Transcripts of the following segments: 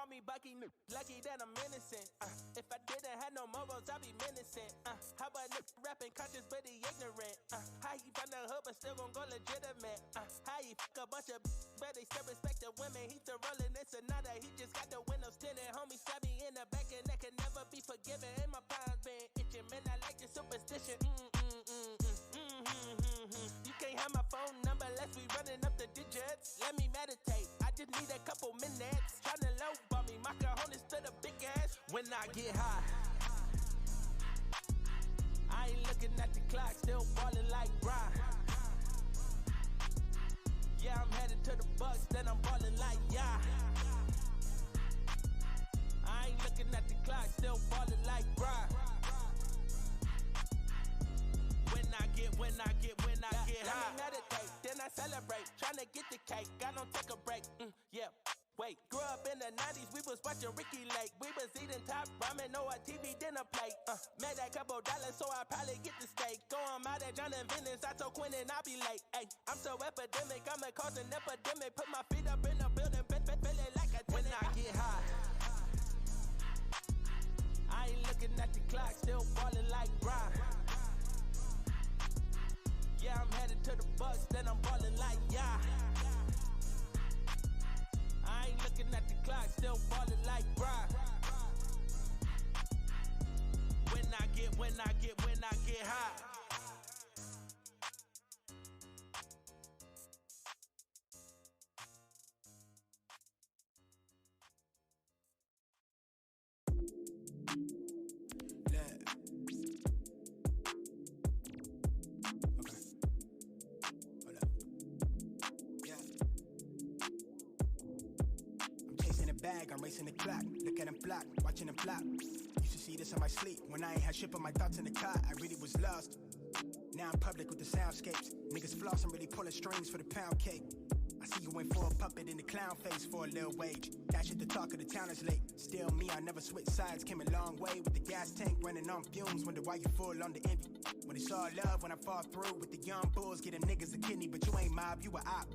call me Bucky, lucky that I'm innocent. If I didn't have no morals, I'd be menacing. How about rapping conscious, but he ignorant? How he from the hood, but still gon' go legitimate? How he fuck a bunch of but they still respect the women? He still rolling in Sonata, he just got the windows tinted. Homie stabbed me in the back and that can never be forgiven. And my palms been itching, man, I like the superstition. You can't have my phone number unless we running up the digits. Let me meditate, I just need a couple minutes. Tryna lowball me, my cojones to the big ass. When I get high, I ain't looking at the clock, still ballin' like Brian. Yeah, I'm headed to the Bucks, then I'm ballin' like I ain't looking at the clock, still ballin' like Brian. When I get high, let me meditate, then I celebrate. Tryna get the cake, I don't take a break. Yeah. Wait, grew up in the 90s, we was watching Ricky Lake. We was eating top ramen, no a TV dinner plate. Made that couple dollars, so I probably get the steak. Going out at John and Venice, I told Quinn and I'll be late. Ay, I'm so epidemic, I'ma cause an epidemic. Put my feet up in the building, feeling like a tenant. When I get high, I ain't looking at the clock, still ballin' like Brian. Yeah, I'm headed to the Bucks, then I'm ballin' like I ain't looking at the clock, still ballin' like Brian. When I get high. I'm racing the clock, look at them block, watching them flop. Used to see this in my sleep, when I ain't had shit but my thoughts in the car, I really was lost. Now I'm public with the soundscapes, niggas floss, I'm really pulling strings for the pound cake. I see you went for a puppet in the clown face for a little wage. That shit the talk of the town is late. Still me, I never switch sides, came a long way with the gas tank running on fumes. Wonder why you full on the envy. When it's all love, when I fall through with the young bulls, get them niggas a kidney, but you ain't mob, you a op.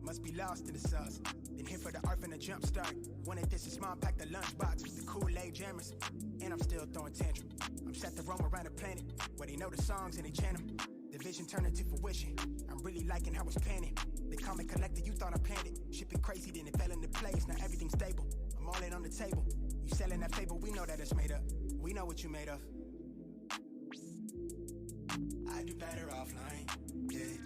Must be lost in the sauce. Been here for the arf and the jump start. Wanted this a small pack the lunchbox with the Kool-Aid jammers. And I'm still throwing tantrum. I'm set to roam around the planet where they know the songs and they chant them. The vision turned into fruition. I'm really liking how it's panning. They call me collector, you thought I planned it. Shit been crazy, then it fell into place. Now everything's stable. I'm all in on the table. You selling that fable, we know that it's made up. We know what you made of. I do better offline, yeah.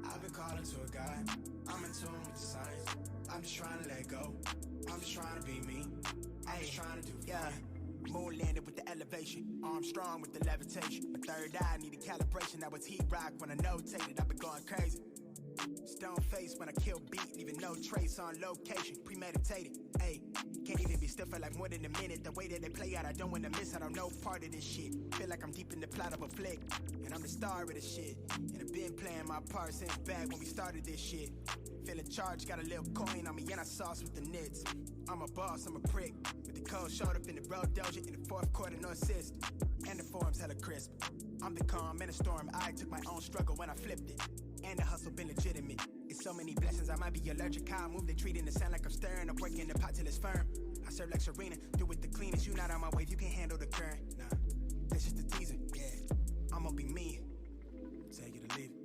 I've been calling to a God. I'm in tune with the signs. I'm just trying to let go. I'm just trying to be me. I'm just trying to do fine. Moon landed with the elevation. Armstrong with the levitation. My third eye needed calibration. I was heat rock when I notated. I've been going crazy. Stone face when I kill beat, leaving no trace on location. Premeditated. Ayy, can't even be still for like more than a minute. The way that they play out, I don't wanna miss out on no part of this shit. Feel like I'm deep in the plot of a flick, and I'm the star of this shit. And I've been playing my part since back when we started this shit. Feeling charged, got a little coin on me, and I sauce with the nits. I'm a boss, I'm a prick. With the cold showed up in the road doja in the fourth quarter, no assist. And the form's hella crisp. I'm the calm in the storm. I took my own struggle when I flipped it. And the hustle been legitimate. It's so many blessings, I might be allergic. How I move, they treating the sound like I'm stirring. I'm working the pot till it's firm. I serve like Serena, do it the cleanest. You not on my wave, you can't handle the current. Nah, that's just the teaser, yeah. I'ma be me. Take it or leave it.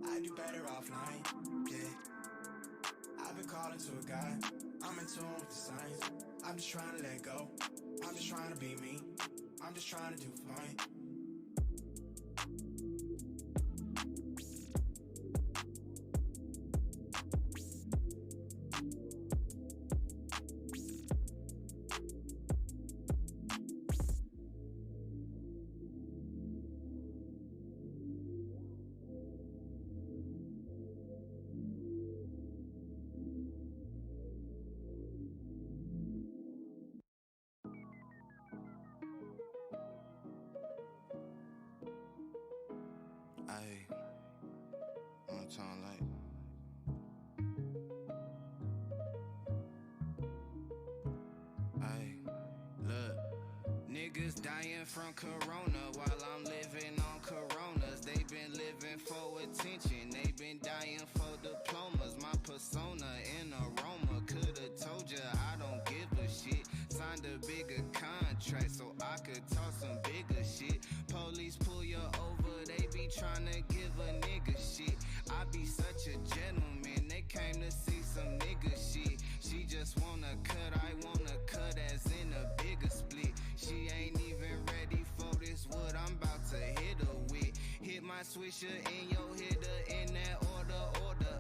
I do better offline, yeah. I've been calling to a God. I'm in tune with the signs. I'm just trying to let go. I'm just trying to be me. I'm just trying to do fine. Ayy, one time like ayy, look, niggas dying from corona while I'm living on coronas. They been living for attention, they been dying for diplomas. My persona and aroma could've told a bigger contract so I could talk some bigger shit. Police pull you over, they be trying to give a nigga shit. I be such a gentleman, they came to see some nigga shit. She just wanna cut, I wanna cut as in a bigger split. She ain't even ready for this wood I'm about to hit her with. Hit my swisher in your hitter in that order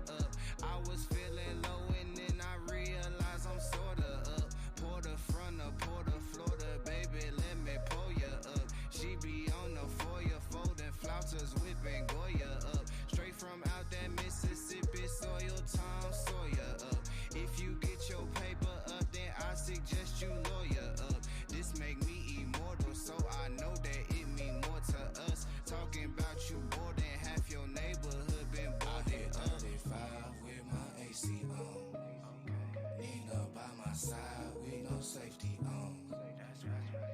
up. I was feeling low and then I realized I'm sorta up. Pour the front up, pour the Florida, baby, let me pull ya up. She be on the foyer, folding flouters, whipping Goya up. Straight from out that Mississippi soil, Tom Sawyer up. If you get your paper up, then I suggest you lawyer up. This make me immortal, so I know that it mean more to us. Talking about you more than half your neighborhood been boarded up. 35 with my AC on. Nina by my side with no safety on.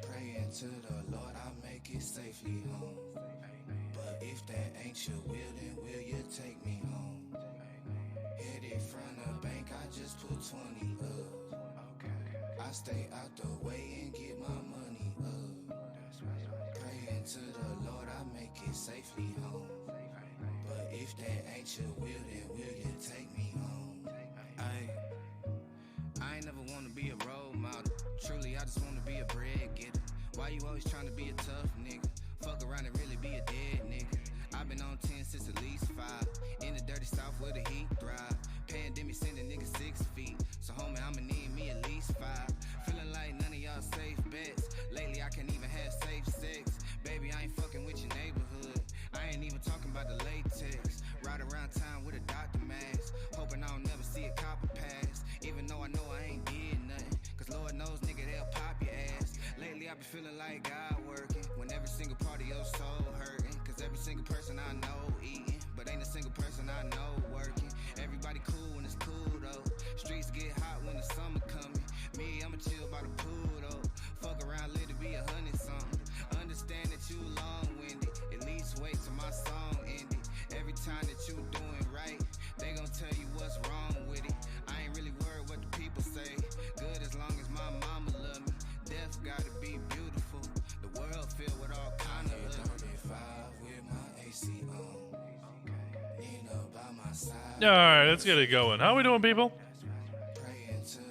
Praying to the Lord I make it safely home. But if that ain't your will, then will you take me home? Headed from the bank, I just put 20 up. I stay out the way and get my money up. Praying to the Lord I make it safely home. But if that ain't your will, then will you take me home? I ain't never wanna be a role model. Truly, I just wanna be a bread getter. Why you always trying to be a tough nigga? Fuck around and really be a dead nigga. I've been on 10 since at least 5. In the dirty south where the heat thrive. Pandemic sending niggas 6 feet. So homie, I'ma need me at least 5. Feeling like none of y'all safe bets. Lately I can't even have safe sex. Baby, I ain't fucking with your neighborhood. I ain't even talking about the latex. Ride around town with a doctor mask. Hoping I don't never see a copper pass. Even though I know I ain't did nothing. Cause Lord knows, nigga, they'll pop your ass. Lately I been feeling like God working. When every single part of your soul hurting. Cause every single person I know eating. But ain't a single person I know working. Everybody cool when it's cool though. Streets get hot when the summer coming. Me, I'ma chill by the pool though. Fuck around, let it be 100 something. Understand that you long-winded. At least wait till my song ended. Every time that you doing right, they gon' tell you what's wrong with it. I ain't really worried what the people say. Good as long as my mama love me. Death gotta be beautiful. The world filled with all kind of love. 35 with my AC on. Nina by my side. All right, let's get it going. How we doing, people?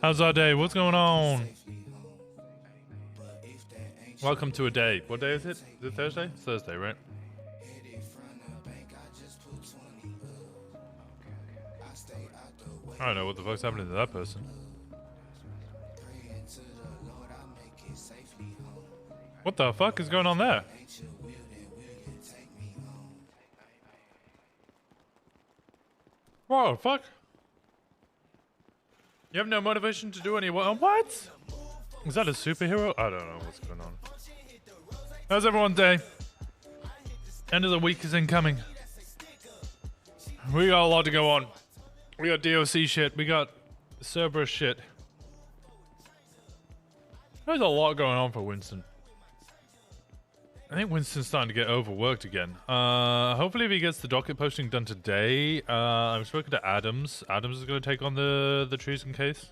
How's our day? What's going on? Welcome to a day. What day is it? Is it Thursday? It's Thursday, right? I don't know what the fuck's happening to that person. What the fuck is going on there? Whoa, fuck. You have no motivation to do any work? What? Is that a superhero? I don't know what's going on. How's everyone's day? End of the week is incoming. We got a lot to go on. We got DOC shit. We got Cerberus shit. There's a lot going on for Winston. I think Winston's starting to get overworked again. Hopefully if he gets the docket posting done today, I'm spoken to Adams. Adams is going to take on the treason case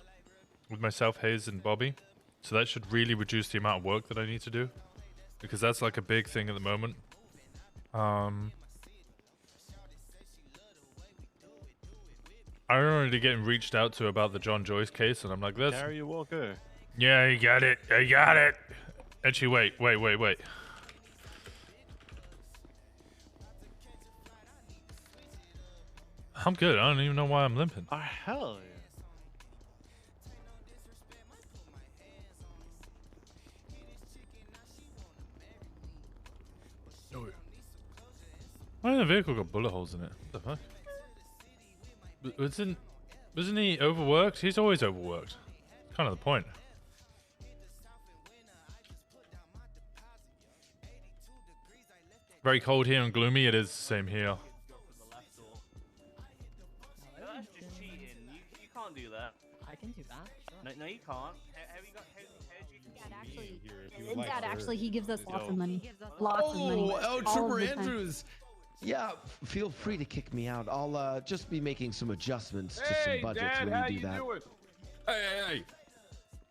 with myself, Hayes, and Bobby. So that should really reduce the amount of work that I need to do. Because that's like a big thing at the moment. I'm already getting reached out to about the John Joyce case, and I'm like, this. Gary Walker. Yeah, you got it. I got it. Actually, wait. I'm good. I don't even know why I'm limping. Oh, hell yeah. Why did the vehicle got bullet holes in it? What the fuck? Wasn't he overworked? He's always overworked. Kind of the point. Very cold here and gloomy. It is the same here. That's just cheating. You can't do that. I can do that. Sure. No, you can't. Have you got? Dad, actually, he gives us lots of money. Lots of money. Oh, Trooper Andrews. Yeah, feel free to kick me out. I'll just be making some adjustments to some budgets when you do that. Hey.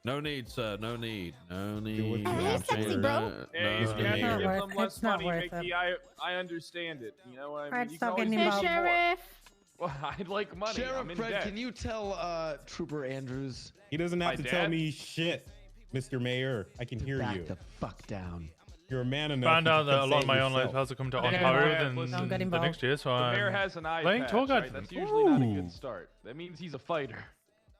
No need, sir. No need. No what need. you Hey, have sexy to. bro. Hey, if you have to Mayor. give them less It's not money, worth Mickey, I understand it. You know what I mean? Fred's You can talking always about give more. Sheriff. Well, I'd like money. Sheriff I'm in Fred, debt. can you tell Trooper Andrews? He doesn't have My to tell dad? me shit, Mr. Mayor. I can hear Back you. the fuck down. You're a man enough. Found to out that a lot of say my it online yourself. classes are coming to Hey, Ontario man, than listen, Don't get the involved. next year, so The I'm mayor has an eye playing patch, tour guide right? for That's them. usually not a Ooh. good start. That means he's a fighter.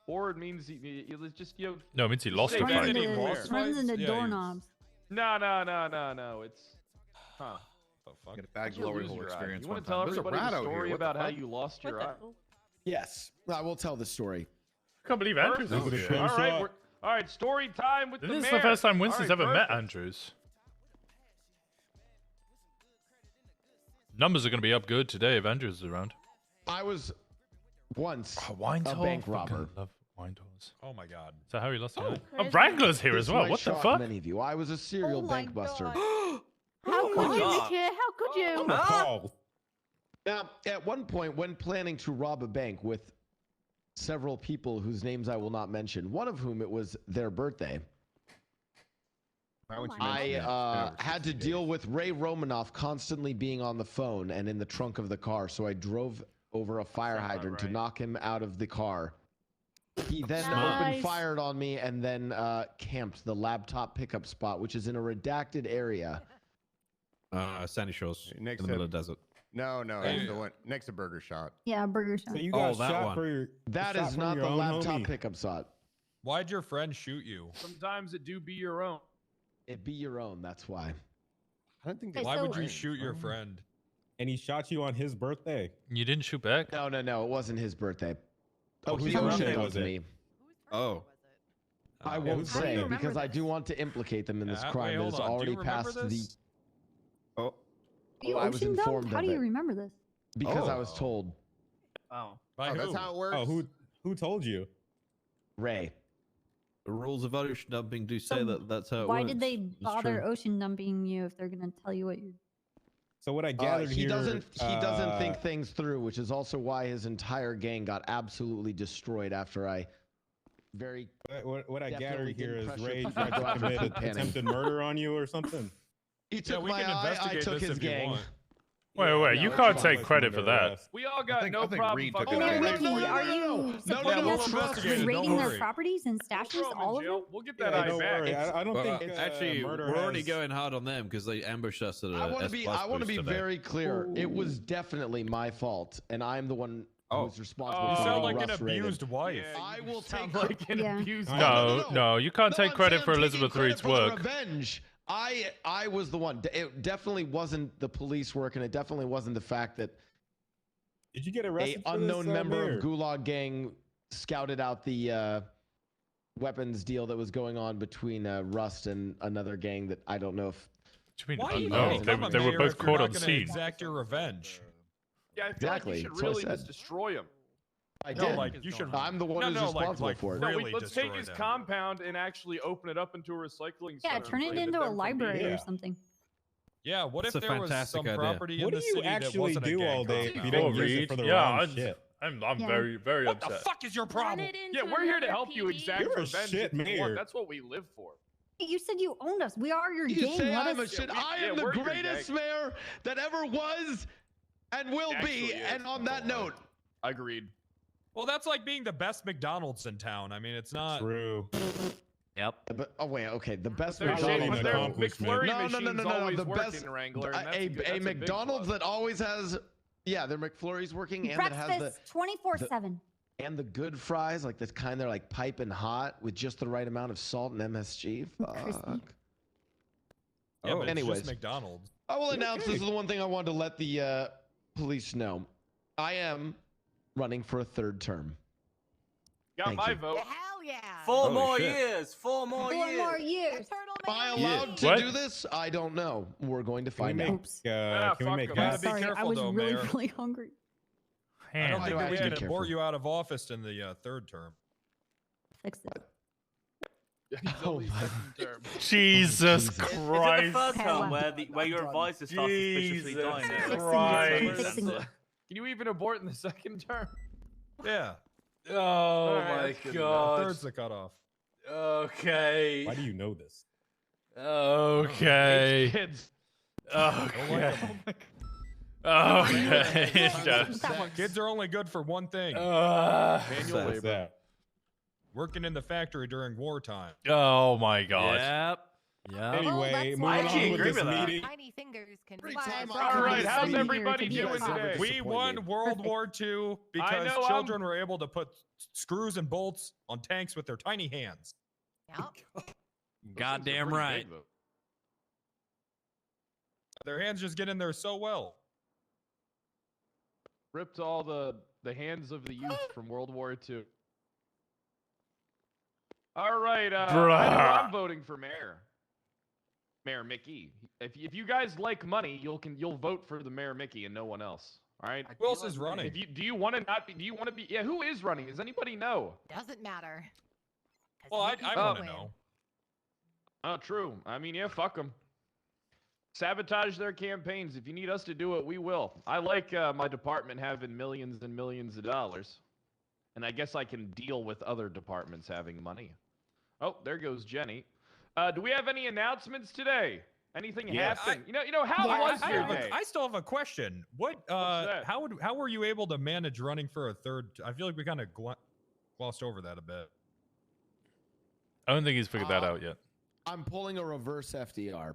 Or it means it's just, you know... No, it means he lost Say the that fight. any Runs more. into, runs into Yeah, doorknobs. No. It's... Huh. Get a How'd bad you glory lose hole your eye? experience. You one want to tell time. There's a everybody rat the out here. story What the about how fuck? you lost your eye? Yes, I will tell the story. I can't believe Andrews Perfect. is With a here. shot. All right, story time with the This is mayor. the first time Winston's All right, ever met perfect. Andrews. Numbers are going to be up good today if Andrews is around. I was once Wine a tour? bank Fucking robber. love wine tours. Oh my god. Is that how he lost his eye? crazy. Oh, Wrangler's here This as well. might What the shock fuck? Many of you. I was a serial Oh my bank buster. God. How could you, God. Mickey? How could you? Oh, Now, at one point, when planning to rob a bank with several people whose names I will not mention, one of whom it was their birthday, Why would you I mention that? had to deal with Ray Romanoff constantly being on the phone and in the trunk of the car. So I drove over a fire Sounds about hydrant to right. knock him out of the car. He then Nice. opened fired on me and then camped the laptop pickup spot, which is in a redacted area. Sandy Shores Next in the middle of the desert. No, Hey. it's the one next to Burger Shot. Yeah, burger shot. so you Oh, got that shot one. for your. That shot is for not your the own laptop homie. pickup spot. Why'd your friend shoot you? Sometimes it do be your own. It be your own. That's why. I don't think. Okay, Why would so- you shoot your friend? And he shot you on his birthday. You didn't shoot back? No, it wasn't his birthday. Oh, whose he birthday shit was on it? me. Oh. I Yeah, won't whose say birthday? remember because I do this? want to implicate them in this Wait, crime that hold is on. Do you already remember past the. this? Oh. You I was ocean dumped? informed How of do you it. remember this? Because I was Oh. told. Oh. By who? That's how it works. Oh, who told you? Ray. The rules of ocean dumping do say So that that's how it Why works. did they It's bother true. ocean dumping you if they're gonna tell you what you're? So what I gathered He here. doesn't think things through, which is also why his entire gang got absolutely destroyed after I very What I definitely gathered here didn't is pressure Ray people tried to go to out for commit food panning. attempted murder on you or something. He took we my can eye, I investigate took this his if you gang. want. Wait, Yeah, you it's can't fine. take It's credit under for that. arrest. We all got think- no I think problem Reed took fucking it. Mayor No, Mickey, no, no, are no, you no, supporting no, us no, with no, no, raiding don't their worry. properties and We'll stashes, throw 'em in all of jail. them? We'll get that Yeah, eye don't back. worry. I don't Well, think actually, murder we're already has- going hard on them because they ambushed us at a I want to be. I want to be today. very clear. It was definitely my fault, and I'm the one Oh. who's responsible. You for sound getting like an Russ raided. abused wife. Yeah, I you will sound take like an Yeah. abused No, No, no, you can't No, take I'm credit saying for I'm taking Elizabeth credit Reed's for the work. Revenge. I was the one. It definitely wasn't the police work, and it definitely wasn't the fact that Did you get a arrested? for unknown this, member Mayor? of Gulag Gang scouted out the weapons deal that was going on between Rust and another gang that I don't know if. What do you mean? Why Oh, even no, become a they were mayor both if you're caught not on gonna scene. exact your revenge? Yeah, I feel Exactly, like you that's should what I really just said. destroy him. I No, did. like you should. I'm the one No, who's no, responsible like, for it. No, really let's take destroy his them. compound and actually open it up into a recycling Yeah, center. turn it and prohibit into a them from being library there. or something. Yeah, what That's if a there was fantastic some idea. property What in do the you city that actually wasn't a do gang all day if compound? you Poor don't use it Reed. for the Yeah, wrong I'm shit? Yeah. very What the upset. fuck is your problem? Yeah, we're here to help you exact You're a revenge. shit if you want. mayor. That's what we live for. You said you owned us. We are your You gang. say Let I'm a us- shit. I yeah, am the we're your greatest gang. mayor that ever was and will Actually be. is. And on that note, Agreed. Well, that's like being the best McDonald's in town. I mean, it's not. True. oh wait, okay, the best Their Not shit- really McDonald's. an their accomplishment. McFlurry No, machine's no, always the working, best Wrangler, and that's a that's big McDonald's plus. that always has, yeah, their McFlurry's working and that has the Breakfast 24/7. and the good fries, like this kind they're like piping hot with just the right amount of salt and MSG. Crispy. Fuck. Yeah, but it's Anyways. just McDonald's. I will announce this is the one thing I wanted to let the police know. I am running for a third term. Got Thank my you. vote. Hell yeah. Holy More shit. years. 4 more 4 years. more years. Am I allowed to What? do this? I don't know. We're going to Can we find make? out. Oops. Ah, Can we fuck make 'em. Gotta gas? be Sorry, I careful was though, really, Mayor. really hungry. I Ham. don't Why think do I that we have to can be abort careful? you out of office in the third term. Fix it. He's Oh only my- second term. Jesus Is it the Christ. third Okay, term well. where your advisor starts suspiciously Jesus dying? Fixing Christ. it. Fixing it. Can you even abort in the second term? Yeah, Oh Alright, my that's good god. third's the cutoff. Okay. Why do you know this? Okay. Kids. Okay. Okay. Kids are only good for one thing. Manual What's labor. that? Working in the factory during wartime. Oh my god. Yep. Yeah. Anyway, that's moving why I on actually with agree this with that. meeting. Tiny fingers can. Why I time brought I All come right, to how's this meeting, everybody you doing guys are today? We won disappointed. World War II because know, children were able to put screws and bolts on tanks with their tiny hands. Yep. Goddamn right. Their hands just get in there so well. Ripped all the hands of the youth from World War II. All right, I know I'm voting for mayor. Mayor Mickey. If you guys like money, you'll vote for the Mayor Mickey and no one else. All right. Who else is running? Do you want to not be? Do you want to be? Yeah. Who is running? Does anybody know? Doesn't matter. 'Cause Well, I Mickey's want gonna to win. know. Oh, true. I mean, yeah, fuck them. Sabotage their campaigns. If you need us to do it, we will. I like my department having millions and millions of dollars. And I guess I can deal with other departments having money. Oh, there goes Jenny. Do we have any announcements today? Anything happen? You know, how was your day? I still have a question. What? that? How were you able to manage running for a third? I feel like we kind of glossed over that a bit. I don't think he's figured that out yet. I'm pulling a reverse FDR.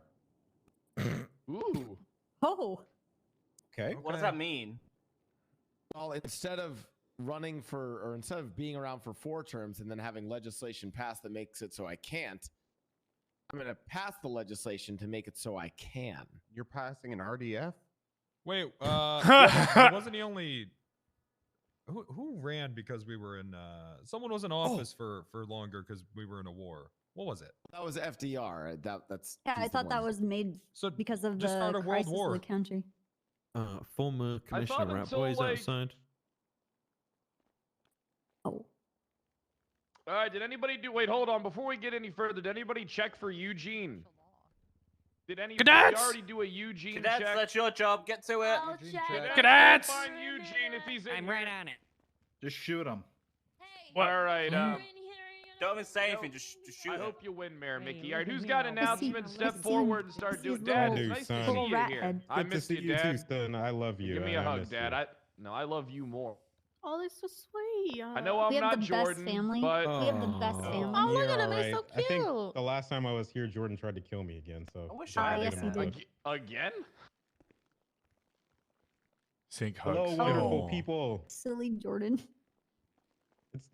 Ooh. Oh. Okay. What does that mean? Well, instead of instead of being around for 4 terms and then having legislation passed that makes it so I can't, I'm going to pass the legislation to make it so I can. You're passing an RDF? Wait, wasn't he only? Who ran because we were in? Someone was in office for longer because we were in a war. What was it? That was FDR. That's Yeah, I thought that was made because of the start a world crisis war. of the country. Former Commissioner Ratboy is outside. Oh. All right, did anybody wait, hold on. Before we get any further, did anybody check for Eugene? Did anybody already do a Eugene Cadets, check? that's your job. Get to it. Cadets! Find Eugene if he's in I'm here. right on it. Just shoot him. All right, Don't even say anything. Just shoot I him. hope you win, Mayor Hey, Mickey. look All right, at who's me got now. announcements? Let's Step see forward him. and start Let's see doing. his Dad, little- it's nice to son. see little you rat here. head. I Good to missed see you, you Dad. too, son. I love you. Give me I a hug, miss Dad. you. No, I love you more. Oh, that's so sweet. I know I'm We have not the best Jordan, family. but We have the best Oh, family. Oh, look you're at him. all He's so right. I think cute. the last time I was here, Jordan tried to kill me again. So I wish Ah, I yes, did he more. did. Again? Sync hello, hugs. wonderful Oh. people. Silly Jordan.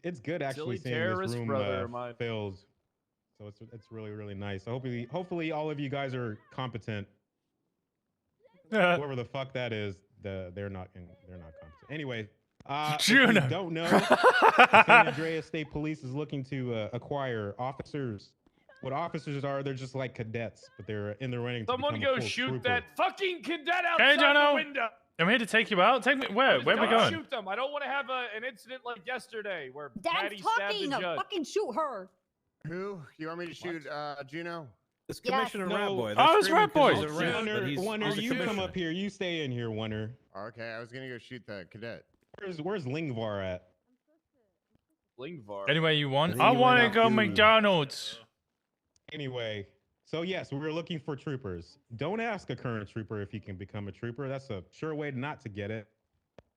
It's good actually Silly seeing this terrorist room brother of mine. filled. So it's really really nice. So hopefully all of you guys are competent. Whoever the fuck that is, they're not competent. Anyway, if you Juno. don't know, the San Andreas State Police is looking to acquire officers. What officers are? They're just like cadets, but they're in the running. Someone to go become a full shoot trooper. that fucking cadet outside Hey, the Jono. window. I'm here to take you out. Take me where? Where are we Don't going? shoot them. I don't want to have an incident like yesterday where Dad's Patty stabbed talking. the judge. Fucking shoot her. Who? You want me to shoot Juno? It's Yes. Commissioner No. Ratboy. Oh, it's Ratboy. Wonder, you come up here. You stay in here, Wonder. Okay, I was gonna go shoot the cadet. Where's Lingvar at? Lingvar. Anyway, you want? I think I you want to went go out to- McDonald's. Anyway, so yes, we're looking for troopers. Don't ask a current trooper if he can become a trooper. That's a sure way not to get it.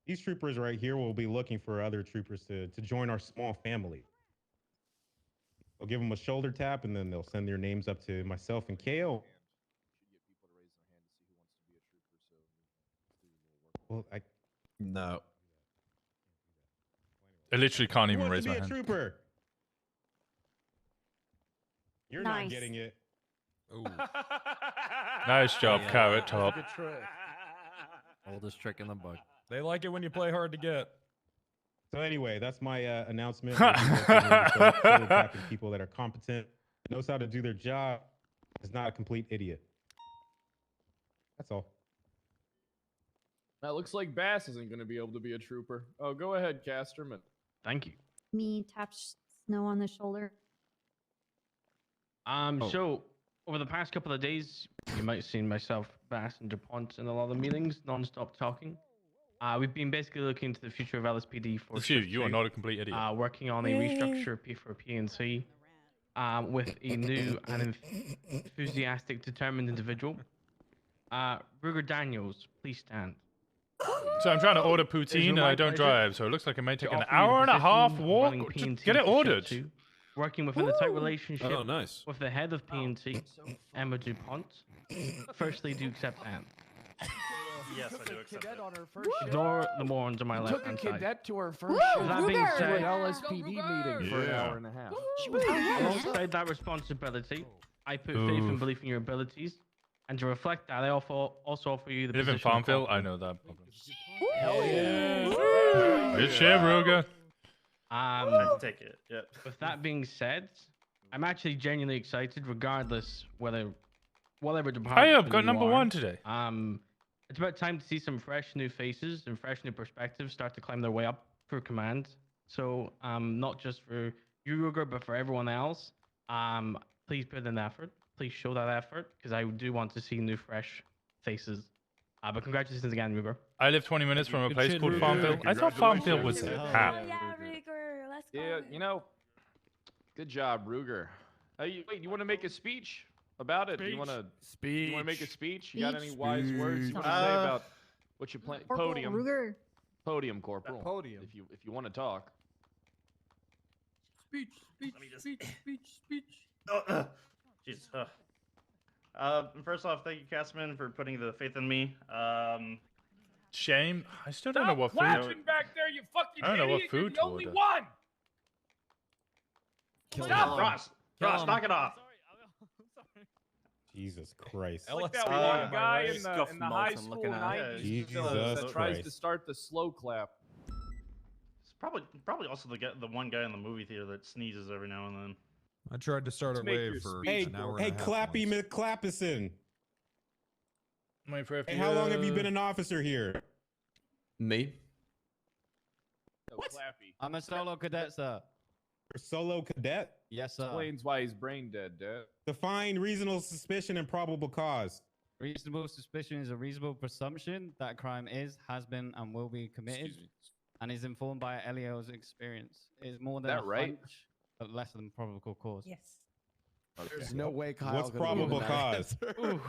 These troopers right here will be looking for other troopers to join our small family. We'll give them a shoulder tap, and then they'll send their names up to myself and KO. Well, No. I literally can't who even wants raise to my be a hand. trooper? You're not Nice. getting it. Ooh. Nice job, Yeah. Carrot Top. Good trick. Oldest trick in the book. They like it when you play hard to get. So anyway, that's my announcement. We'll be looking into shoulder tapping people that are competent, knows how to do their job, is not a complete idiot. That's all. That looks like Bass isn't going to be able to be a trooper. Oh, go ahead, Casterman. Thank you. Me tap Snow on the shoulder. So over the past couple of days, you might have seen myself, Bass, and DuPont in a lot of meetings, non-stop talking. We've been basically looking into the future of LSPD for That's you. Shift You are 2, not a complete idiot. working on a restructure for PNC. with a new and enthusiastic, determined individual. Ruger Daniels, please stand. So I'm trying to order It is poutine and my I don't pleasure drive, so it looks like it may take to an offer you the hour and a half position of walk. running Just P&T get it for ordered. Shift 2, working within a tight relationship Oh, nice. with the head of P&T, Emma DuPont. Firstly, do you accept that? Yes, I do accept it. On her first Ignore the morons on my took a left-hand side. cadet to her first shift. That being To said, an LSPD meeting for an hour and a half. alongside that responsibility, I put faith and belief in your abilities, and to reflect that, I also offer you the You live in position of Farmville? corporal. I know that. Hell yeah. Good shit, Ruger. I take it. Yep. With that being said, I'm actually genuinely excited, regardless whatever department. Hey, I've got you number are. 1 today. It's about time to see some fresh new faces and fresh new perspectives start to climb their way up through command. So, not just for you, Ruger, but for everyone else. Please put in effort. Please show that effort, because I do want to see new, fresh faces. But congratulations again, Ruger. I live 20 minutes from a Good place shit, called Ruger. Farmville. I thought Farmville was half. Yeah, you know, good job, Ruger. Wait, you want to make a speech about it? You want to make a speech? You got any wise words you want to say about what you plan? Podium. Ruger. Podium, Corporal. Podium. If you want to talk. Speech. Oh, Jesus. First off, thank you, Castman, for putting the faith in me. Shame. I still don't know what food. Laughing back there, you fucking I don't know what idiot. You're food the to only order. one. Stop, Ross. Ross, knock it off. Jesus Christ. It's like that one guy in the Scuff high notes I'm school looking at. 90s Jesus that tries to Christ. start the slow clap. It's probably also the one guy in the movie theater that sneezes every now and then. I tried to start a make wave your for speech, an hour Hey, and a half Clappy once. McClappison. Wait for Hey, how long have you been an officer here? Me? What? I'm a solo cadet, sir. You're a solo cadet? Yes, sir. Explains why he's brain dead, Dad. Define reasonable suspicion and probable cause. Reasonable suspicion is a reasonable presumption that a crime has been, and will be committed, and is informed by Elio's experience. It is more than That a right? hunch, but less than probable cause. Yes. There's no way Kyle What's could have given probable that cause? answer.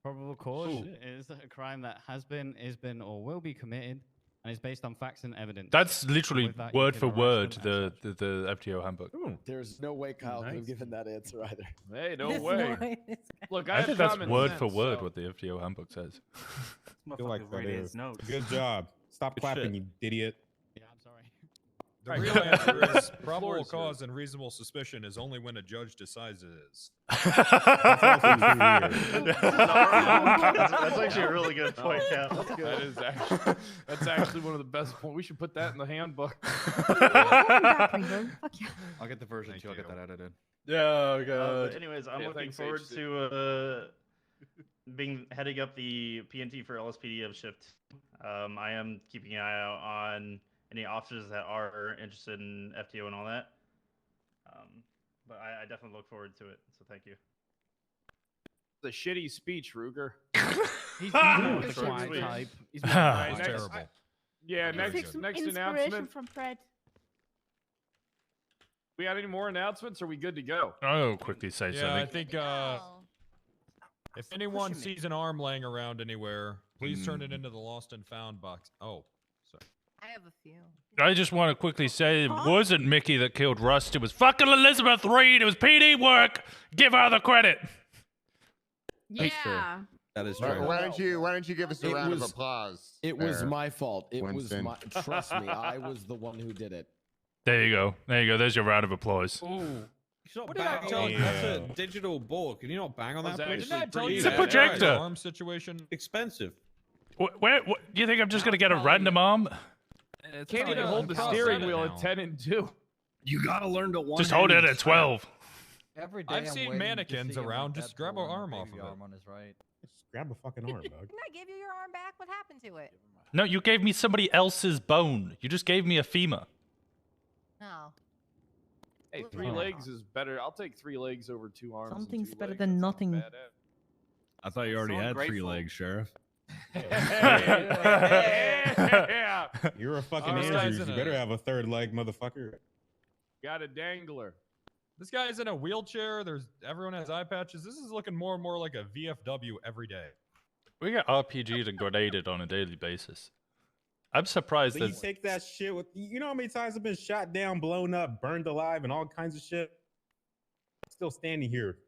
Probable cause is a crime that has been, is been, or will be committed, and is based on facts and evidence. That's literally With that, you word can for arrest word them as the FTO handbook. There's no way Kyle could have given that answer either. Hey, no There's way. no way this guy- Look, I have think that's common word for sense, word so- what the FTO handbook says. I feel like that reading is. his notes. Good job. Stop Good clapping, shit. you idiot. Yeah, I'm sorry. The Right, real go answer ahead. is The probable floor is cause and reasonable suspicion is only when a judge decides it is. That's also true here. That's actually a really good point, Cap. That's actually one of the best points. We should put that in the handbook. I'll get the version Thank too. I'll get you. that edited. Yeah, But anyways, I'm Yeah, looking thanks, forward HC. to heading up the PNT for LSPD of shift. I am keeping an eye out on any officers that are interested in FTO and all that. But I definitely look forward to it. So thank you. It's a shitty speech, Ruger. He's Ooh, the short quiet sweet. type. He's That's Right, next- terrible. Yeah, Very next good. next Inspiration announcement. from Fred. We got any more announcements? Or are we good to go? I'll quickly say Yeah, I something. think if anyone sees an arm laying around anywhere, please turn it into the lost and found box. Oh, sorry. I have a few. I just want to quickly say it wasn't Mickey that killed Rust. It was fucking Elizabeth Reed. It was PD work. Give her the credit. Yeah. That is Why true. why don't you give us a It round was- of applause? It was there, my fault. It Winston? was my. Trust me, I was the one who did it. There you go. There you go. There's your round of applause. Ooh. Stop What did I banging tell on you? That's a digital board. Can you not bang on Was that, please? actually pretty It's a bad. projector. Arm situation. Expensive. Where do you think I'm just gonna get a random arm? Can't even hold the steering wheel at 10 and 2. You gotta learn to one. Just hold it at 12. Every day I've I'm seen waiting to mannequins see him around. like Just Deadpool grab an with a arm off baby of it. arm on his right. Just grab a fucking arm, dog. Didn't I give you your arm back? What happened to it? No, you gave me somebody else's bone. You just gave me a femur. No. Hey, 3 legs is better. I'll take 3 legs over 2 arms. and Something's 2 better legs. than That's not nothing. bad, I thought you already So had 3 ungrateful. legs, Sheriff. Yeah. You're a fucking Oh, this guy's Andrews. in You a- better have a third leg, motherfucker. Got a dangler. This guy's in a wheelchair. Everyone has eye patches. This is looking more and more like a VFW every day. We get RPG'd and grenaded on a daily basis. I'm surprised So you that take that shit with you know how many times I've been shot down, blown up, burned alive, and all kinds of shit. Still standing here,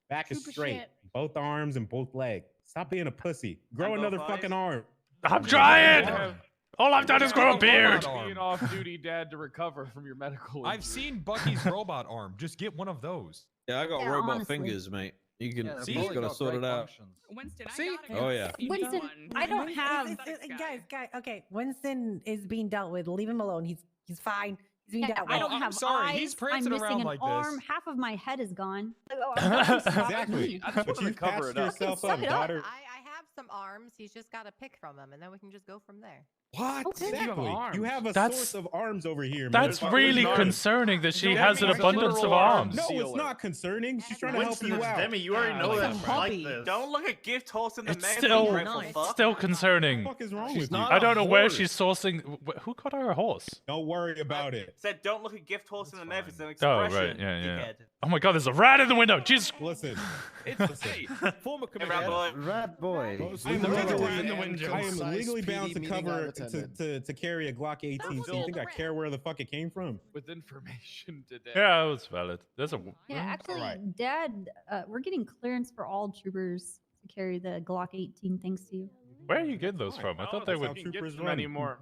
back is Trooper straight, shit. both arms and both legs. Stop being a pussy. Grow both another eyes? fucking arm. I'm trying. All I've done is grow a Robot beard. arm. Be an off-duty dad to recover from your medical. I've injury. seen Bucky's robot arm. Just get one of those. Yeah, I got Yeah, robot honestly. fingers, mate. You can. Yeah, You just gotta sort it out. Winston, See? Oh yeah. Winston, I don't have. Guys, okay. Winston is being dealt with. Leave him alone. He's fine. He's being Yeah, dealt I with. don't I'm have sorry, eyes. he's I'm prancing missing around an like this. arm. Half of my head is gone. Exactly. I just But wanted to you've cover patched it up. yourself Suck up, it up. daughter. I have some arms. He's just got to pick from them, and then we can just go from there. What? Okay. Exactly. You have a That's- source of arms over here. That's motherfucker. really Arms. concerning that she No, has that an means a abundance of literal arms. No, it's Sealer. not concerning. She's trying to Winston, help you out. Demi, you already know that. Like I like hobby. this. Don't look at gift horse in the It's mouth. still, you dreadful fuck. still concerning. What the fuck is wrong She's with you? not I don't know where horse. she's sourcing. Who got her a horse? Don't worry about it. Said don't look at gift horse in the mouth. It's an Oh, expression. right, yeah. dickhead. Oh my God, there's a rat in the window. Jesus. Listen, Hey, former Hey, Rat Boy. Rat boy. I am Another legally, one in the window. I am Concise legally PD bound to meeting cover I've attended. to carry a Glock 18. So you think I care where the fuck it came from? With information today. Yeah, that was valid. There's a. Yeah, actually, Alright. Dad, we're getting clearance for all troopers to carry the Glock 18 thanks to you. Where are you getting those from? I thought they don't would. think you can troopers get them run. anymore.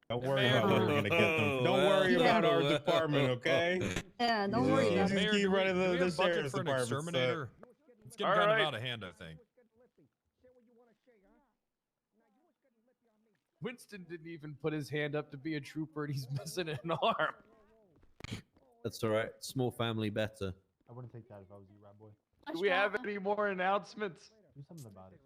Don't worry Man. about where we're gonna get them. Don't worry Yeah. about our department, okay? Yeah, don't worry Yeah. about Just it. Mayor, keep do we, running do we the have budget sheriff's for an department, son. exterminator? It's getting All kind right. of out of hand, I think. Winston didn't even put his hand up to be a trooper, and he's missing an arm. That's all right. Small family better. I wouldn't take that if I was you, Rat Boy. Do we have any more announcements? Do something about it.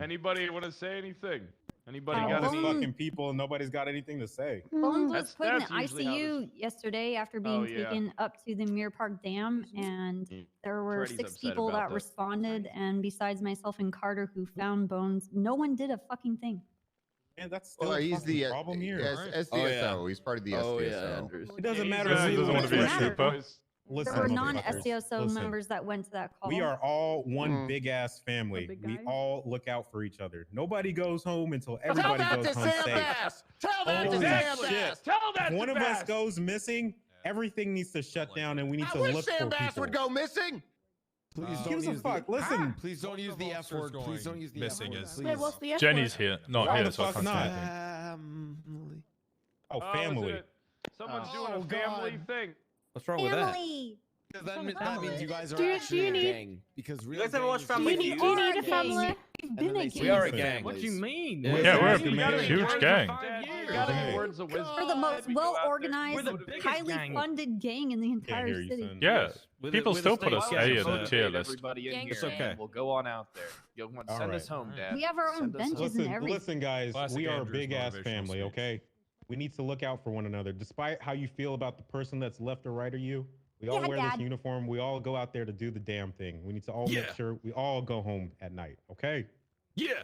Anybody want to say anything? Anybody Uh, got All any? these fucking people, and nobody's got anything to say. Bones was That's- put in the that's usually how ICU yesterday after being Oh, yeah. taken up to the Muir Park Dam, and there were Freddie's 6 upset people about that that. responded, and besides myself and Carter, who found Bones, no one did a fucking thing. And that's still Well, a he's fucking the problem here. SDSO. He's part of the Oh, SDSO. yeah, Andrews. It doesn't Yeah, matter he's who doesn't want to be a Doesn't matter. trooper. Listen, There were motherfuckers, non-SDSO listen. members that went to that call. We are all one Mm. big ass family. big We guy? all look out for each other. Nobody goes home until everybody goes home safe. Tell that Holy to Sam shit. Bass. Tell that If one to of us Bass. goes missing, everything needs to shut down, and we need I to wish look Sam for Bass people. would go missing. Please Who don't gives a use fuck? the. Listen. Please don't use the F word. Please don't use the missing F word. is- Please. Wait, what's the F Jenny's word? here, not Why here, the so I fuck can't say not? anything. Family. Oh, Oh, is family. it? Someone's Oh, doing a family God. thing. What's wrong with that? Family! Because that means you guys are Do you actually a need- gang. Because real guys ever watch gangs Family usually Feud? Do you are need a gangs. family? We've And been then they a say gang. We are a Listen. gang. What do you mean? Yeah, Yeah, we're a You gotta- huge gang. You got any words of wisdom? We're the most We go out there. well-organized, We're the biggest highly gang. funded gang in the entire hear you, city. son. Yeah, Yes. We're people we're still the put us state A gang. in the Motivate tier list. Everybody in Gang here. It's okay. We'll go on out there. You'll want to All send right. us home, Dad. We have our own Send us benches home. and Listen, everything. listen, guys. Classic We are a Andrews big ass motivational family, speech. okay? We need to look out for one another. Despite how you feel about the person that's left or right of you, we all Yeah, wear Dad. this uniform. We all go out there to do the damn thing. We need to all make Yeah. sure we all go home at night, okay? Yeah.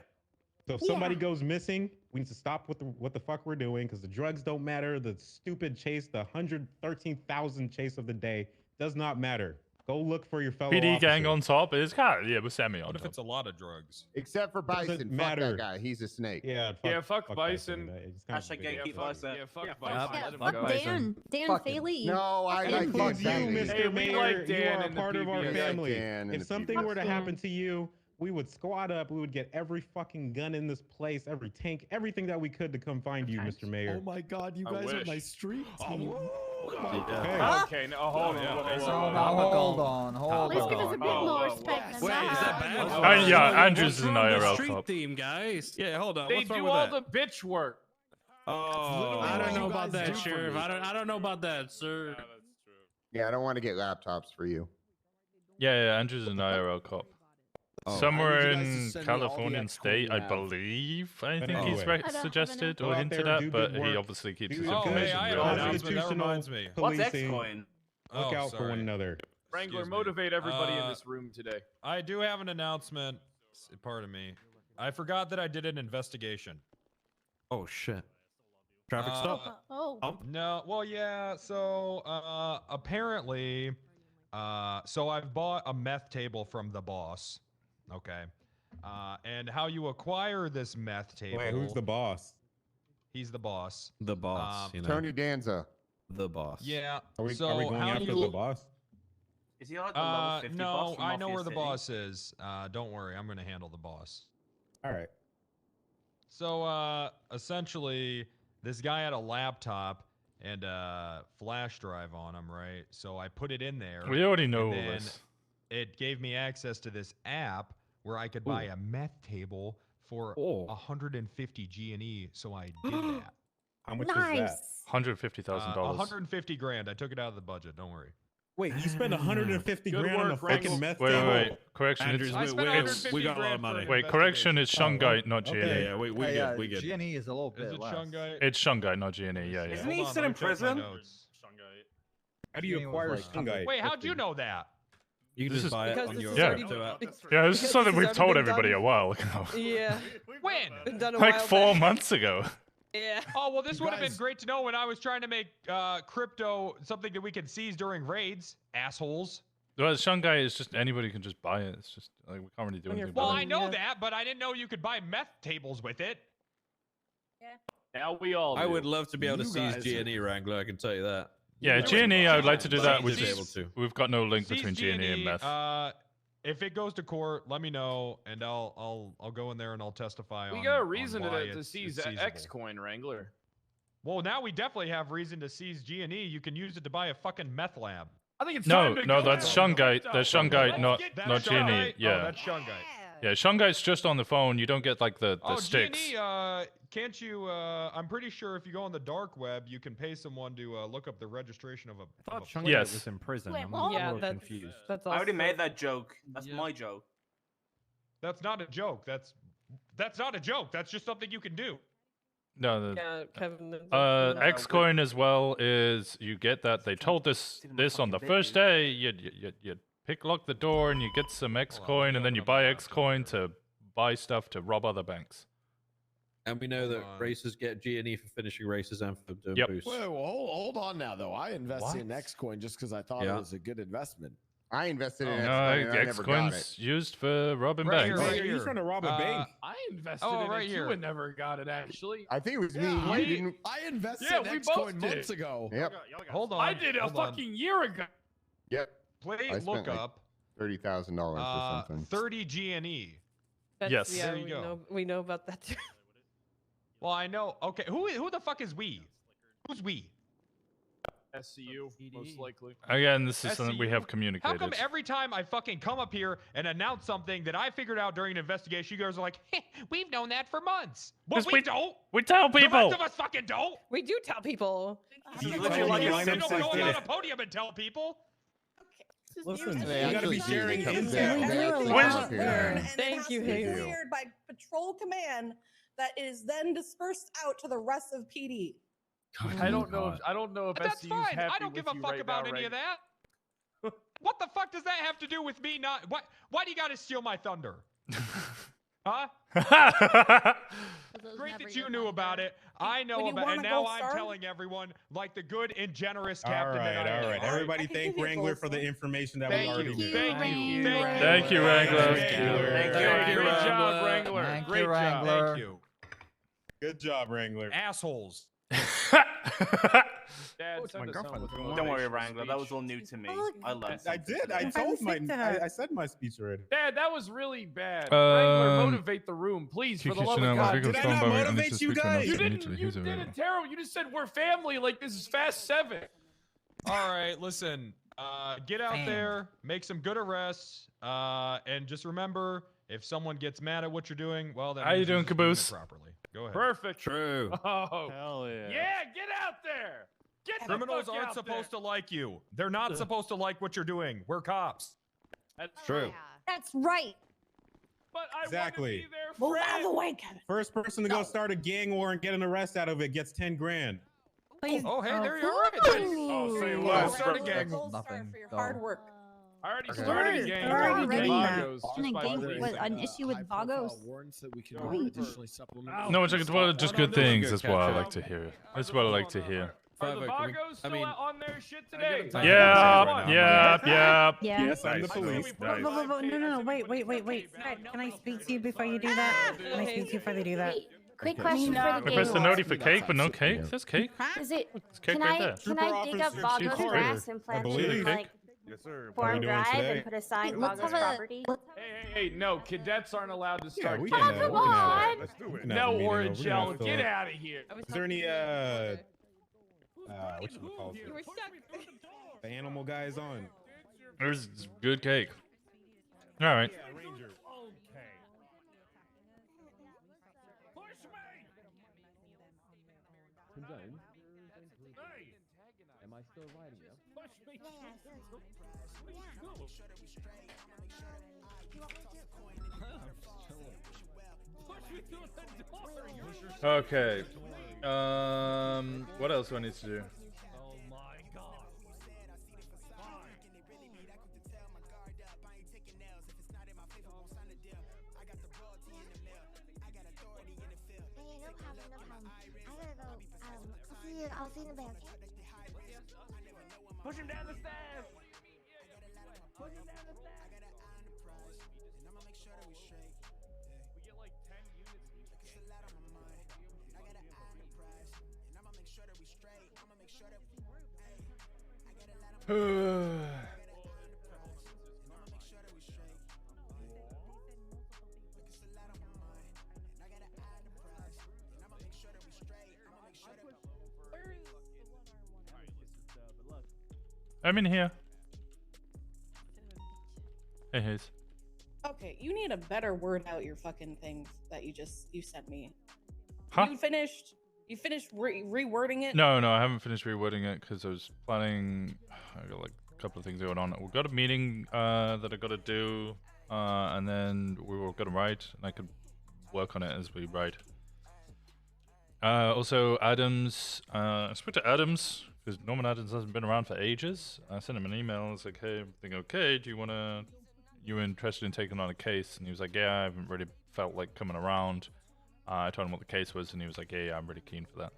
So if somebody goes missing, we need to stop what the fuck we're doing, because the drugs don't matter. The stupid chase, the 113,000 chase of the day does not matter. Go look for your fellow PD gang officer. on top is kind of, yeah, we're semi on What if top. it's a lot of drugs? Except for Doesn't Bison. Fuck matter. that guy. He's a snake. Yeah, Fuck Bison. It's kind of Hashtag a gang big keep deal. Bison. Yeah, fuck Yeah, Bison. fuck Yeah, Let him fuck go. Dan. Dan Fuck him. Faley. No, I like Fuck fuck you, Dan. Mr. Hey, we Mayor. like Dan you are a in the part of our PBS. family. Dan in If the something PBS. were to Fuck happen Dan. to you, we would squad up. We would get every fucking gun in this place, every tank, everything that we could to come find you, Mr. Mayor. Oh my God, you I guys are wish. my street team. Okay. Okay, no, hold on. Hold on. Please give us a bit Oh, more oh, respect than Wait, that. is that bad? Yeah, Andrews is an What's wrong with IRL the street cop. theme, guys. Yeah, hold on. They What's wrong do with all that? the bitch work. Oh, I don't know about that, Sheriff. I don't know about that, sir. Yeah, I don't want to get laptops for you. Yeah, Andrews is an IRL cop. Oh. Somewhere I need you guys to in send me all the Californian X state, I you have. believe. I But think he's anyway. I don't have suggested Go or out hinted there, at, do but good he work. obviously keeps Do his good Oh, hey, information I real have an low. announcement. That Constitutional reminds me. What's policing. X-Coin? Look Oh, out for one sorry. another. Wrangler, Excuse me. motivate everybody in this room today. I do have an announcement. Pardon me. I forgot that I did an investigation. Oh shit. Traffic stop. Oh. No, well, yeah. So apparently, so I've bought a meth table from the boss. Okay. And how you acquire this meth table? Wait, who's the boss? He's the boss. The boss. You know. Tony Danza. The boss. Yeah. Are we so going how after you... the boss? Is he like the level 50 boss No, from I know Mafia where the City? boss is. Don't worry, I'm gonna handle the boss. All right. So essentially, this guy had a laptop and a flash drive on him, right? So I put it in there. We already know all and then this. It gave me access to this app where I could buy a meth table for 150 G&E. So I did that. How much is that? $150,000. 150 grand. I took it out of the budget. Don't worry. Wait, you spend 150 Good grand on a work, fucking meth Wait, table? wait. Correction. Andrews, It's, I spent it's, we got a lot of 150 grand money. for wait, correction. It's Shungite, not G&E. Yeah, we good. We good. G&E is a little bit Is it less. Shungite? It's Shungite, not G&E. Yeah, yeah. Isn't he Hold on, still let in me check my prison? notes. How do you G&E was acquire like Shungite? Wait, how'd you know that? You can This just is- buy it Because on this your is Yeah. already crypto app. Yeah, this is Because something this we've has told already been everybody done. a while ago. Yeah. When? Been done a Like while 4 back. months ago. Yeah. Oh, well, this You would have been guys- great to know when I was trying to make crypto something that we could seize during raids, assholes. Well, Shungite is just anybody can just buy it. It's just like we can't really do On your anything Well, about I it. know Yeah. that, but I didn't know you could buy meth tables with it. Now we all. I do. would love to be able to You seize guys G&E Wrangler. I can tell you that. Yeah, guys G&E, are I would like to do that. Seize With, able to. we've got no link Seize between G&E and meth. If it goes to court, let me know, and I'll go in there and I'll testify. We on, got a on reason why to it's seize seizable. X coin, Wrangler. Well, now we definitely have reason to seize G&E. You can use it to buy a fucking meth lab. I think it's No, time to no, go that's now. Shungite. That's Shungite, not That's G&E. Shungite? Yeah, Oh, that's Shungite. yeah. Shungite's just on the phone. You don't get like the Oh, sticks. G&E, can't you, I'm pretty sure if you go on the dark web, you can pay someone to look up the registration of a... I thought of a- Shungite Yes. was in prison. Wait, I'm what? a Yeah, little that's confused. that's I already also- made that joke. That's my joke. That's not a joke. That's not a joke. That's just something you can do. No, Yeah, Kevin. Xcoin as well is you get that. They told this on the first day. You pick lock the door and you get some Xcoin, and then you buy Xcoin to buy stuff to rob other banks. And we know that racers get G&E for finishing races and for doing Yep. boosts. Wait, well, hold on now, though. I invested in Xcoin just because I thought it Yeah. was a good investment. I invested in No, Xcoin and I never got it. Xcoin's used for robbing Right banks. here, Hey, are you trying to rob a bank? I invested Oh, in right it here. too and never got it, actually. I think it was me. Yeah, You didn't. I invested Yeah, in we Xcoin both months did. ago. Yep. Hold on. I did a hold on. fucking year ago. Yep. Play I spent look like up $30,000 or something. 30 G&E. That's, Yes. Yeah, There you go. We know about that too. Well, I know. Okay, who the fuck is we? Who's we? SCU, most likely. Again, this is something we SCU? have How communicated. come every time I fucking come up here and announce something that I figured out during an investigation, you guys are like, hey, we've known that for months. Well, 'Cause we don't. We tell The people. rest of us fucking don't. We do tell people. You You literally like a don't Simpsons go did on it. a podium and tell people. Listen, They you gotta be actually sharing do. intel. We do a They lot. actually Learn. do. Thank you, They Haley. do. cleared by patrol command that is then dispersed out to the rest of PD. I don't know. I don't know if That's SCU's fine. happy I don't give a with you fuck right about now, any of right? that. What the fuck does that have to do with me not? Why do you got to steal my thunder? Huh? Great that you knew about it. I know When you about it. wanna And now go I'm start- telling everyone, like the good and generous All captain right, that I am. all right. I Everybody can thank give you a Wrangler gold for the star. information that we Thank already you. knew. Thank you. Thank you, Wrangler. Thank you, Great job, Wrangler. Thank Great you, job. Wrangler. Thank you. Good job, Wrangler. Assholes. Dad, my send us girlfriend home with was a going Don't worry, motivational Wrangler. That was speech. all new to me. Oh, I learned I something did. I today. told my. Speak to her. I said my speech already. Dad, that was really bad. Wrangler, motivate the room, please, for the love of God. Did I not motivate you guys? You didn't. You did it terrible. You just said we're family, like this is Fast 7. All right, listen. Get out there, make some good arrests, and just remember, if someone gets mad at what you're doing, well, that How you means you're doing, just doing it Caboose? properly. Go ahead. Perfect. True. Oh, Hell yeah. yeah, get out there. Get the Criminals fuck aren't out supposed there. to like you. They're not supposed to like what you're doing. We're cops. That's True. That's right. But I Exactly. want to be their Move friend. out of the way, Kevin. First person to go start a gang war and get an arrest out of it gets 10 grand. Please. Oh, hey, there you are. Oh, say Ooh. what? Go start a Gold gang. star Nothing. for your Go. hard work. I already Okay. started a We're game. already with doing that. Vagos In a just by game releasing with it. an issue with Vagos. warrants that we can Are we- additionally supplement. No, it's like, well, just good things. That's what I like to hear. That's what I like to hear. Are the Vagos still on their shit today? Yeah, yeah. Yes, I'm the police. No, wait. Fred, can I speak to you before you do that? Can I speak to you before they do that? Quick question for the I pressed the game. noti for cake, but no cake. There's cake. Is it? There's cake Can right I there. can I dig up Vagos grass and plant it in like Yes, sir. Farm Drive and put a sign Let's Vagos have a- property? Hey, no, cadets aren't allowed to start we games. can, come we can have on. that. Let's do it. No, Meeting Orange over. We're Gel, gonna get fill- out of here. Is there any what you call it? The animal guys on. There's good cake. All right. Ranger. Am I still riding you? Okay. What else do I need to do? I'll see you in the back. Push him down the stairs. Push him down the stairs. We get like 10 units each. I'm in here. Hey, Hayes. Okay, you need to better word out your fucking things that you sent me. Huh? You finished rewording it? No, I haven't finished rewording it because I was planning. I got like a couple of things going on. We've got a meeting that I got to do, and then we were going to write, and I could work on it as we write. Also, Adams. I spoke to Adams because Norman Adams hasn't been around for ages. I sent him an email. I was like, "Hey, everything okay? Do you wanna? You interested in taking on a case?" And he was like, "Yeah, I haven't really felt like coming around." I told him what the case was, and he was like, "Yeah, I'm really keen for that."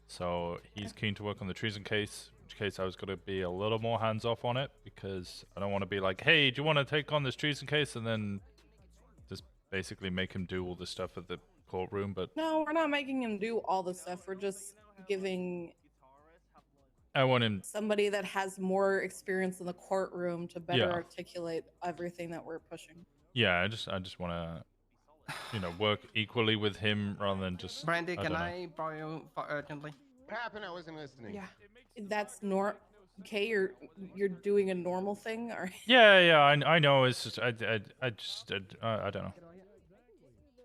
So he's keen to work on the treason case. In which case, I was gonna be a little more hands off on it because I don't want to be like, "Hey, do you want to take on this treason case?" and then just basically make him do all this stuff at the courtroom. But No, we're not making him do all the stuff. We're just giving I want him. somebody that has more experience in the courtroom to better Yeah. articulate everything that we're pushing. Yeah, I just want to, work equally with him rather than just. Brandy, can don't know. I borrow you for urgently? What happened? I wasn't listening. Yeah, that's okay. You're doing a normal thing, or Yeah, I know. It's just I don't know.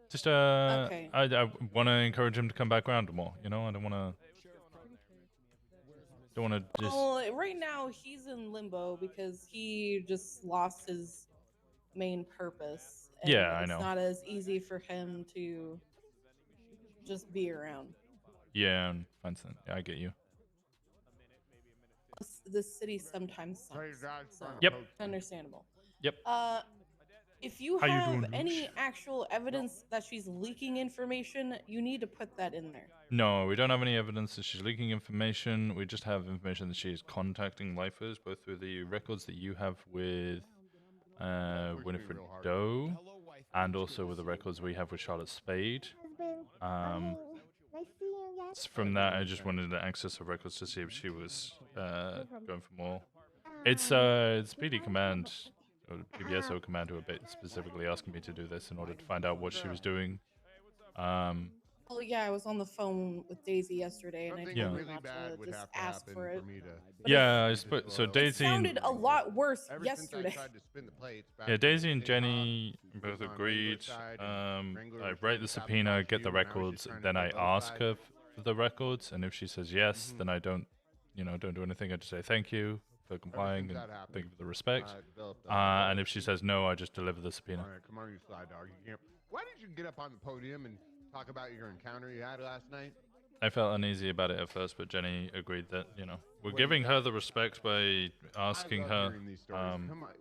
Just Okay. I want to encourage him to come back around more. I don't want to just. well, right now he's in limbo because he just lost his main purpose. And Yeah, I know. It's not as easy for him to just be around. Yeah, Vincent. Yeah, I get you. This city sometimes sucks. So Yep. Understandable. Yep. If you How you have doing, any actual evidence that she's leaking information, you need to put that in there. No, we don't have any evidence that she's leaking information. We just have information that she is contacting lifers, both through the records that you have with Winifred Doe, and also with the records we have with Charlotte Spade. From that, I just wanted to access her records to see if she was going for more. It's PD Command, or PBSO Command, who are specifically asking me to do this in order to find out what she was doing. Well, yeah, I was on the phone with Daisy yesterday, and I told Yeah. her Really not bad to would just have to ask happen for it. for me to. Yeah, so Daisy. It sounded a lot worse Ever since I yesterday. tried to spin the plates back Yeah, in Daisy and 2005, Jenny both was on agreed. Wrangler's side, and Wrangler I was write the trying to subpoena, sabotage get the you, and I was just records, trying to then get I both ask sides. her for the records, and if she says yes, then I don't do anything. I just say thank you for complying and that happened, thank you for the respect. I developed a And if she says no, I just deliver the subpoena. All right, come on, you slide dog. You can't. Why did you get up on the podium and talk about your encounter you had last night? I felt uneasy about it at first, but Jenny agreed that, you know, we're giving her the respect by asking her.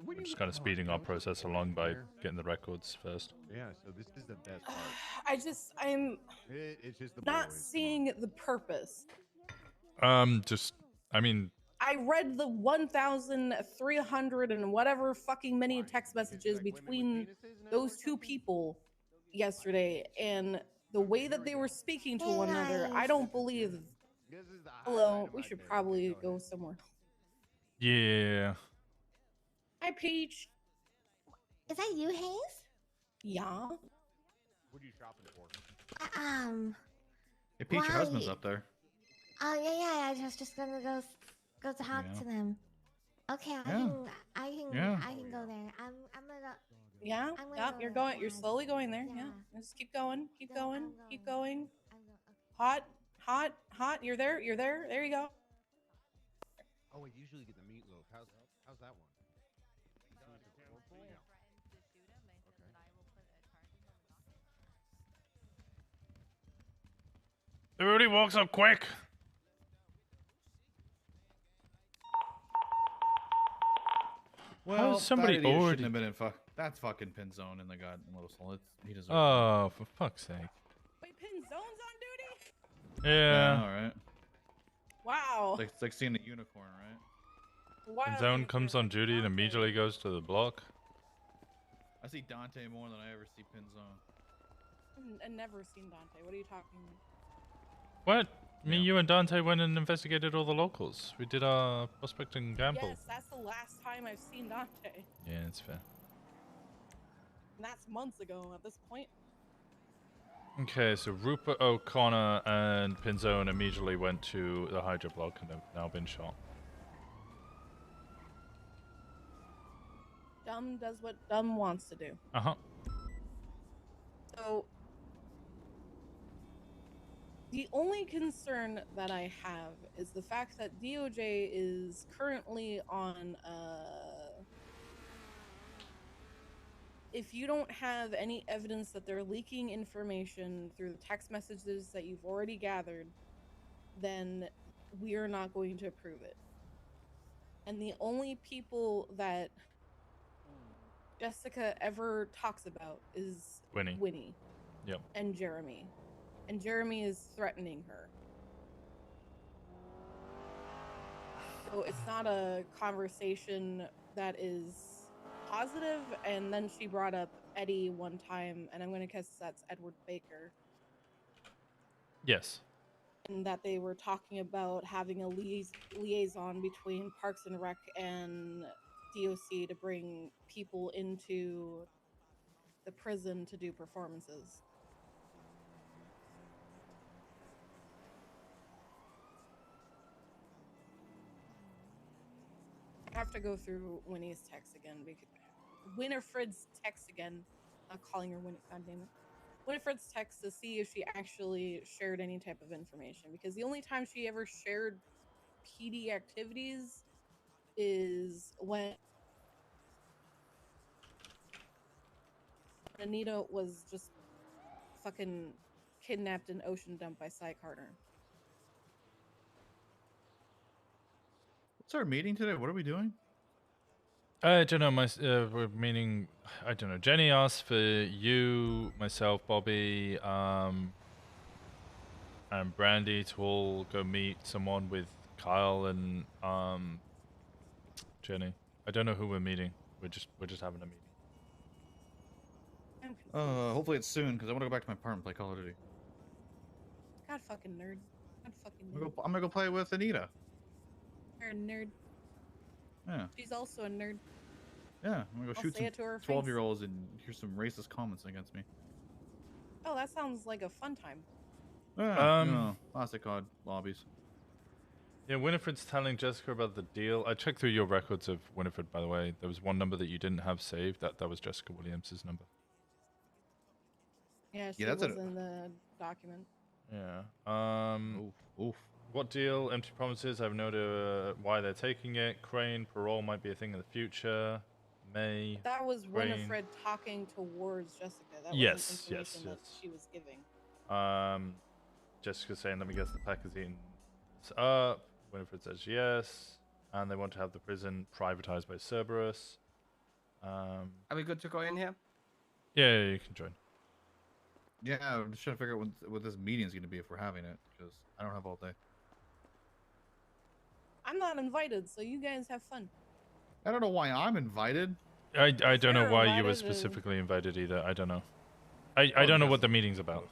We're just kind of speeding our process along by getting the records first. Yeah, so this is the best part. I'm It's just the not boys. seeing the purpose. I mean, I read the 1,300 and whatever fucking many text messages between those two people yesterday, and the way that they were speaking to one another, I don't believe. Hello, we should probably go somewhere. yeah. Hi, Peach. Is that you, Hayes? Yeah. What are you shopping for? Hey, Peach, your husband's why- up there. Oh yeah. I was just gonna go talk to them. Okay, I can go there. I'm gonna go. Yeah. I'm gonna Yeah. go You're there. going. You're slowly going there. Yeah. Just keep going. Keep going. Keep going. Hot. Hot. Hot. You're there. You're there. There you go. Oh, I usually get the meatloaf. How's that one? Everybody walks up quick. Well, somebody that idiot already- shouldn't have been in that's fucking Pinzone in the goddamn little soul. He deserves Oh, for fuck's sake. Wait, Pinzone's on duty? Yeah. All right. Wow. It's like seeing a unicorn, right? Wow. Zone comes on duty and immediately goes to the block. I see Dante more than I ever see Pinzone. I've never seen Dante. What are you talking about? What? Me, you, and Dante went and investigated all the locals. We did our prospecting gamble. Yes, that's the last time I've seen Dante. Yeah, it's fair. And that's months ago at this point. Okay, so Rupert O'Connor and Pinzone immediately went to the Hydra block and have now been shot. Dumb does what Dumb wants to do. Uh-huh. So, the only concern that I have is the fact that DOJ is currently on if you don't have any evidence that they're leaking information through the text messages that you've already gathered, then we are not going to approve it. And the only people that Jessica ever talks about is Winnie. Yep. And Jeremy. And Jeremy is threatening her. So it's not a conversation that is positive. And then she brought up Eddie one time, and I'm going to guess that's Edward Baker. Yes. And that they were talking about having a liaison between Parks and Rec and DOC to bring people into the prison to do performances. I have to go through Winnie's text again because Winifred's text again. I'm not calling her Winnie. God damn it. Winifred's text to see if she actually shared any type of information, because the only time she ever shared PD activities is when Anita was just fucking kidnapped and ocean dumped by Cy Carter. What's our meeting today? What are we doing? I don't know. We're meaning. I don't know. Jenny asked for you, myself, Bobby, and Brandy to all go meet someone with Kyle and Jenny. I don't know who we're meeting. We're just having a meeting. Hopefully it's soon, because I want to go back to my apartment and play Call of Duty. God fucking nerd. God fucking I'm nerd. gonna go play with Anita. You're a nerd. Yeah. She's also a nerd. Yeah, I'm gonna go I'll shoot say it to her some face. 12-year-olds and hear some racist comments against me. Oh, that sounds like a fun time. Yeah, you know, classic COD lobbies. Yeah, Winifred's telling Jessica about the deal. I checked through your records of Winifred, by the way. There was one number that you didn't have saved. That was Jessica Williams' number. Yeah, she that's was in the document. Yeah. Oof. What deal? Empty promises. I have no idea why they're taking it. Crane parole might be a thing in the future. May. That was Crane. Winifred talking towards Jessica. That Yes, wasn't information yes. that she was giving. Jessica's saying, let me guess, the pack is eaten up. Winifred says yes. And they want to have the prison privatized by Cerberus. Are we good to go in here? Yeah, you can join. Yeah, I'm just trying to figure out what this meeting is going to be if we're having it, because I don't have all day. I'm not invited, so you guys have fun. I don't know why I'm invited. I don't know You're why you were invited specifically invited either. I don't know. I don't know what the meeting's about.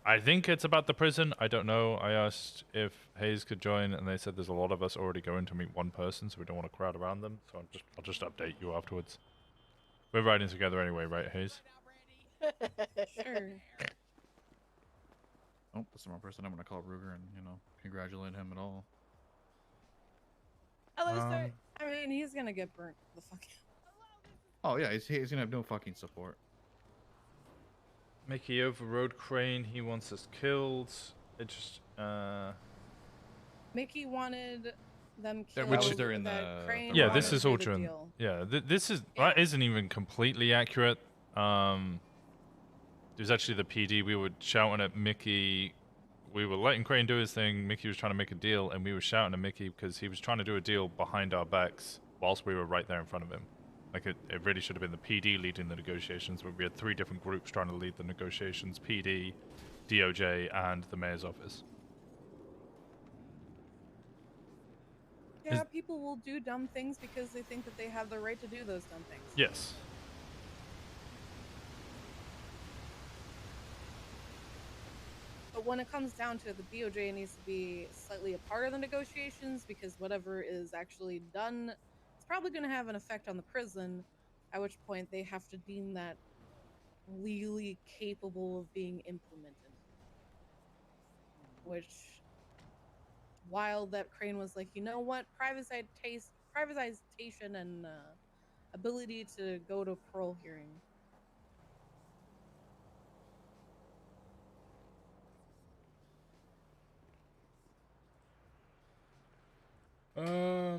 I think it's about the prison. I don't know. I asked if Hayes could join, and they said there's a lot of us already going to meet one person, so we don't want to crowd around them. So I'll just update you afterwards. We're riding together anyway, right, Hayes? Sure. Oh, that's the wrong person. I'm going to call Ruger and, congratulate him at all. Alistair, I mean, he's gonna get burnt the fuck out. Oh, yeah, he's going to have no fucking support. Mickey overrode Crane. He wants us killed. It just, Mickey wanted them killed. Which is during that Crane yeah, wanted this is to do all the during. deal. Yeah, that isn't even completely accurate. It was actually the PD. We were shouting at Mickey. We were letting Crane do his thing. Mickey was trying to make a deal, and we were shouting at Mickey because he was trying to do a deal behind our backs whilst we were right there in front of him. Like, it really should have been the PD leading the negotiations, but we had 3 different groups trying to lead the negotiations: PD, DOJ, and the mayor's office. Yeah, people will do dumb things because they think that they have the right to do those dumb things. Yes. But when it comes down to it, the DOJ needs to be slightly a part of the negotiations because whatever is actually done, it's probably going to have an effect on the prison, at which point they have to deem that legally capable of being implemented. Which, while that Crane was like, you know what, privatization and ability to go to parole hearing. I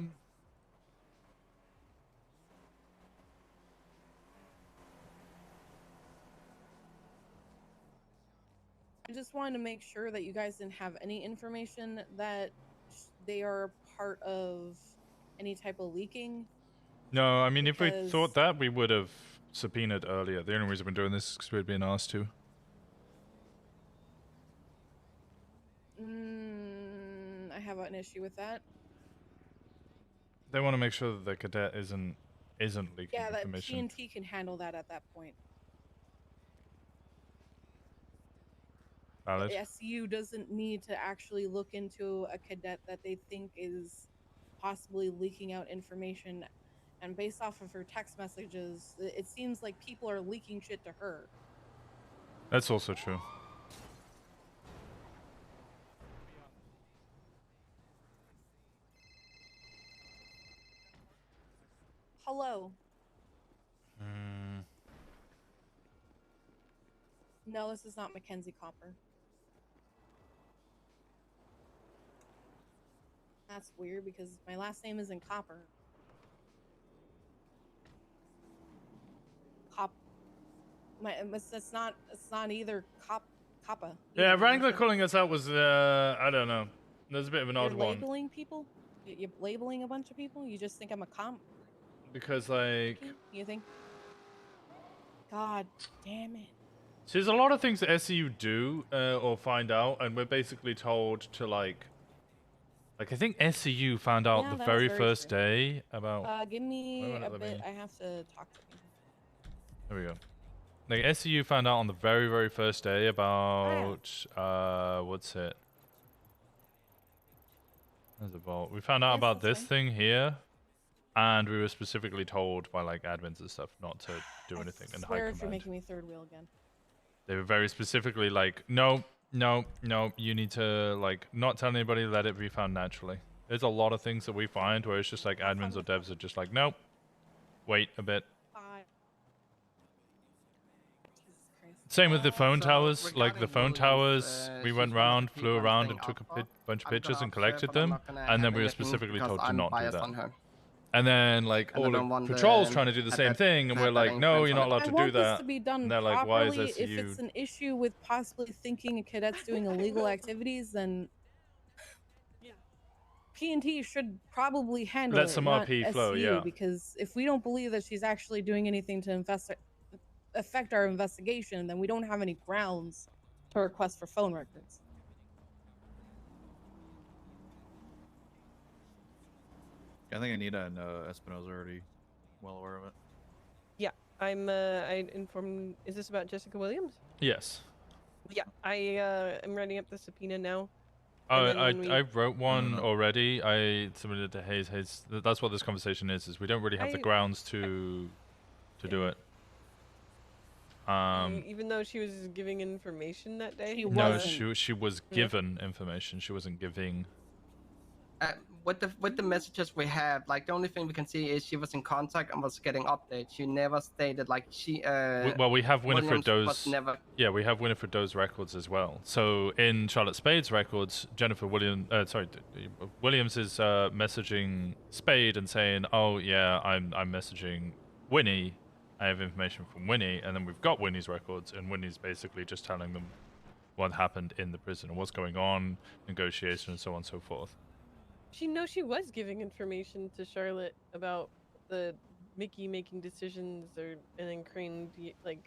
just wanted to make sure that you guys didn't have any information that they are part of any type of leaking. No, I mean, if we Because- thought that, we would have subpoenaed earlier. The only reason we're doing this is because we'd been asked to. I have an issue with that. They want to make sure that the cadet isn't leaking Yeah, that information. TNT can handle that at that point. Valid. The SU doesn't need to actually look into a cadet that they think is possibly leaking out information. And based off of her text messages, it seems like people are leaking shit to her. That's also true. Hello. No, this is not Mackenzie Copper. That's weird because my last name isn't Copper. It's not either Coppa. Yeah, Wrangler calling us out was, I don't know. There's a bit of an odd You're one. labeling people? You're labeling a bunch of people? You just think I'm a comp? Because, like, You think? God damn it. so there's a lot of things that SEU do or find out, and we're basically told to, like I think SEU found out Yeah, the that's very very first true. day about... Give me Wait, a let bit. me- I have to talk to you. There we go. Like, SEU found out on the very, very first day about, what's it? There's a vault. We found out about this thing here, and we were specifically told by, like, admins and stuff not to do anything in high Swear if you're command. making me third wheel again. They were very specifically like, no, you need to, like, not tell anybody, let it be found naturally. There's a lot of things that we find where it's just like admins or devs are just like, nope, wait a bit. Same with the phone towers. Like the phone towers, we went round, flew around, and took a bunch of pictures and collected them, and then we were specifically told to not do that. And then like And I all don't want the patrols the- trying to do the have same that- thing, and have we're that like, no, influence you're on not it. allowed I to want do this that. to be done And they're like, why is properly. this If you? it's an issue with possibly thinking a cadet's doing illegal activities, then P&T should probably handle Let it, some not RP flow, SU, yeah. because if we don't believe that she's actually doing anything to affect our investigation, then we don't have any grounds to request for phone records. I think Anita and Espinosa are already well aware of it. Yeah, I informed. Is this about Jessica Williams? Yes. Yeah, I am writing up the subpoena now. I wrote one already. I submitted it to Hayes. That's what this conversation is we don't really have the grounds to do it. Even though she was giving information that day. No, she was given information. She wasn't giving. With the messages we have, like the only thing we can see is she was in contact and was getting updates. She never stated like she. Well, we have Winifred Williams was Doe's. never. Yeah, we have Winifred Doe's records as well. So in Charlotte Spade's records, Williams is messaging Spade and saying, "Oh yeah, I'm messaging Winnie. I have information from Winnie," and then we've got Winnie's records, and Winnie's basically just telling them what happened in the prison and what's going on, negotiation, and so on and so forth. She was giving information to Charlotte about the Mickey making decisions, and then Crane like.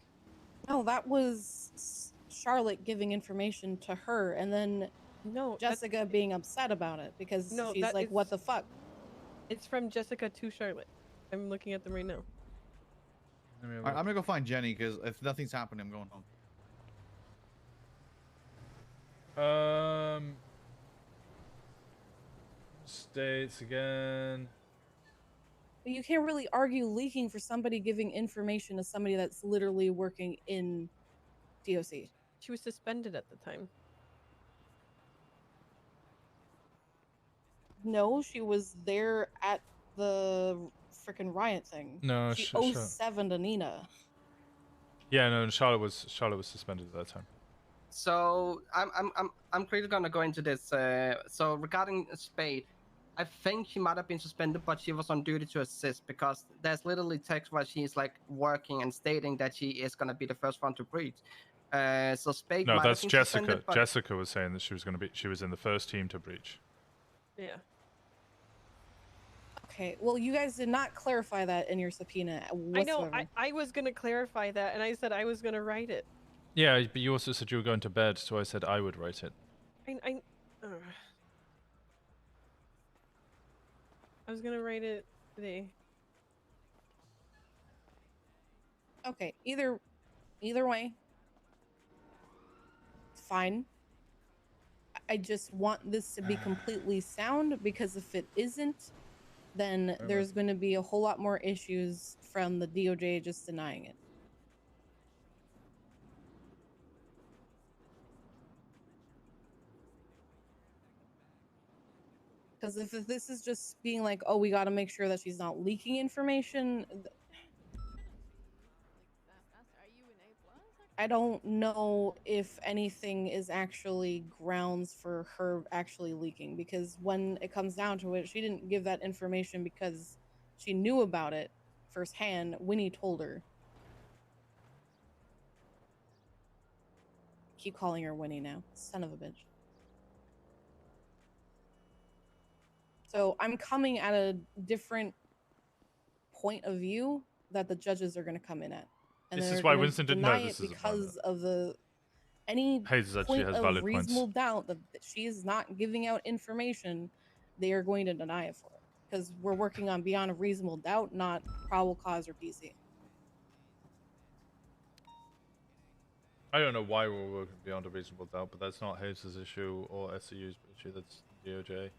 No, that was Charlotte giving information to her, and then Jessica being upset about it because she's like, "What the fuck?" It's from Jessica to Charlotte. I'm looking at them right now. I'm gonna go find Jenny because if nothing's happening, I'm going home. States again. But you can't really argue leaking for somebody giving information to somebody that's literally working in DOC. She was suspended at the time. No, she was there at the freaking riot thing. No, she 07 to Nina. Yeah, no, Charlotte was suspended at that time. So I'm quickly gonna go into this. So regarding Spade, I think she might have been suspended, but she was on duty to assist because there's literally text where she's like working and stating that she is gonna be the first one to breach. So Spade. No, might that's have been Jessica. suspended, but... Jessica was saying that she was in the first team to breach. Yeah. Okay, well, you guys did not clarify that in your subpoena whatsoever. I know. I was gonna clarify that, and I said I was gonna write it. Yeah, but you also said you were going to bed, so I said I would write it. I was gonna write it today. Okay, either way, fine. I just want this to be completely sound because if it isn't, then there's going to be a whole lot more issues from the DOJ just denying it. Because if this is just being like, oh, we got to make sure that she's not leaking information, I don't know if anything is actually grounds for her actually leaking, because when it comes down to it, she didn't give that information because she knew about it firsthand. Winnie told her. Keep calling her Winnie now. Son of a bitch. So I'm coming at a different point of view that the judges are going to come in at. And This they're is why gonna Winston didn't deny know it this is a because of the any Hayes actually point has of valid reasonable points. doubt that she is not giving out information. They are going to deny it for it because we're working on beyond a reasonable doubt, not probable cause or PC. I don't know why we're working beyond a reasonable doubt, but that's not Hayes' issue or SCU's issue. That's DOJ.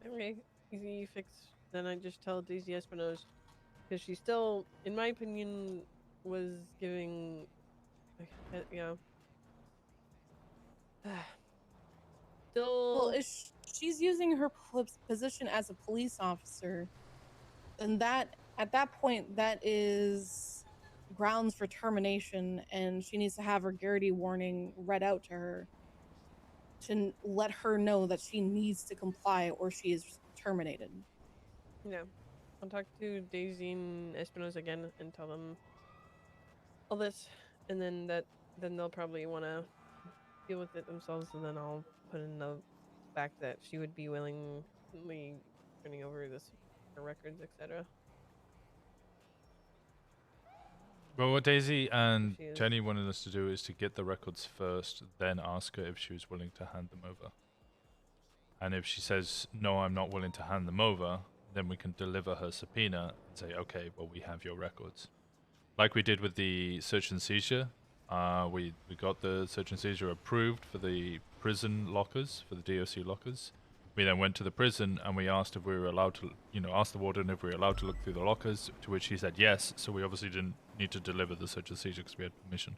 Okay, easy fix. Then I just tell Daisy Espinosa, because she still, in my opinion, was giving, you know. Still. Well, if she's using her position as a police officer, then that at that point that is grounds for termination, and she needs to have her Garrity warning read out to her to let her know that she needs to comply or she is terminated. Yeah. I'll talk to Daisy and Espinosa again and tell them all this, and then they'll probably want to deal with it themselves, and then I'll put in the fact that she would be willingly turning over her records, etc. Well, what Daisy and she is. Jenny wanted us to do is to get the records first, then ask her if she was willing to hand them over. And if she says, no, I'm not willing to hand them over, then we can deliver her subpoena and say, okay, well, we have your records. Like we did with the search and seizure. We got the search and seizure approved for the prison lockers, for the DOC lockers. We then went to the prison and we asked if we were allowed to, asked the warden if we were allowed to look through the lockers, to which he said yes, so we obviously didn't need to deliver the search and seizure because we had permission.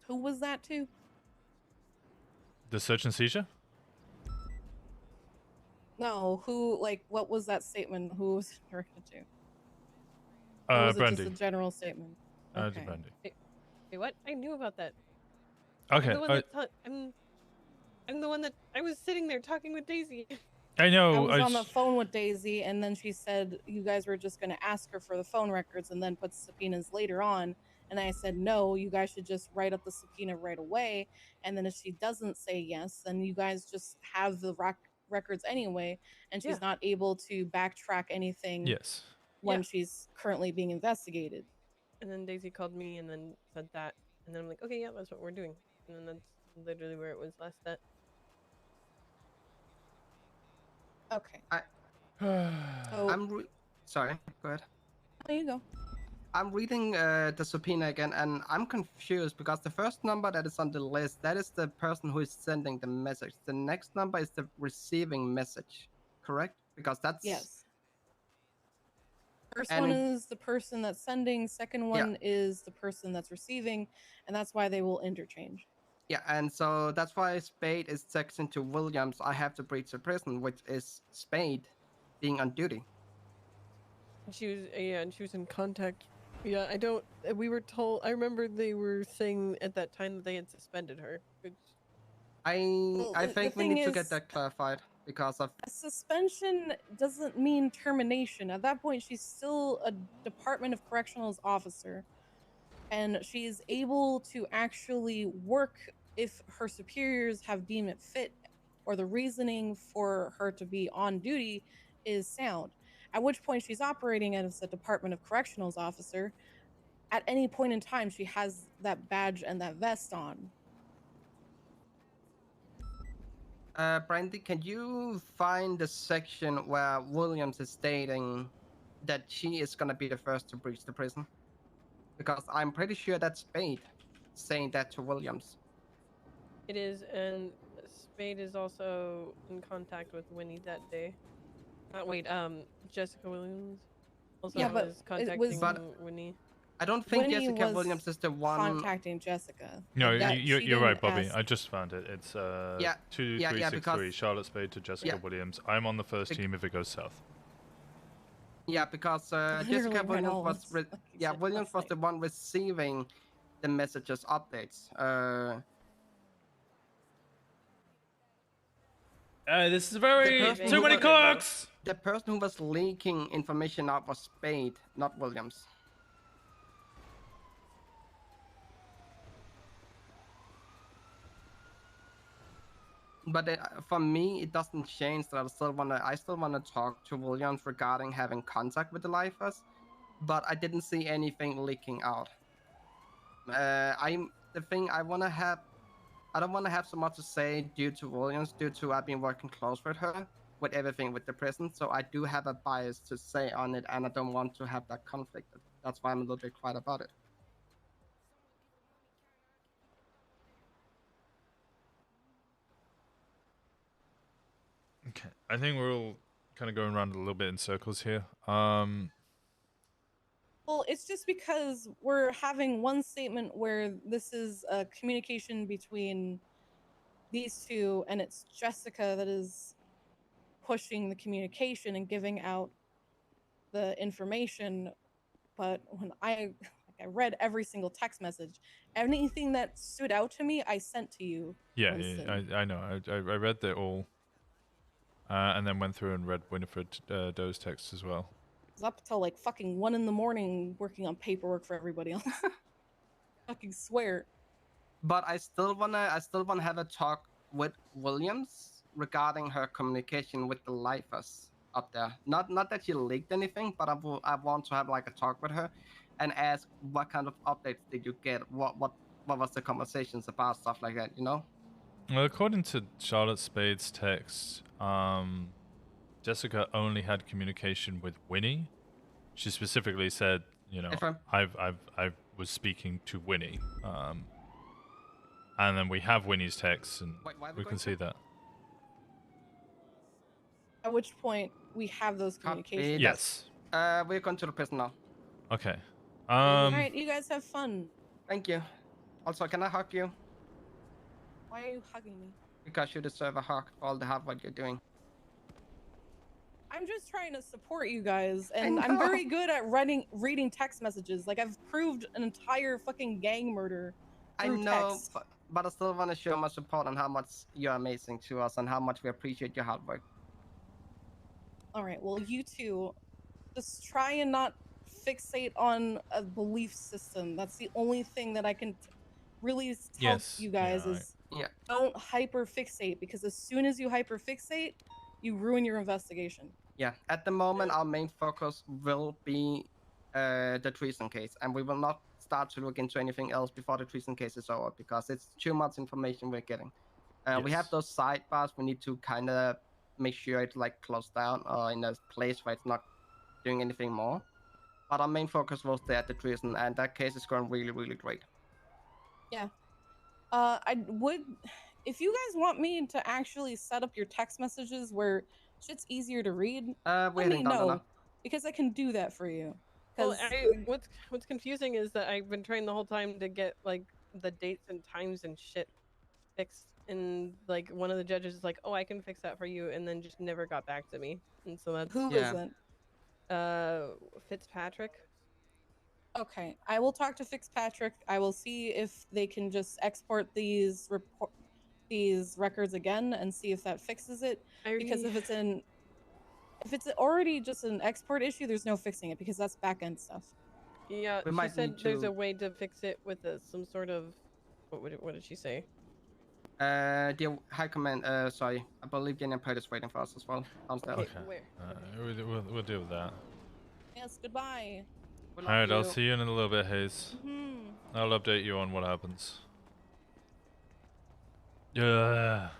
Who was that to? The search and seizure? No, who, like, what was that statement? Who was it directed to? Or was it Brandy. just a general statement? To Okay. Brandy. Wait, what? I knew about that. Okay. I'm the one I'm the one that I was sitting there talking with Daisy. I know. I was on the phone with Daisy, and then she said you guys were just going to ask her for the phone records and then put subpoenas later on. And I said, no, you guys should just write up the subpoena right away. And then if she doesn't say yes, then you guys just have the records anyway. And she's not able to backtrack anything Yes. when she's currently being investigated. And then Daisy called me and then said that. And then I'm like, okay, yeah, that's what we're doing. And then that's literally where it was last at. Okay. Sorry, go ahead. There you go. I'm reading the subpoena again, and I'm confused because the first number that is on the list, that is the person who is sending the message. The next number is the receiving message, correct? Because that's... Yes. First one is the person that's sending, second one is the person that's receiving, and that's why they will interchange. Yeah, and so that's why Spade is texting to Williams, I have to breach the prison, which is Spade being on duty. She was, and she was in contact. Yeah, we were told, I remember they were saying at that time that they had suspended her. Which... I think we need to get that clarified because of... A suspension doesn't mean termination. At that point, she's still a Department of Correctionals officer. And she's able to actually work if her superiors have deemed it fit or the reasoning for her to be on duty is sound. At which point she's operating as a Department of Correctionals officer. At any point in time, she has that badge and that vest on. Brandy, can you find the section where Williams is stating that she is going to be the first to breach the prison? Because I'm pretty sure that's Spade saying that to Williams. It is, and Spade is also in contact with Winnie that day. Jessica Williams also was contacting Winnie. I don't think Winnie Jessica was Williams is the one contacting Jessica. No, you're right, Bobby. I just found it. It's 2363 because... Charlotte Spade to Jessica Williams. I'm on the first team if it goes south. Yeah, because Jessica Williams was Williams was the one receiving the messages updates. This is very too many cooks. The person who was leaking information out was Spade, not Williams. But for me, it doesn't change that I still wanna talk to Williams regarding having contact with the lifers, but I didn't see anything leaking out. I don't want to have so much to say due to Williams, due to I've been working close with her with everything with the prison, so I do have a bias to say on it, and I don't want to have that conflict. That's why I'm a little bit quiet about it. Okay, I think we're all kind of going around a little bit in circles here. Well, it's just because we're having one statement where this is a communication between these two, and it's Jessica that is pushing the communication and giving out the information, but when I read every single text message, anything that stood out to me, I sent to you. Yeah, Winston. I know. I read that all, and then went through and read Winifred Doe's texts as well. I was up till like fucking 1 a.m. working on paperwork for everybody else. Fucking swear. But I still wanna have a talk with Williams regarding her communication with the lifers up there. Not that she leaked anything, but I want to have like a talk with her and ask what kind of updates did you get? What was the conversations about, stuff like that, you know? Well, according to Charlotte Spade's text, Jessica only had communication with Winnie. She specifically said, you know, I was speaking to Winnie. And then we have Winnie's text, and we can see that. At which point we have those communications. Yes. We're going to the prison now. Okay. All right, you guys have fun. Thank you. Also, can I hug you? Why are you hugging me? Because you deserve a hug for all the hard work you're doing. I'm just trying to support you guys, and I'm very good at reading text messages. Like, I've proved an entire fucking gang murder through I know, text. but I still want to show my support on how much you're amazing to us and how much we appreciate your hard work. All right, well, you two, just try and not fixate on a belief system. That's the only thing that I can really tell you guys is don't hyper fixate, because as soon as you hyper fixate, you ruin your investigation. Yeah, at the moment, our main focus will be the treason case, and we will not start to look into anything else before the treason case is over, because it's too much information we're getting. We have those sidebars. We need to kind of make sure it's like closed down or in a place where it's not doing anything more. But our main focus will stay at the treason, and that case is going really, really great. Yeah. I would, if you guys want me to actually set up your text messages where shit's easier to read, let me know, because I can do that for you. Well, what's confusing is that I've been trying the whole time to get like the dates and times and shit fixed, and like one of the judges is like, "Oh, I can fix that for you," and then just never got back to me. And so that's Who isn't? Fitzpatrick. Okay, I will talk to Fitzpatrick. I will see if they can just export these records again and see if that fixes it. Because if it's already just an export issue, there's no fixing it, because that's back end stuff. Yeah, she said there's a way to fix it with some sort of what did she say? The High Command, sorry, I believe General Pert is waiting for us as well. Okay. We'll deal with that. Yes, goodbye. Alright, I'll see you in a little bit, Hayes. I'll update you on what happens. Yeah.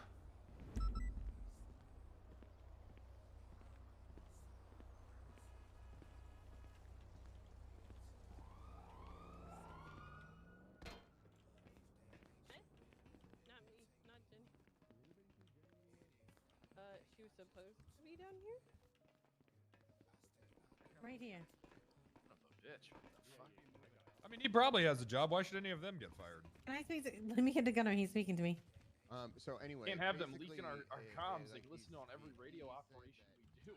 She was supposed to be down here? Right here. Bitch, what the fuck? I mean, he probably has a job. Why should any of them get fired? Can I speak to, let me get the gunner. He's speaking to me. So anyway, Can't have them leaking our comms, like listening on every radio operation we do.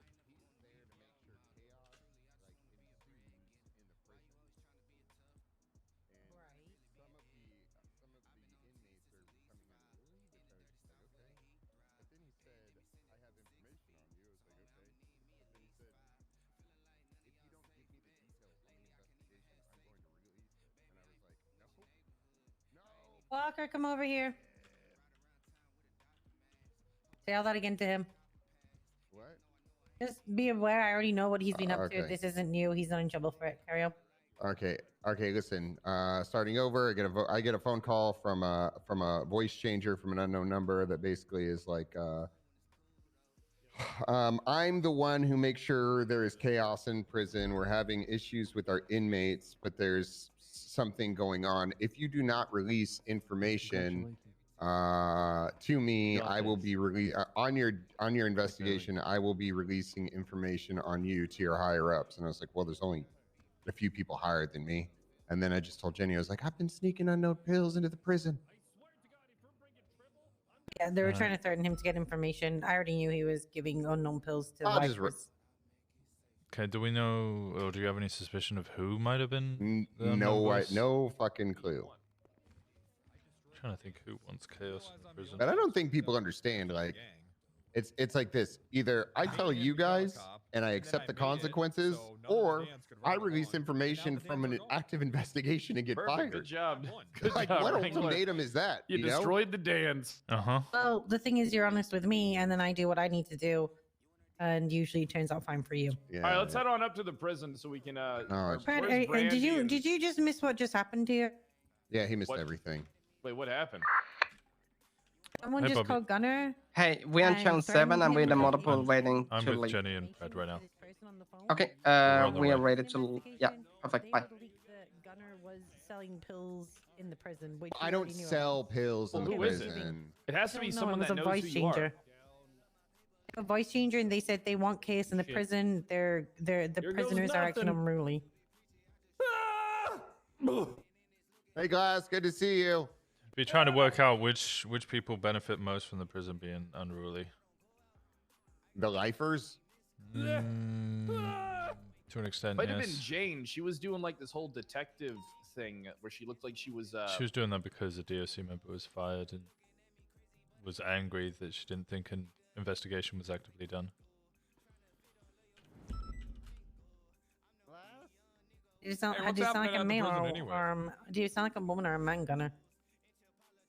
Walker, come over here. Say all that again to him. What? Just be aware. I already know what he's been up to. Okay. This isn't new. He's not in trouble for it. Carry on. Okay. Listen. Starting over. I get a phone call from a voice changer from an unknown number that basically is like, I'm the one who makes sure there is chaos in prison. We're having issues with our inmates, but there's something going on. If you do not release information to me, I will be on your investigation. I will be releasing information on you to your higher ups. And I was like, well, there's only a few people higher than me. And then I just told Jenny, I was like, I've been sneaking unknown pills into the prison. Yeah, they were trying to threaten him to get information. I already knew he was giving unknown pills to I'll just lifers. Okay, do we know, or do you have any suspicion of who might have been? the No, members? no fucking clue. I'm trying to think who wants chaos in the prison. But I don't think people understand. Like, it's like this: either I tell you guys and I accept the consequences, or I release information from an active investigation and get Perfect. fired. Good job. Good Like, job, what Wrangler. ultimatum is that? You know? destroyed the dance. Well, the thing is, you're honest with me, and then I do what I need to do, and usually it turns out fine for you. All right, let's head on up to the prison so we can. it's- Brad, where's Brandy and- did you just miss what just happened to you? Yeah, he missed What? everything. Wait, what happened? Someone Hey, just Bobby. called Gunner. Hey, we're on And channel 7 threatened and we're in the him. multiple waiting I'm to with leave. Jenny and Brad right now. Okay, on the we are way. ready to. Yeah, perfect. Bye. Gunner was selling pills in the prison. Which I we don't already knew sell about. pills in Who is it? prison. It has to be No, someone it was that a knows voice who you are. changer. A voice changer, and they said they want chaos in the prison. The Here goes prisoners are acting nothing. unruly. Hey guys, good to see you. Be trying to work out which people benefit most from the prison being unruly. The lifers? To an extent, Might have been yes. Jane. She was doing like this whole detective thing where she looked like she was. She was doing that because a DOC member was fired and was angry that she didn't think an investigation was actively done. Do you sound, Hey, do what's you sound happening like a at the male prison or, anyway? do you sound like a woman or a man, Gunner?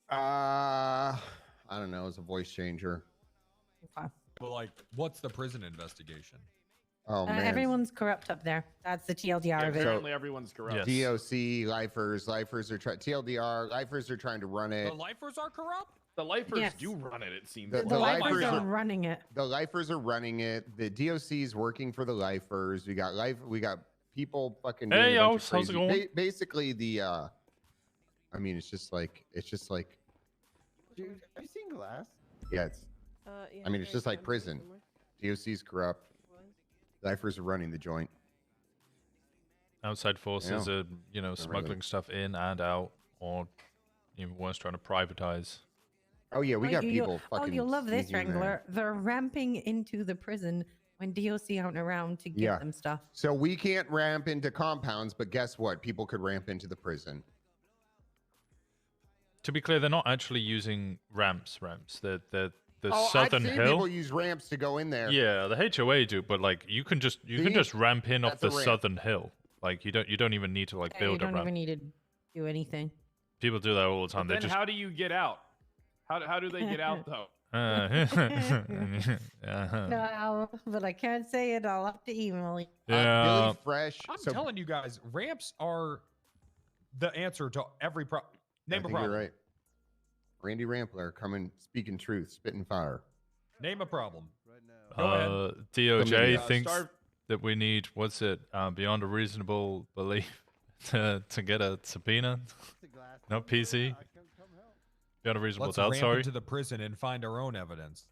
I don't know. It's a voice changer. Okay. But like, what's the prison investigation? Oh man. Everyone's corrupt up there. That's the TLDR of it. Apparently, everyone's corrupt. DOC, lifers are trying. TLDR, lifers are trying to run it. The lifers are corrupt? The lifers Yes. do run it. It seems. The The lifers lifers are are- running it. The lifers are running it. The DOC is working for the lifers. We got people fucking. Hey, doing a bunch yo, of how's it crazy- going? Basically, I mean, it's just like. Dude, have you seen Glass? Yeah, it's. Yeah, I mean, it's just like prison. DOC's corrupt. Lifers are running the joint. Outside forces are, smuggling stuff in and out, or even worse, trying to privatize. Oh yeah, we got people fucking. you'll love this, sneaking in there. Wrangler. They're ramping into the prison when DOC aren't around to give them stuff. So we can't ramp into compounds, but guess what? People could ramp into the prison. To be clear, they're not actually using ramps. The Oh, Southern I've seen Hill. people use ramps to go in there. Yeah, the HOA do, but like you can just ramp in off That's a the ramp. Southern Hill. Like you don't even need to like Yeah, you build a don't ramp. even need to do anything. People do that all the time. Then They just how do you get out? How do they get out though? No, but I can't say it. I'll have to email you. Yeah. Billy Fresh. I'm so telling you guys, ramps are the answer to every problem. Name I a think problem. you're right. Randy Rampler coming, speaking truth, spitting fire. Name a problem. Go ahead. DOJ Somebody, thinks that we need beyond a reasonable belief to get a subpoena. No PC. Beyond a reasonable Let's doubt. ramp Sorry. into the prison and find our own evidence.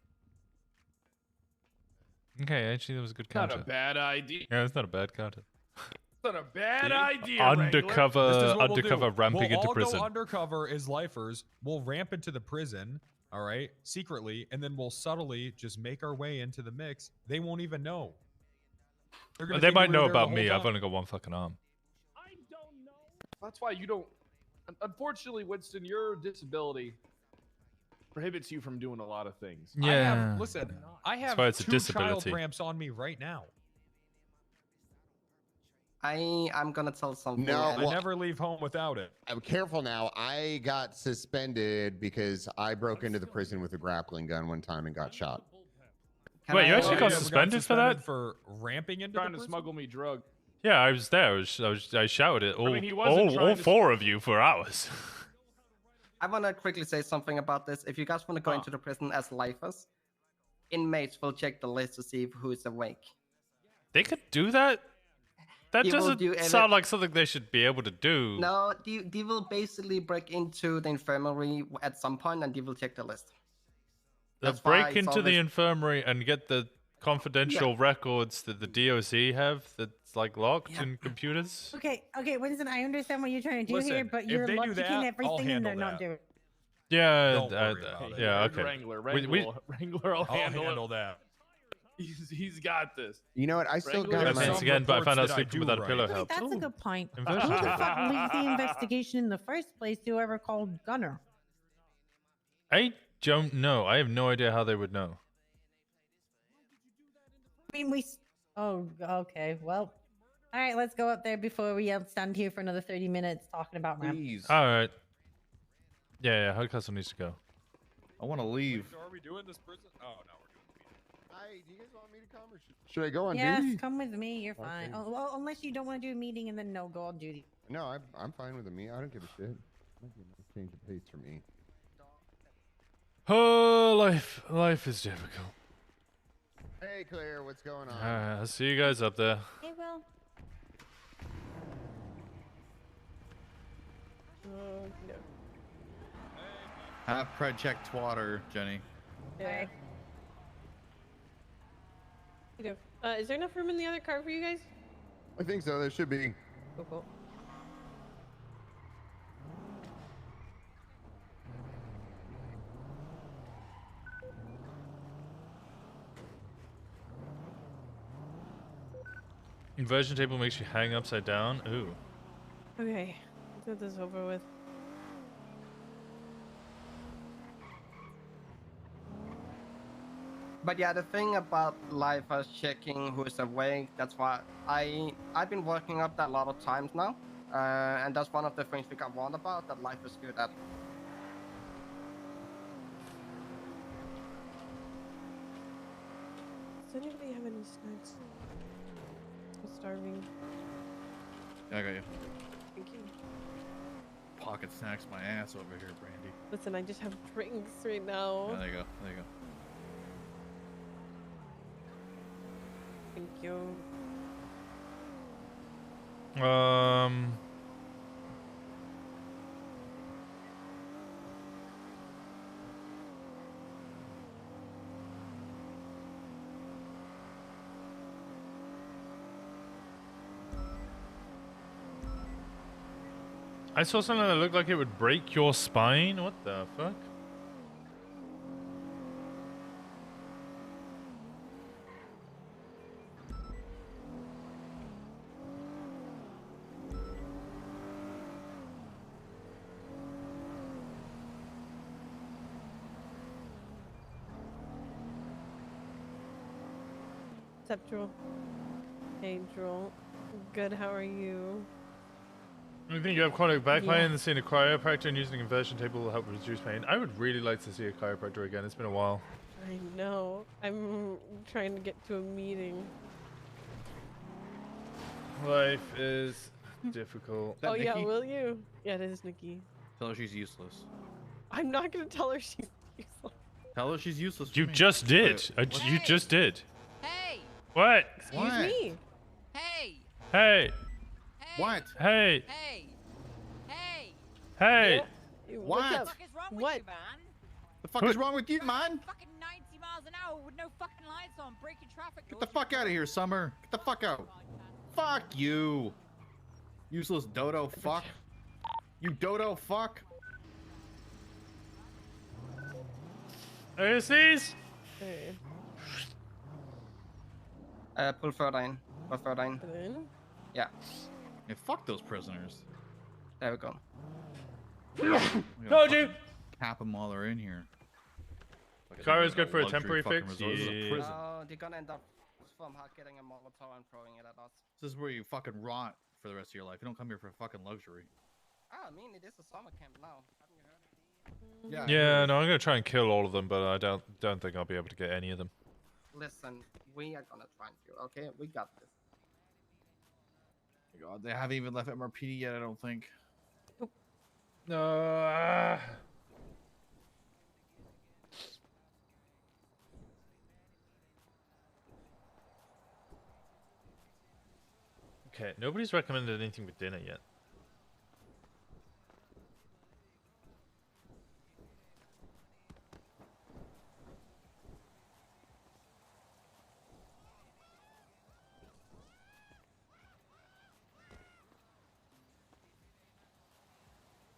Okay, actually, that was a good Not counter. a bad idea. Yeah, it's not a bad counter. It's not a bad idea. Undercover, This is what we'll undercover do. ramping we'll into all prison. go undercover as lifers. We'll ramp into the prison, all right, secretly, and then we'll subtly just make our way into the mix. They won't even know. They're gonna They think might we were know there the about whole me. I've time. only got one fucking arm. That's why you don't. Unfortunately, Winston, your disability prohibits you from doing a lot of things. I Yeah. have, listen, I have why it's a 2 disability. child ramps on me right now. I'm gonna tell something. No, I well, never leave home without it. I'm careful now. I got suspended because I broke into the prison with a grappling gun one time and got shot. Wait, you actually You got ever suspended for that? For ramping into Trying the to prison? smuggle me drug. Yeah, I was there. I shouted at all, mean, he wasn't all trying to- 4 of you for hours. I want to quickly say something about this. If you guys want to go into the prison as lifers, inmates will check the list to see who is awake. They could do that? That He will doesn't do every- sound like something they should be able to do. No, they will basically break into the infirmary at some point and they will check the list. They'll That's why break it's into the always- infirmary and get the confidential records that the DOC have that's like locked in computers. Okay, Winston, I understand what you're trying to do Listen, here, but if you're they do locking that, I'll everything and they're handle not that. doing it. Yeah, Don't worry about it. yeah, Where's okay. Wrangler, We- Wrangler will I'll handle handle it. that. He's got this. You know what? I still got That's my. once again, but I found out that I sleeping do without a right. pillow Wait, helps. that's a good point. Who Inversion the table. fuck leads the investigation in the first place? Whoever called Gunner? I don't know. I have no idea how they would know. I mean, Oh, okay. Well, all right. Let's go up there before we stand here for another 30 minutes talking about ramp. Please. All right. Yeah, Hug Castle needs to go. I want to leave. So are we doing this prison? Oh no, we're doing the meeting. Hi, do you guys want me to come or should I go on Yes, duty? come with me. You're fine. Okay. Oh, well, unless you don't want to do a meeting and then no, go on duty. No, I'm fine with me. I don't give a shit. I don't give a change of pace for me. Oh, life is difficult. Hey, Claire, what's going on? I'll see you guys up there. Hey, Will. Oh no. Have Pred check twatter, Jenny. Yeah. Is there enough room in the other car for you guys? I think so. There should be. Cool. Inversion table makes you hang upside down. Ooh. Okay, let's get this over with. But yeah, the thing about life is checking who's awake. That's why I've been working up that a lot of times now, and that's one of the things we got warned about that life is good at. Does anybody have any snacks? I'm starving. Yeah, I got you. Thank you. Pocket snacks my ass over here, Brandy. Listen, I just have drinks right now. Yeah, there you go. There you go. Thank you. I saw something that looked like it would break your spine. What the fuck? What's up, Drool? Hey, Drool. Good, how are you? I think you have chronic back pain and seeing a chiropractor and using a conversion table will help reduce pain. I would really like to see a chiropractor again. It's been a while. I know. I'm trying to get to a meeting. Life is difficult. Oh, yeah, will you? Yeah, it is Nikki. Tell her she's useless. I'm not going to tell her she's useless. Tell her she's useless. for You me. just did. You just did. Hey! What? Excuse me. Hey! Hey. What? Hey. Hey! Hey! Hey. What? What the fuck is wrong with you, man? The fuck is wrong with you, man? Fucking 90 miles an hour with no fucking lights on, breaking traffic. Get the fuck out of here, Summer. Get the fuck out. Fuck you. Useless dodo fuck. You dodo fuck. ASCs? Hey. Pull further in. Pull further in. Yeah. Hey, fuck those prisoners. There we go. Told you. Cap them while they're in here. Kyro's good for a Luxury temporary fucking fix? resort. This is a Yeah. prison. No, they're gonna end up somehow getting a Molotov and throwing it at us. This is where you fucking rot for the rest of your life. You don't come here for fucking luxury. I mean, it is a summer camp now. Haven't you heard? Yeah, no, I'm gonna try and kill all of them, but I don't think I'll be able to get any of them. Listen, we are gonna try and do, okay? We got this. God, they haven't even left MRPD yet, I don't think. No. Okay, nobody's recommended anything with dinner yet.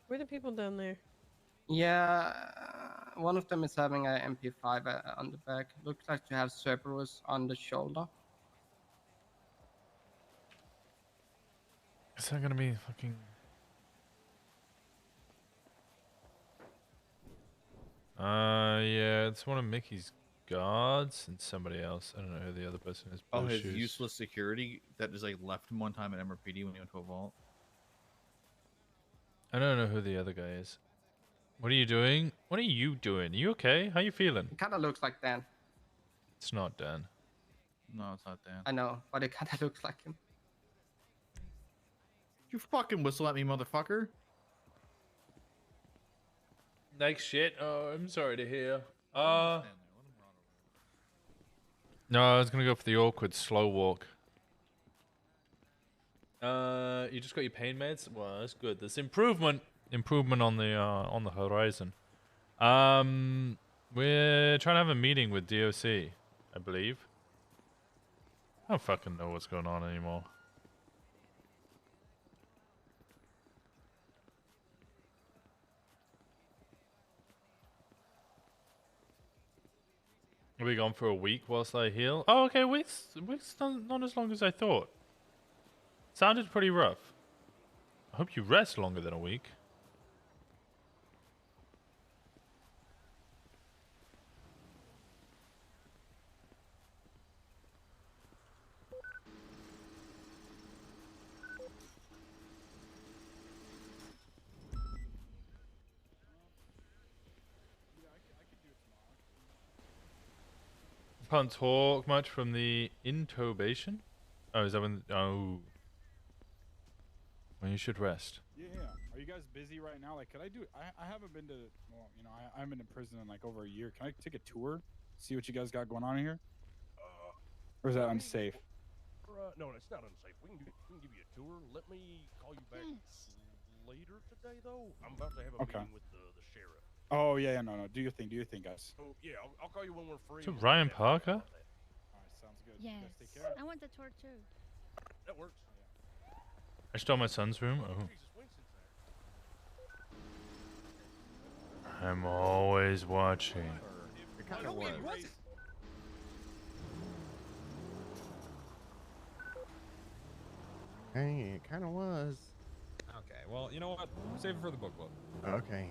Where are the people down there? Yeah, one of them is having a MP5 on the back. Looks like to have Cerberus on the shoulder. Is that gonna be fucking? Yeah, it's one of Mickey's guards and somebody else. I don't know who the other person is. Oh, Blue his shoes. useless security that just like left him one time at MRPD when he went to a vault. I don't know who the other guy is. What are you doing? What are you doing? You okay? How you feeling? It kind of looks like Dan. It's not Dan. No, it's not Dan. I know, but it kind of looks like him. You fucking whistle at me, motherfucker. Like shit. Oh, I'm sorry to hear. No, I was gonna go for the awkward slow walk. You just got your pain meds? Well, that's good. There's improvement on the horizon. We're trying to have a meeting with DOC, I believe. I don't fucking know what's going on anymore. Are we gone for a week whilst I heal? Oh, okay, week's not as long as I thought. Sounded pretty rough. I hope you rest longer than a week. Can't talk much from the intubation. Oh, is that when? Oh, well, you should rest. Yeah. Are you guys busy right now? Like, could I do? I haven't been to. Well, you know, I haven't been in prison in like over a year. Can I take a tour? See what you guys got going on in here? Or is that unsafe? No, it's not unsafe. We can give you a tour. Let me call you back later today, though. I'm about to have a meeting with the sheriff. Oh yeah, no. Do your thing, guys. Oh yeah, I'll call you when we're free. Is it Ryan Parker? All right, sounds good. Yes. You guys take care. I want the tour too. That works. I stole my son's room. Oh. I'm always watching. It kind of was. Hey, it kind of was. Okay, well, you know what? Save it for the book club. Okay.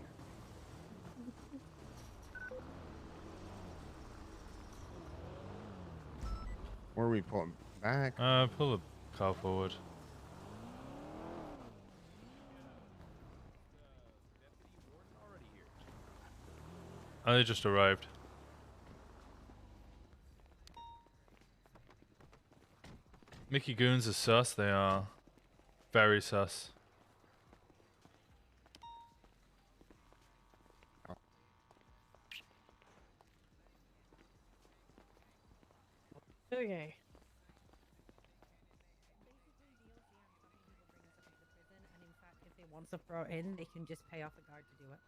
Where are we pulling back? Pull the car forward. Oh, they just arrived. Mickey Goons are sus. They are very sus. Okay. If they want stuff brought in, they can just pay off a guard to do it.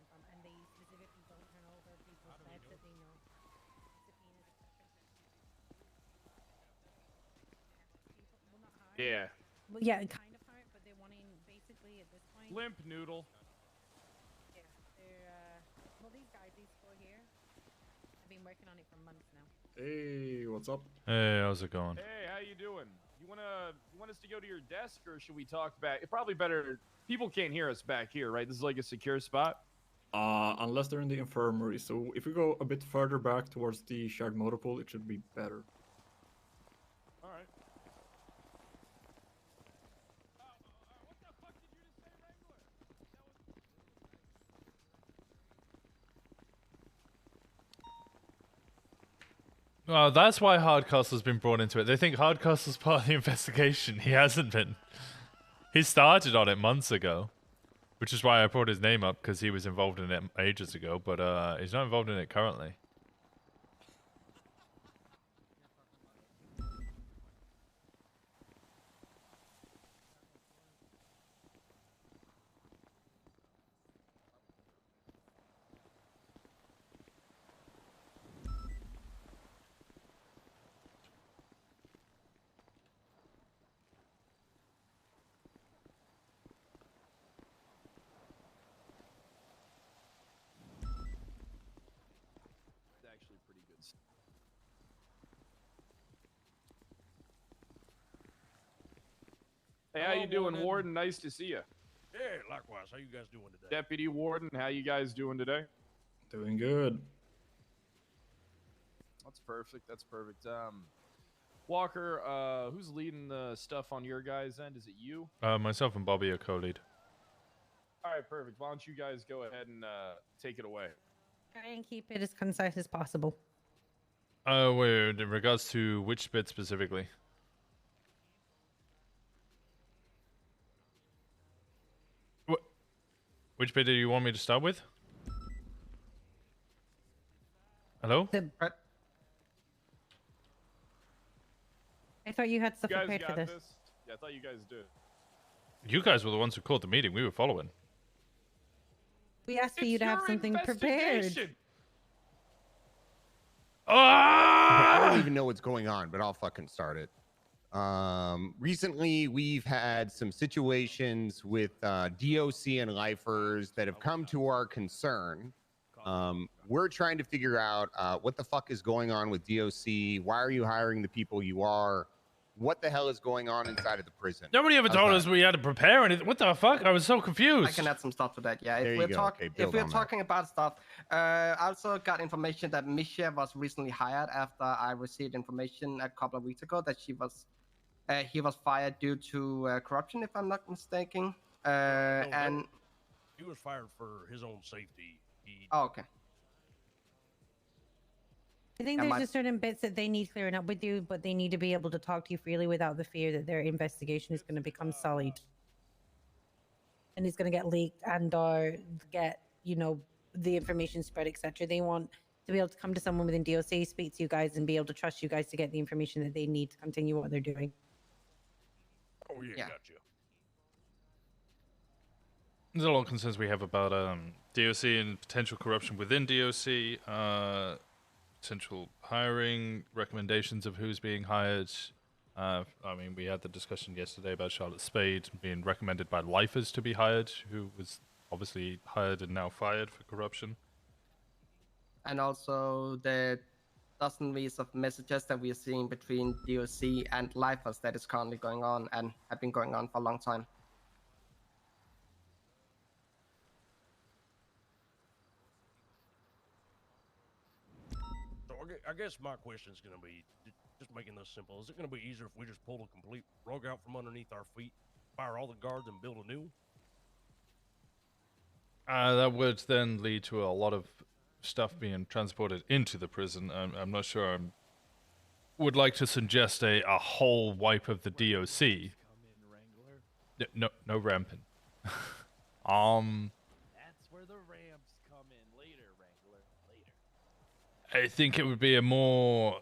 And they specifically don't turn over people's beds that they know. Yeah. Well, yeah, kind of hard, but they're wanting basically at this point. Limp noodle. Yeah, they're well, these guys, these four here, have been working on it for months now. Hey, what's up? Hey, how's it going? Hey, how you doing? You want us to go to your desk, or should we talk back? It's probably better. People can't hear us back here, right? This is like a secure spot. Unless they're in the infirmary. So if we go a bit further back towards the shared motor pool, it should be better. All right. Well, that's why Hardcastle's been brought into it. They think Hardcastle's part of the investigation. He hasn't been. He started on it months ago, which is why I brought his name up, because he was involved in it ages ago, but he's not involved in it currently. wards. Hey, how Hello, you doing, Warden. Warden? Nice to see you. Yeah, likewise. How you guys doing today? Deputy Warden, how you guys doing today? Doing good. That's perfect. That's perfect. Walker, who's leading the stuff on your guys' end? Is it you? Myself and Bobby are co-lead. All right, perfect. Why don't you guys go ahead and take it away? Try and keep it as concise as possible. Wait, in regards to which bit specifically? Which bit do you want me to start with? Hello? I thought you had stuff You guys prepared for got this. Yeah, I thought you guys did. You guys were the ones who called the meeting. We were following. We asked for you to have something prepared. I don't even know what's going on, but I'll fucking start it. Recently, we've had some situations with DOC and lifers that have come to our concern. We're trying to figure out what the fuck is going on with DOC. Why are you hiring the people you are? What the hell is going on inside of the prison? Nobody ever told us we had to prepare anything. What the fuck? I was so confused. I can add some stuff to that. Yeah, There if you we're, go. Okay, if build we're on that. talking about stuff, I also got information that Misha was recently hired after I received information a couple of weeks ago that he was fired due to corruption, if I'm not mistaken. And he was fired for his own safety. oh, okay. I think Yeah, there's just certain bits that they need clearing up with you, but they need to be able to talk to you freely without the fear that their investigation is going to become sullied. And it's going to get leaked and or get, you know, the information spread, etc. They want to be able to come to someone within DOC, speak to you guys, and be able to trust you guys to get the information that they need to continue what they're doing. Oh yeah, gotcha. There's a lot of concerns we have about DOC and potential corruption within DOC, potential hiring, recommendations of who's being hired. I mean, we had the discussion yesterday about Charlotte Spade being recommended by lifers to be hired, who was obviously hired and now fired for corruption. And also the dozens of messages that we are seeing between DOC and lifers that is currently going on and have been going on for a long time. So I guess my question is going to be, just making this simple, is it going to be easier if we just pull a complete rug out from underneath our feet, fire all the guards, and build a new? That would then lead to a lot of stuff being transported into the prison. I'm not sure I would like to suggest a whole wipe of the DOC. No ramping. That's where the ramps come in later, Wrangler. Later. I think it would be a more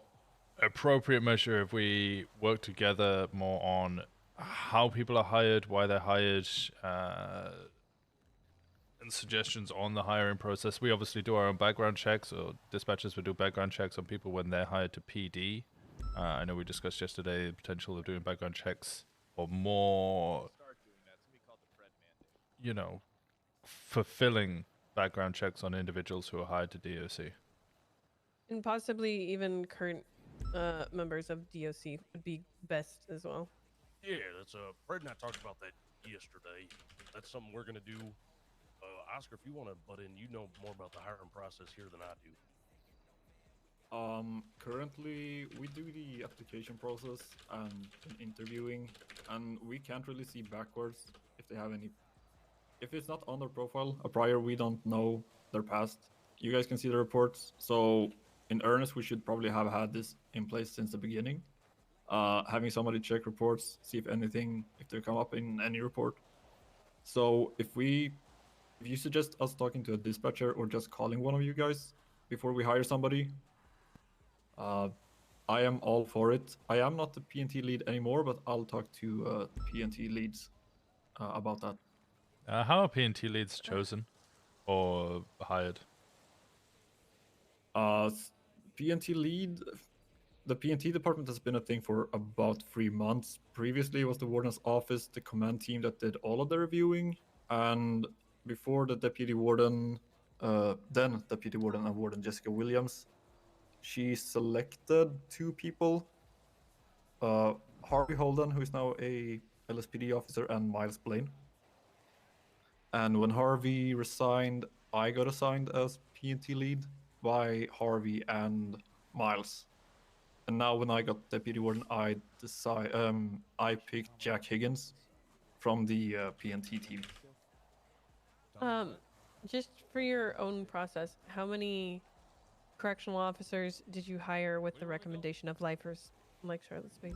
appropriate measure if we work together more on how people are hired, why they're hired, and suggestions on the hiring process. We obviously do our own background checks, or dispatchers would do background checks on people when they're hired to PD. I know we discussed yesterday the potential of doing background checks or more, you know, fulfilling background checks on individuals who are hired to DOC. And possibly even current members of DOC would be best as well. Yeah, that's Fred and I talked about that yesterday. That's something we're gonna do. Oscar, if you want to butt in, you know more about the hiring process here than I do. Currently we do the application process and interviewing, and we can't really see backwards if they have any. If it's not on their profile, a prior, we don't know their past. You guys can see the reports, so in earnest, we should probably have had this in place since the beginning. Having somebody check reports, see if they come up in any report. So if you suggest us talking to a dispatcher or just calling one of you guys before we hire somebody, I am all for it. I am not the PNT lead anymore, but I'll talk to PNT leads about that. How are PNT leads chosen or hired? PNT lead, the PNT department has been a thing for about 3 months. Previously, it was the warden's office, the command team that did all of the reviewing, and before the deputy warden, then deputy warden and warden Jessica Williams, she selected 2 people. Harvey Holden, who is now a LSPD officer, and Miles Blaine. And when Harvey resigned, I got assigned as P&T lead by Harvey and Miles. And now when I got deputy warden, I picked Jack Higgins from the P&T team. Just for your own process, how many correctional officers did you hire with the recommendation of lifers like Charlotte Spade?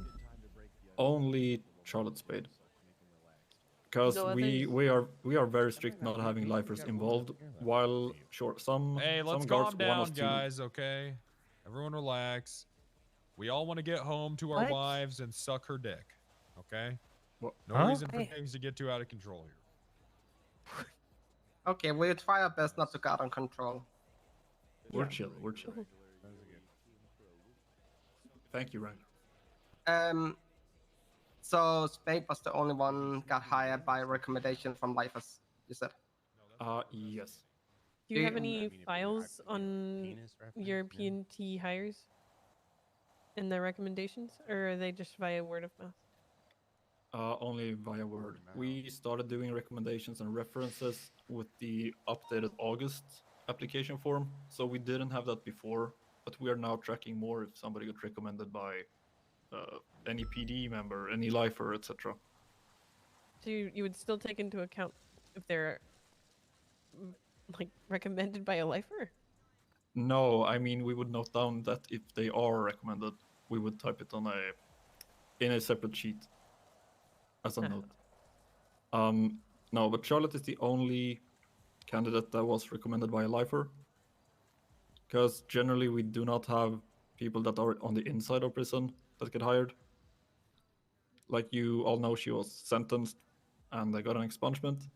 Only Charlotte Spade. Because No we are very strict not having lifers involved. While sure some Hey, let's some guards calm want us down, to. guys. Okay, everyone relax. We all want to get home to our What? wives and suck her dick. Okay. What? No reason for things to get too out of control here. Okay, we'll try our best not to get out of control. We're chill. We're chill. Thank you, Ryan. So Spade was the only one got hired by recommendation from lifers, you said? Yes. Do you have any files on your P&T hires in their recommendations, or are they just via word of mouth? Only via word. We started doing recommendations and references with the updated August application form, so we didn't have that before, but we are now tracking more if somebody got recommended by any PD member, any lifer, etc. So you would still take into account if they're like recommended by a lifer? No, I mean we would note down that if they are recommended, we would type it on in a separate sheet as a note. No, but Charlotte is the only candidate that was recommended by a lifer. Because generally we do not have people that are on the inside of prison that get hired. Like you all know, she was sentenced and got an expungement.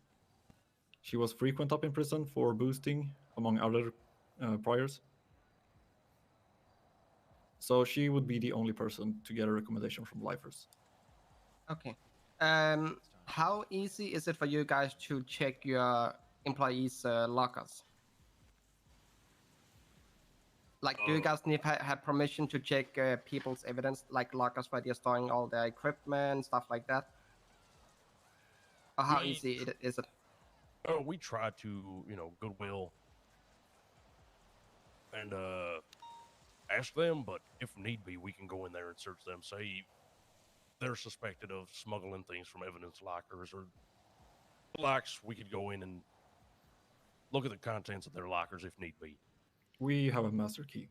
She was frequent up in prison for boosting, among other priors. So she would be the only person to get a recommendation from lifers. Okay. How easy is it for you guys to check your employees' lockers? Like, do you guys need have permission to check people's evidence, like lockers where they're storing all their equipment, stuff like that? Or how easy is it? Oh, we try to, goodwill and ask them, but if need be, we can go in there and search them. Say they're suspected of smuggling things from evidence lockers or locks, we could go in and look at the contents of their lockers if need be. We have a master key.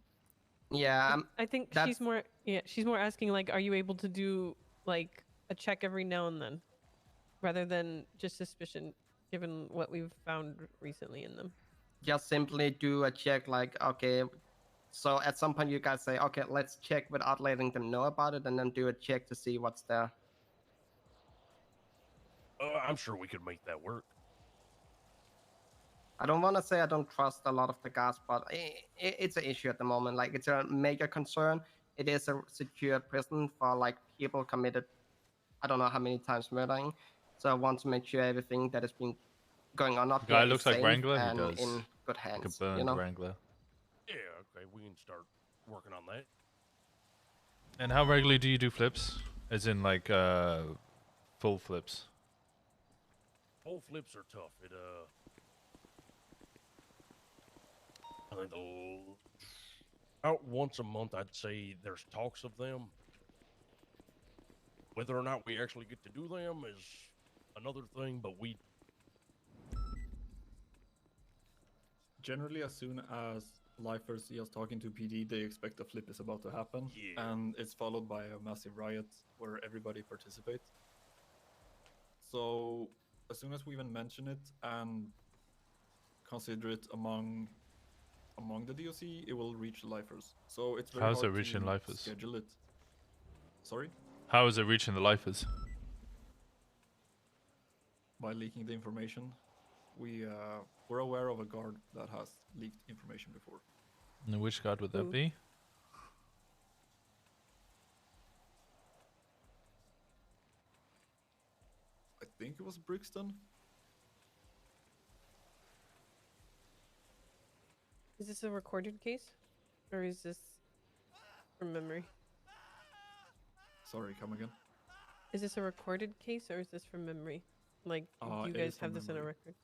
Yeah, I think she's more asking like, are you able to do like a check every now and then, rather than just suspicion, given what we've found recently in them. Just simply do a check, like, okay, so at some point you guys say, okay, let's check without letting them know about it, and then do a check to see what's there. I'm sure we could make that work. I don't want to say I don't trust a lot of the guys, but it's an issue at the moment. Like, it's a major concern. It is a secure prison for, like, people committed, I don't know how many times murdering. So I want to make sure everything that has been going on up The guy here looks is like safe Wrangler. He and does. in good Like a hands. burned You know? Wrangler. Yeah, okay, we can start working on that. And how regularly do you do flips? As in, like, full flips? Full flips are tough. I think out once a month, I'd say there's talks of them. Whether or not we actually get to do them is another thing, but we... Generally, as soon as lifers see us talking to PD, they expect a flip is about to happen. Yeah. And it's followed by a massive riot where everybody participates. So as soon as we even mention it and consider it among the DOC, it will reach the lifers. So it's very How's hard it reaching to lifers? schedule it. Sorry? How is it reaching the lifers? By leaking the information. We're aware of a guard that has leaked information before. And which guard would that be? I think it was Brixton. Is this a recorded case, or is this From memory. Sorry, come again. Is this a recorded case or is this from memory? Like, do you It guys is from have this in a memory. record?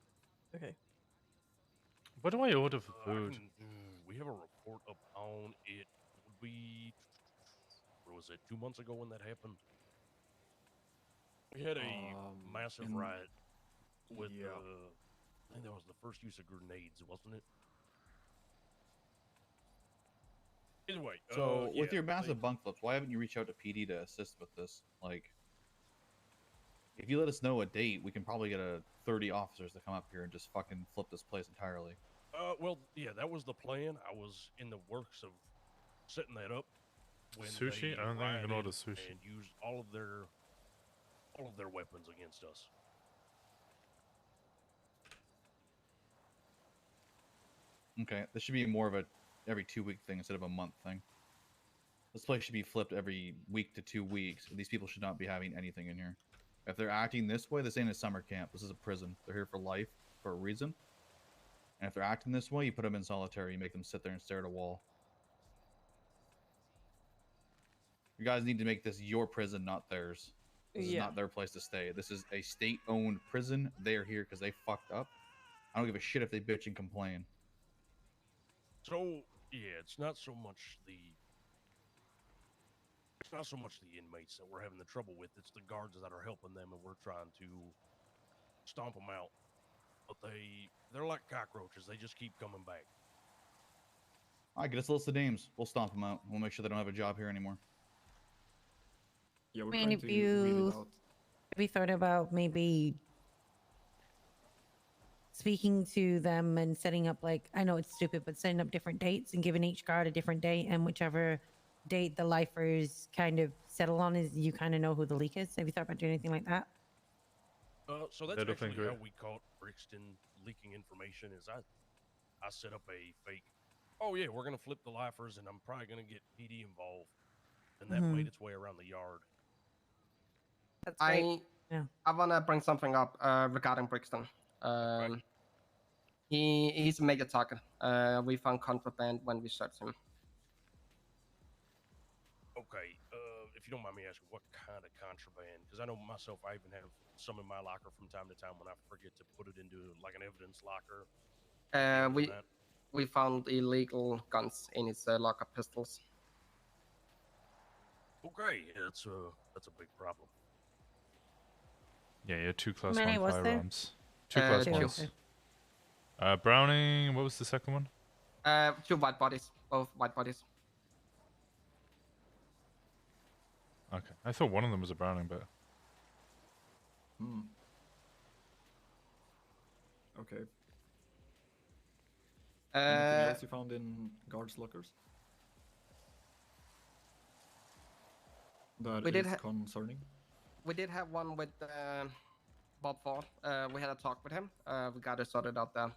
Okay. What do I order for food? We have a report up on it. Would be, what was it, 2 months ago when that happened? We had a massive riot with, I think that was the first use of grenades, wasn't it? Anyway, So, with yeah, your massive bunk flips, why haven't you reached out to PD to assist with this? Like, if you let us know a date, we can probably get 30 officers to come up here and just fucking flip this place entirely. Well, yeah, that was the plan. I was in the works of setting that up when Sushi? they I don't think I can rioted order sushi. and used all of their weapons against us. Okay, this should be more of a every 2-week thing instead of a month thing. This place should be flipped every week to 2 weeks. These people should not be having anything in here. If they're acting this way, this ain't a summer camp. This is a prison. They're here for life, for a reason. And if they're acting this way, you put them in solitary. You make them sit there and stare at a wall. You guys need to make this your prison, not theirs. This is not their place to stay. This is a state-owned prison. They are here because they fucked up. I don't give a shit if they bitch and complain. So yeah, it's not so much the inmates that we're having the trouble with. It's the guards that are helping them, and we're trying to stomp them out. But they're like cockroaches. They just keep coming back. All right, get us a list of names. We'll stomp them out. We'll make sure they don't have a job here anymore. Yeah, we're I mean, trying if to weed it out. you thought about maybe speaking to them and setting up, like, I know it's stupid, but setting up different dates and giving each guard a different date, and whichever date the lifers kind of settle on is, you kind of know who the leak is. Have you thought about doing anything like that? So that's That'll actually think how good. we caught Brixton leaking information. Is I set up a fake. Oh yeah, we're gonna flip the lifers, and I'm probably gonna get PD involved, and that made its way around the yard. That's I wanna bring something up regarding Brixton. He's a major target. We found contraband when we searched him. Okay, if you don't mind me asking, what kind of contraband? Because I know myself, I even have some in my locker from time to time when I forget to put it into like an evidence locker. We found illegal guns in his locker, pistols. Okay, yeah, that's a big problem. Yeah, yeah, 2 class many 1 was there? firearms. 2 class Two. 1s. Browning, what was the second one? 2 white bodies, both white bodies. Okay, I thought one of them was a Browning, but Okay. Uh, Anything else you found in guards' lockers? That We did is ha- concerning. We did have one with Bob Ford. We had a talk with him. We got it sorted out there.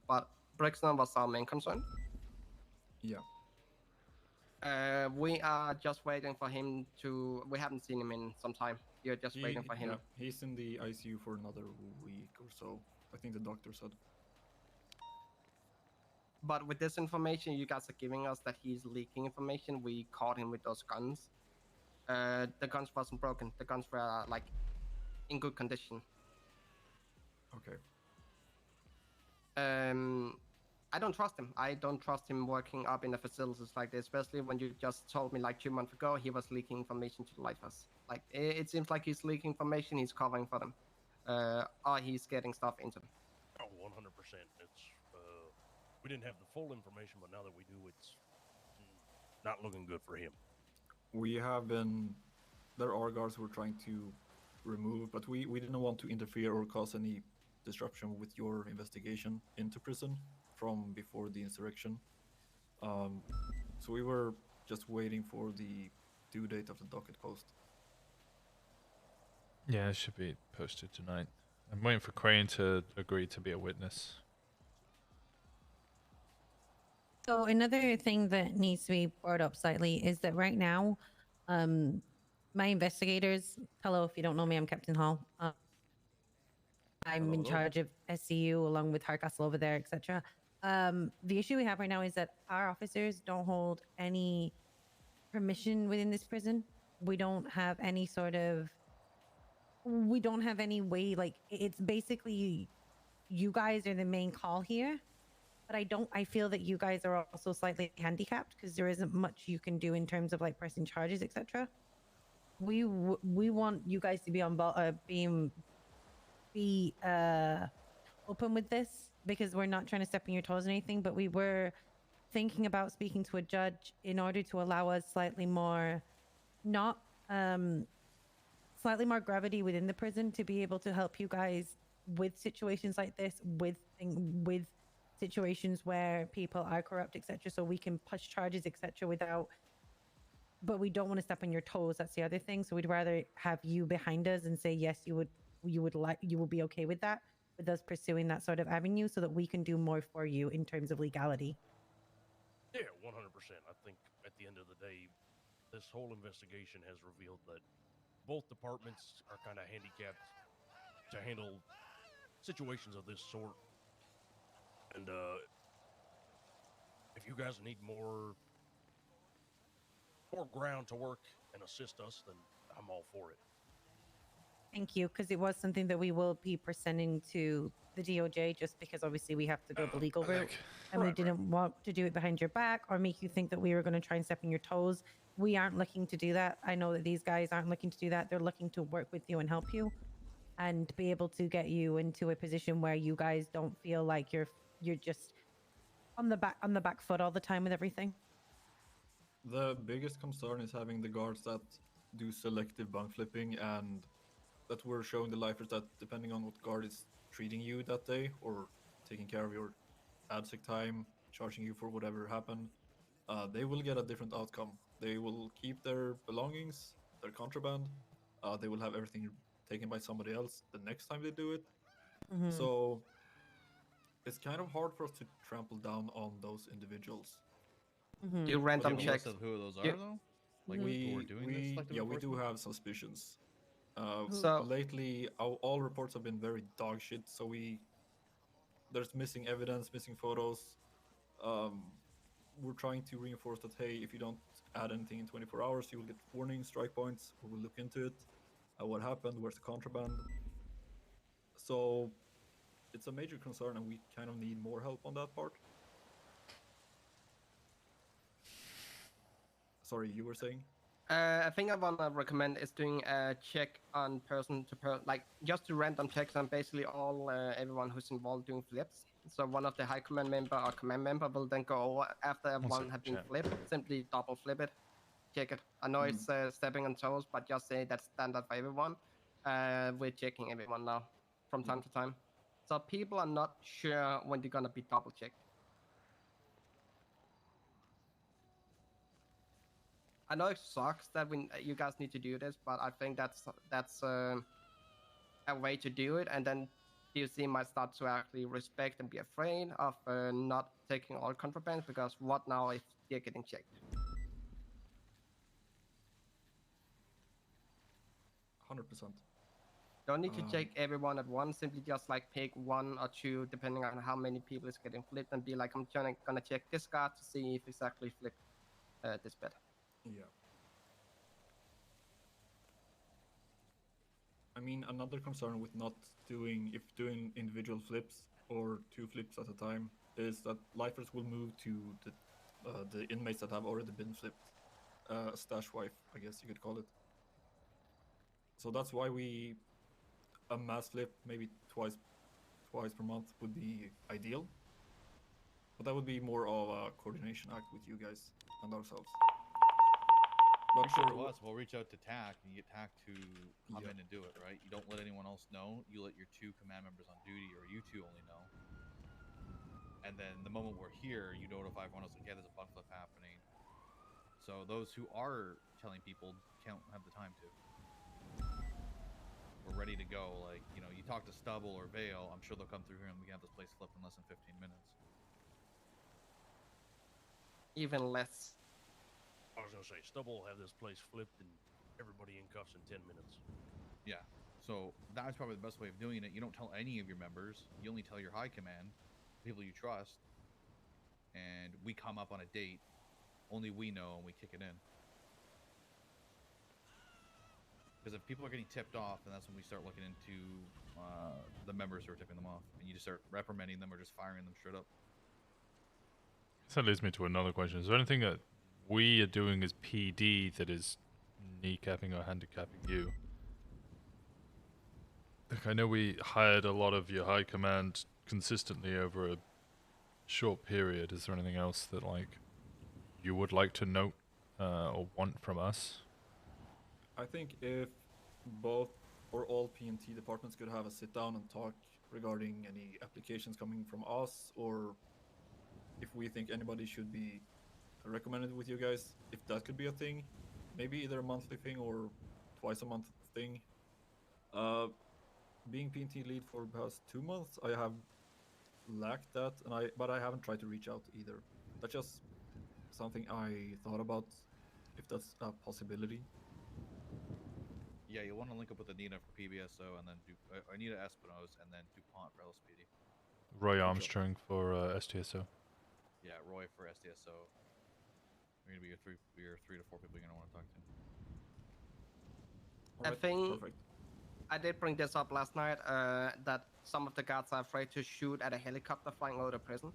But Brixton was our main concern. Yeah. We are just waiting for him to. We haven't seen him in some time. You're just waiting for him. Yeah, he's in the ICU for another week or so. I think the doctor said. But with this information you guys are giving us that he's leaking information, we caught him with those guns. The guns wasn't broken. The guns were like in good condition. Okay. I don't trust him. I don't trust him working up in the facilities like this, especially when you just told me like 2 months ago he was leaking information to the lifers. Like it seems like he's leaking information, he's covering for them, or he's getting stuff into them. Oh, 100%. It's we didn't have the full information, but now that we do, it's not looking good for him. We have been. There are guards who are trying to remove, but we didn't want to interfere or cause any disruption with your investigation into prison from before the insurrection. So we were just waiting for the due date of the docket post. yeah, it should be posted tonight. I'm waiting for Crane to agree to be a witness. So another thing that needs to be brought up slightly is that right now, my investigators, hello, if you don't know me, I'm Captain Hall. I'm in charge of SCU along with Hardcastle over there, etc. The issue we have right now is that our officers don't hold any permission within this prison. We don't have any sort of. We don't have any way. Like it's basically, you guys are the main call here, but I feel that you guys are also slightly handicapped because there isn't much you can do in terms of like pressing charges, etc. We want you guys to be on be open with this because we're not trying to step on your toes or anything, but we were thinking about speaking to a judge in order to allow us slightly more slightly more gravity within the prison to be able to help you guys with situations like this, with situations where people are corrupt, etc. So we can push charges, etc. without. But we don't want to step on your toes. That's the other thing. So we'd rather have you behind us and say yes, you will be okay with that, with us pursuing that sort of avenue, so that we can do more for you in terms of legality. Yeah, 100%. I think at the end of the day, this whole investigation has revealed that both departments are kind of handicapped to handle situations of this sort. And if you guys need more ground to work and assist us, then I'm all for it. Thank you, because it was something that we will be presenting to the DOJ, just because obviously we have to go the legal route, and we didn't want to do it behind your back or make you think that we were going to try and step on your toes. We aren't looking to do that. I know that these guys aren't looking to do that. They're looking to work with you and help you, and be able to get you into a position where you guys don't feel like you're just on the back foot all the time with everything. The biggest concern is having the guards that do selective bunk flipping, and that we're showing the lifers that depending on what guard is treating you that day or taking care of your ad-sick time, charging you for whatever happened, they will get a different outcome. They will keep their belongings, their contraband. They will have everything taken by somebody else the next time they do it. Mhm. So it's kind of hard for us to trample down on those individuals. Do random Do you have a checks. list of who those are, Yeah. though? Like who are doing this selective Yeah, we do enforcement? have suspicions. So- Lately, all reports have been very dog shit. So there's missing evidence, missing photos. We're trying to reinforce that. Hey, if you don't add anything in 24 hours, you will get warning strike points. We will look into it. What happened? Where's the contraband? So it's a major concern, and we kind of need more help on that part. Sorry, you were saying? I think I want to recommend is doing a check on person to person, like just do random checks on basically all everyone who's involved doing flips. So one of the high command member or command member will then go over after everyone have been flipped, simply double flip it, check it. I know it's stepping on toes, but just say that's standard for everyone. We're checking everyone now from time to time. So people are not sure when they're gonna be double checked. I know it sucks that you guys need to do this, but I think that's a way to do it, and then DOC might start to actually respect and be afraid of not taking all contraband, because what now if they're getting checked? 100%. Don't need to check everyone at once. Simply just like pick one or two, depending on how many people is getting flipped, and be like, I'm gonna check this guard to see if it's actually flipped this bed. Yeah. I mean, another concern with not doing individual flips or 2 flips at a time is that lifers will move to the inmates that have already been flipped. Stash wife, I guess you could call it. So that's why a mass flip maybe twice per month would be ideal. But that would be more of a coordination act with you guys and ourselves. But Reach out for to us, we'll reach out to TAC and get TAC to come in and do it, right? You don't let anyone else know. You let your 2 command members on duty, or you 2 only know. And then the moment we're here, you notify everyone else, okay, there's a bunk flip happening. So those who are telling people can't have the time to. We're ready to go. Like, you know, you talk to Stubble or Vale, I'm sure they'll come through here and we can have this place flipped in less than 15 minutes. Even less. I was gonna say, Stubble will have this place flipped and everybody in cuffs in 10 minutes. Yeah. So that's probably the best way of doing it. You don't tell any of your members. You only tell your high command, people you trust, and we come up on a date. Only we know, and we kick it in. Because if people are getting tipped off, then that's when we start looking into the members who are tipping them off, and you just start reprimanding them or just firing them straight up. So that leads me to another question. Is there anything that we are doing as PD that is kneecapping or handicapping you? Look, I know we hired a lot of your high command consistently over a short period. Is there anything else that, like, you would like to note or want from us? I think if both or all P&T departments could have a sit down and talk regarding any applications coming from us, or if we think anybody should be recommended with you guys, if that could be a thing, maybe either a monthly thing or twice a month thing. Being P&T lead for the past 2 months, I have lacked that, but I haven't tried to reach out either. That's just something I thought about, if that's a possibility. Yeah, you want to link up with Anita for PBSO, and then Anita Espinosa, and then DuPont for LSPD. Roy Armstrong for STSO. Yeah, Roy for STSO. We're gonna be your 3 to 4 people you're gonna want to talk to. I think I did bring this up last night, that some of the guards are afraid to shoot at a helicopter flying over the prison.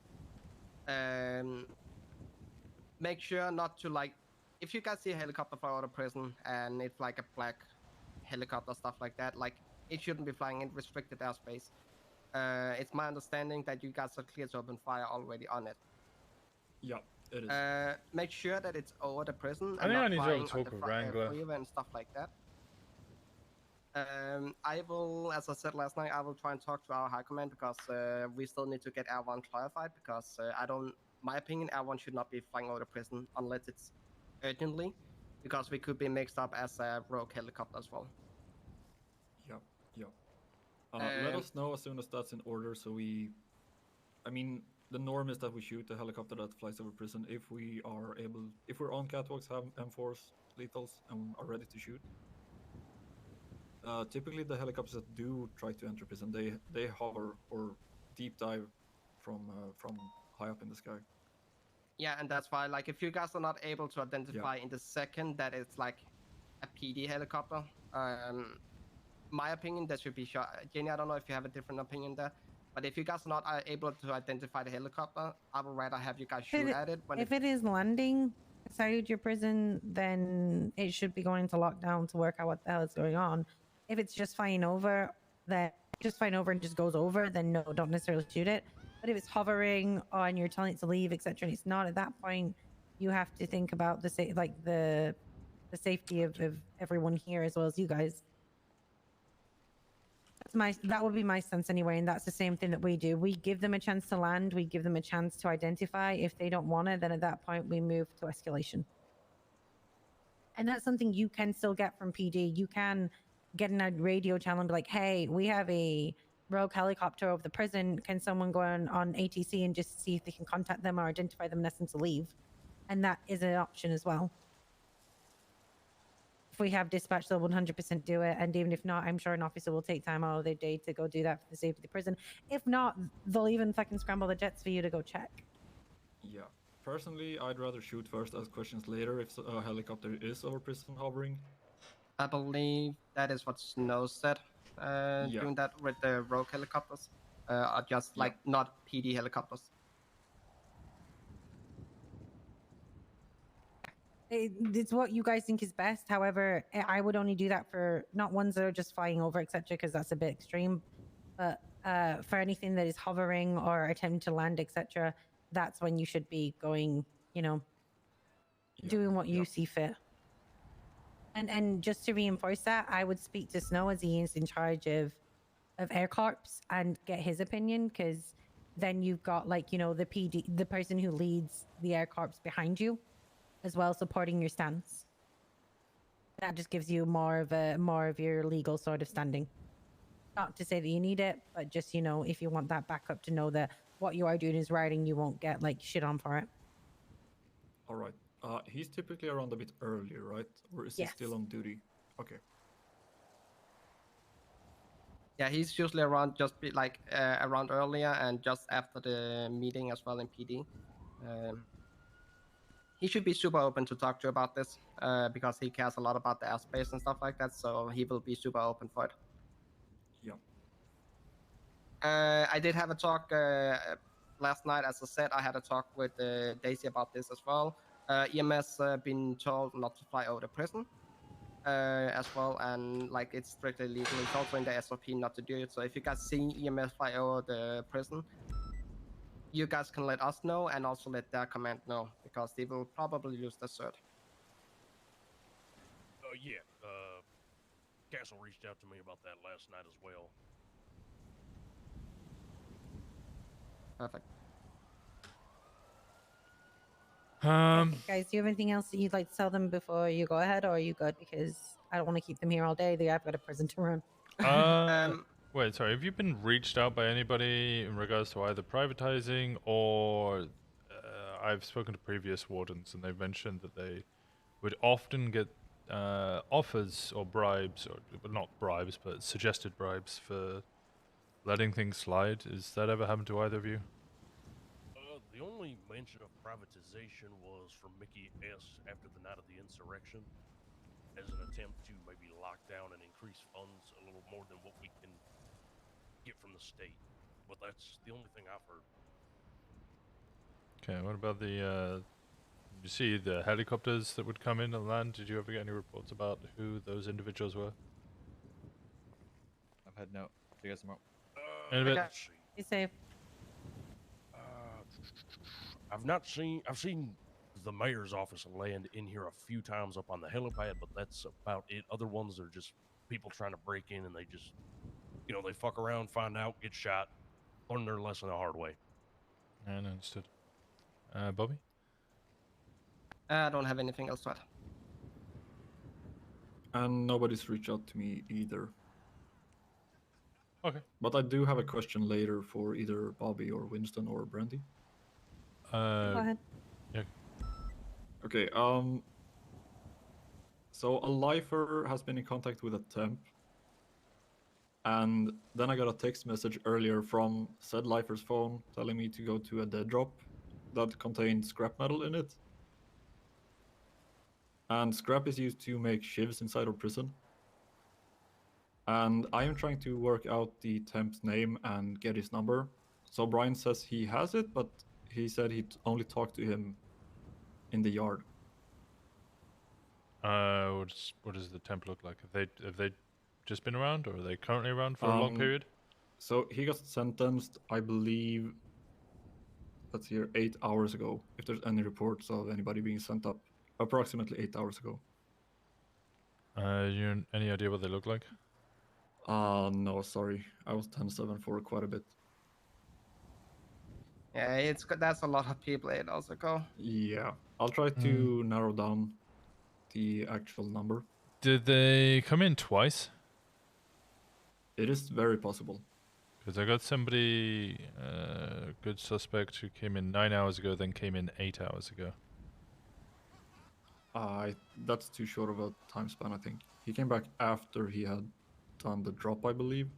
Make sure not to, like, if you guys see a helicopter fly over the prison and it's like a black helicopter, stuff like that, like, it shouldn't be flying in restricted airspace. It's my understanding that you guys are clear to open fire already on it. Yeah, it is. Make sure that it's over the prison. I think I need to flying talk with Wrangler. freeway and stuff like that. I will, as I said last night, I will try and talk to our high command, because we still need to get L1 clarified, because my opinion, L1 should not be flying over the prison unless it's urgently, because we could be mixed up as a rogue helicopter as well. Yeah. Let us know as soon as that's in order, so I mean, the norm is that we shoot the helicopter that flies over prison if we're on catwalks, have M4s, lethals, and are ready to shoot. Typically, the helicopters that do try to enter prison, they hover or deep dive from high up in the sky. Yeah, and that's why, like, if you guys are not able to identify in the second that it's like a PD helicopter, my opinion, that should be shot. Jenny, I don't know if you have a different opinion there, but if you guys are not able to identify the helicopter, I would rather have you guys shoot at it. If it is landing outside your prison, then it should be going into lockdown to work out what the hell is going on. If it's just flying over, and just goes over, then no, don't necessarily shoot it. But if it's hovering and you're telling it to leave, etc., and it's not, at that point, you have to think about the safety of everyone here as well as you guys. That would be my sense anyway, and that's the same thing that we do. We give them a chance to land, we give them a chance to identify. If they don't want it, then at that point we move to escalation. And that's something you can still get from PD. You can get in a radio channel and be like, hey, we have a rogue helicopter over the prison. Can someone go on ATC and just see if they can contact them or identify them in essence to leave? And that is an option as well. If we have dispatch, they'll 100% do it. And even if not, I'm sure an officer will take time out of their day to go do that for the safety of the prison. If not, they'll even fucking scramble the jets for you to go check. Yeah. Personally, I'd rather shoot first, ask questions later if a helicopter is over prison hovering. I believe that is what Snow said. Doing that with the rogue helicopters, are just like not PD helicopters. It's what you guys think is best. However, I would only do that for not ones that are just flying over, etc., because that's a bit extreme. But for anything that is hovering or attempting to land, etc., that's when you should be going, doing what you see fit. And just to reinforce that, I would speak to Snow, as he is in charge of Air Corps, and get his opinion, because then you've got the PD, the person who leads the Air Corps behind you, as well, supporting your stance. That just gives you more of your legal sort of standing. Not to say that you need it, but just if you want that backup to know that what you are doing is right and you won't get shit on for it. All right. He's typically around a bit earlier, right? Or is he still on duty? Okay. Yeah, he's usually around around earlier and just after the meeting as well in PD. he should be super open to talk to you about this because he cares a lot about the airspace and stuff like that. So he will be super open for it. Yeah. I did have a talk last night. As I said, I had a talk with Daisy about this as well. EMS been told not to fly over the prison as well, and like it's strictly legal. It's also in the SOP not to do it. So if you guys see EMS fly over the prison, you guys can let us know and also let their command know because they will probably lose the cert. Yeah. Castle reached out to me about that last night as well. Perfect. Guys, do you have anything else that you'd like to tell them before you go ahead, or are you good? Because I don't want to keep them here all day. I've got a prison to run. Wait, sorry. Have you been reached out by anybody in regards to either privatizing or I've spoken to previous wardens and they've mentioned that they would often get offers or bribes, or well, not bribes, but suggested bribes for letting things slide. Has that ever happened to either of you? The only mention of privatization was from Mickey S. after the night of the insurrection, as an attempt to maybe lock down and increase funds a little more than what we can get from the state. But that's the only thing I've heard. Okay, what about the, you see the helicopters that would come in and land? Did you ever get any reports about who those individuals were? I've had no. See you guys tomorrow. In a bit. Be safe. I've seen the mayor's office land in here a few times up on the helipad, but that's about it. Other ones are just people trying to break in and they just, they fuck around, find out, get shot, learn their lesson the hard way. I understood. Bobby? I don't have anything else to add. And nobody's reached out to me either. Okay. But I do have a question later for either Bobby or Winston or Brandy. Go ahead. Yeah. Okay, so a lifer has been in contact with a temp. And then I got a text message earlier from said lifer's phone telling me to go to a dead drop that contained scrap metal in it. And scrap is used to make shivs inside of prison. And I am trying to work out the temp's name and get his number. So Brian says he has it, but he said he'd only talked to him in the yard. What does the temp look like? Have they just been around, or are they currently around for a long period? So he got sentenced, I believe, let's see here, 8 hours ago. If there's any reports of anybody being sent up, approximately 8 hours ago. You any idea what they look like? No, sorry. I was 10-7 for quite a bit. Yeah, that's a lot of people. It also go. Yeah, I'll try to narrow down the actual number. Did they come in twice? It is very possible. Because I got somebody, good suspect, who came in 9 hours ago, then came in 8 hours ago. That's too short of a time span, I think. He came back after he had done the drop, I believe.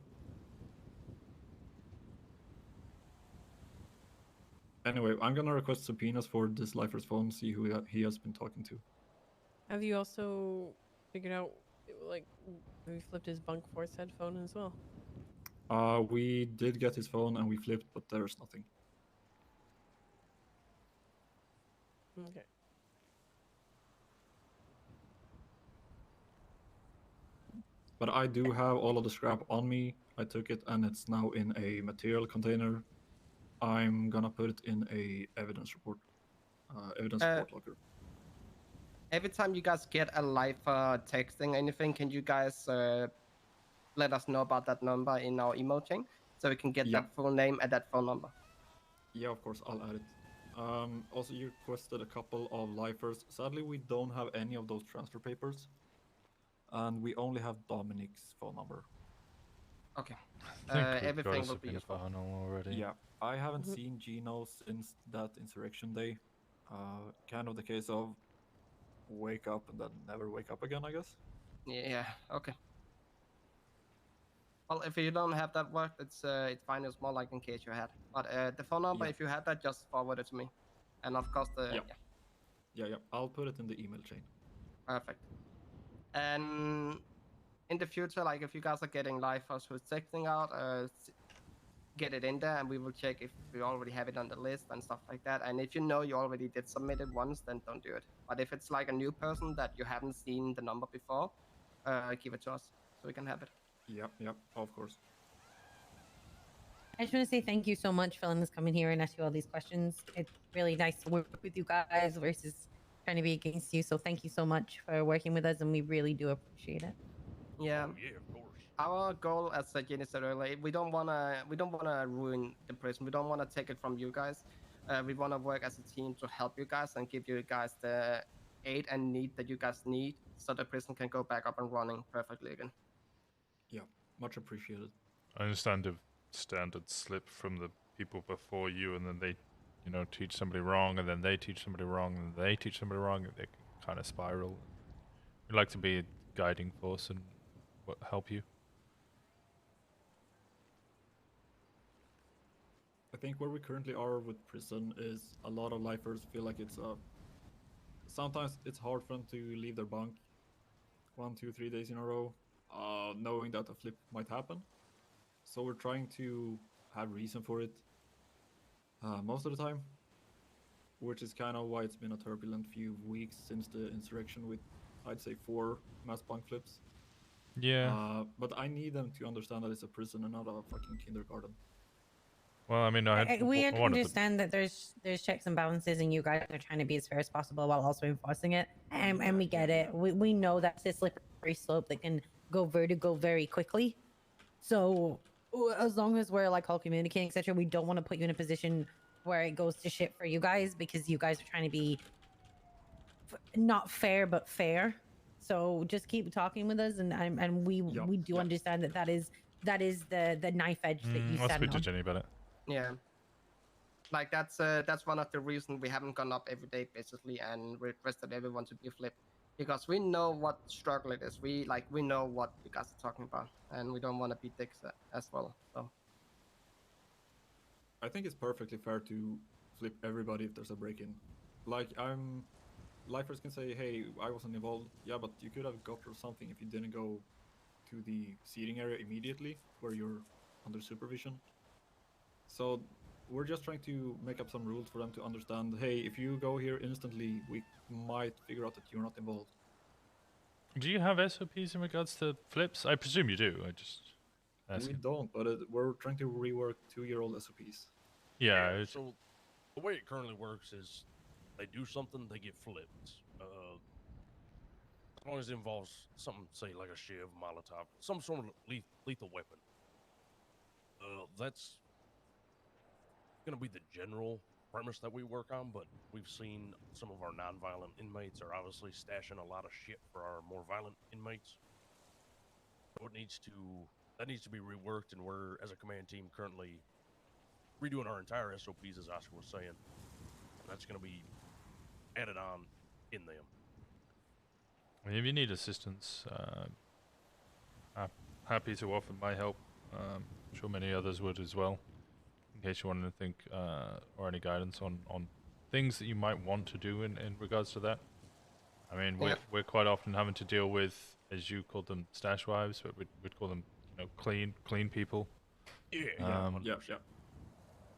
Anyway, I'm gonna request subpoenas for this lifer's phone, see who he has been talking to. Have you also figured out, like, we flipped his bunk force headphone as well? We did get his phone and we flipped, but there's nothing. Okay. But I do have all of the scrap on me. I took it and it's now in a material container. I'm gonna put it in a evidence report, evidence report locker. Every time you guys get a lifer texting anything, can you guys let us know about that number in our email chain so we can get that full name and that phone number? Yeah, of course, I'll add it. Also, you requested a couple of lifers. Sadly, we don't have any of those transfer papers. And we only have Dominic's phone number. Okay. Everything will be useful. Already. Yeah, I haven't seen Gino since that insurrection day. Kind of the case of wake up and then never wake up again, I guess. Yeah, okay. Well, if you don't have that work, it's fine. It's more like in case you had. But the phone number, if you have that, just forward it to me. And of course, Yeah, yeah. I'll put it in the email chain. Perfect. And in the future, like if you guys are getting lifers who's texting out, get it in there, and we will check if we already have it on the list and stuff like that. And if you know you already did submit it once, then don't do it. But if it's like a new person that you haven't seen the number before, give it to us so we can have it. Yep, yep, of course. I just want to say thank you so much for letting us come in here and ask you all these questions. It's really nice to work with you guys versus trying to be against you. So thank you so much for working with us, and we really do appreciate it. Yeah. Oh, yeah, of course. Our goal, as Jenny said earlier, we don't wanna ruin the prison. We don't wanna take it from you guys. We wanna work as a team to help you guys and give you guys the aid and need that you guys need, so the prison can go back up and running perfectly again. Yeah, much appreciated. I understand the standard slip from the people before you, and then they, you know, teach somebody wrong, and then they teach somebody wrong, and they teach somebody wrong, and they can kind of spiral. We'd like to be a guiding force and help you. I think where we currently are with prison is a lot of lifers feel like it's sometimes it's hard for them to leave their bunk 1, 2, 3 days in a row, knowing that a flip might happen. So we're trying to have reason for it most of the time, which is kind of why it's been a turbulent few weeks since the insurrection with, I'd say, 4 mass bunk flips. Yeah. But I need them to understand that it's a prison and not a fucking kindergarten. Well, I mean, we understand that there's checks and balances, and you guys are trying to be as fair as possible while also enforcing it, and we get it. We know that's a slippery slope that can go vertigo very quickly. So as long as we're like all communicating, etc., we don't want to put you in a position where it goes to shit for you guys, because you guys are trying to be not fair but fair. So just keep talking with us, and we do understand that is the knife edge that you I'll stand speak to on. Jenny about it. Yeah. Like that's one of the reasons we haven't gone up every day basically and requested everyone to be flipped, because we know what struggle it is. We know what you guys are talking about, and we don't want to be dicks as well. So I think it's perfectly fair to flip everybody if there's a break-in. Like lifers can say, hey, I wasn't involved. Yeah, but you could have got or something if you didn't go to the seating area immediately where you're under supervision. So we're just trying to make up some rules for them to understand, hey, if you go here instantly, we might figure out that you're not involved. Do you have SOPs in regards to flips? I presume you do. I just We don't, but we're trying to rework 2-year-old SOPs. Yeah. So the way it currently works is they do something, they get flipped. As long as it involves something, say like a shiv, Molotov, some sort of lethal weapon. That's going to be the general premise that we work on, but we've seen some of our non-violent inmates are obviously stashing a lot of shit for our more violent inmates. So that needs to be reworked, and we're, as a command team, currently redoing our entire SOPs, as Oscar was saying. And that's going to be added on in them. I mean, if you need assistance, I'm happy to offer my help. I'm sure many others would as well, in case you wanted to think or any guidance on things that you might want to do in regards to that. I mean, we're quite often having to deal with, as you called them, stash wives, but we'd call them, you know, clean people. Yeah.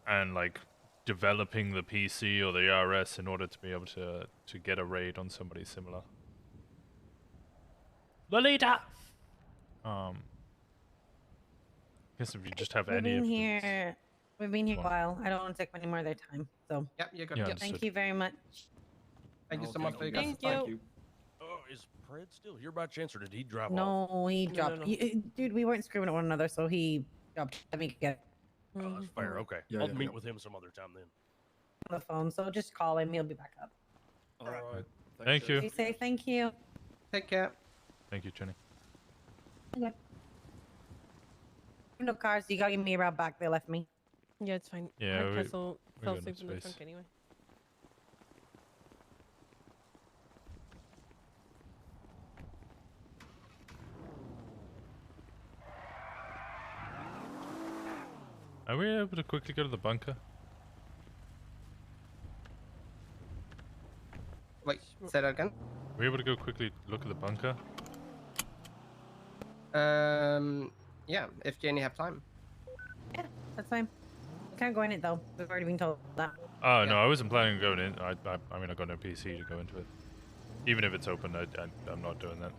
And like developing the PC or the RS in order to be able to get a raid on somebody similar. Lolita. I guess if you just have We've any been of here. We've been here a while. I don't want to take any more of their time. So yep, you're good. Yeah, Thank understood. you very much. Thank you so much for your guys' Thank time. you. Oh, is Pred still here by chance, or did he drop off? No, he dropped. Dude, we weren't screaming at one another, so he dropped. Let me get Oh, that's fair. Okay. I'll meet with him some other time then. on the phone. So just call him. He'll be back up. All right. Thank you. Be safe. Thank you. Take care. Thank you, Jenny. Okay. No cars. You gotta give me a route back. They left me. Yeah, it's fine. Yeah, Hardcastle we fell got no asleep in the space. trunk anyway. Are we able to quickly go to the bunker? Wait, Say that again. Were you able to go quickly look at the bunker? Yeah, if Jenny have time. Yeah, that's fine. We can't go in it though. We've already been told that. Oh no, I wasn't planning on going in. I mean, I got no PC to go into it. Even if it's open, I'm not doing that.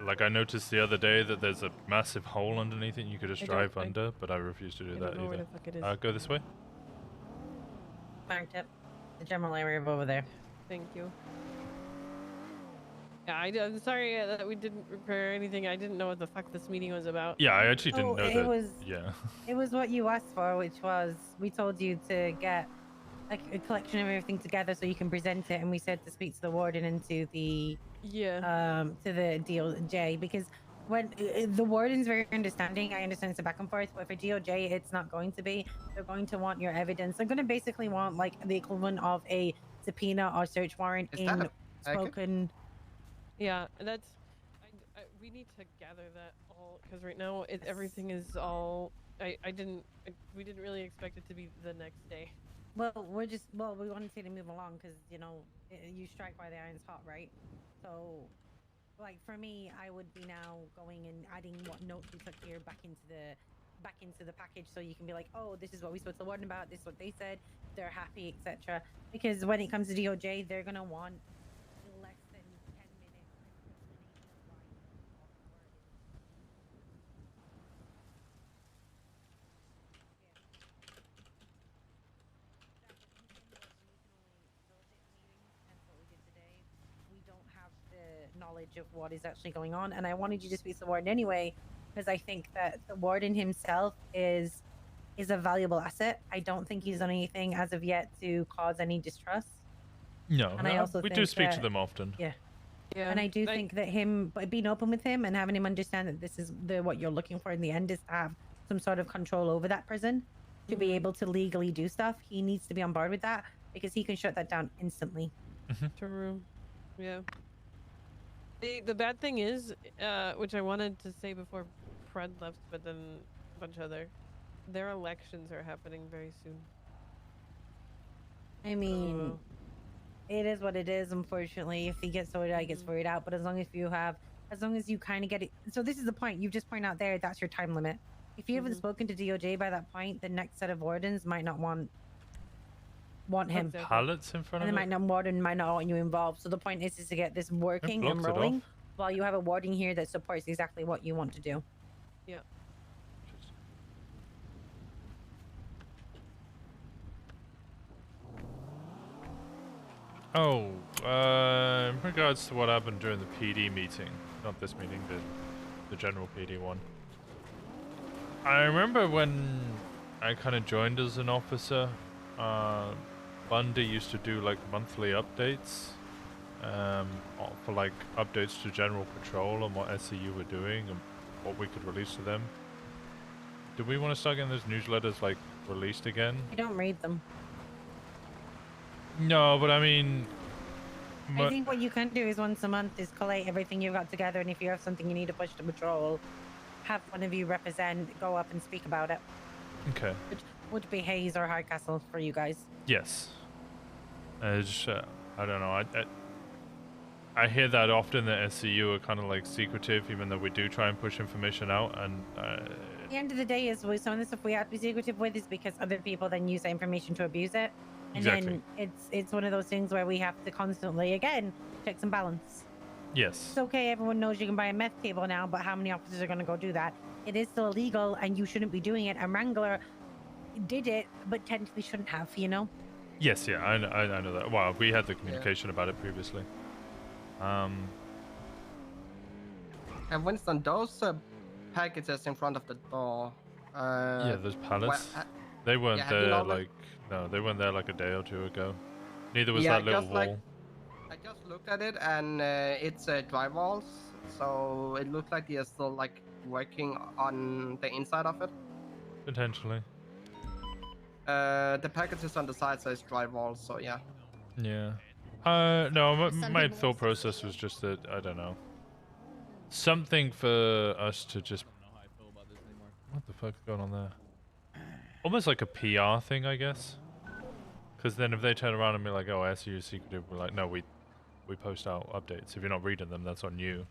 Like I noticed the other day that there's a massive hole underneath it and you could just drive under, but I refuse to do I that don't know where either. the fuck it is. Go this way. Marked it. The general area over there. Thank you. Yeah, I'm sorry that we didn't prepare anything. I didn't know what the fuck this meeting was about. Yeah, I actually didn't know it that. was. Yeah. It was what you asked for, which was we told you to get a collection of everything together so you can present it, and we said to speak to the warden and to the to the DOJ, because when the warden's very understanding, I understand it's a back and forth, but for DOJ it's not going to be. They're going to want your evidence. They're going to basically want like the equivalent of a subpoena or search warrant in spoken. Yeah, that's. We need to gather that all because right now everything is all. We didn't really expect it to be the next day. Well, we wanted to move along because you strike while the iron's hot, right? So, like for me, I would be now going and adding what notes we took here back into the package, so you can be like, oh, this is what we spoke to the warden about. This is what they said. They're happy, etc. Because when it comes to DOJ, they're gonna want less than 10 minutes. Knowledge of what is actually going on, and I wanted you to speak to the warden anyway because I think that the warden himself is a valuable asset. I don't think he's done anything as of yet to cause any distrust. No, and I also we think do speak to that- them often. Yeah. And I do think that being open with him and having him understand that this is what you're looking for in the end is to have some sort of control over that prison to be able to legally do stuff. He needs to be on board with that because he can shut that down instantly. True. Yeah. The bad thing is, which I wanted to say before Fred left, but then a bunch of their elections are happening very soon. I mean, it is what it is, unfortunately. If he gets voted out, he gets voted out. But as long as you kind of get it. So this is the point. You just point out there, that's your time limit. If you haven't spoken to DOJ by that point, the next set of wardens might not want him. Pallets in front and of the it? warden might not want you involved. So the point is to get this working and blocks it rolling off. while you have a warden here that supports exactly what you want to do. Yeah. Oh, in regards to what happened during the PD meeting, not this meeting, but the general PD one. I remember when I kind of joined as an officer, Bundy used to do like monthly updates for like updates to General Patrol on what SCU were doing and what we could release to them. Do we want to start getting those newsletters like released again? I don't read them. No, but I mean, I think what you can do is once a month is collate everything you've got together, and if you have something you need to push to patrol, have one of you represent, go up and speak about it. okay. Which would be Hayes or Hardcastle for you guys. Yes. I don't know. I hear that often that SCU are kind of like secretive, even though we do try and push information out. And At the end of the day, is some of the stuff we have to be secretive with is because other people then use that information to abuse it. And Exactly. then it's one of those things where we have to constantly, again, check some balance. yes. It's okay, everyone knows you can buy a meth table now, but how many officers are going to go do that? It is still illegal, and you shouldn't be doing it. And Wrangler did it, but technically shouldn't have, you know? Yes, yeah, I know that. Well, we had the communication about it previously. And Winston, those packages in front of the door. Yeah, those pallets. They weren't have you there not like no, they weren't there like a day or two ago. Neither was Yeah, that little just wall. like- I just looked at it and it's drywalls, so it looks like they are still like working on the inside of it. Potentially. The packages on the side says drywall, so yeah. Yeah. No, Some my people thought process was just that I don't know. Something for us to just. What the fuck's going on there? Almost like a PR thing, I guess. Because then if they turn around and be like, "Oh, SU is secretive," we're like, "No, we post out updates. If you're not reading them, that's on you."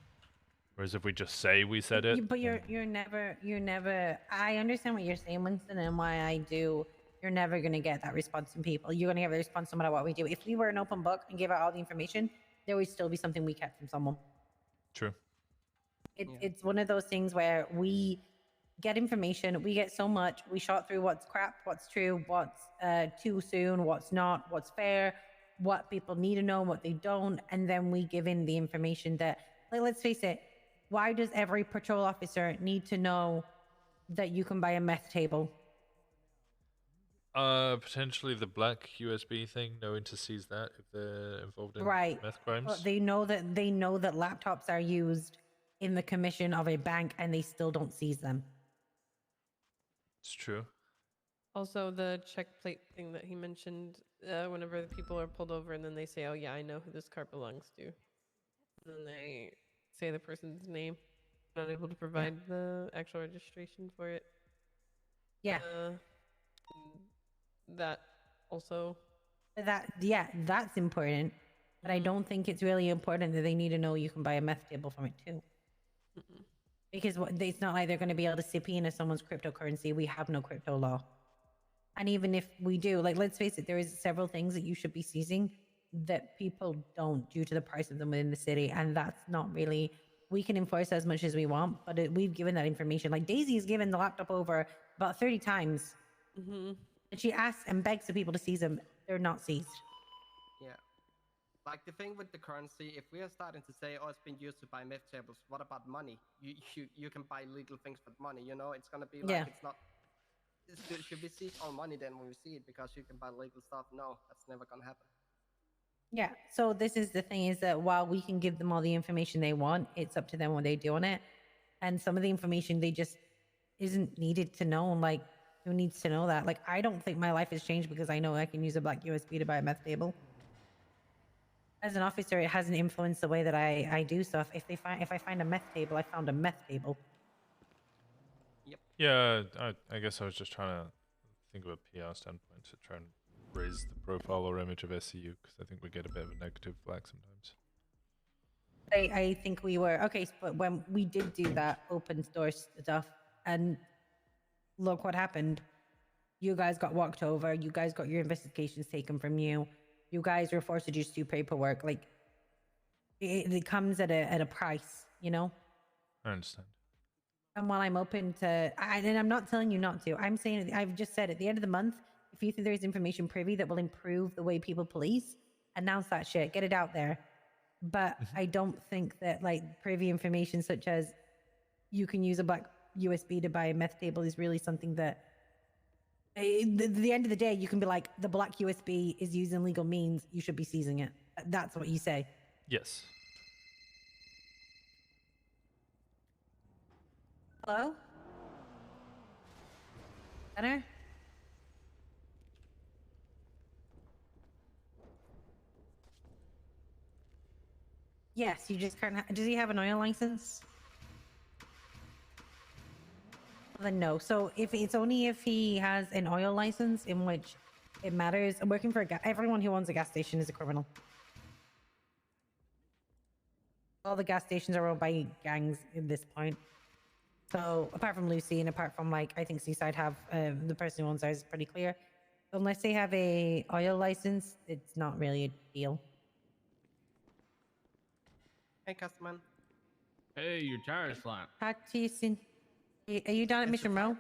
Whereas if we just say we said it, But you're never. I understand what you're saying, Winston, and why I do. You're never gonna get that response from people. You're gonna get the response no matter what we do. If we were an open book and gave out all the information, there would still be something we kept from someone. True. It's one of those things where we get information, we get so much, we shot through what's crap, what's true, what's too soon, what's not, what's fair, what people need to know, what they don't, and then we give in the information that, like, let's face it, why does every patrol officer need to know that you can buy a meth table? Potentially the black USB thing, knowing to seize that if they're involved in Right. meth crimes. But they know that laptops are used in the commission of a bank and they still don't seize them. It's true. Also, the check plate thing that he mentioned, whenever the people are pulled over and then they say, "Oh yeah, I know who this car belongs to," and then they say the person's name, not able to provide the actual registration for it. Yeah. That also. That's important. But I don't think it's really important that they need to know you can buy a meth table from it too. Because it's not like they're going to be able to subpoena someone's cryptocurrency. We have no crypto law. And even if we do, like, let's face it, there is several things that you should be seizing that people don't due to the price of them within the city. And that's not really, we can enforce as much as we want, but we've given that information. Like, Daisy has given the laptop over about 30 times. And she asks and begs the people to seize them. They're not seized. Yeah. Like the thing with the currency, if we are starting to say, "Oh, it's been used to buy meth tables," what about money? You can buy legal things with money. You know, it's gonna be like it's not. Should we seize all money then when we see it because you can buy legal stuff? No, that's never gonna happen. Yeah. So this is the thing: is that while we can give them all the information they want, it's up to them what they do on it. And some of the information they just isn't needed to know. Like, who needs to know that? Like, I don't think my life has changed because I know I can use a black USB to buy a meth table. As an officer, it hasn't influenced the way that I do stuff. If I find a meth table, I found a meth table. Yeah, I guess I was just trying to think of a PR standpoint to try and raise the profile or image of SCU, because I think we get a bit of a negative flag sometimes. I think we were okay, but when we did do that open source stuff, and look what happened. You guys got walked over. You guys got your investigations taken from you. You guys were forced to just do paperwork. Like, it comes at a price, you know? I understand. And while I'm open to, and I'm not telling you not to, I'm saying, I've just said at the end of the month, if you think there's information privy that will improve the way people police, announce that shit, get it out there. But I don't think that, like, privy information such as you can use a black USB to buy a meth table is really something that, at the end of the day, you can be like, the black USB is using legal means, you should be seizing it. That's what you say. Yes. Hello? Center? Yes, you just can't. Does he have an oil license? Then no. So if it's only if he has an oil license in which it matters. Working for everyone who owns a gas station is a criminal. All the gas stations are owned by gangs at this point. So apart from Lucy and apart from, like, I think Seaside have the person who owns ours is pretty clear. Unless they have a oil license, it's not really a deal. Hey, customer. Hey, your tire's flat. Talk to you soon. Are you down at Mission Row?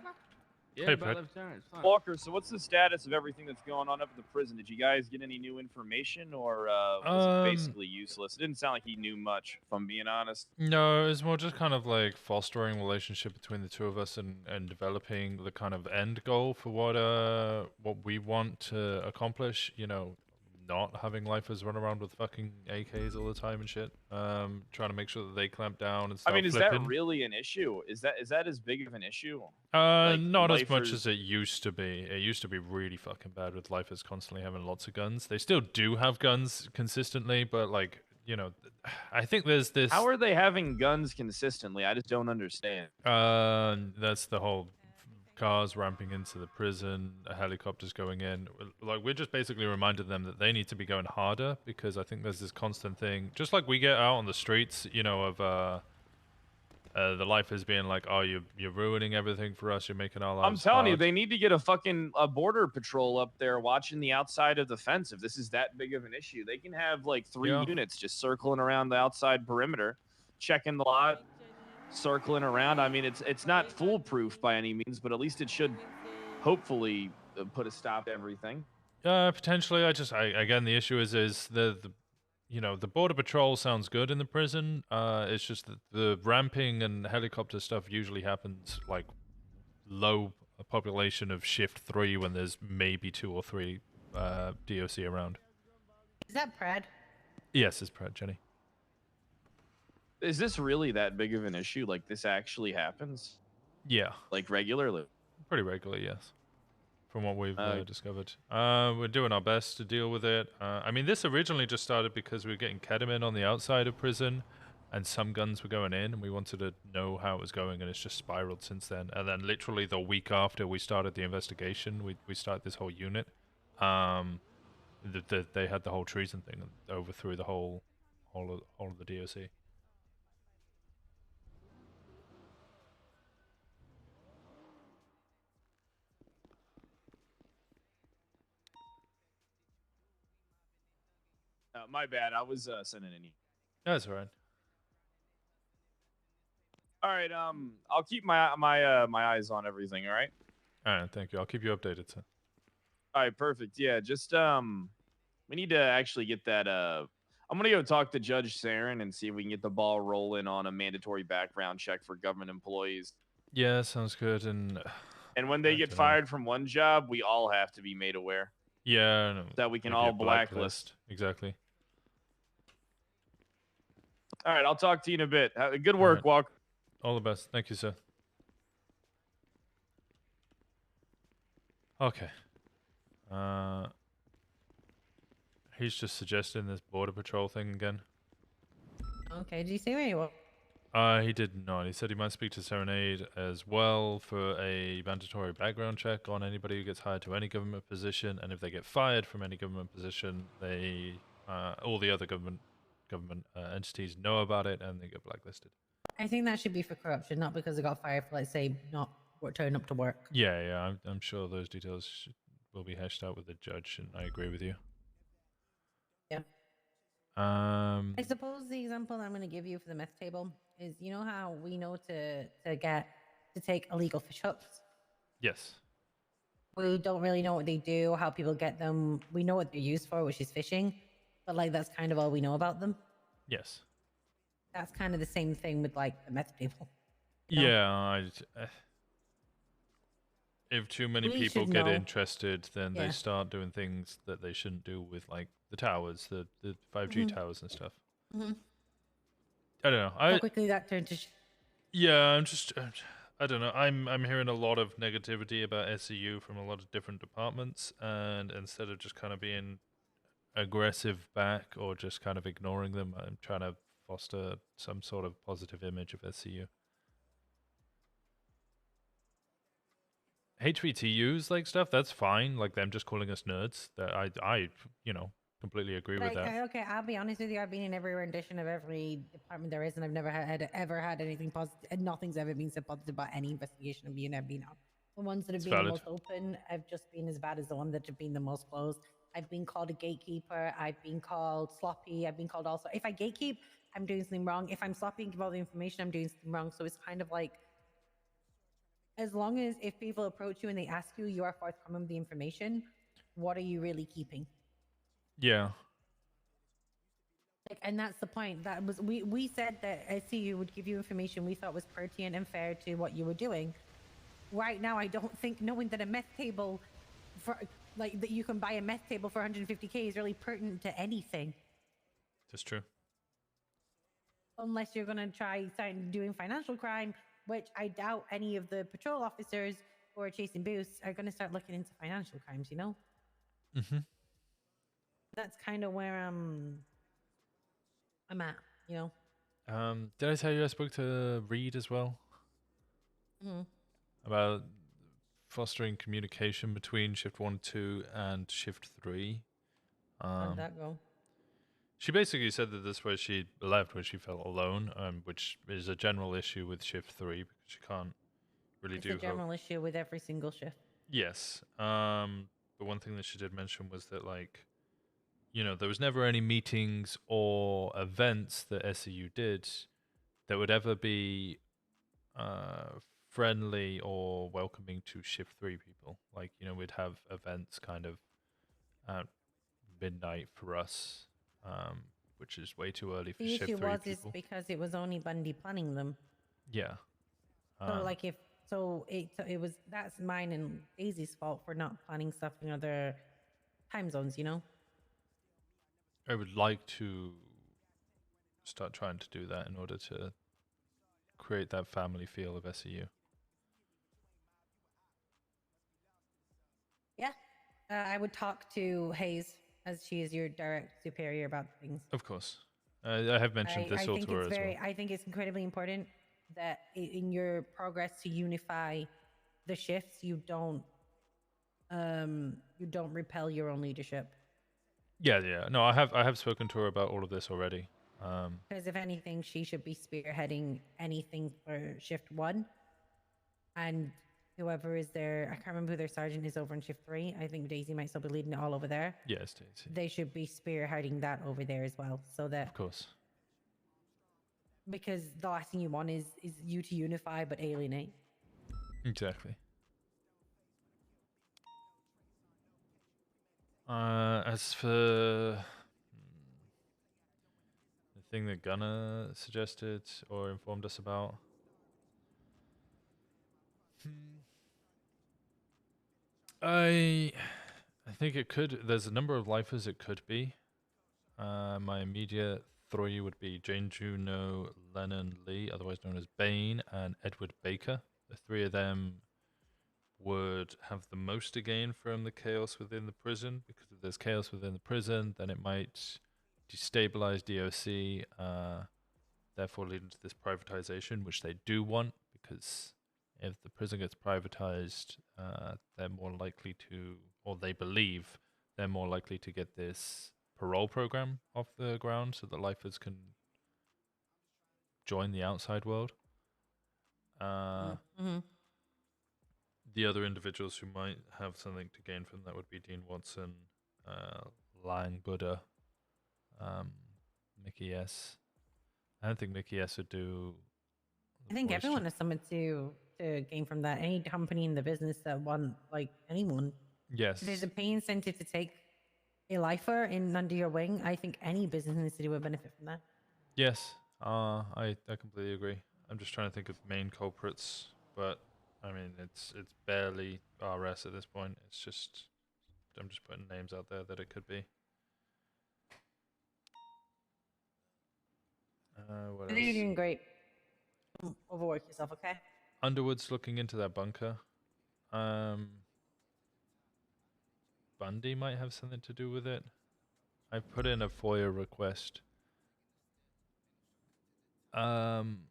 Yeah, about left tire. It's fine. Walker, so what's the status of everything that's going on up at the prison? Did you guys get any new information, or was it basically useless? It didn't sound like he knew much, if I'm being honest. No, it's more just kind of like fostering relationship between the two of us and developing the kind of end goal for what we want to accomplish. You know, not having lifers run around with fucking AKs all the time and shit. Trying to make sure that they clamp down and start I mean, is flipping. that really an issue? Is that as big of an issue? Not as much lifers- as it used to be. It used to be really fucking bad with lifers constantly having lots of guns. They still do have guns consistently, but, like, you know, I think there's this. How are they having guns consistently? I just don't understand. That's the whole cars ramping into the prison, helicopters going in. Like, we're just basically reminding them that they need to be going harder, because I think there's this constant thing, just like we get out on the streets, you know, of the life is being like, oh, you're ruining everything for us, you're making our lives I'm telling you, hard. they need to get a border patrol up there watching the outside of the fence. If this is that big of an issue, they can have like 3 Yeah. units just circling around the outside perimeter, checking the lot, circling around. I mean, it's not foolproof by any means, but at least it should hopefully put a stop to everything. Potentially. Again, the issue is the you know, the border patrol sounds good in the prison. It's just that the ramping and helicopter stuff usually happens like low population of shift 3 when there's maybe 2 or 3 DOC around. Is that Brad? Yes, it's Brad, Jenny. Is this really that big of an issue? Like, this actually happens? Yeah. Like, regularly? Pretty regularly, yes. From what we've discovered. We're doing our best to deal with it. I mean, this originally just started because we were getting ketamine on the outside of prison, and some guns were going in, and we wanted to know how it was going, and it's just spiraled since then. And then literally the week after we started the investigation, we started this whole unit. They had the whole treason thing and overthrew the whole of the DOC. My bad. I was sending an email. That's all right. All right. I'll keep my eyes on everything. All right. All right. Thank you. I'll keep you updated, sir. All right. Perfect. Yeah. Just we need to actually get that. I'm gonna go talk to Judge Saren and see if we can get the ball rolling on a mandatory background check for government employees. Yeah, sounds good. And when they get fired from one job, we all have to be made aware. Yeah. No, that we can maybe all a blacklist. Exactly. All right. I'll talk to you in a bit. Good work, Walker. All the best. Thank you, sir. Okay. He's just suggesting this border patrol thing again. Okay, did you say where you were? He did not. He said he might speak to Serenade as well for a mandatory background check on anybody who gets hired to any government position, and if they get fired from any government position, they all the other government entities know about it and they get blacklisted. I think that should be for corruption, not because they got fired for, let's say, not turning up to work. Yeah. I'm sure those details will be hashed out with the judge, and I agree with you. Yeah. I suppose the example I'm going to give you for the meth table is, you know how we know to take illegal fish hooks? Yes. We don't really know what they do, how people get them. We know what they're used for, which is fishing, but like that's kind of all we know about them. Yes. That's kind of the same thing with like the meth table. You know? Yeah, if too many people get interested, then they start doing things that they shouldn't do with like the towers, the 5G towers and stuff. Mm-hmm. I don't know. How quickly that turned to Yeah, I don't know. I'm hearing a lot of negativity about SCU from a lot of different departments, and instead of just kind of being aggressive back or just kind of ignoring them, I'm trying to foster some sort of positive image of SCU. HVTUs like stuff, that's fine. Like them just calling us nerds. That I completely agree with that. Okay, I'll be honest with you. I've been in every rendition of every department there is, and I've never ever had anything positive. And nothing's ever been said positive about any investigation I've been on. The ones that have been the most open have just been as bad as the ones that have been the most closed. I've been called a gatekeeper. I've been called sloppy. I've been called also. If I gatekeep, I'm doing something wrong. If I'm sloppy and give all the information, I'm doing something wrong. So it's kind of like, as long as if people approach you and they ask you, you are forthcoming with the information. What are you really keeping? Yeah. Like, and that's the point. That was we said that SCU would give you information we thought was pertinent and fair to what you were doing. Right now, I don't think knowing that a meth table for like that you can buy a meth table for 150K is really pertinent to anything. That's true. Unless you're gonna try doing financial crime, which I doubt any of the patrol officers who are chasing boosts are gonna start looking into financial crimes. You know. Mm-hmm. That's kind of where I'm at, you know. Did I tell you I spoke to Reed as well? Mm-hmm. About fostering communication between shift 1, 2, and shift 3. How'd that go? She basically said that this was she left when she felt alone, which is a general issue with shift 3 because she can't really It's do a general issue with every single shift. Yes. But one thing that she did mention was that, like, you know, there was never any meetings or events that SEU did that would ever be friendly or welcoming to shift 3 people. Like, you know, we'd have events kind of at midnight for us, which is way too early for The shift issue 3 was people. is because it was only Bundy planning them. Yeah. So like it was that's mine and Daisy's fault for not planning stuff in other time zones, you know? I would like to start trying to do that in order to create that family feel of SEU. Yeah. I would talk to Hayes as she is your direct superior about things. Of course. I have mentioned this all to her as well. I think it's incredibly important that in your progress to unify the shifts, you don't repel your own leadership. Yeah. No, I have spoken to her about all of this already. Because if anything, she should be spearheading anything for shift 1. And whoever is there, I can't remember who their sergeant is over in shift 3. I think Daisy might still be leading it all over there. Yes, Daisy. They should be spearheading that over there as well. So that, of course. Because the last thing you want is you to unify but alienate. Exactly. As for the thing that Gunnar suggested or informed us about, I think it could. There's a number of lifers it could be. My immediate 3 would be Jane Juno, Lennon Lee, otherwise known as Bane, and Edward Baker. The 3 of them would have the most to gain from the chaos within the prison, because if there's chaos within the prison, then it might destabilize DOC, therefore leading to this privatization, which they do want, because if the prison gets privatized, they're more likely to, or they believe they're more likely to get this parole program off the ground so that lifers can join the outside world. The other individuals who might have something to gain from that would be Dean Watson, Lang Buddha, Mickey S. I don't think Mickey S would do. I think everyone has something to gain from that. Any company in the business that want, like, anyone. Yes. If there's a pay incentive to take a lifer in under your wing, I think any business needs to do a benefit from that. Yes, I completely agree. I'm just trying to think of main culprits, but I mean it's barely RS at this point. It's just I'm just putting names out there that it could be. What I think you're else? doing great. Don't overwork yourself, okay? Underwood's looking into that bunker. Bundy might have something to do with it. I put in a FOIA request. I'm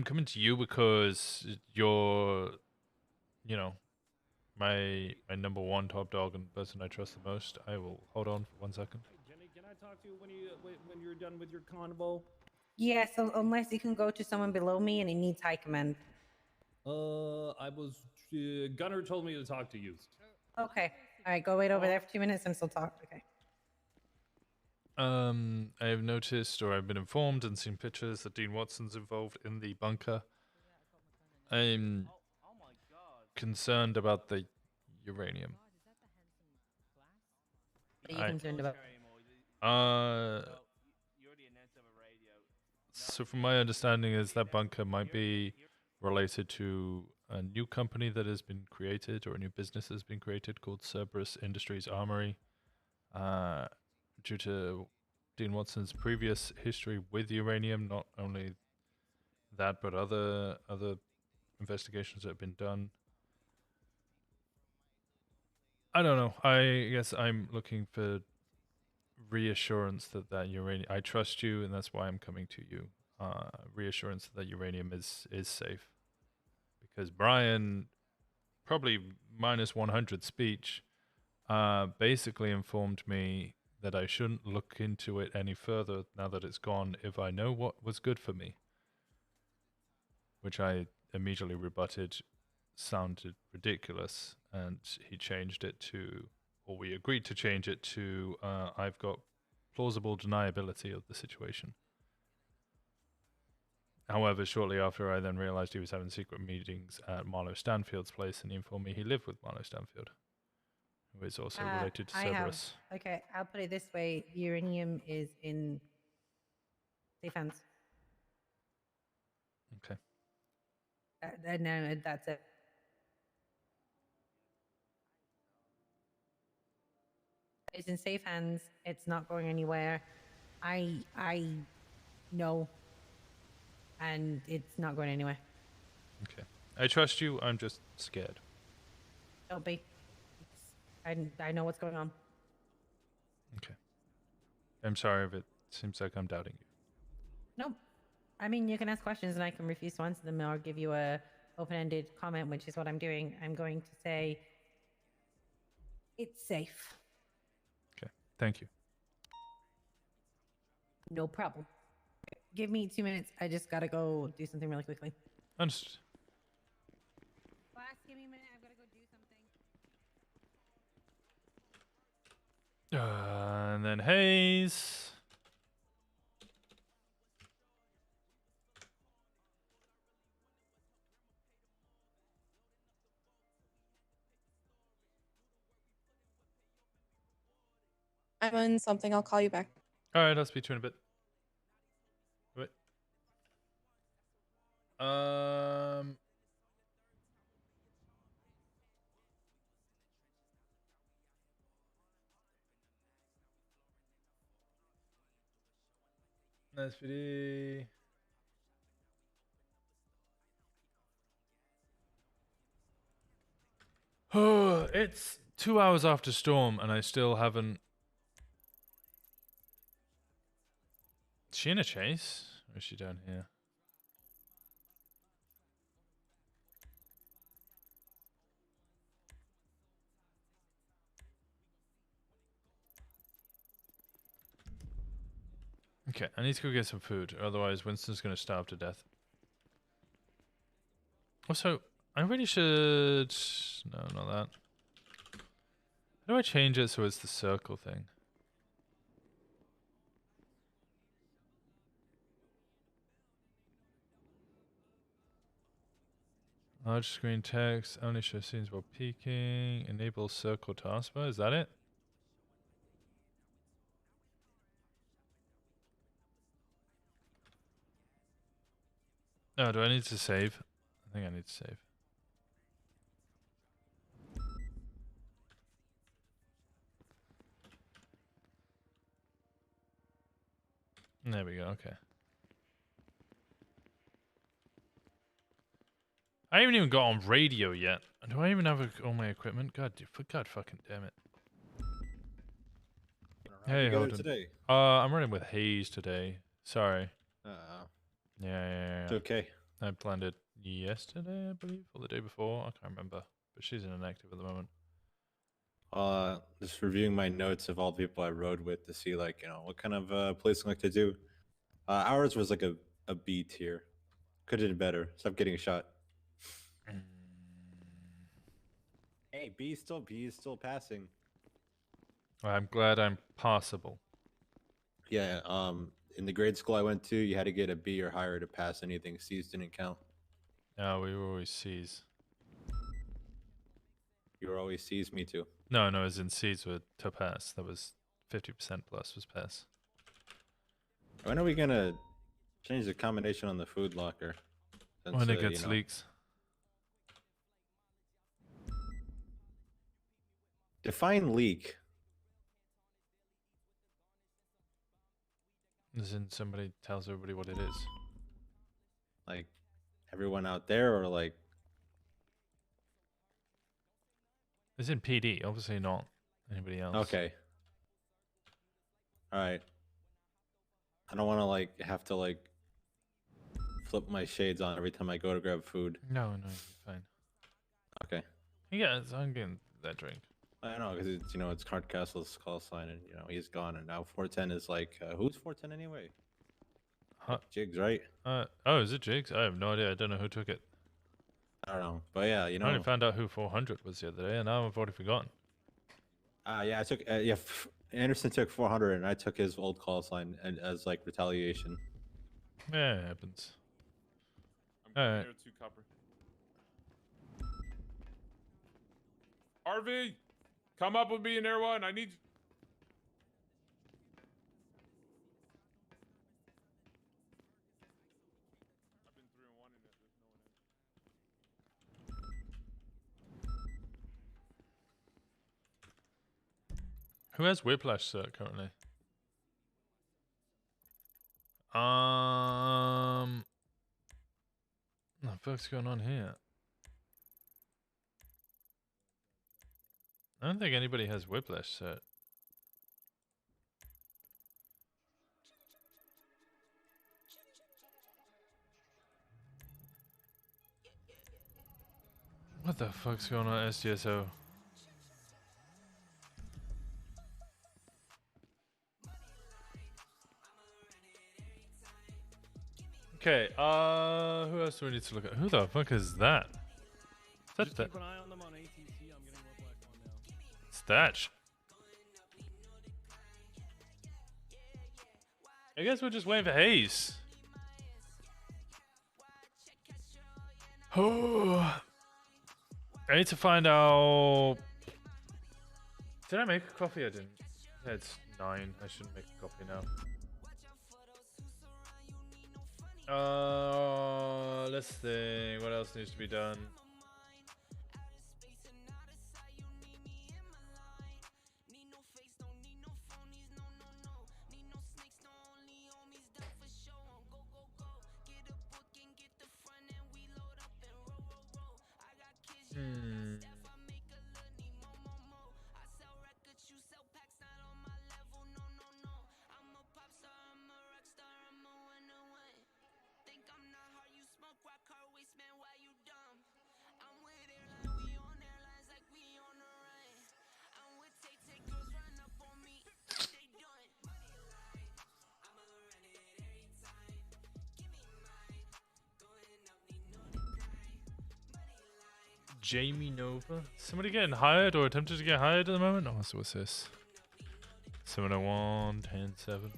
coming to you because you're, you know, my number 1 top dog and person I trust the most. I will hold on for 1 second. Jenny, can I talk to you when you're done with your convo? Yes, unless you can go to someone below me and it needs high command. I was Gunnar told me to talk to you. Okay. All right, go wait over there for 2 minutes and still talk. Okay. I have noticed, or I've been informed and seen pictures that Dean Watson's involved in the bunker. I'm concerned about the uranium. What are you concerned about? So from my understanding is that bunker might be related to a new company that has been created, or a new business that has been created called Cerberus Industries Armory. Due to Dean Watson's previous history with uranium, not only that, but other investigations that have been done. I don't know. I guess I'm looking for reassurance that uranium. I trust you, and that's why I'm coming to you. reassurance that uranium is safe, because Brian, probably minus 100 speech, basically informed me that I shouldn't look into it any further now that it's gone if I know what was good for me, which I immediately rebutted sounded ridiculous, and he changed it to, or we agreed to change it to, I've got plausible deniability of the situation. However, shortly after, I then realized he was having secret meetings at Marlo Stanfield's place, and he informed me he lived with Marlo Stanfield, who is also related to Cerberus. Okay, I'll put it this way: uranium is in safe hands. Okay. No, that's it. It's in safe hands. It's not going anywhere. I know, and it's not going anywhere. Okay. I trust you. I'm just scared. Don't be. I know what's going on. Okay. I'm sorry if it seems like I'm doubting you. No, I mean, you can ask questions and I can refuse to answer them, or give you a open-ended comment, which is what I'm doing. I'm going to say it's safe. Okay. Thank you. No problem. Give me 2 minutes. I just gotta go do something really quickly. Understood. Boss, give me a minute. I've gotta go do something. And then Hayes. I'm in something. I'll call you back. All right, I'll speak to you in a bit. Wait. SPD. Oh, it's 2 hours after storm, and I still haven't. Is she in a chase? Or is she down here? Okay, I need to go get some food, otherwise Winston's going to starve to death. Also, I really should... No, not that. How do I change it so it's the circle thing? Large screen text, only show scenes while peeking, enable circle taskbar, is that it? No, do I need to save? I think I need to save. There we go, okay. I haven't even got on radio yet. Do I even have all my equipment? God fucking damn it. Hey, together Holden. today? I'm running with Hayes today. Sorry. Yeah. It's okay. I planned it yesterday, I believe, or the day before. I can't remember. But she's inactive at the moment. Just reviewing my notes of all the people I rode with to see, like, you know, what kind of placing like to do. Ours was like a B tier. Could have did better. Stop getting shot. Hey, B is still passing. I'm glad I'm passable. Yeah. In the grade school I went to, you had to get a B or higher to pass anything. C's didn't count. No, we were always C's. You were always C's, me too. No, as in C's were to pass. That was 50% plus was pass. When are we gonna change the combination on the food locker? Since, When it gets leaks. Define leak. As in somebody tells everybody what it is. Like everyone out there, or like? As in PD, obviously not anybody else. Okay. All right. I don't want to like have to like flip my shades on every time I go to grab food. No, you're fine. Okay. Yeah, I'm getting that drink. I know, because it's, it's Hardcastle's call sign, and he's gone, and now 410 is like, who's 410 anyway? Huh? Jigs, right? Oh, is it Jigs? I have no idea. I don't know who took it. I don't know, but yeah, I only found out who 400 was the other day, and now I've already forgotten. Yeah, I took Anderson took 400, and I took his old call sign and as like retaliation. Yeah, it happens. I'm Alright. here too, Copper. RV, come up with me in Air One. I need. I've been 3-1 in it. There's no one in. Who has Whiplash cert currently? What the fuck's going on here? I don't think anybody has Whiplash cert. What the fuck's going on, SGSO? Okay, who else do we need to look at? Who the fuck is that? Is that Keep an eye on them on ATC. I'm getting Whiplash one now. Thatch? I guess we're just waiting for Hayes. Oh, I need to find out. Did I make a coffee? I didn't. Yeah, it's 9. I shouldn't make a coffee now. Let's think. What else needs to be done? Jamie Nova? Somebody getting hired or attempted to get hired at the moment? Oh, so what's this? 701, 10-7.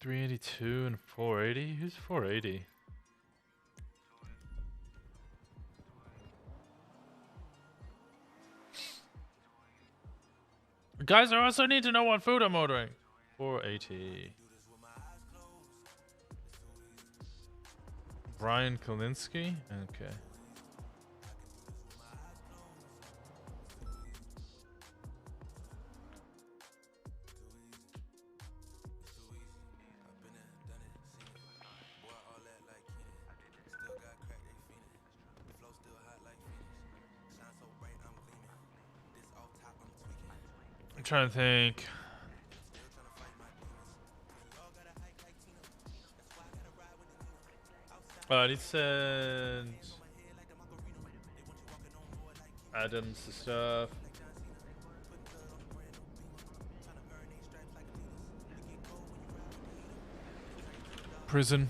$382 and $480? Who's $480? Guys, I also need to know what food I'm ordering. $480. Brian Kalinsky? Okay. I'm trying to think. I need to send Adams the stuff. Prison.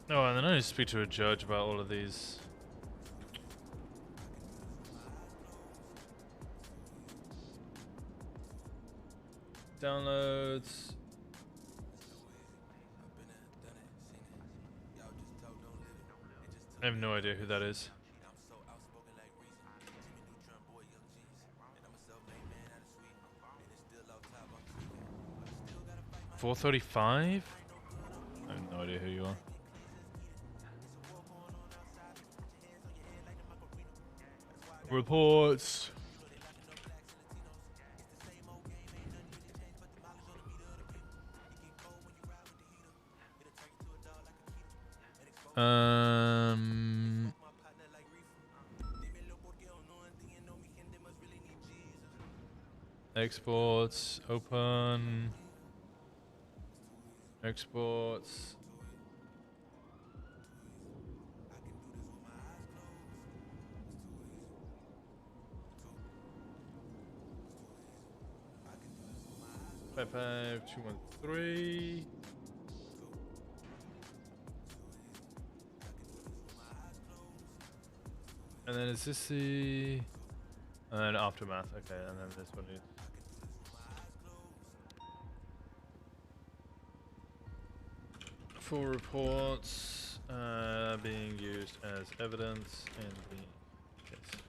Oh, and then I need to speak to a judge about all of these. Downloads. I have no idea who that is. 435? I have no idea who you are. Reports. Exports, open. Exports. Five 213. And then is this the and then aftermath, okay, and then this one is full reports being used as evidence in the case.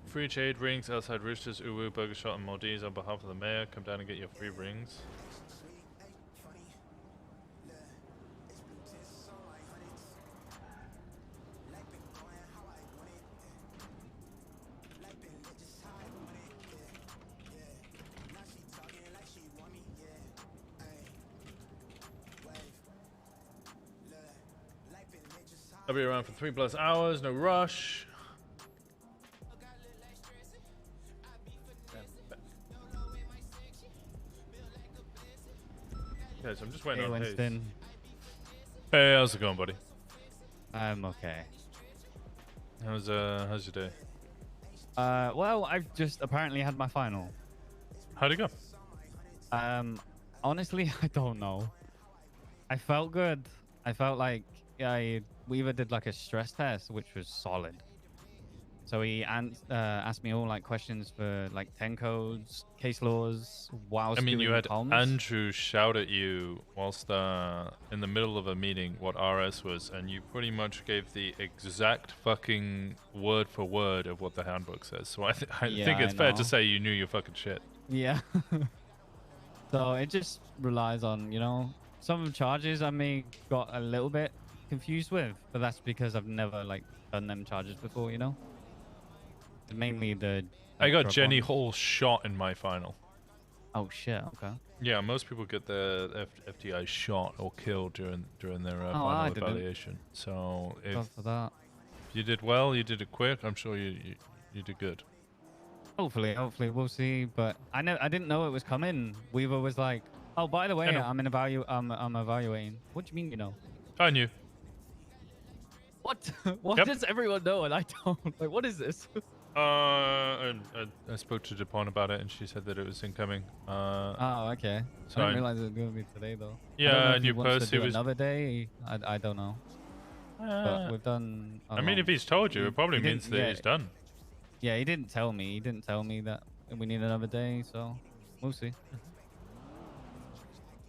Free trade rings outside Roosters, Uwu, Burger Shot, and Maldives on behalf of the mayor. Come down and get your free rings. I'll be around for 3+ hours, no rush. Okay, so I'm just waiting Hey, on Winston. Hey, how's it going, buddy? I'm okay. How's your day? Well, I've just apparently had my final. How'd it go? Honestly, I don't know. I felt good. I felt like Weaver did like a stress test, which was solid. So he asked me all like questions for like 10 codes, case laws, whilst I mean, you doing had comms. Andrew shout at you whilst in the middle of a meeting what RS was, and you pretty much gave the exact fucking word for word of what the handbook says. So I think it's fair to say you knew your fucking shit. Yeah. So it just relies on, you know, some charges I may got a little bit confused with, but that's because I've never like done them charges before, you know. Mainly the. I got drug Jenny ones. Hall shot in my final. Oh shit! Okay. Yeah, most people get their FTI shot or killed during their I final didn't. evaluation. So if Go for that. you did well, you did it quick. I'm sure you did good. Hopefully, we'll see. But I didn't know it was coming. Weaver was like, "Oh, by the way, I know. I'm evaluating." What do you mean, you know? I knew. What? Why Yep. does everyone know and I don't? Like, what is this? I spoke to Dupont about it, and she said that it was incoming. Oh, okay. So I didn't realize it was gonna be today though. Yeah, I don't know if and he you wants to post do it was another day. I don't know. But we've done. I mean, if he's told you, it probably he means didn't- that yeah. he's done. Yeah, he didn't tell me. He didn't tell me that we need another day, so we'll see.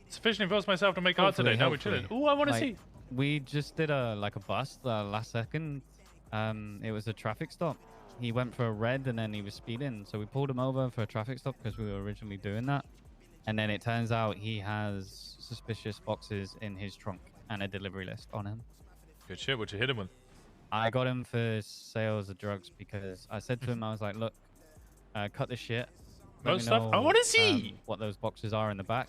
Sufficiently forced myself to make art today. Now we're chilling. Ooh, I want to see. We just did like a bust last second. It was a traffic stop. He went for a red and then he was speeding, so we pulled him over for a traffic stop because we were originally doing that. And then it turns out he has suspicious boxes in his trunk and a delivery list on him. Good shit. What you hit him with? I got him for sales of drugs because I said to him, I was like, look, cut this shit. Let Most me stuff? I know, wanna see! what those boxes are in the back.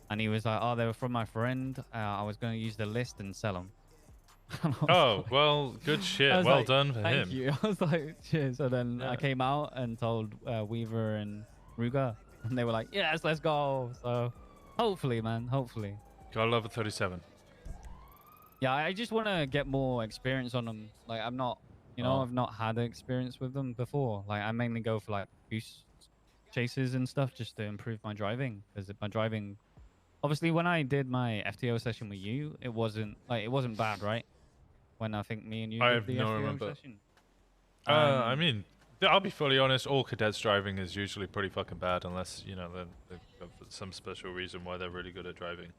And he was like, oh, they were from my friend. I was going to use the list and sell them. Oh, well, good shit. I was Well like, done for Thank him. you. I was like, cheers. So then Yeah. I came out and told Weaver and Ruger, and they were like, yes, let's go. So hopefully, man, hopefully. Gotta love a 37. Yeah, I just want to get more experience on them. Like, I'm not, you know, Oh. I've not had experience with them before. Like, I mainly go for like goose chases and stuff just to improve my driving. Because my driving, obviously, when I did my FTO session with you, it wasn't bad, right? When I think me and you I did have the no FTO remember. session. I mean, I'll be fully honest. All cadets driving is usually pretty fucking bad, unless you know they've got some special reason why they're really good at driving.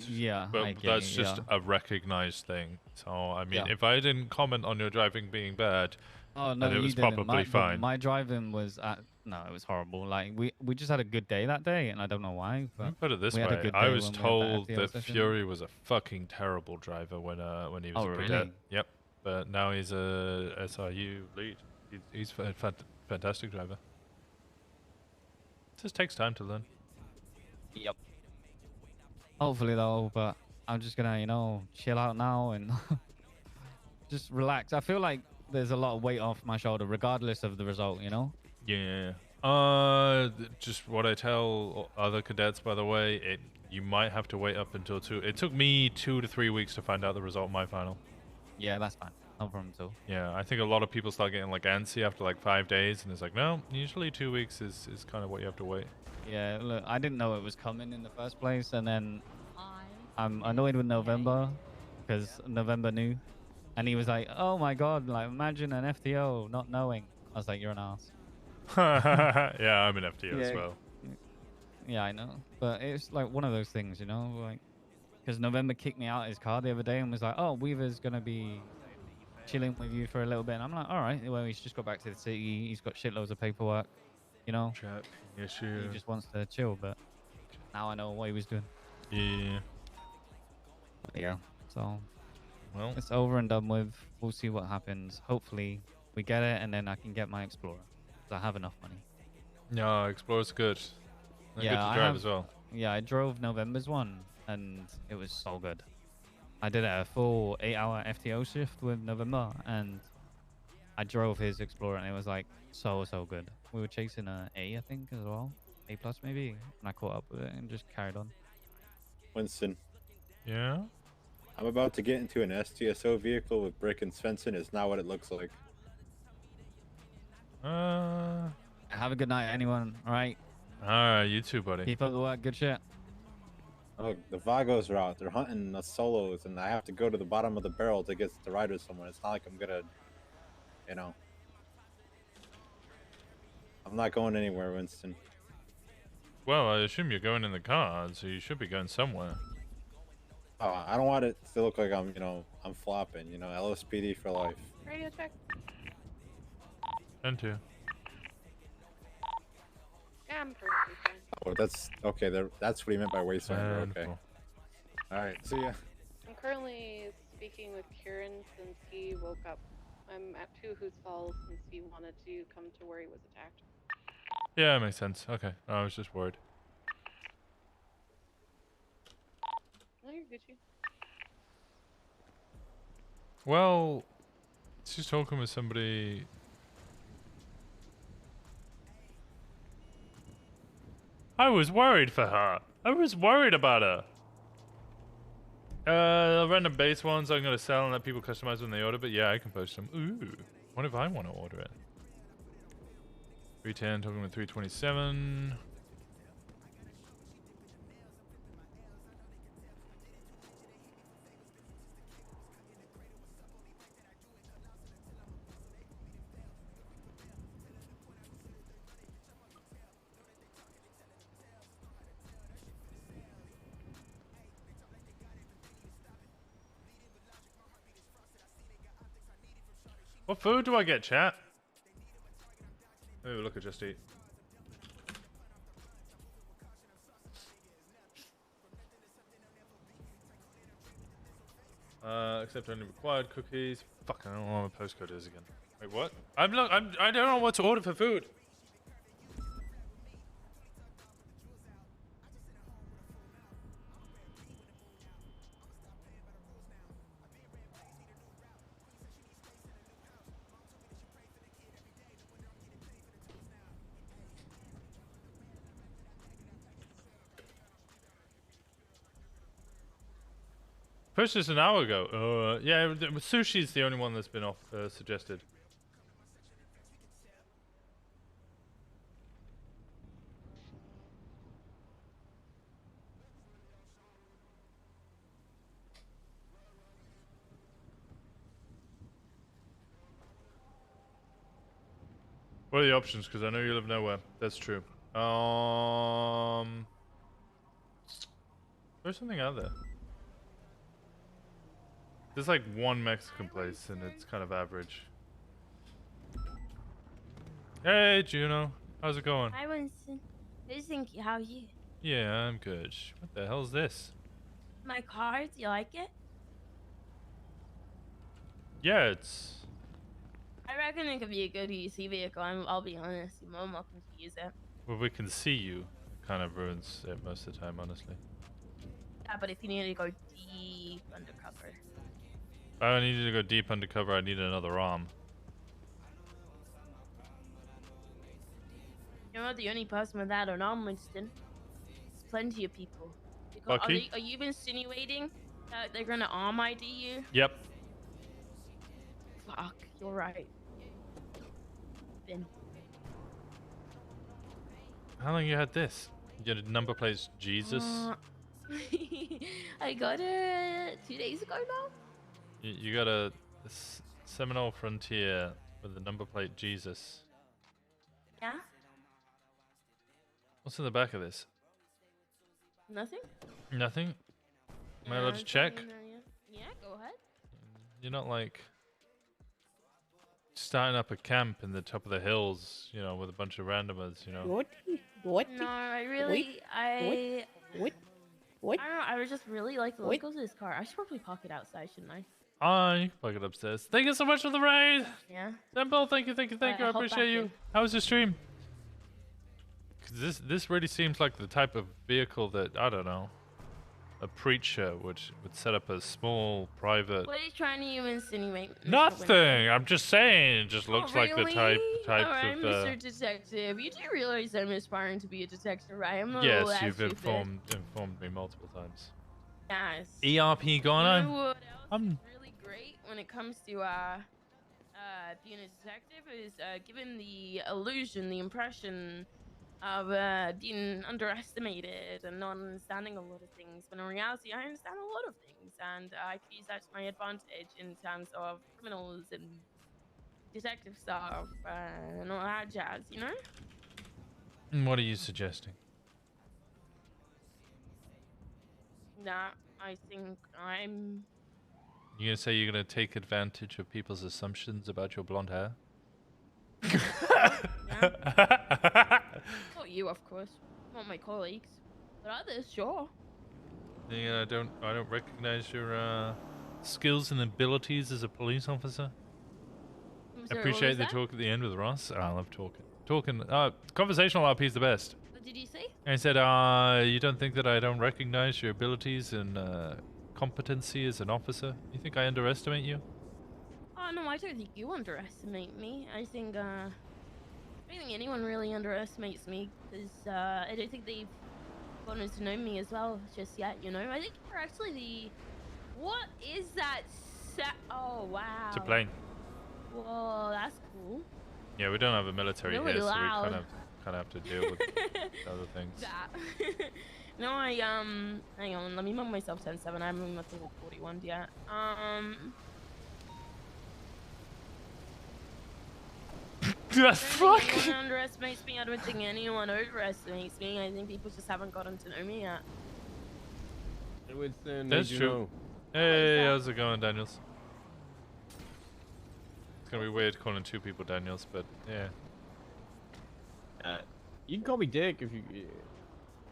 Yeah, but I get that's it, just yeah. a recognized thing. So I mean, Yeah. if I didn't comment on your driving being bad, Oh no, then it you was didn't. probably But fine. my driving was no, it was horrible. Like we just had a good day that day, and I don't know why. Let me But put it this we had a way: good I day was when we had that told FTO that session. Fury was a fucking terrible driver when he was Oh, a cadet. really? Yep. But now he's a SRU lead. He's a fantastic driver. It just takes time to learn. Yep. Hopefully though, but I'm just gonna chill out now and just relax. I feel like there's a lot of weight off my shoulder, regardless of the result. Yeah. Just what I tell other cadets, by the way, you might have to wait up until 2. It took me 2 to 3 weeks to find out the result of my final. Yeah, that's fine. No problem at all. Yeah, I think a lot of people start getting like antsy after like 5 days, and it's like, no, usually 2 weeks is kind of what you have to wait. Yeah, look, I didn't know it was coming in the first place, and then I'm annoyed with November because November knew, and he was like, "Oh my god, like imagine an FTO not knowing." I was like, "You're an ass." Yeah, I'm an FTO as well. Yeah, I know, but it's like one of those things, like because November kicked me out his car the other day and was like, "Oh, Weaver's gonna be chilling with you for a little bit," and I'm like, "All right, well, he's just got back to the city. He's got shitloads of paperwork, Chat issue. He just wants to chill." But now I know what he was doing. Yeah. Yeah. So, well, it's over and done with. We'll see what happens. Hopefully, we get it, and then I can get my Explorer. 'Cause I have enough money. Yeah, Explorer's good. They're Yeah, good to I drive have, as well. Yeah, I drove November's one, and it was so good. I did a full 8-hour FTO shift with November, and I drove his Explorer, and it was like so good. We were chasing a A, I think, as well, A+ maybe, and I caught up with it and just carried on. Winston. Yeah? I'm about to get into an STSO vehicle with Brick and Svensson. It's not what it looks like. Have a good night, anyone. All right. All right, you too, buddy. Keep up the work. Good shit. Oh, the Vagos are out. They're hunting the solos, and I have to go to the bottom of the barrel to get the riders somewhere. It's not like I'm gonna, I'm not going anywhere, Winston. Well, I assume you're going in the car, so you should be going somewhere. Oh, I don't want it to look like I'm, I'm flopping. LSPD for life. Radio check. 10-2. Yeah, I'm perfectly fine. Oh, that's okay. That's what he meant by wasteland. Okay. Cool. All right. See ya. I'm currently speaking with Kieran since he woke up. I'm at 2 Hoots Falls since he wanted to come to where he was attacked. Yeah, it makes sense. Okay, I was just worried. No, you're Gucci. Well, she's talking with somebody. I was worried for her. I was worried about her. Random base ones I'm gonna sell and let people customize when they order, but yeah, I can post them. Ooh, what if I want to order it? 310 talking with 327. What food do I get, chat? Maybe look at Just Eat. Except only required cookies. Fuck, I don't know what my postcode is again. Wait, what? I don't know what to order for food. Pushed this an hour ago. Yeah, sushi's the only one that's been suggested. What are the options? Because I know you live nowhere. That's true. There's something out there. There's like one Mexican place, and it's kind of average. Hey, Juno. How's it going? Hi, Winston. Good, thank you. How are you? Yeah, I'm good. What the hell's this? My car, do you like it? Yeah, it's... I reckon it could be a good EC vehicle. I'll be honest. You're more than welcome to use it. Well, we can see you. It kind of ruins it most of the time, honestly. Yeah, but if you need to go deep undercover. If I needed to go deep undercover, I need another arm. You're not the only person without an arm, Winston. There's plenty of people. Lucky? Are you insinuating that they're gonna arm ID you? Yep. Fuck, you're right. Then. How long you had this? You had a number plates Jesus? I got it 2 days ago now. You got a Seminole Frontier with the number plate Jesus. Yeah? What's in the back of this? Nothing? Nothing? Am I allowed to check? Yeah, go ahead. You're not like starting up a camp in the top of the hills, you know, with a bunch of randomers, you know. What? No, I really, What? I don't know, I just really like the look of this car. I should probably park it outside, shouldn't I? You can plug it upstairs. Thank you so much for the raid! Yeah. Simple, thank you. I hop back appreciate you. in. How was your stream? 'Cause this really seems like the type of vehicle that, I don't know, a preacher would set up a small private... What are you trying to insinuate, Mr. Nothing! I'm just saying, it just looks Oh, like the type Alright, of... Mr. Detective. You do realize I'm aspiring to be a detective, right? I'm a Yes, little you've ass stupid. informed me multiple times. Yes. ERP going on? You know what else is really great when it comes to being a detective is giving the illusion, the impression of being underestimated and not understanding a lot of things. When in reality, I understand a lot of things, and I can use that to my advantage in terms of criminals and detective stuff and all that jazz, you know? And what are you suggesting? That I think I'm... You gonna say you're gonna take advantage of people's assumptions about your blonde hair? Not you, of course. Not my colleagues. But others, sure. Yeah, I don't recognize your skills and abilities as a police officer. I'm I sorry, what appreciate was the that? talk at the end with Ross. I love talking. Conversational RP is the best. What did you say? I said, you don't think that I don't recognize your abilities and competency as an officer? You think I underestimate you? Oh no, I don't think you underestimate me. I think I don't think anyone really underestimates me because I don't think they've gotten to know me as well just yet. You know, I think you're actually the. What is that? Oh wow. It's a plane. Whoa, that's cool. Yeah, we don't have a military Really here, so we loud. kind of have to deal with other things. That. No, hang on, let me mark myself 10-7. I haven't even level 41 yet. The fuck? Anyone underestimates me. I don't think anyone overestimates me. I think people just haven't gotten to know me yet. Hey, Winston, That's hey, true. Juno. Hey, how's it going, Daniels? It's gonna be weird calling two people Daniels, but yeah. You can call me Dick if you.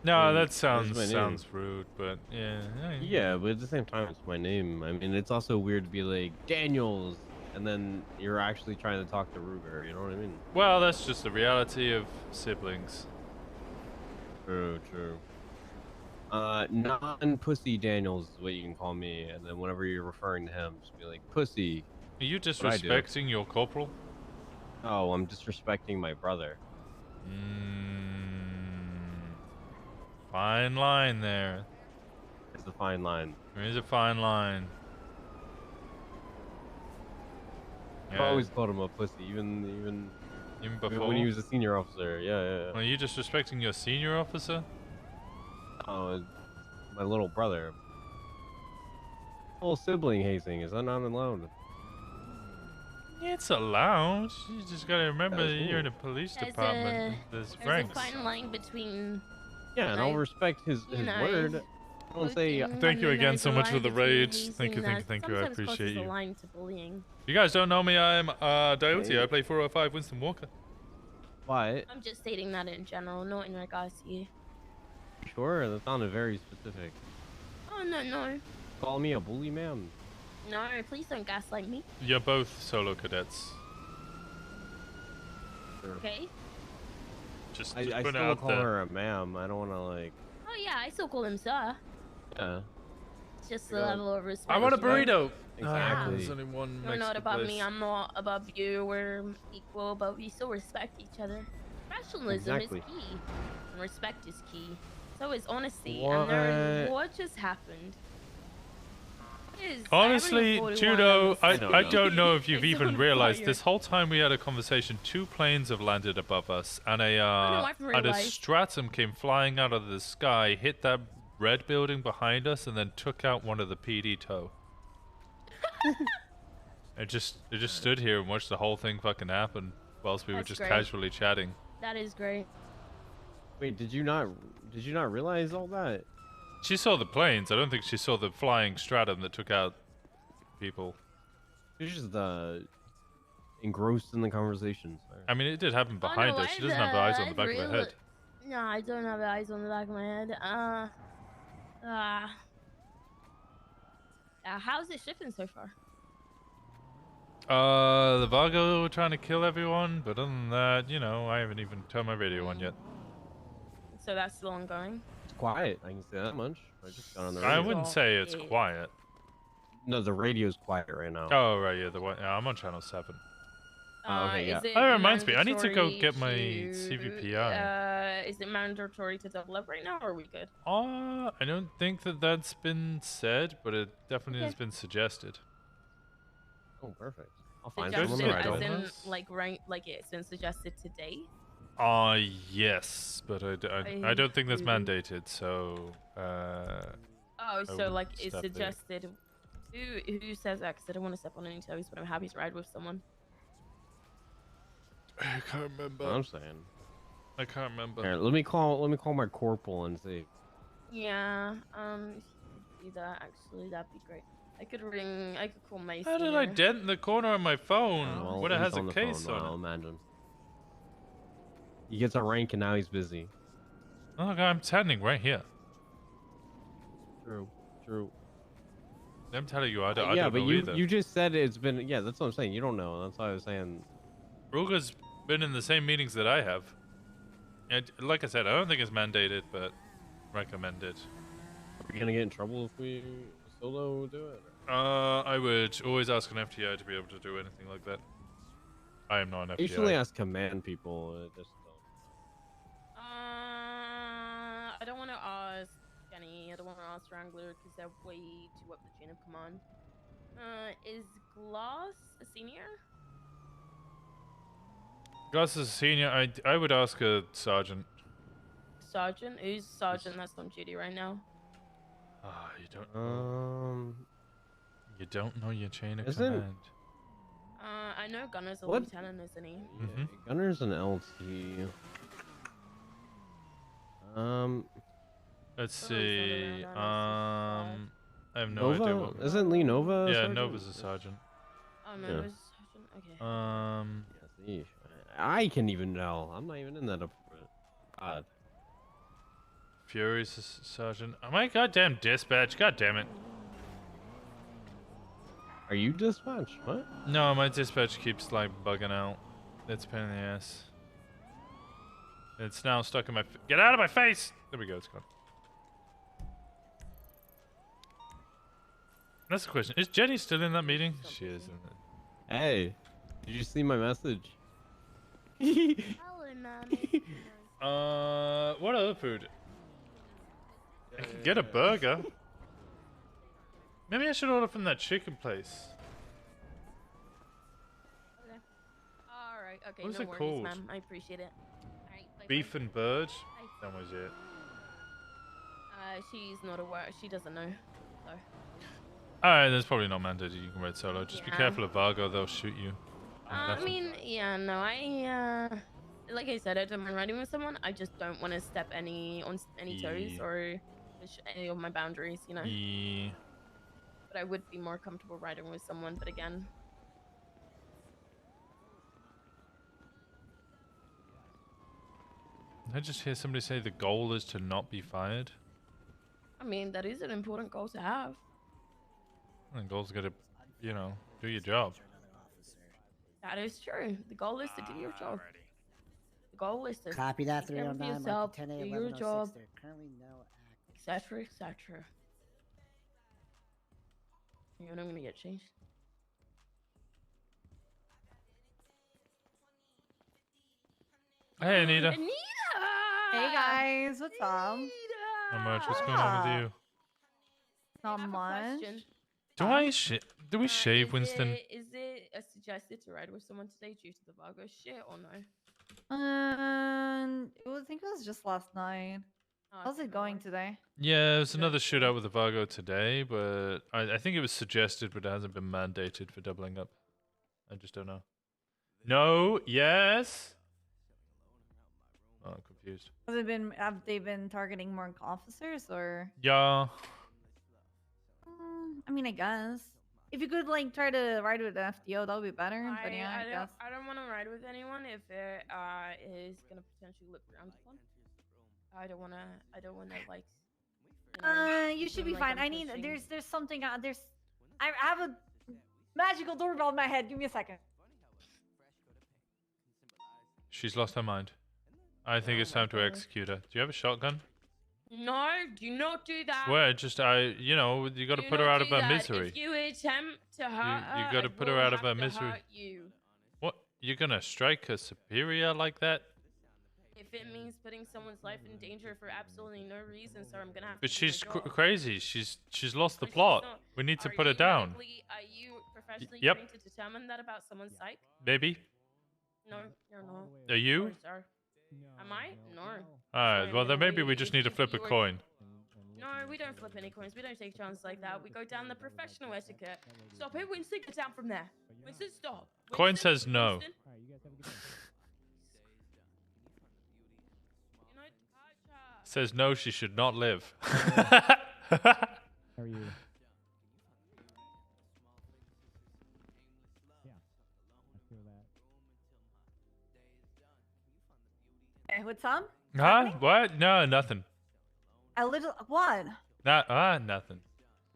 No, I mean, that that's my sounds name. rude, but yeah. Yeah, but at the same time, it's my name. I mean, it's also weird to be like Daniels, and then you're actually trying to talk to Ruger. You know what I mean? Well, that's just the reality of siblings. True. Non-pussy Daniels is what you can call me, and then whenever you're referring to him, just be like pussy. Are you That's what I do. disrespecting your corporal? Oh, I'm disrespecting my brother. Fine line there. It's a fine line. There is a fine line. I've always called him a pussy, even before when he was a senior officer. Yeah. Are you disrespecting your senior officer? Oh, it's my little brother. Whole sibling hazing is not allowed. It's allowed. You just gotta remember That's you're in cool. a police There's department. a- There's There's ranks. a fine line between. Yeah, and I'll like, respect his you know, word. I don't say. looting, Thank and you then again there's so a much for line the between raid. hazing Thank you, that thank you. I sometimes appreciate crosses the you. line to bullying. You guys don't know me. I'm Diote. I play 405 Winston Walker. What? I'm just stating that in general, not in regards to you. Sure, that sounded very specific. Oh no. Call me a bully, ma'am. No, please don't gaslight me. You're both solo cadets. Sure. Okay? Just I put it still out call there. her a ma'am. I don't want to like. Oh yeah, I still call him sir. Yeah. It's just the Yeah. level of respect. I want a burrito. Exactly. There's only one You're not Mexican above place. me, I'm not above you. We're equal, but we still respect each other. Professionalism Exactly. is key, and respect is key. So is honesty. And there, what just happened? Is Honestly, 741 Judo, I I don't know if you've It's even on realized fire. this whole time we had a conversation, 2 planes have landed above us, and I've and a realized. stratum came flying out of the sky, hit that red building behind us, and then took out one of the PD tow. it just stood here and watched the whole thing fucking happen, whilst we were That's just great. casually chatting. That is great. Wait, did you not realize all that? She saw the planes. I don't think she saw the flying stratum that took out people. She's just engrossed in the conversation. Sorry. I mean, it did happen Oh, behind no, her. She doesn't have eyes on the I've back of her head. No, I don't have eyes on the back of my head. How's it shipping so far? The Vargo were trying to kill everyone, but other than that, you know, I haven't even turned my radio on yet. So that's still ongoing. It's quiet. I can say that much. I just got on the I radio. wouldn't say it's quiet. No, the radio's quiet right now. Oh, right, yeah, I'm on channel 7. Okay, yeah. Is it Oh, that reminds me, I need to go mandatory get my to, CVPI. Is it mandatory to double up right now, or are we good? I don't think that's been said, but it definitely has Okay. been suggested. Oh, perfect. I'll find Suggested someone right as on in, this. like it's been suggested today? Yes, but I don't think that's mandated, so, Oh, I so wouldn't like it's step there. suggested. Who says that? 'Cause I don't want to step on any toes, but I'm happy to ride with someone. I can't remember. I'm saying. I can't remember. Here, let me call my corporal and see. Yeah, if you could do that, actually, that'd be great. I could call Macy. How did I dent in the corner of my phone Well, when it he's has a on the case phone, on I'll it? imagine. He gets a rank and now he's busy. Oh, God, I'm standing right here. True. I'm telling you, I don't Yeah, know but either. you just said it's been. Yeah, that's what I'm saying. You don't know. That's why I was saying. Ruga's been in the same meetings that I have. And like I said, I don't think it's mandated, but recommended. Are we gonna get in trouble if we solo do it? I would always ask an FTI to be able to do anything like that. I am not an FTI. I usually ask command people. Just I don't want to ask Jenny. I don't want to ask Wrangler because they're way too up the chain of command. Is Gloss a senior? Gus is a senior. I would ask a sergeant. Sergeant? Who's sergeant that's on duty right now? You don't know. You don't know your chain of Isn't- command. I know Gunner's a What? lieutenant, isn't he? Mhm. Gunner's an LT. Let's see. I have no Nova? idea what. Isn't Lee Nova a Yeah, sergeant? Nova's a sergeant. Oh, no, Yeah. it was sergeant. Okay. I can even know. I'm not even in that department. God. Fury's a sergeant. Oh my goddamn dispatch! God damn it! Are you dispatch? What? No, my dispatch keeps like bugging out. It's a pain in the ass. It's now stuck in my. Get out of my face! There we go. It's gone. That's the question. Is Jenny still in that meeting? She is. Isn't it? Hey, did you see my message? What other food? I could get a burger. Maybe I should order from that chicken place. Okay. Alright, okay, What was no it worries, called? ma'am. I appreciate it. Alright, bye. Beef and bird? That was it. She's not aware. She doesn't know. So. Alright, that's probably not mandated. You can ride solo. Just be Yeah. careful of Vargo, they'll shoot you. I mean, yeah, no, like I said, I don't mind riding with someone. I just don't want to step on any toes or push any of my boundaries, you know. But I would be more comfortable riding with someone. But again, I just hear somebody say the goal is to not be fired. I mean, that is an important goal to have. The goal's got to, you know, do your job. That is true. The goal is to do your job. The goal is to Copy that, take care of 309, yourself, Mark 10 do your job, There currently no act. etc., etc. You know, I'm gonna get changed. Hey, Anita. Anita! Hey guys, what's up? How much? What's going on with you? Not much. Do we shave, Winston? Is it suggested to ride with someone today due to the Vargo shit or no? I think it was just last night. Oh, How's it going today? Yeah, there's another shootout with the Vargo today, but I think it was suggested, but it hasn't been mandated for doubling up. I just don't know. No, yes. Oh, I'm confused. Have they been targeting more officers or? Yeah. I mean, I guess if you could like try to ride with the FDO, that would be better. But yeah, I guess. I don't want to ride with anyone if it is gonna potentially look around upon. I don't wanna like. You should seem be like fine. I'm I need. pushing. There's something. I have a magical doorbell in my head. Give me a second. She's lost her mind. I think it's time to execute her. Do you have a shotgun? No, do not do that. Well, just you know, you got to Do put her not out of do her that. misery. If you attempt to hurt her, You got to I put her will out of have her to misery. hurt you. What? You're gonna strike a superior like that? If it means putting someone's life in danger for absolutely no reason, sir, I'm gonna have to. But do my she's job. crazy. She's lost the But she's plot. not. We need to Are put her you down. Are you professionally Yep. trained to determine that about someone's psyche? Maybe. No, you're not. Are you? Sorry, sir. Am I? No. Alright. Well, then maybe we just need to flip a coin. No, we don't flip any coins. We don't take chances like that. We go down the professional etiquette. Stop it, Winston. Get down from there. Winston, stop. Coin Winston, says no. Winston. Says no. She should not live. How are you? Hey, what's up? Huh? What? No, nothing. A little what? Nothing.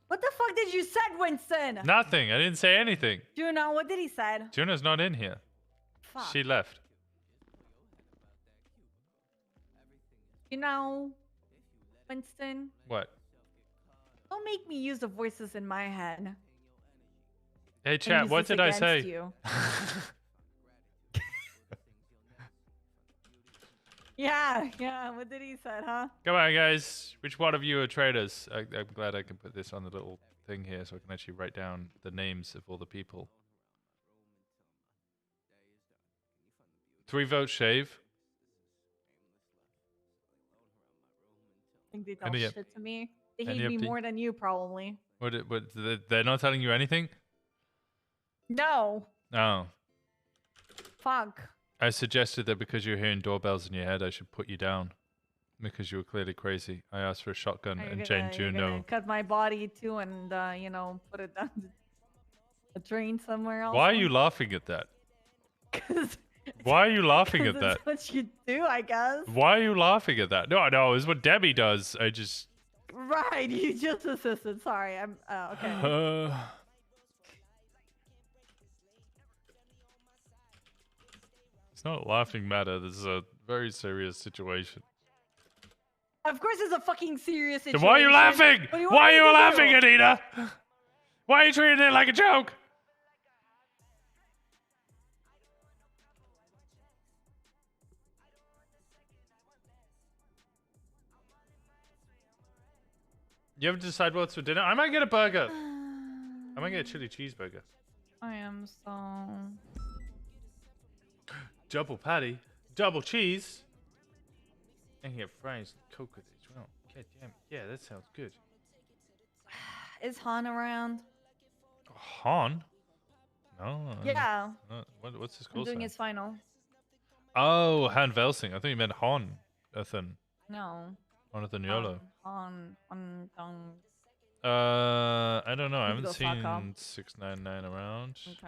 What the fuck did you said, Winston? Nothing. I didn't say anything. Juno, what did he said? Juno's not in here. Fuck. She left. You know, Winston, What? don't make me use the voices in my head. Hey, and chat. use What this did I against say? you. Yeah. What did he said, huh? Come on, guys. Which one of you are traitors? I'm glad I can put this on the little thing here so I can actually write down the names of all the people. 3 votes shave. I think they tell Any- shit to me. They any hate me update? more than you, probably. What? They're not telling you anything? No. Oh. Fuck. I suggested that because you're hearing doorbells in your head, I should put you down. Because you were clearly crazy. I asked for a shotgun, Are you and gonna- Jane you're gonna Juno. cut my body too, and put it down a drain somewhere else. Why are you laughing at that? Why are you laughing at that? That's what you do, I guess. Why are you laughing at that? No, it's what Debbie does. I just. Right, you just assisted. Sorry, I'm okay. It's not a laughing matter. This is a very serious situation. Of course, it's a fucking serious Then situation. why are you laughing? What do you Why want are me you to laughing, do? Anita? Why are you treating it like a joke? You have to decide what's for dinner? I might get a burger. I might get a chili cheeseburger. I am so. Double patty, double cheese. And get fries and Coke with it as well. God damn. Yeah, that sounds good. Is Han around? Han? No. Yeah. What's his I'm call doing sign? his final. Oh, Han Velsing. I thought you meant Han. Ethan. No. Jonathan Yolo. On. I don't know. I Need to haven't go fuck up. seen 699 around. Okay.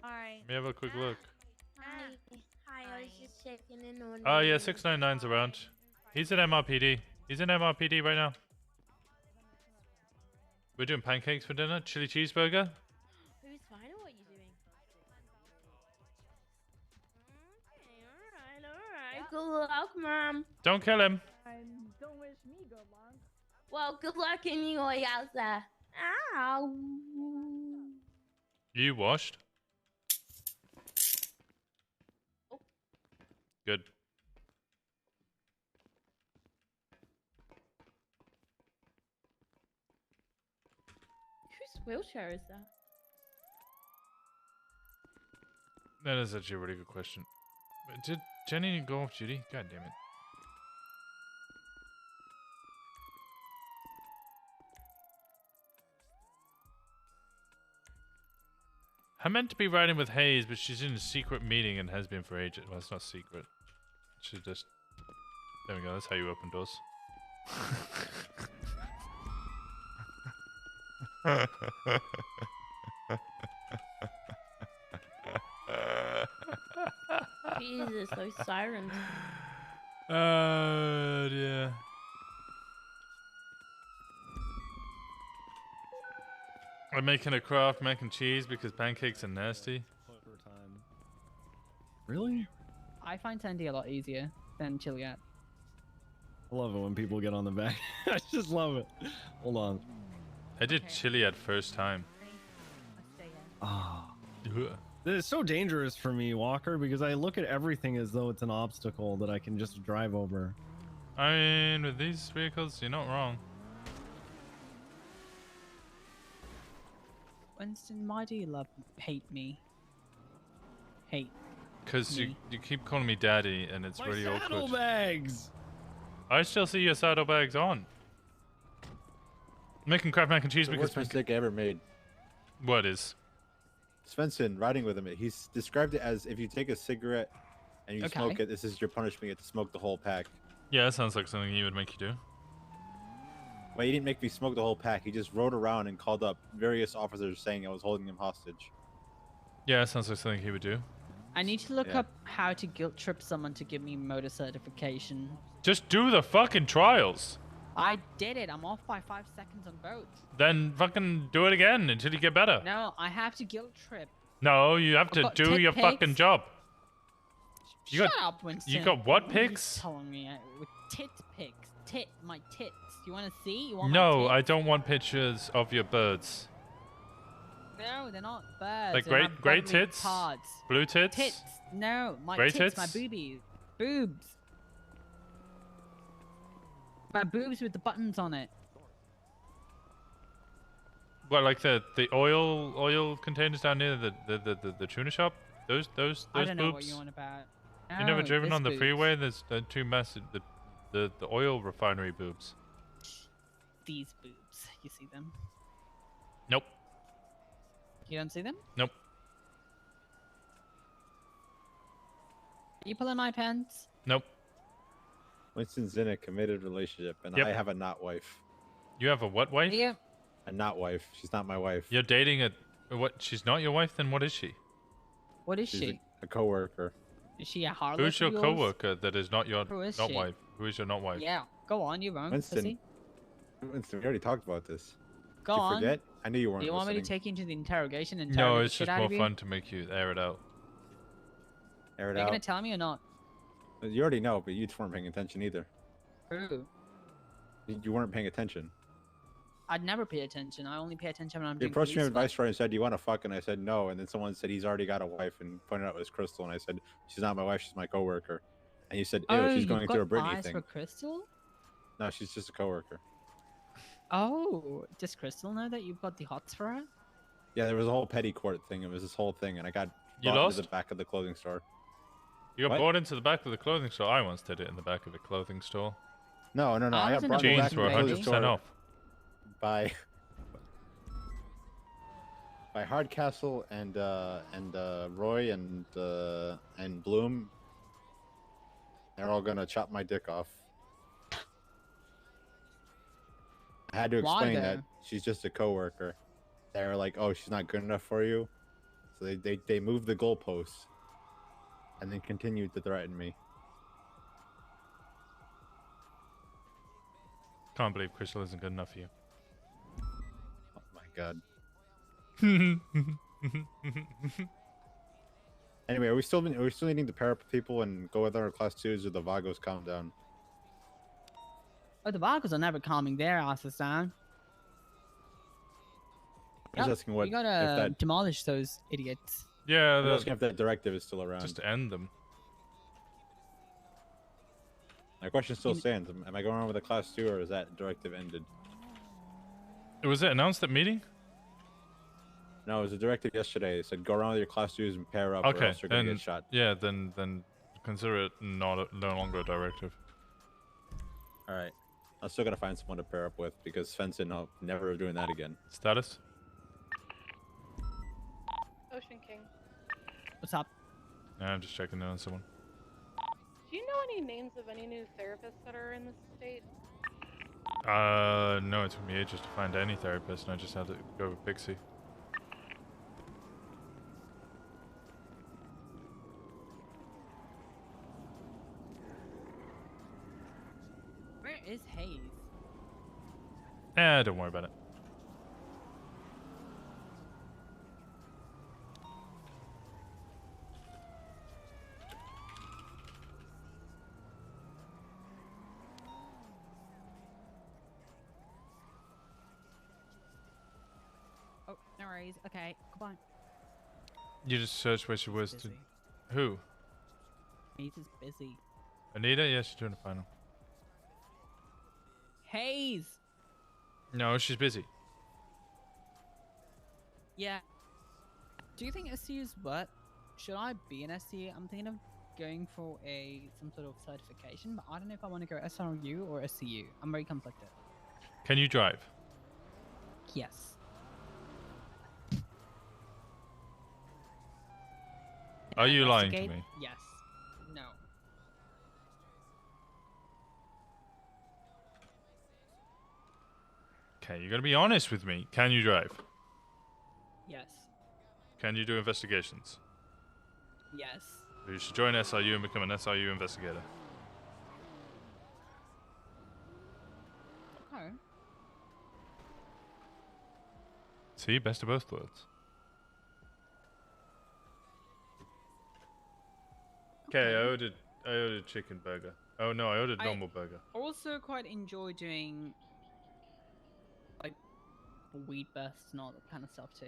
Alright. Let me have a quick look. Hi. I was just checking in on Oh you. yeah, 699's around. He's in MRPD. He's in MRPD right now. We're doing pancakes for dinner. Chili cheeseburger. Who's final? What are you doing? Okay, alright. Good luck, Mom. Don't kill him. Don't wish me good luck. Well, good luck in your house. Ow. You washed. Good. Whose wheelchair is that? That is actually a really good question. Did Jenny go off duty? God damn it. I meant to be riding with Hayes, but she's in a secret meeting and has been for ages. Well, it's not secret. She just... There we go, that's how you open doors. Jesus, those sirens. Oh, dear. I'm making a Kraft mac and cheese because pancakes are nasty. Really? I find Tandy a lot easier than Chiliad. I love it when people get on the back. I just love it. Hold on. I did chili at first time. Ah. It's so dangerous for me, Walker, because I look at everything as though it's an obstacle that I can just drive over. I mean, with these vehicles, you're not wrong. Winston, why do you hate me? Hate. Because you keep calling me daddy, and it's really awkward. Saddlebags! I still see your saddlebags on. Making Kraft mac and cheese The because... worst mistake I ever made. What is? Svensson, riding with him, he's described it as if you take a cigarette and you Okay. smoke it, this is your punishment, you have to smoke the whole pack. Yeah, that sounds like something he would make you do. Well, he didn't make me smoke the whole pack, he just rode around and called up various officers saying I was holding him hostage. Yeah, that sounds like something he would do. I need to look Yeah. up how to guilt trip someone to give me motor certification. Just do the fucking trials. I did it. I'm off by 5 seconds on both. Then fucking do it again until you get better. No, I have to guilt trip. No, you have to got do tit your fucking pics. job. You Shut got, up, Winston. You got what What are you pics? telling me? With tit pics. My tits. You want to see? You want my No, tits? I don't want pictures of your birds. No, they're not birds. Like they're great bodily tits? Parts. Blue tits? Tits. No, my Grey tits, my tits? boobies. Boobs. My boobs with the buttons on it. What, like the oil containers down near the tuna shop? Those I don't know what boobs? you're on about. You never No, driven this on the boobs. freeway? There's two massive the oil refinery boobs. These boobs. You see them? Nope. You don't see them? Nope. Are you pulling my pants? Nope. Winston's in a committed relationship, and Yep. I have a not wife. You have a what wife? Yeah. A not wife. She's not my wife. You're dating a what? She's not your wife? Then what is she? What is She's she? a coworker. Is she a harlot? Who's your of yours? coworker that is not your Who is not she? wife? Who is your not wife? Yeah. Go on, you're wrong, Winston. pussy. Winston, we already talked about this. Go Did you on. forget? I knew you weren't Do you want me to listening. take you into the interrogation and No, interrogate it's the shit just out more of you? fun to make you air it out. Air Are it you out. gonna tell me or not? You already know, but you just weren't paying attention either. Who? You weren't paying attention. I'd never pay attention. I only pay attention when I'm You doing approached me police with work. Viceroy and said, "Do you want to fuck?" And I said no. And then someone said he's already got a wife and pointed out it was Crystal. And I said, "She's not my wife. She's my coworker." And you said, "Ew, Oh, she's you've going got through a Britney eyes thing." for Crystal? No, she's just a coworker. Oh, does Crystal know that you've got the hots for her? Yeah, there was a whole petty court thing. It was this whole thing, and I got You brought lost? into the back of the clothing store. You got What? brought into the back of the clothing store. I once did it in the back of a clothing store. No. I was got in a brought in the back Jeans of were the clothing 100% store off. by by Hardcastle and Roy and Bloom, they're all gonna chop my dick off. I had to Why, explain that though? she's just a coworker. They're like, oh, she's not good enough for you, so they moved the goalposts, and then continued to threaten me. Can't believe Crystal isn't good enough for you. Oh my god. Anyway, are we still needing to pair up with people and go with our class 2s, or the Vagos calm down? Oh, the Vargas are never calming their asses down. I'm just asking what We gotta if that demolish those idiots. Yeah, I'm asking if that directive is still around. just end them. My question still stands. Am I going on with the class 2, or is that directive ended? Was it announced at meeting? No, it was a directive yesterday. It said go around with your class 2s and pair up, or Okay, else you're gonna then get shot. yeah, then consider it no longer a directive. All right, I'm still gonna find someone to pair up with, because Svensson, I'll never doing that again. Status? Ocean King. What's up? Yeah, I'm just checking in on someone. Do you know any names of any new therapists that are in the state? No, it took me ages to find any therapist, and I just had to go with Pixie. Where is Hayes? Don't worry about it. Oh, no worries. Okay, goodbye. You just searched where she was to... Who? Hayes is busy. Anita? Yeah, she's doing a final. Hayes! No, she's busy. Yeah. Do you think SCU is what? Should I be an SCU? I'm thinking of going for some sort of certification, but I don't know if I want to go SRU or SCU. I'm very conflicted. Can you drive? Yes. Are you lying to Investigate? me? Yes. No. Okay, you gotta be honest with me. Can you drive? Yes. Can you do investigations? Yes. You should join SRU and become an SRU investigator. Okay. See, best of both worlds. Okay, I ordered chicken burger. Oh no, I ordered normal burger. Also quite enjoy doing like weed bursts and all that kind of stuff too.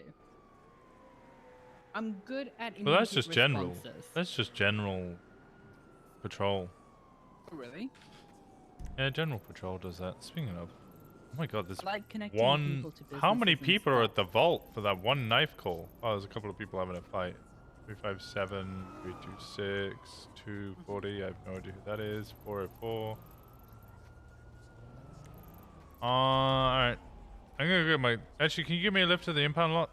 I'm good at Well, that's immediate just general. responses. That's just general patrol. Oh, really? Yeah, general patrol does that. Speaking of, oh my god, there's I like connecting one. people to How many businesses and people are at the vault for that one knife call? Oh, there's a couple of people having a fight. 357, 326, 240. I have no idea who that is. 404. Alright. I'm gonna get my. Actually, can you give me a lift to the impound lot?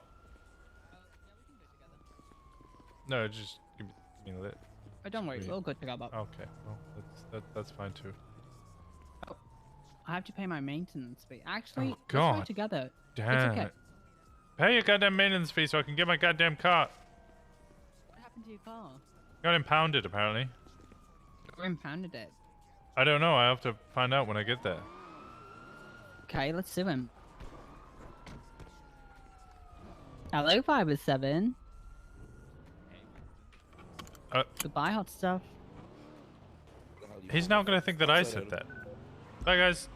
No, just give me a lift. Oh, don't worry, Sweet. we'll go together. Okay, well, that's fine too. I have to pay my maintenance fee. Actually, Oh, let's God. go together. Damn it's okay. it. Pay your goddamn maintenance fee so I can get my goddamn car. What happened to your car? Got impounded, apparently. Or impounded it. I don't know. I have to find out when I get there. Okay, let's sue him. Hello, 507. Goodbye, hot stuff. He's now gonna think that I said that. Bye, guys.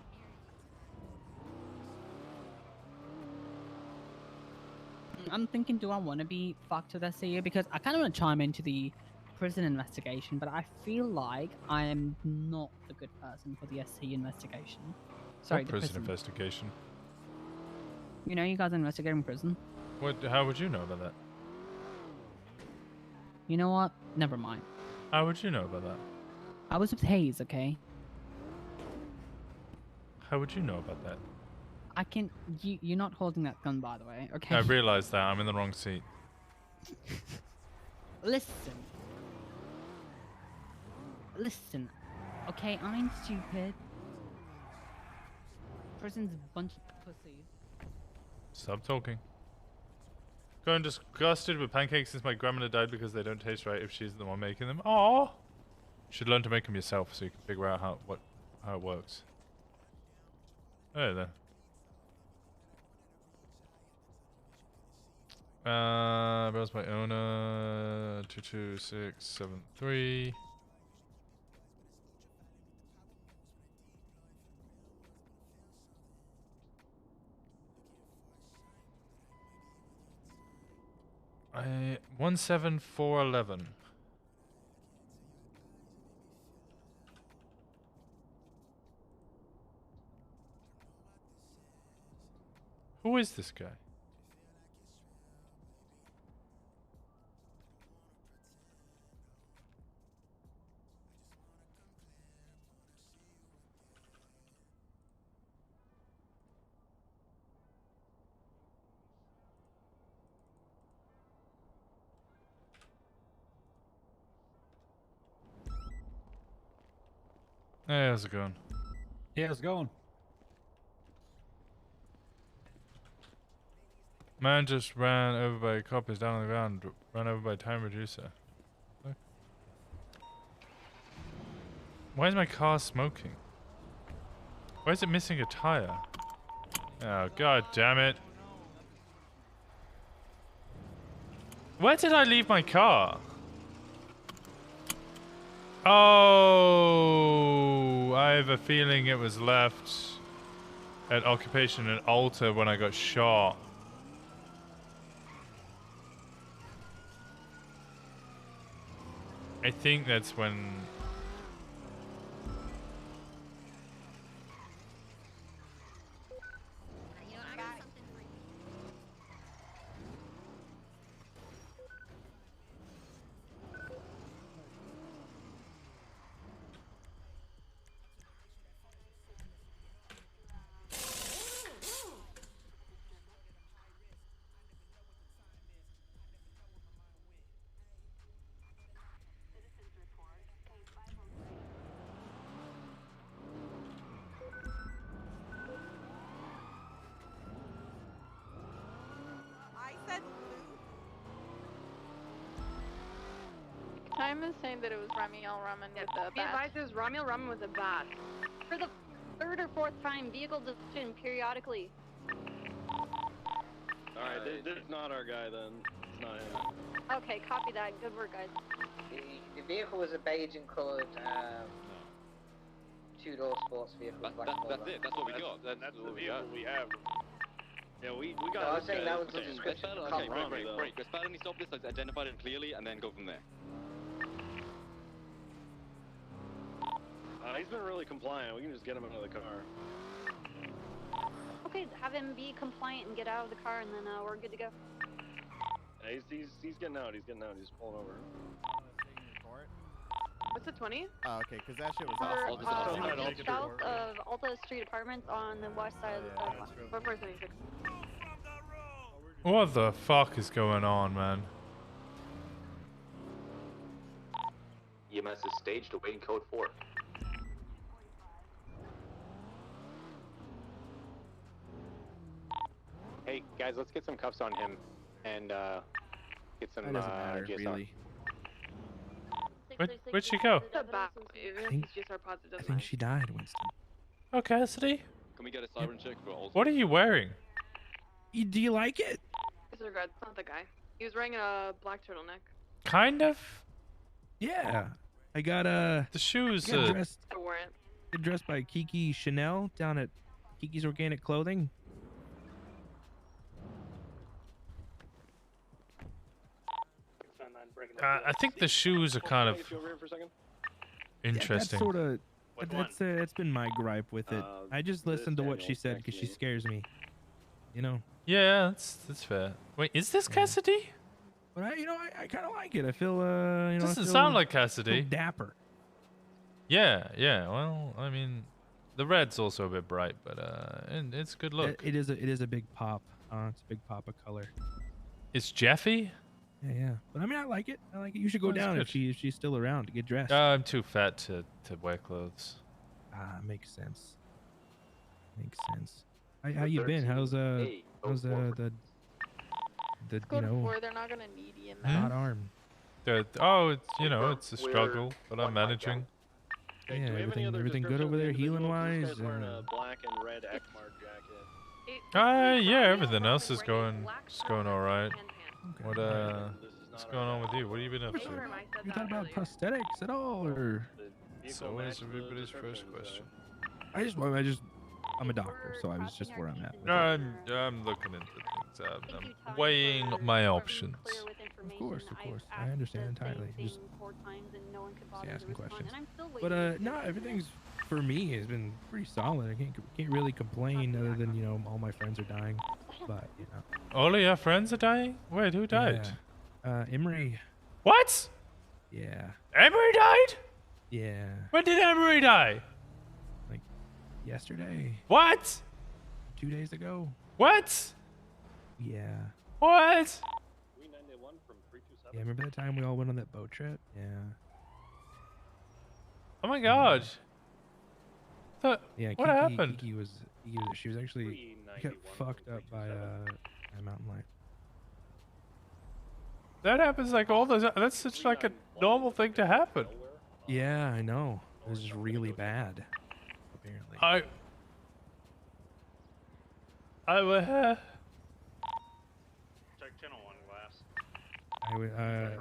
I'm thinking, do I want to be fucked with SCU? Because I kind of want to chime into the prison investigation, but I feel like I am not the good person for the SCU investigation. Sorry, What the prison prison. investigation? You know, you guys are investigating prison. What? How would you know about that? You know what? Never mind. How would you know about that? I was with Hayes, okay? How would you know about that? I can. You're not holding that gun, by the way. Okay. I realized that I'm in the wrong seat. Listen. Listen. Okay, I'm stupid. Prison's a bunch of pussies. Stop talking. Going disgusted with pancakes since my grandmother died because they don't taste right if she's the one making them. Aww. You should learn to make them yourself so you can figure out how it works. Hey there. Where's my owner? 22673. I 17411. Who is this guy? Hey, how's it going? Yeah, how's it going? Man just ran over by a cop, is down on the ground, ran over by a time reducer. Look. Why is my car smoking? Why is it missing a tire? Oh, god damn it. Where did I leave my car? Oh, I have a feeling it was left at Occupation and Alta when I got shot. I think that's when... Time is saying that it was Ramiel Ramen with the Be bat. advised, there's Ramiel Ramen with a bat. For the third or fourth time, vehicle detection periodically. Alright, this is not our guy then. It's not him. Okay, copy that. Good work, guys. The vehicle was a beige and coloured two-door sports vehicle. That's it. That's what we got. That's the vehicle we have. Yeah, we No, got. I was saying that was the description. Okay, great. Let's finally stop this. Let's identify it clearly and then go from there. He's been really compliant. We can just get him out of the car. Okay, have him be compliant and get out of the car, and then we're good to go. Yeah, he's getting out. He's getting out. He's pulling over. What's the 20? Oh, okay, because that shit was We're awesome. south of Alta Street Apartments on the west side of the sidewalk. 4476. What the fuck is going on, man? EMS is staged awaiting code 4. Hey guys, let's get some cuffs on him and get some. That doesn't matter, GSR. really. Where'd she go? The bat. Even if it's just our pods, it I doesn't think she died, Winston. Oh, Cassidy? Can we get a siren check for all? What are you wearing? Do you like it? Disregard. It's not the guy. He was wearing a black turtleneck. Kind of? Yeah. I got the shoes. Got dressed, I wore it. got dressed by Kiki Chanel down at Kiki's Organic Clothing. I think the shoes are kind of interesting. That's sort of. That's been my gripe with it. I just listened to what she said because she scares me. You know. Yeah, that's fair. Wait, is this Cassidy? But I kind of like it. I feel Doesn't sound like Cassidy. Dapper. Yeah. Well, I mean, The red's also a bit bright, but and it's a good look. It is a big pop. It's a big pop of color. It's Jeffy? Yeah. But I mean, I like it. I like it. You should go Oh, it's down good. if she's still around to get dressed. I'm too fat to wear clothes. Makes sense. Makes sense. How you been? How's the Let's go you to know 4. They're not gonna need you, Hmm? man. hot arm? It's a struggle, but I'm managing. Yeah, everything good over there, healing wise. Black and red Ekmar jacket. Yeah, everything else is going all right. What's going on with you? What have you been up to? You thought about prosthetics at all, or? It's always everybody's first question. I'm a doctor, so I was just where I'm at. I'm looking into things. I'm weighing my options. Of course. I understand entirely. Just asking questions. But no, everything's for me has been pretty solid. I can't really complain other than all my friends are dying. But All of your friends are dying? Wait, who died? Emery. What? Yeah. Emery died? Yeah. When did Emery die? Like yesterday. What? 2 days ago. What? Yeah. What? Yeah, remember that time we all went on that boat trip? Yeah. Oh my god. Yeah. What happened? She was actually got fucked up by a mountain lion. That happens like all the. That's such like a normal thing to happen. Yeah, I know. It was just really bad. Apparently. I would. Check channel 1 glass. I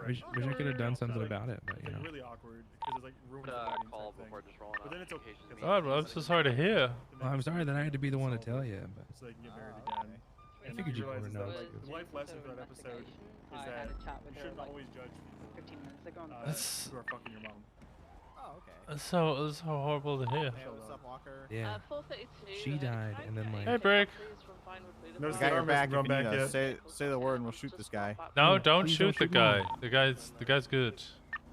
wish I could have done something about it, but It's really awkward because it's like ruining Call before just rolling But then it's okay. God, well, I'm so sorry to hear. Well, I'm sorry that I had to be the one to tell you, but So they can get married again. I figured you realize would is that, know. like, the life lesson for that episode is that you shouldn't always judge people 15 minutes ago. That's- who are fucking your mom. Oh, okay. That's so horrible to hear. Hey, what's up, Walker? Yeah. 432. She died, and then like. Hey, Brick. Notice I got the your arm back hasn't if you grown need back us. yet. Say the word and we'll shoot this guy. No, don't please shoot don't the shoot me. guy. The guy's good.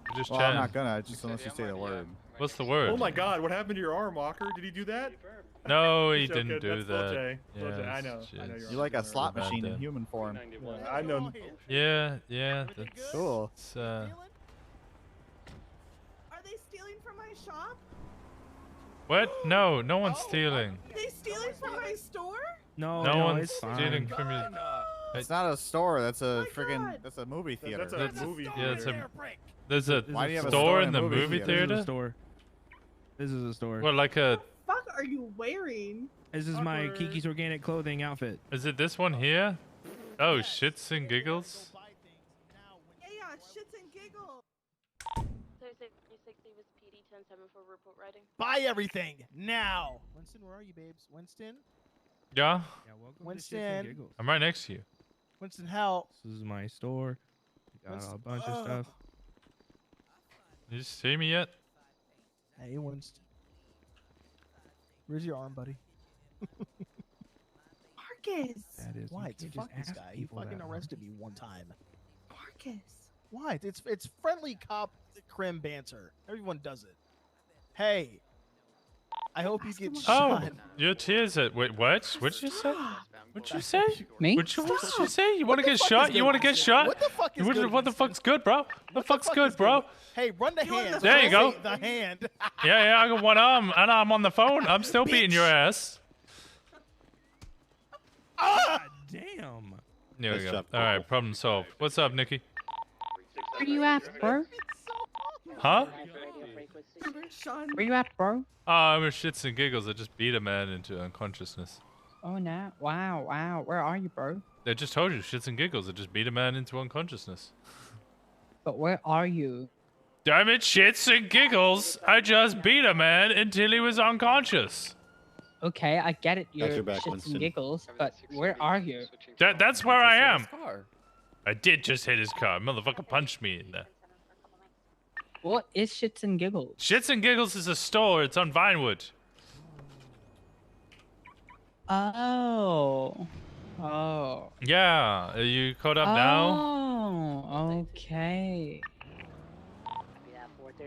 We're just Well, I'm chatting. not gonna, just unless you say the word. What's the word? Oh my god, what happened to your arm, Walker? Did he do that? No, he Just didn't joking. do That's Lil that. J. Lil J. I Yes, know. I know jeez. your You're like a arm's slot Bad machine in day. human form. I know. Yeah, that's Cool. It's, Are they stealing from my shop? what? No, no one's stealing. Are they stealing from my store? No, No one's it's stealing fine. from you. It's not a store. That's a my friggin' God. that's a movie theater. That's a movie Yeah, it's theater. there's a Why do you have a store store in and the a movie movie theater? This is a theater. store. This is a store. What, like a? Fuck are you wearing? This is my Awkward. Kiki's Organic Clothing outfit. Is it this one here? Oh, shits and giggles. Yeah, shits and giggles. Thursday, 360 was PD 10-7 for report writing. Buy everything now. Winston, where are you, babes? Winston? Yeah, Yeah, welcome Winston. to Shits and Giggles. I'm right next to you. Winston, help. This is my store. Got Winston- a bunch of stuff. You see me yet? Hey, Winston. Where's your arm, buddy? Marcus. That is. Why? You It's can't fuck just this ask guy. He people fucking that, arrested me one time. Marcus. Why? It's friendly cop crim banter. Everyone does it. Hey. I hope you get Oh, shot. your tears at wait, what? What'd you say? What'd you say? Me? What'd you say? You want to get shot? You want to get shot? What the fuck is good, What the fuck's good, bro? What the fuck's good, is bro? Hey, run the hand. There you go. The hand. Yeah, I got one arm and I'm on the phone. I'm still beating your ass. God damn. There we Nice go. job, All right, problem solved. What's up, Nikki? Where you at, bro? Huh? Sean. Where you at, bro? Oh, I'm a shits and giggles. I just beat a man into unconsciousness. Oh, no. Wow. Where are you, bro? I just told you, shits and giggles. I just beat a man into unconsciousness. But where are you? Damn it, shits and giggles. I just beat a man until he was unconscious. Okay, I get it. You're your back, shits Winston. and giggles, but where are you? That's where I am. I did just hit his car. Motherfucker punched me in there. What is shits and giggles? Shits and Giggles is a store. It's on Vinewood. Oh. Yeah. Are you caught up now? Oh, okay.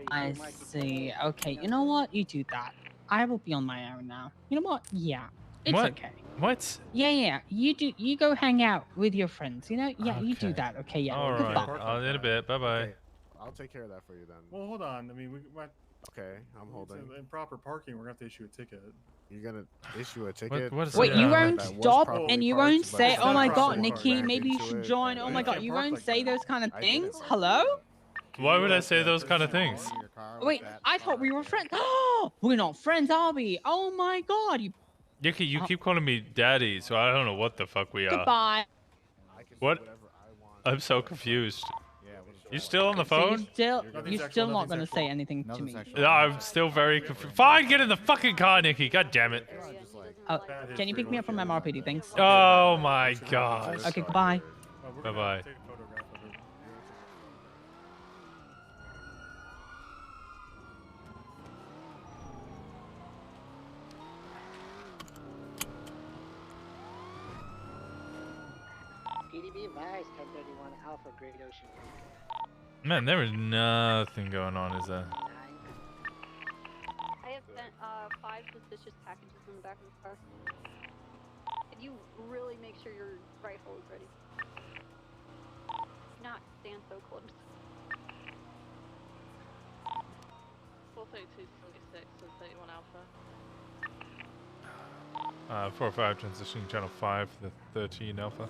I see. Okay, you know what? You do that. I will be on my own now. You know what? Yeah, it's What? okay. What? Yeah. You go hang out with your friends. You know? Yeah, you do that. Okay. Yeah. All Goodbye. right. I'll in a bit. Bye bye. Okay. I'll take care of that for you then. Well, hold on. I mean, we might. Okay, I'm holding. Improper parking. We're gonna have to issue a ticket. You're gonna issue a ticket? What is Wait, that? you Yeah, won't that was stop properly and you parked, won't but say, it's "Oh not my God, properly Nikki, parked maybe you into should it, join." and Oh we my God, can't you park won't like say that. those kind of I get things. it, bro. Hello? Why would I say those kind of things? Wait, I thought we were friends. Oh, we're not friends, are we? Oh my God, you. Yuki, you keep calling me daddy, so I don't know what the fuck we are. Goodbye. What? I'm so confused. You still on the So phone? you're still not gonna say anything to me. No, I'm still very confused. Fine, get in the fucking car, Nikki. God damn it. Oh, can you pick me up from MRPD? Thanks. Oh my god. Okay, goodbye. Bye bye. PDB advised 1031 Alpha Great Ocean. Man, there is nothing going on, is there? I have sent 5 suspicious packages in the back of the car. Can you really make sure your rifle is ready? Do not stand so close. 43276 and 31 Alpha. 405 transitioning channel 5 to the 13 alpha.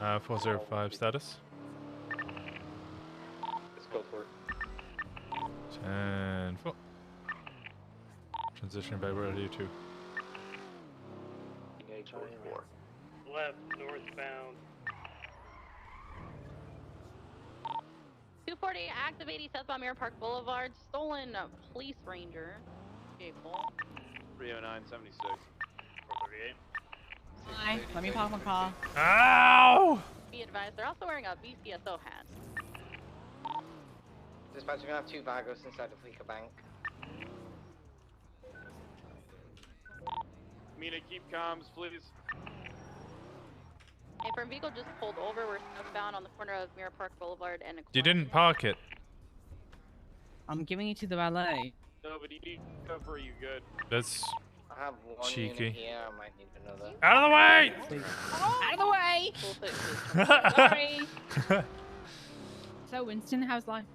Uh, 405 status. Let's go for it. 10-4. Transitioning back ready to. Engage 4. Left, northbound. 240 activating southbound Mirror Park Boulevard. Stolen police ranger. Vehicle. 30976. 438. Hi, let me park my car. Ow! Be advised, they're also wearing a BCSO hat. Dispatch, we're gonna have 2 Vagos inside the Fleeca Bank. Mina, keep comms, please. A firm vehicle just pulled over. We're southbound on the corner of Mirror Park Boulevard and. You didn't park it. I'm giving it to the valet. Nobody need cover. You good? That's I have one cheeky. unit here. I might need another. Out of the way! Out of the way! Sorry. So, Winston, how's life?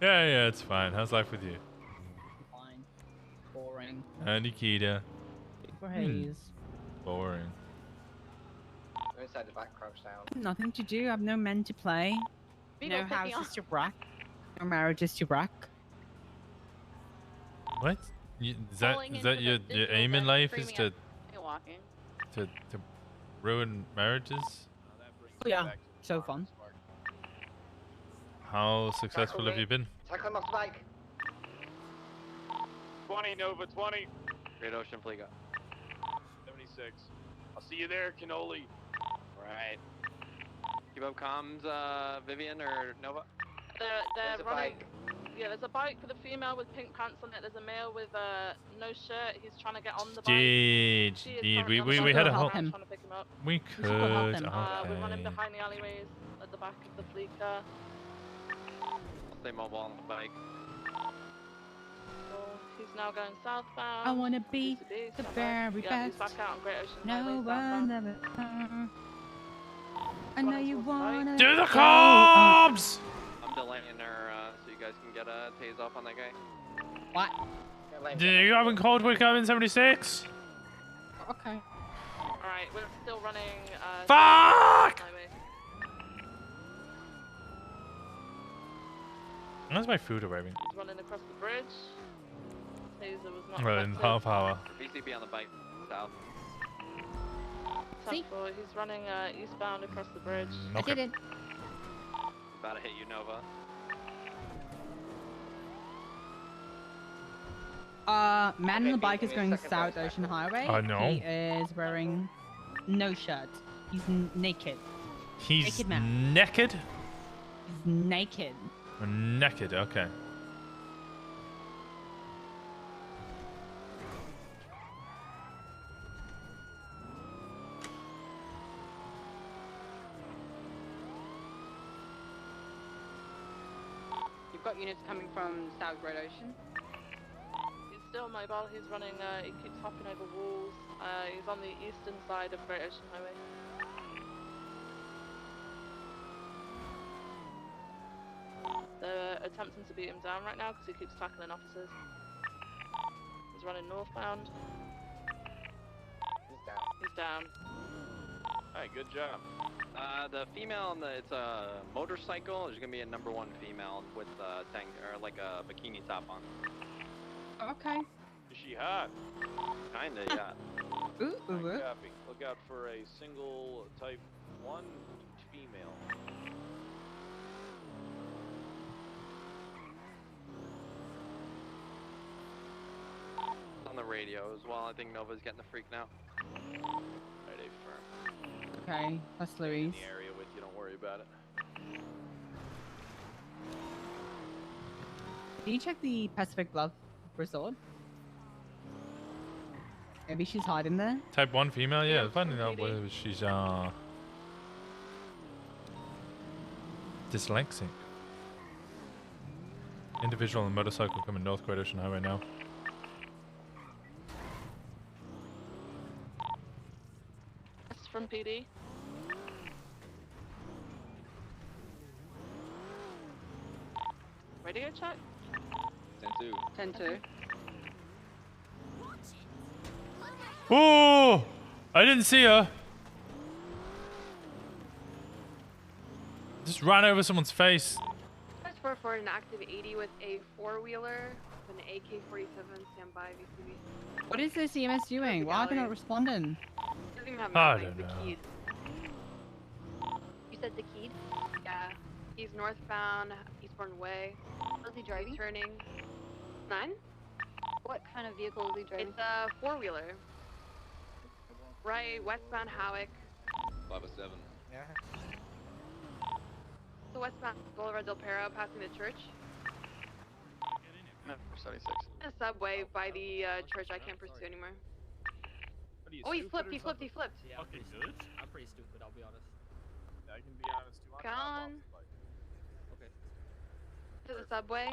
Yeah, it's fine. How's life with you? Fine. Boring. Nikita. For Hayes. Boring. Go inside the back, crouch down. Nothing to do. I've no men to play. Beagle, No pick me houses up. to wreck. No marriages to wreck. What? Is Pulling that into your the aim in life is screaming to at walking. to ruin marriages? Oh, yeah. So fun. How successful have you been? Tackle him off the bike. 20 Nova 20. Great Ocean Fleega. 76. I'll see you there, Cannoli. Right. Keep up comms, Vivian or Nova. They're There's a running. bike. Yeah, there's a bike with a female with pink pants on it. There's a male with no shirt. He's trying to get on the bike. Did She is we currently on we the had a bike. whole. I'm trying to pick him up. We should go help could. them. We're running Okay. behind the alleyways at the back of the Fleeca. I'll stay mobile on the bike. So he's now going southbound. I wanna be East, the I'm very right. Yeah, he's best. back out on Great Ocean No Highway one southbound. ever. I know you wanna. Do the go, comms! I'm delaying her so you guys can get a tase off on that guy. What? Do you haven't called Wickham in 76? Okay. Alright, we're still running. Fuck! Highway. Where's my food arriving? He's running across the bridge. Taser was not Well, in effective. half hour. BCB on the bike, south. He's running eastbound across the bridge. I did it. About to hit you, Nova. Man on the bike is going south Ocean Highway. I know. He is wearing no shirt. He's naked. He's Naked man. naked? He's naked. Naked, okay. got units coming from South Great Ocean. He's still mobile. He's running. He keeps hopping over walls. He's on the eastern side of Great Ocean Highway. They're attempting to beat him down right now because he keeps tackling officers. He's running northbound. He's down. He's down. Alright, good job. The female on the, it's a motorcycle. There's gonna be a number 1 female with a tank, or like a bikini top on. Okay. Is she hot? Kinda, yeah. Ooh, ooh, Copy. Look out for a single type 1 female. On the radio as well. I think Nova's getting the freak now. Ready firm. Okay, that's Louise. In the area with you, don't worry about it. Can you check the Pacific Bluff Resort? Maybe she's hiding there. Type 1 female, yeah. Finding out whether she's dyslexic. Individual on motorcycle coming North Great Ocean Highway now. That's from PD. Radio check. 10-2. 10-2. Oh! I didn't see her. Just ran over someone's face. Let's report an active 80 with a 4-wheeler with an AK-47 standby VCB. What is this EMS doing? Why are they not responding? Doesn't even have I mapping, don't the know. keys. You said the keyed? Yeah. He's northbound, Eastbourne Way. Was he driving? He's turning 9? What kind of vehicle is he driving? It's a 4-wheeler. Right, westbound Howick. 507. Yeah. So westbound Boulevard Del Perro, passing the church. 76. A subway by the church I can't pursue anymore. Oh, he flipped, he flipped, he flipped. Yeah, I'm pretty stupid. I'm pretty stupid, I'll be honest. I can be honest too. Gone. Okay. To the subway.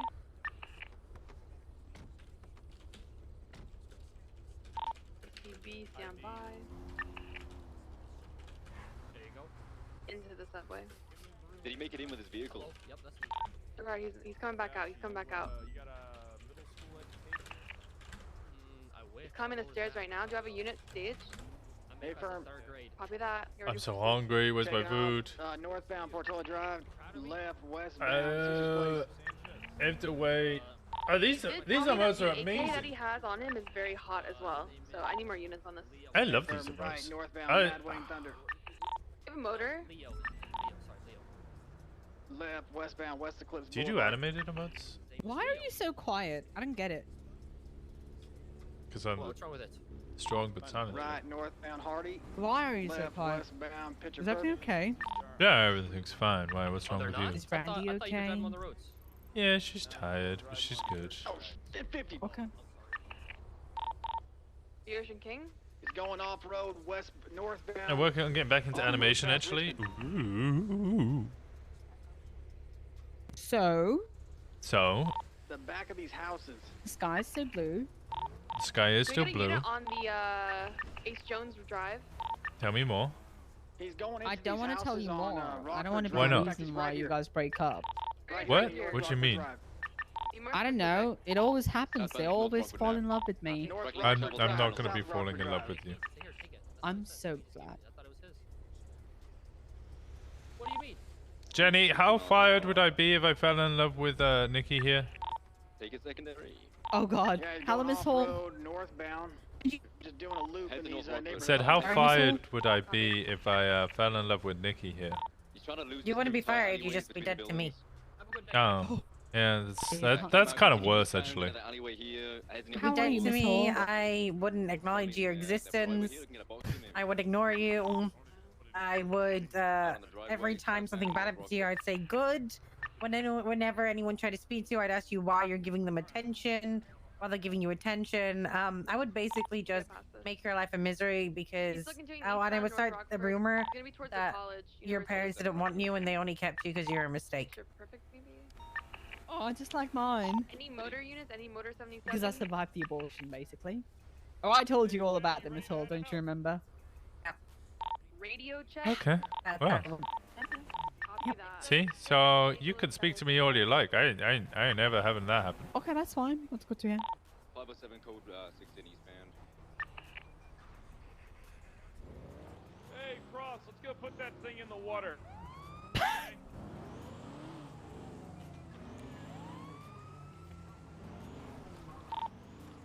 TV, stand by. There you go. Into the subway. Did he make it in with his vehicle? Oh, yep, that's me. Alright, he's coming back out, he's coming back out. You got a middle school education? I wish. He's climbing the stairs right now. Do you have a unit stage? I'm in firm. 3rd grade. Copy that. You're I'm ready so for hungry. Where's my Check it out. food? Northbound Portola Drive, left, westbound. I have to wait. Oh, these He did these tell me emotes that are the AK that amazing. he has on him is very hot as well. So I need more units on this. I love these Firm right, emotes. northbound I, Mad Wayne Thunder. You have a motor? Leo, sorry, Leo. Left, westbound West Eclipse do you do Boulevard. animated emotes? Why are you so quiet? I don't get it. Because I'm What's wrong with it? strong but silent. Right, northbound Hardy. Why are you so Left, quiet? westbound Pitcher Is everything Brook. okay? Yeah, everything's fine. Why? What's Oh, wrong they're with not? you? Is Brandy I thought you could drive okay? them on the roads. Yeah, she's tired, but she's good. Oh, shit, 50. Okay. The Ocean King? He's going off road west, northbound. I'm working on getting back into on animation northbound actually. Richmond. Ooh. So, So, The back of these houses. the sky's so blue. the sky is We still got a blue. unit on the Ace Jones Drive. Tell me more. He's going into I don't want to tell you more. I don't want to be Why the not? reason why you guys break up. What? What you mean? I don't know. It always happens. They always fall in love with me. I'm not gonna be falling in love with you. I'm so glad. I thought it was his. What do you mean? Jenny, how fired would I be if I fell in love with Nikki here? Take it secondary. Oh God, Yeah, he's Hallam going is Hall. off-road, northbound. Just doing a loop in these neighborhoods. Said how Sorry, fired would I be if I fell in love with Nikki here? You wouldn't be fired, you just be dead to me. Oh, yeah, that's kind of worse actually. Be dead to me, I wouldn't acknowledge your existence. I would ignore you. I would, every time something bad happened to you, I'd say good. Whenever anyone tried to speak to you, I'd ask you why you're giving them attention, while they're giving you attention. I would basically just make your life a misery because, and I would start the rumor that your parents didn't want you and they only kept you because you're a mistake. Oh, just like mine. Any motor units? Any motor 77? Because I survived the abortion, basically. Oh, I told you all about them, Miss Hall. Don't you remember? Radio check. Okay. Wow. See, so you can speak to me all you like. I ain't never having that happen. Okay, that's fine. That's good to hear. 507 code 16 eastbound. Hey, Cross, let's go put that thing in the water.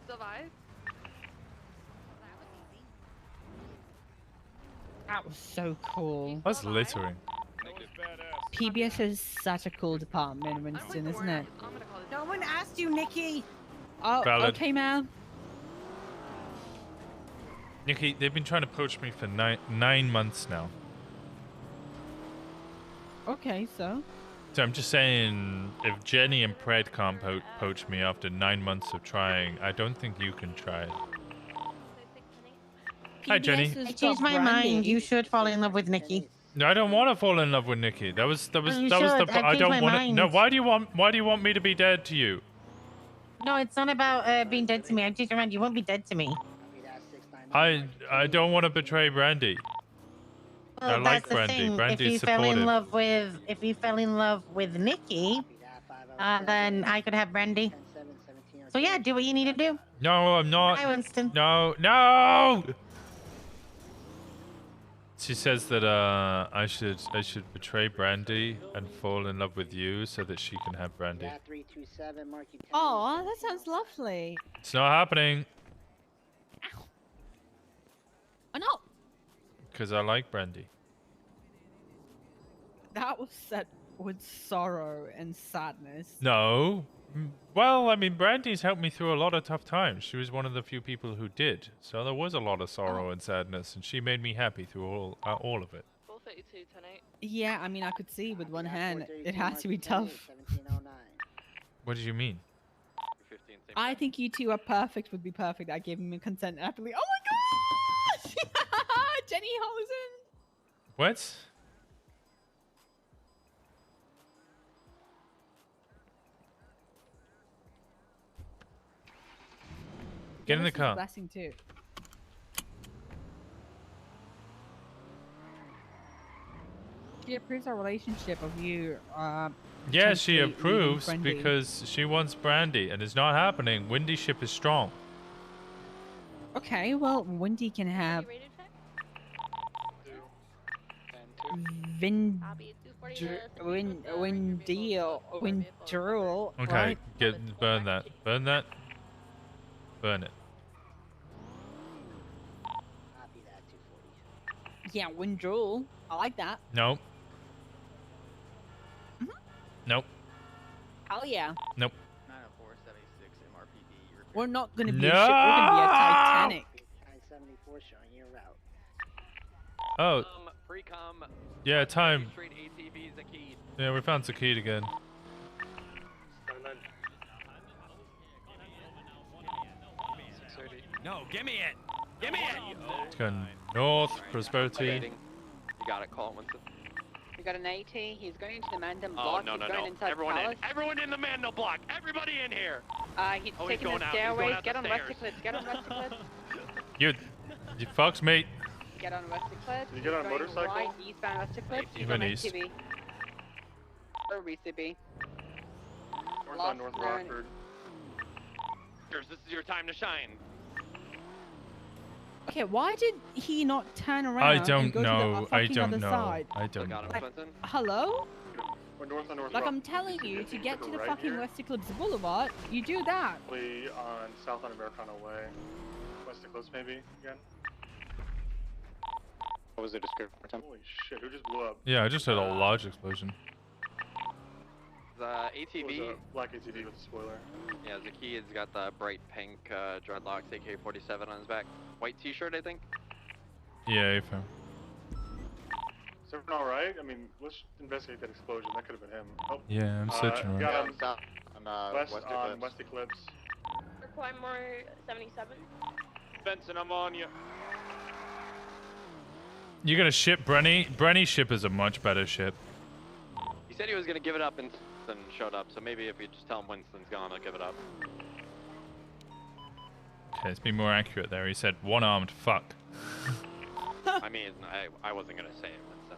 Survive. That was so cool. That's littering. PBS is such a cool department, Winston, isn't it? No one asked you, Nikki. Oh, Valid. okay, man. Nikki, they've been trying to poach me for nine months now. Okay, so. So I'm just saying, if Jenny and Pred can't poach me after 9 months of trying, I don't think you can try. Hi, Jenny. I changed my mind. You should fall in love with Nikki. No, I don't want to fall in love with Nikki. That was you the. should. I I've don't changed my want to. mind. No, why do you want me to be dead to you? No, it's not about being dead to me. I changed my mind. You won't be dead to me. I don't want to betray Brandy. Well, I like that's the Brandy. thing. Brandy's if you fell supportive. in love with, Nikki, then I could have Brandy. So yeah, do what you need to do. No, I'm not. Hi, Winston. No. She says that I should betray Brandy and fall in love with you so that she can have Brandy. Oh, that sounds lovely. It's not happening Oh no, because I like Brandy. that was said with sorrow and sadness. No. Well, I mean, Brandy's helped me through a lot of tough times. She was one of the few people who did. So there was a lot of sorrow and sadness, and she made me happy through all of it. 432, 10-8. Yeah, I mean, I could see with one hand, it has to be tough. What did you mean? I think you two are perfect. Would be perfect. I gave him a consent happily. Oh my gosh! Jenny Hosen. What? Get in the This is a car. blessing too. She approves our relationship of you. Yeah, she potentially approves leaving Brandy. because she wants Brandy, and it's not happening. Windy ship is strong. Okay, well, Wendy can have. Windy or Windrule. Okay, Right? burn that. Burn that. Burn it. Yeah, Windrule. I like that. Nope. Nope. Hell yeah. Nope. 90476 MRPD. We're not gonna be a ship. We're gonna be a Titanic. 974 showing your route. Oh. Pre-com. Yeah, time. Straight ATV Zakid. Yeah, we found Zakid again. No, give me it. Give me it. It's going north, Prosperity. You got it. Call it, Winston. We got an AT. He's going into the Mandem Oh, block. no, he's no, going no. inside Everyone the in. palace. Everyone in the Mandel block. Everybody in here. He's Oh, he's taking going the out. He's going stairways. out Get the on West stairs. Eclipse. Get on West Eclipse. You fucks me. Get on West Eclipse. Did you get on a He's going motorcycle? Right eastbound West Eclipse. He's Even on east. STB. Or BCB. North Lost on North zone. Rockford. This is your time to shine. Okay, why did he not turn around? I and don't go know. To the I fucking don't other know. Side? I don't know. Hello? We're north on North Like I'm Rockford. telling you, to get to the Right fucking here. West Eclipse Boulevard, you do that. Probably on South on Americana Way. West Eclipse maybe again. What was the description? Holy shit, who just blew up? Yeah, I just heard a large explosion. The It was ATV. a black ATV with a spoiler. Yeah, Zakid's got the bright pink dreadlocks AK-47 on his back. White T-shirt, I think. Yeah, you found. Is everyone alright? I mean, let's investigate that explosion. That could have been him. Oh. Yeah, I'm searching around. Got him. South on West West on Eclipse. West Eclipse. Require more 77. Benson, I'm on you. You're gonna ship Brenny? Brenny's ship is a much better ship. He said he was gonna give it up in Winston showed up, so maybe if you just tell him Winston's gone, I'll give it up. Okay, let's be more accurate there. He said one-armed fuck. I mean, I wasn't gonna say it, Winston.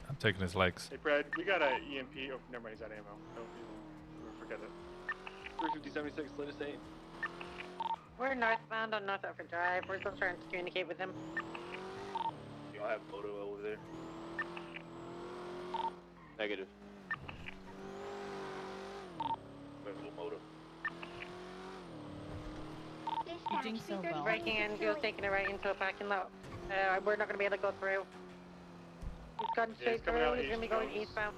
I'm taking his legs. Hey, Brad, we got a EMP. Oh, never mind, he's out of ammo. No, forget it. 350-76, let us say. We're northbound on North Oakford Drive. We're still trying to communicate with him. Y'all have photo over there? Negative. Moto. You doing so well. Breaking in, Bill's taking it right into a parking lot. We're not going to be able to go through. He's gone straight through. He's going to be going eastbound.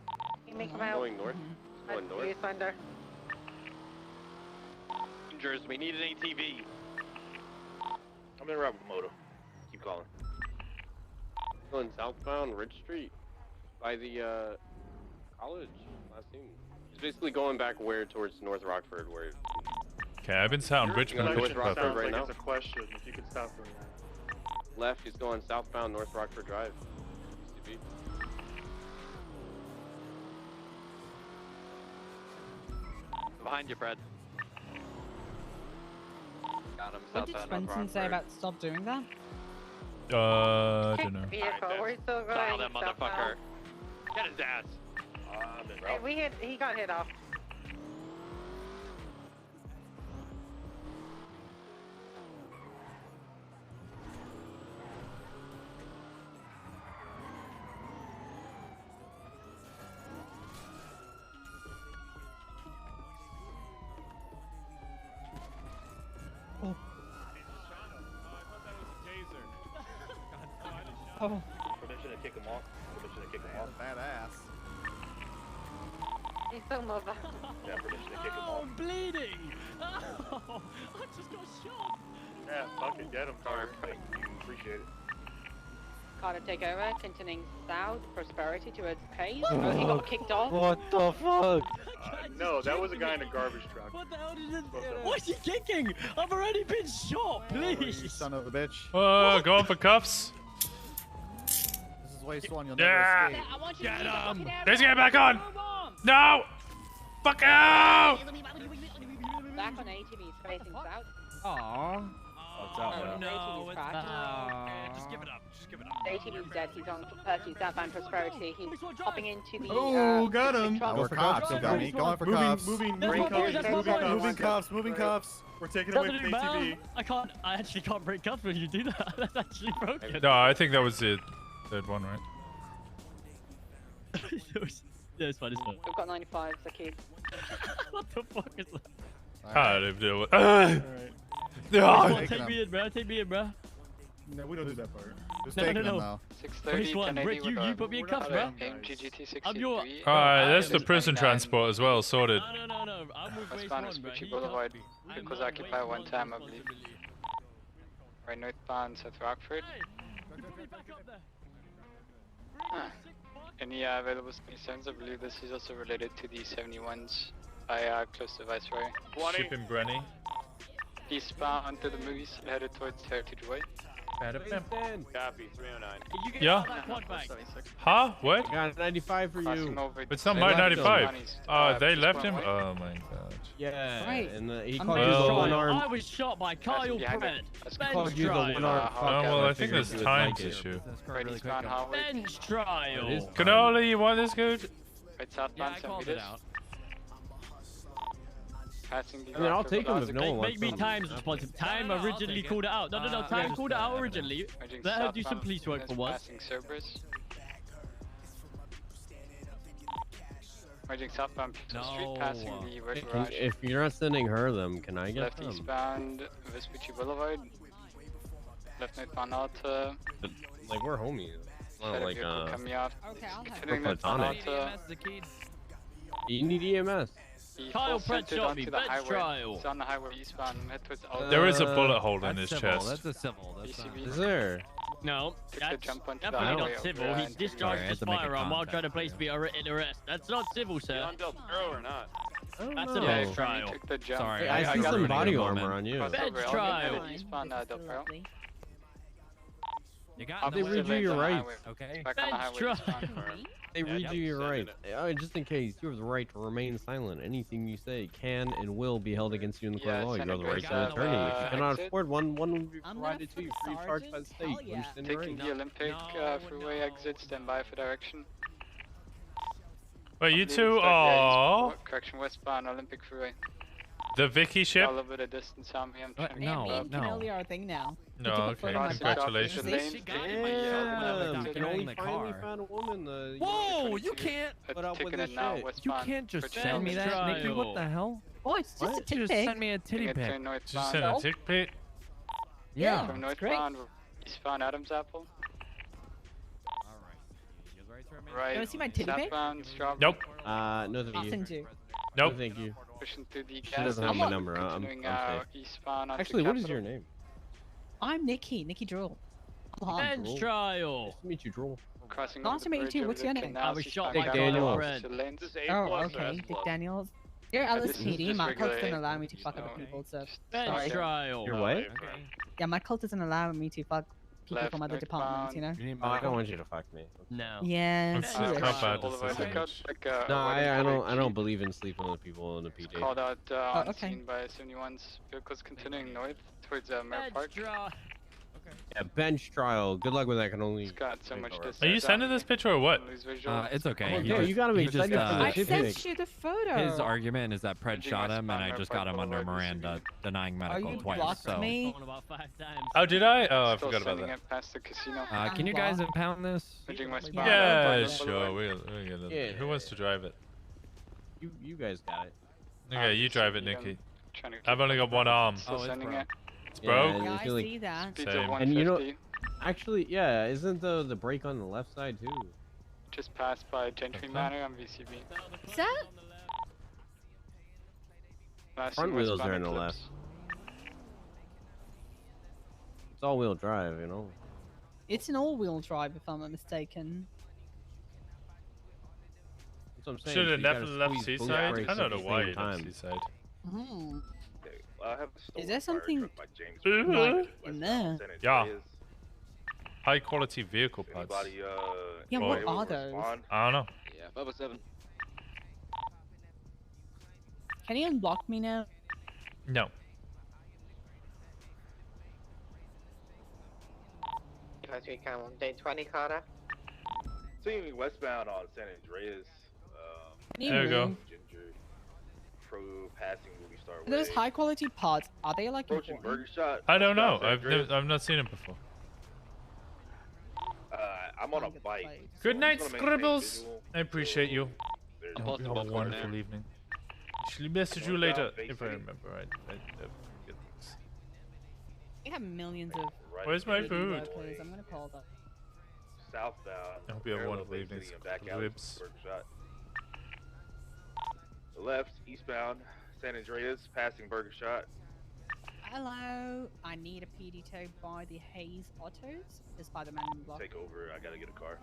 Can you make him out? Going north. Going north. Viewfinder. Rangers, we need an ATV. I'm in route with Moto. Keep calling. Going southbound Ridge Street by the college. Last seen. He's basically going back towards North Rockford, where. Okay, I've been sat on Richmond. North Rockford Sounds right like now. it's a question. If you could stop for me. Left, he's going southbound North Rockford Drive. UCB. Behind you, Fred. Got him What did southbound North Winston say Rockford. about stop doing that? I don't know. Vehicle, we're still going Dial that motherfucker. southbound. Get his ass. Hey, he got hit off. Oh. Permission to kick him off. Permission to kick him off. Badass. He's so mobile. Yeah, permission to kick him Oh, off. I'm bleeding! Oh, I just got shot! Yeah, fucking get him, Carter. Appreciate it. Carter, take over, continuing south, Prosperity towards Pace. Oh, he got kicked off. What the fuck? No, that was a guy in a garbage truck. What the hell did it? Why is he kicking? I've already been shot, please! You son of a bitch. Going for cuffs. This is waste one. You'll Yeah. never escape. Get him. Let's get back on. No. Fuck out. Back on ATVs facing south. Aww. Oh, no, it's just give it up. Just give it up. ATV's dead. He's on southbound Prosperity. He's hopping into the. Oh, got him. truck. We're cops. You got me. Going for cuffs. Moving cuffs. Moving cuffs. We're taking away from ATV. I actually can't break cuffs when you do that. That's actually broken. No, I think that was the third one, right? Yeah, it's fine, it's fine. We've got 95s, the key. What the fuck is that? How did do it? Take me in, bro. Take me in, bro. No, we don't do that part. Who's No, taking no, them, no. though? 630, Rick, you put me in cuffs, bro. I'm your. Alright, that's the prison transport as well, sorted. No. I'm with Waste Westbound One, bro. Vespucci Boulevard. It was occupied one time, I believe. Right northbound South Rockford. Any available concerns? I believe this is also related to the 71s by close to Viceroy. Shipping Brenny. Eastbound to the movies, headed towards Heritage Way. Copy, 309. Yeah. Huh? What? Got 95 for you. It's not my 95. They left him? Oh my god. Yeah. Right. And he I'm called you the well- one arm. I was shot by Kyle Pratt. Called you the one arm. Oh, well, I think there's times issue. Right eastbound Howard. Bench trial. Cannoli, you want this good? Right southbound St. Vitus. Passing the I mean, I'll take him if no one wants Make me them. times responsive. Time originally called it out. No. Time called it out originally. Let her do some police work for once. Passing Cerberus. Merging southbound Pixel Street, passing the red garage. If you're not sending her them, can I get Left them? eastbound Vespucci Boulevard. Left northbound Alta. But, like, we're homies. Not Shadow like, vehicle coming out. Okay, I'll have Continuing We're northbound platonic. Alta. You need EMS. He Kyle full Pratt centered shot onto me. the Bench highway. trial. He's on the highway eastbound. Head towards Alta. There is a bullet hole in his That's chest. That's a civil. That's not... PCB. Is there? No, Took the that's jump onto the definitely highway not civil. over He and- discharged Sorry, I had his to make a firearm while contact. trying to place me a written arrest. That's not civil, sir. On Del Perro or not? That's know. a bench He trial. took the jump. Sorry, Hey, I see got some the body moment. armor on you. Crossed Bench over Elgin, trial. headed eastbound Del Perro. You got Officer they read you lanes your on the rights, highway. okay? Back on the highway. Respond for They read you your rights. Just in case, you have the right to remain silent. Anything you say can and will be held against you in the court of law. You have the right to an attorney. If you cannot afford one, one will be provided to you free of charge by the state. You understand your Taking rights? the Olympic freeway exit. Stand by for direction. Wait, you two are Correction, westbound Olympic freeway. the Vicky ship? All over the distance on me. I'm trying to Me keep up. and Canelli are a thing now. No, You took a okay, photo of my butt. congratulations. Damn, you can only finally found a woman. Whoa, you can't. Put up with Taking this it now, shit. You westbound. can't just For send me that, challenge. Nikki. What the hell? Oh, it's just a You tick just pic. send me a titty Taking it pic. to northbound. Just send a tick pic? Yeah. From it's great. northbound, eastbound Adams Apple. Right. You wanna see my titty pic? Southbound Strawberry. Nope. No, thank I'll you. send you. Nope. No, thank you. Pushing through the She gas. doesn't have my number. Continuing I'm safe. eastbound onto Actually, what is Capitol. your name? I'm Nikki Drool. Bench trial. Nice to meet you, Drool. Crossing Nice over to the meet you bridge too. over What's the your name? canal, I was shot eastbound by Capitol, Daniel. opposite lanes. Oh, okay. Dick Daniels. Your this is LSPD. just My cult regular doesn't A. allow me to fuck So, other people, so Bench sorry. trial. Your what? Yeah, my cult doesn't allow me to fuck people Left from other departments, you know? You need Oh, I medical? don't want you to fuck me. No. Yeah. It's Yeah. how bad All is the way this back up, image? like, No, I wedding don't believe in sleeping with people in the PJ. Called out on okay. scene by 71's vehicles continuing north towards Mirror Bench Park. trial. Yeah, bench trial. Good luck with that. Can only. He's got so much distance. Are you sending this picture or what? Lose visual. It's okay. Yeah, you gotta be he just, excited for the I shit sent pic. you the photo. His argument is that Pred Bridging shot him, and westbound I Mirror just Park got him under Boulevard, Miranda denying medical you twice. blocked So. me? Oh, did I? Oh, I Still forgot about sending that. it past the casino. Can you guys impound this? Bridging westbound Yeah, Boulevard. sure. We'll get it. Yeah. Who wants to drive it? You guys got it. Okay, you drive it, Speed, I'm Nikki. trying to I've keep only got one arm. Still it's sending broke. it. It's broke. Yeah, Yeah, I I feel like- see that. Speeds Same. of And you know- 150. Actually, yeah, isn't the brake on the left side too? Just passed by Gentry Manor on VCB. Is that? Last Front seen wheels are westbound in the Eclipse. It's all-wheel drive, you know. It's an all-wheel drive, if I'm not mistaken. That's what I'm saying. Should so have you gotta definitely left squeeze both Seaside. brakes I at don't the know why same you left time. Seaside. Hmm. I have a stolen Is there fire something truck by James Mhm. Brown, in there? San Yeah. Andreas. High quality vehicle parts. Anybody, Yeah, what able are to those? respond? I don't know. Yeah, 507. Can you unblock me now? No. Day 20, Carter. Seeing me westbound on San Andreas. There we go. Ginger, Pro passing movie star. Those way. high-quality parts, are they like Approaching important? Burger Shot. I don't know. westbound San Andreas. I've not seen it before. I'm on a bike. Good night, just wanna maintain Scribbles. visual. I appreciate you. There's I I'm hope you posting have a both wonderful now. evening. Actually, message you Northbound later Bay if I City. remember right. I forget things. We have millions of. Right Where's my here. food? workers. I'm gonna call that. Southbound. I hope you have a parallel wonderful Bay evening, City and back out Scribs. to Burger Shot. The left, eastbound, San Andreas, passing Burger Shot. Hello, I need a PD tow by the Hayes Autos. It's by the man in the block. Take over. I gotta get a car.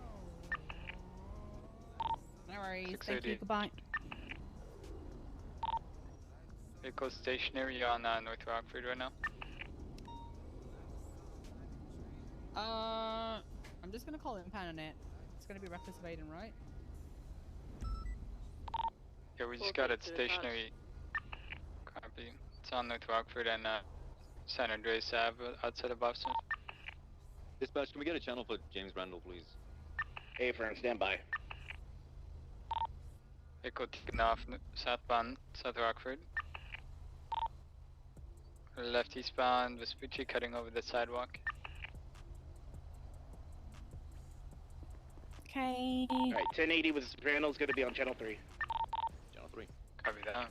No worries. Thank 680. you. Goodbye. Vehicle stationary on North Rockford right now. I'm just gonna call impound on it. It's gonna be reckless evading, right? Yeah, we just got it stationary. Copy. It's on North Rockford and San Andreas Ave outside of Boston. Dispatch, can we get a channel for James Randall, please? Hey, friend, stand by. Vehicle taken off southbound South Rockford. Left eastbound Vespucci cutting over the sidewalk. Okay. Alright, 1080 with Randall's gonna be on channel 3. Channel 3. Copy that.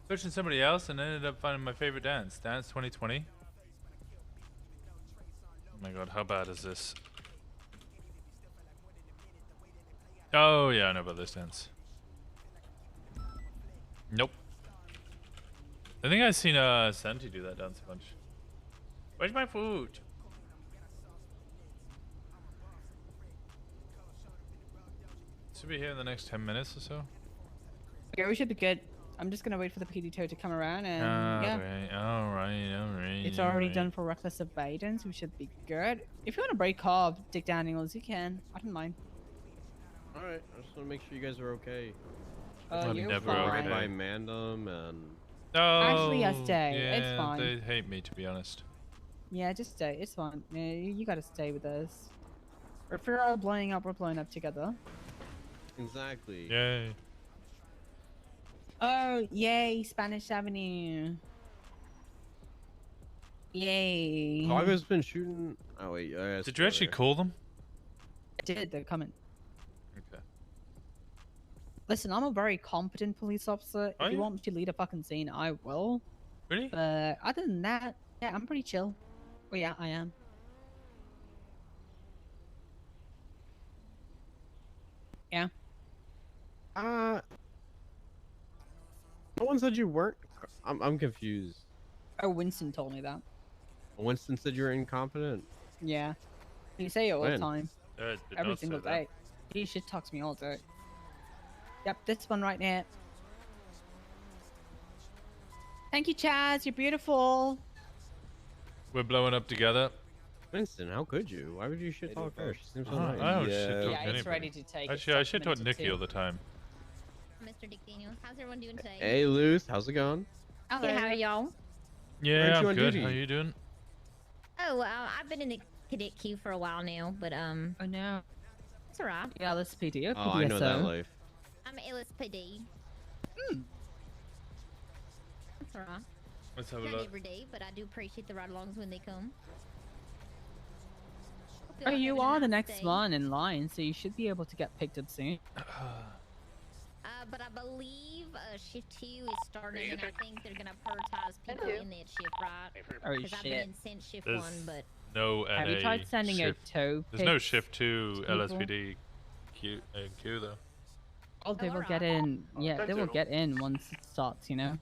Searching somebody else and ended up finding my favorite dance. Dance 2020. Oh my god, how bad is this? Oh yeah, I know about this dance. Nope. I think I've seen Santi do that dance a bunch. Where's my food? Should be here in the next 10 minutes or so. Okay, we should be good. I'm just gonna wait for the PD tow to come around and yeah. Alright. It's already done for reckless abandon, we should be good. If you want to break off Dick Daniels, you can. I don't mind. Alright, I just want to make sure you guys are okay. You're never fine. okay. By Mandem and... Oh, Actually, I stay. Yeah, It's fine. They hate me, to be honest. Yeah, just stay. It's fine. Yeah, you gotta stay with us. If we're all blowing up, we're blowing up together. Exactly. Yay. Oh, yay, Spanish Avenue. Yay. Chicago's been shooting... Oh, wait. Did you actually call them? I did, they're coming. Okay. Listen, I'm a very competent police officer. If you want me to lead a fucking scene, I will. Really? But other than that, yeah, I'm pretty chill. Well, yeah, I am. Yeah. No one said you weren't. I'm confused. Oh, Winston told me that. Winston said you were incompetent. Yeah. You say it all the When? time. Did Every not say single that. day. He shit talks me all day. Yep, this one right now. Thank you, Chaz. You're beautiful. We're blowing up together. Winston, how could you? Why would you shit talk her? She seems so nice. I don't shit talk Yeah, it's anybody. ready to take. Actually, I shit talk Nikki all the time. Mr. Dick Daniels, how's everyone doing today? Hey, Luce, how's it going? Good, how are y'all? Yeah, Aren't you I'm on good. duty? How you doing? Oh, I've been in the cadet queue for a while now, but Oh no. it's alright. Yeah, LSPD. Oh, I know that life. I'm LSPD. That's alright. Let's have a Not look. every day, but I do appreciate the ride-alongs when they come. Hope Oh, y'all you having a are the nice next day. one in line, so you should be able to get picked up soon. But I believe shift 2 is starting, and I think they're gonna prioritize people in that shift, right? Oh, Because I've been in sent shift There's 1, but no NA Have you tried sending a shift. tow? There's no pics shift to to people? LSPD queue though. Oh, they will alright. get in. Yeah, thank they will you. get in once it starts, you know?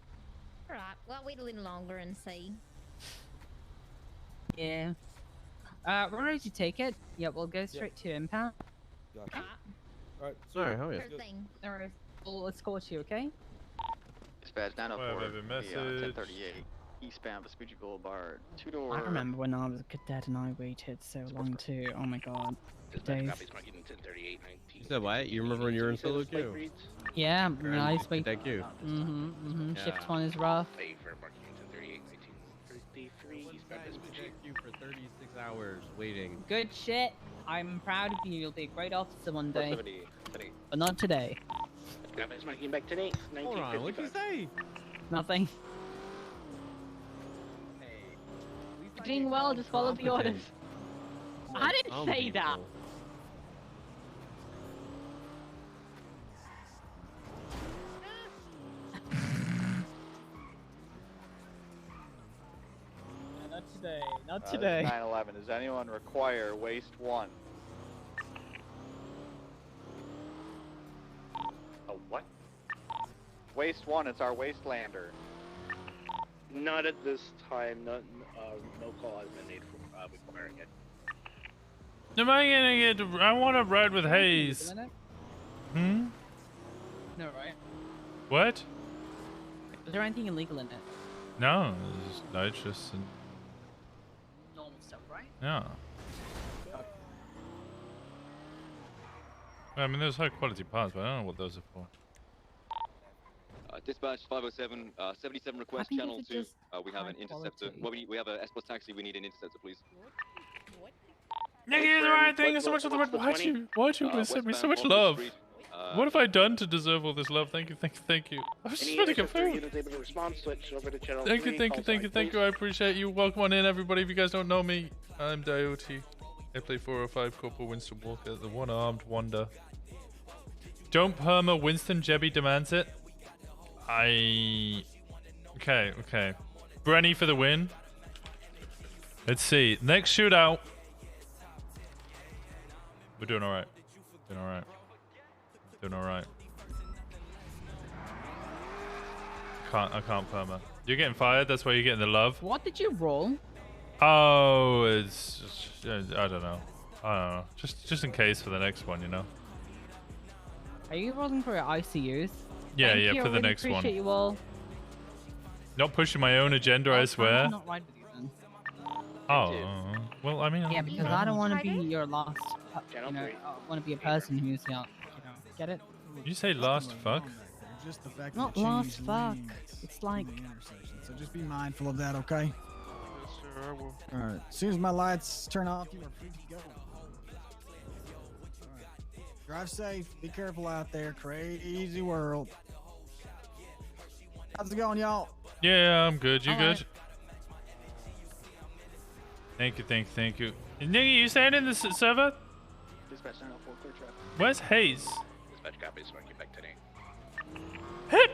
alright. Well, I'll wait a little longer and see. Yeah. We're ready to take it. Yeah, we'll go straight to impound. Alright, Alright, hell yeah. sure thing. Alright. We'll escort you, okay? Dispatch Why have I 904, been the, messaged? 1038, eastbound Vespucci Boulevard, two-door. I remember when I was a cadet and I waited so long too. Oh my god. Days. You said what? You remember when you were in solo queue? Yeah, when I used to wait. Thank you. Shift Yeah. 1 is rough. Thank you for 36 hours waiting. Good shit. I'm proud of you. You'll be a great officer one day. 470, But not today. Hold on, what'd you say? Nothing. You're doing well, just follow the orders. I didn't say that. Not today. Not today. 911, does anyone require waste 1? A what? Waste 1, it's our wastelander. Not at this time. No call has been made for requiring it. Am I gonna get? I want to ride with Hayes. Hmm. No, right? What? Is there anything illegal in it? No, it's nitrous and Normal stuff, right? yeah. I mean, there's high quality parts, but I don't know what those are for. Dispatch 507, 77 request think channel it's 2. just We have an high interceptor. quality. Well, we have a S-Bus taxi. We need an interceptor, please. Nicky, you're right. Thank you so much for the red. Why'd you send me so much love? What have I done to deserve all this love? Thank you, thank you, thank you. I was just trying to get food. Thank you, thank you, thank you, thank you. I appreciate you. Welcome on in, everybody. If you guys don't know me, I'm Dioti. I play 405 Corporal Winston Walker, the one-armed wonder. Don't perma Winston. Jebby demands it. Okay. Brenny for the win. Let's see. Next shootout. We're doing alright. Doing alright. Doing alright. I can't perma. You're getting fired, that's why you're getting the love. What did you roll? Oh, it's I don't know. Just in case for the next one, you know. Are you rolling for your ICUs? Yeah, Thank yeah, you, for I the really next one. appreciate you all. Not pushing my own agenda, I swear. I'm not right with you then. Oh, well, I mean, Yeah, because I don't want to be your last. You know, I want to be a person who's get it? You say last fuck? Just the fact Not that you last changed fuck. lanes It's like. in the intersection. So just be mindful of that, okay? Yes, sir, I will. All right. As soon as my lights turn off, you are free to go. All right. Drive safe. Be careful out there. Crazy world. How's it going, y'all? Yeah, I'm good. You All good? right. Thank you. Nigga, you staying in the server? Dispatch 904, clear traffic. Where's Hayes? Dispatch copies, when I get back today. Hit!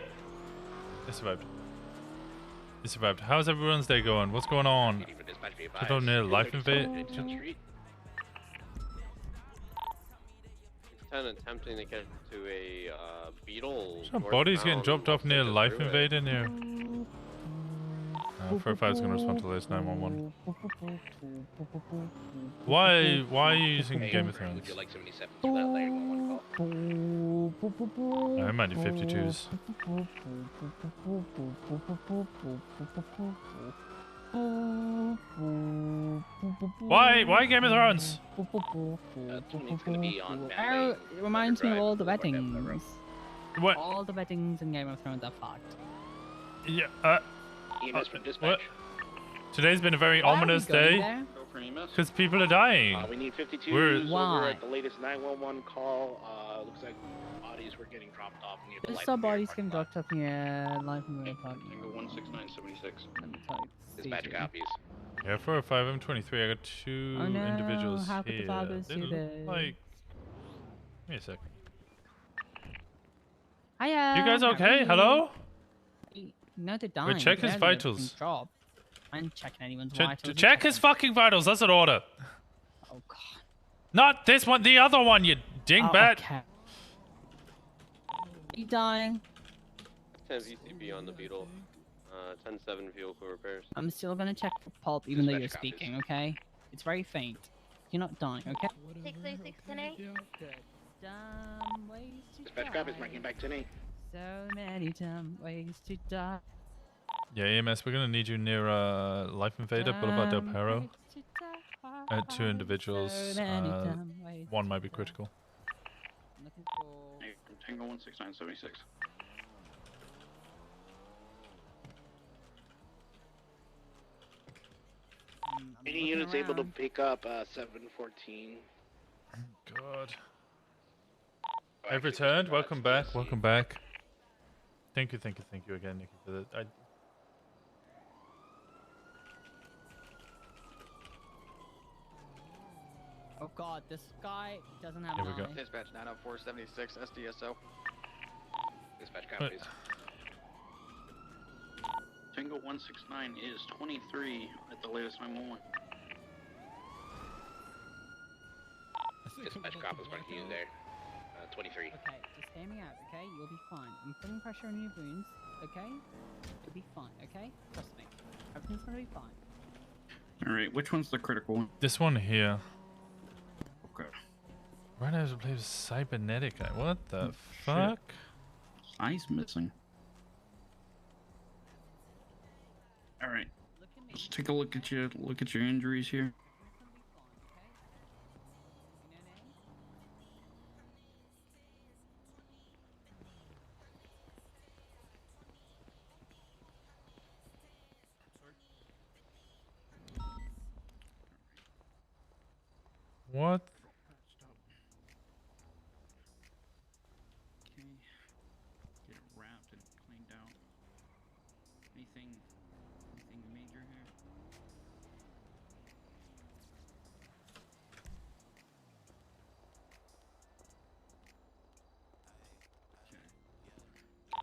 They survived. How's everyone's day going? What's going on? Put on near life invade. Attempting to get to a Beetle. Some bodies getting dropped off near life invader near. 405 is going to respond to the latest 911. Why are you using Game of Thrones? Would you like 77 for that later 111 call? I might do 52s. Why Game of Thrones? It's gonna be on Oh, it reminds me of all the weddings. What? All the weddings in Game of Thrones are fucked. Yeah. EMS from dispatch. Today's been a very Why are we ominous going day there? Go for EMS. because people are dying. We need 52s We're- over Why? at the latest 911 call. Looks like bodies were getting dropped off near the There's light some and air bodies parking getting lot. dropped off near Life and Way Park. Tango 16976. Let me type Dispatch CG. copies. Yeah, 405 M23. I got two Oh no, individuals how could the here. fathers They do look this? like. Give me a sec. Hiya. You guys how okay? are Hello? you? No, they're dying. check his They're having a vitals. fucking job. I'm checking anyone's Check, vitals. check his fucking vitals. That's an order. Oh god. Not this one. The other one. You dingbat. Okay. Are you dying? 10 VCB on the Beetle. 10-7 vehicle repairs. I'm still gonna check for pulp even though you're Dispatch copies. speaking, okay? It's very faint. You're not dying, okay? 636 tonight. Dumb ways to Dispatch copies, marking back 10-8. So many dumb ways to die. Yeah, EMS. We're gonna need you near Life Invader Boulevard Del Perro. Two individuals. One might be critical. Looking for... Tango 16976. Any units able to pick up 714? God. I've returned. Welcome back. Welcome back. Thank you again, Nikki, for that. Oh god, this guy doesn't have Here we an go. eye. Dispatch 90476 SDSO. Dispatch copies. Tango 169 is 23 at the latest 911. Dispatch copies, marking you there. 23. Okay, just hear me out, okay? You'll be fine. I'm putting pressure on your wounds, okay? You'll be fine, okay? Trust me. Everything's gonna be fine. Alright, which one's the critical one? This one here. Okay. Right now, it plays cybernetic. What the fuck? Eye's missing. Alright. Let's take a look at your injuries here. What? Okay. Get it wrapped and cleaned out. Anything major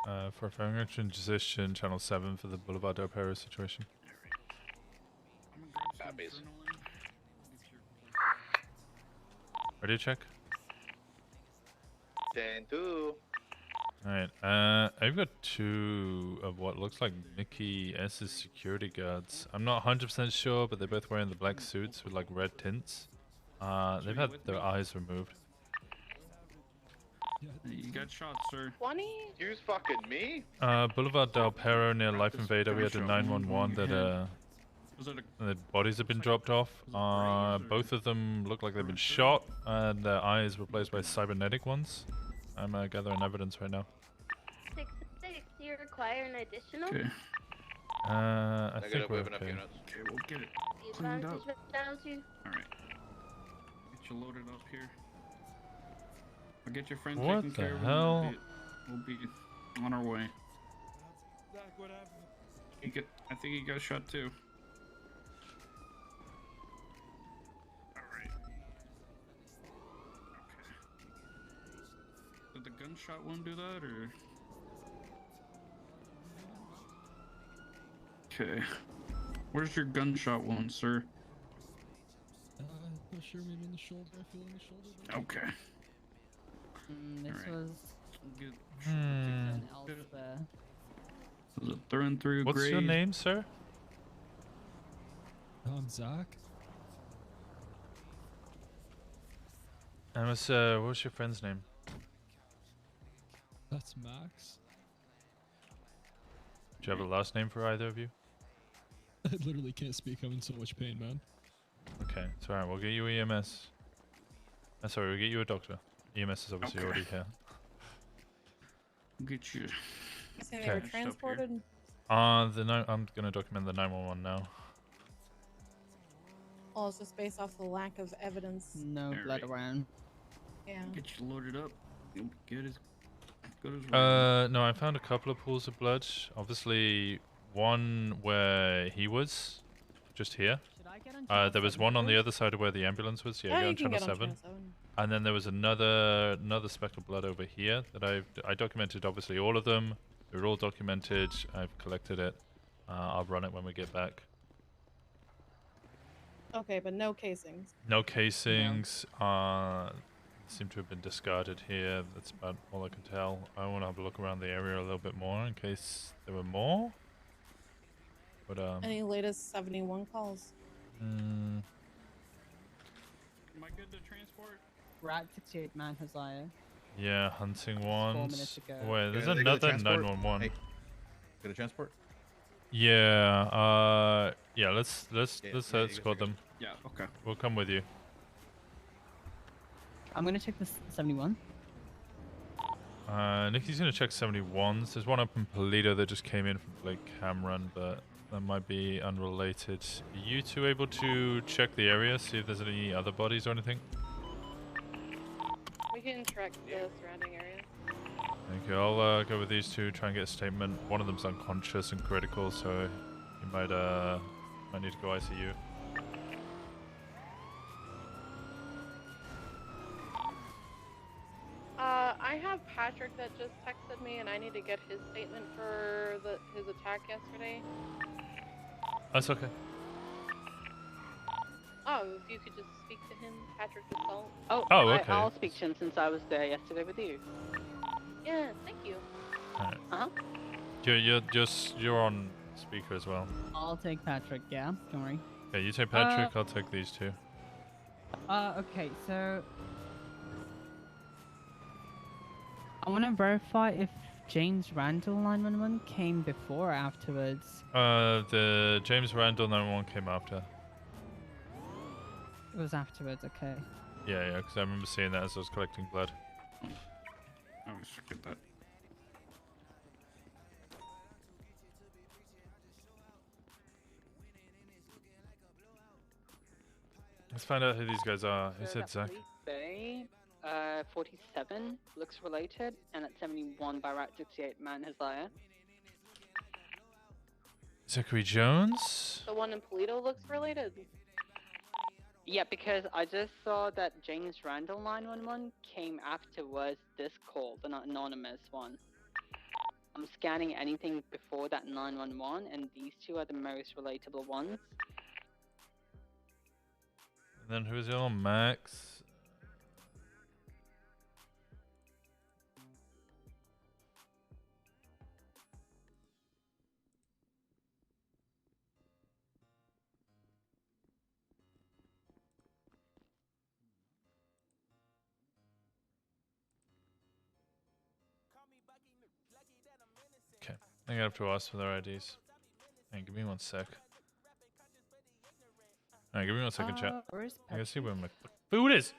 here? For firing transition, channel 7 for the Boulevard del Perro situation. Copies. Ready to check? 10-2. Alright, I've got 2 of what looks like Mickey S's security guards. I'm not 100% sure, but they're both wearing the black suits with like red tints. They've had their eyes removed. You got shot, sir. 20? Excuse fucking me? Boulevard del Perro near Life Invader, we had a 911 that the bodies have been dropped off. Both of them look like they've been shot, and their eyes replaced by cybernetic ones. I'm gathering evidence right now. 6-6, do you require an additional? Okay. I think we're okay. Okay, we'll get it The cleaned advantage up. down to. Alright. Get you loaded up here. I'll get your friend What taken the care of. hell? We'll be on our way. I think he got shot too. Alright. Okay. Did the gunshot one do that, or? Okay. Where's your gunshot wound, sir? Not sure, maybe in the shoulder. I feel in the shoulder. Okay. This was good. Elsewhere. Was it thrown through? What's your grade? name, sir? I'm Zach. And what's your friend's name? That's Max. Do you have a last name for either of you? I literally can't speak. I'm in so much pain, man. Okay, it's alright, we'll get you EMS. Sorry, we'll get you a doctor. EMS is obviously already here. Get you. So they were transported? I'm gonna document the 911 now. Oh, it's just based off the lack of evidence. No blood around. Yeah. Get you loaded up. You'll be good as No, I found a couple of pools of blood. Obviously, one where he was, just here. There was one on the other side of where the ambulance was. Yeah, Oh, you're on channel 7. And then there was another speck of blood over here that I documented. Obviously, all of them. They're all documented. I've collected it. I'll run it when we get back. Okay, but no casings. No casings. Seem to have been discarded here. That's about all I can tell. I want to have a look around the area a little bit more in case there were more. But Any latest 71 calls? Am I good to transport? Rat 68 man Hosea. Yeah, hunting 4 ones. minutes ago. Wait, there's Gonna go to another transport? 911. Hey, go to transport? Yeah, yeah, let's you escort them. Yeah, okay. We'll come with you. I'm gonna check this 71. Nikki's gonna check 71s. There's one up in Polito that just came in from Lake Cameron, but that might be unrelated. Are you two able to check the area, see if there's any other bodies or anything? We can track the surrounding area. Thank you. I'll go with these two, try and get a statement. One of them's unconscious and critical, so you might need to go ICU. I have Patrick that just texted me, and I need to get his statement for his attack yesterday. That's okay. Oh, if you could just speak to him, Patrick Assault. Oh, okay. I'll speak to him since I was there yesterday with you. Yeah, thank you. Alright. Uh-huh. You're on speaker as well. I'll take Patrick, yeah? Don't worry. Okay, you take Patrick, I'll take these two. Okay, so... I want to verify if James Randall 911 came before or afterwards. The James Randall 911 came after. It was afterwards, okay. Yeah, because I remember seeing that as I was collecting blood. I always forget that. Let's find out who these guys are. Who So said that Zach? Police Bay, 47 looks related, and at 71 by Route 68, man has liar. Zachary Jones? The one in Polito looks related. Yeah, because I just saw that James Randall 911 came afterwards this call, the anonymous one. I'm scanning anything before that 911, and these two are the most relatable ones. And then who's the other one? Max? Okay, I think I have to ask for their IDs. Hey, give me 1 sec. Alright, give me 1 second, chat. I gotta see where my food is.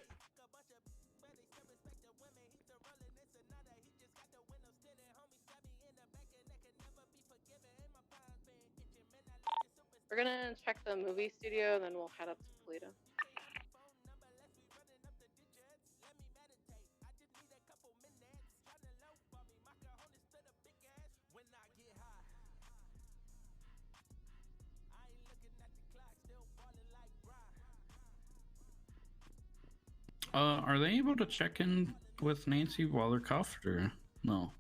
We're gonna check the movie studio, and then we'll head up to Polito. Are they able to check in with Nancy while they're cuffed, or no?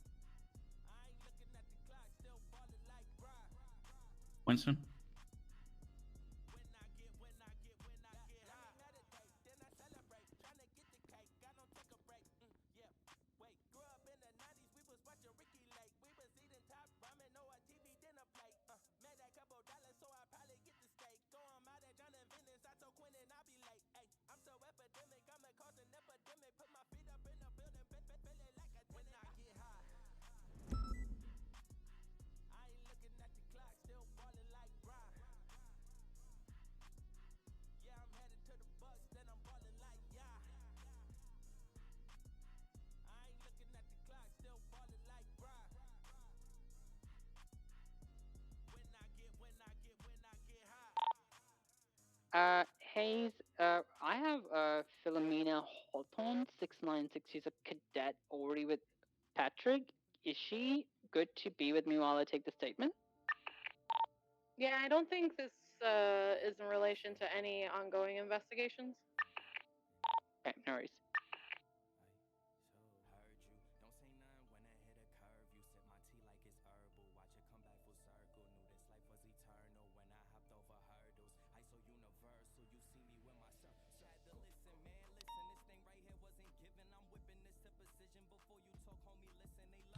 Winston? Hayes, I have Philomena Hawthorne, 696. She's a cadet already with Patrick. Is she good to be with me while I take the statement? Yeah, I don't think this is in relation to any ongoing investigations. Okay, no worries.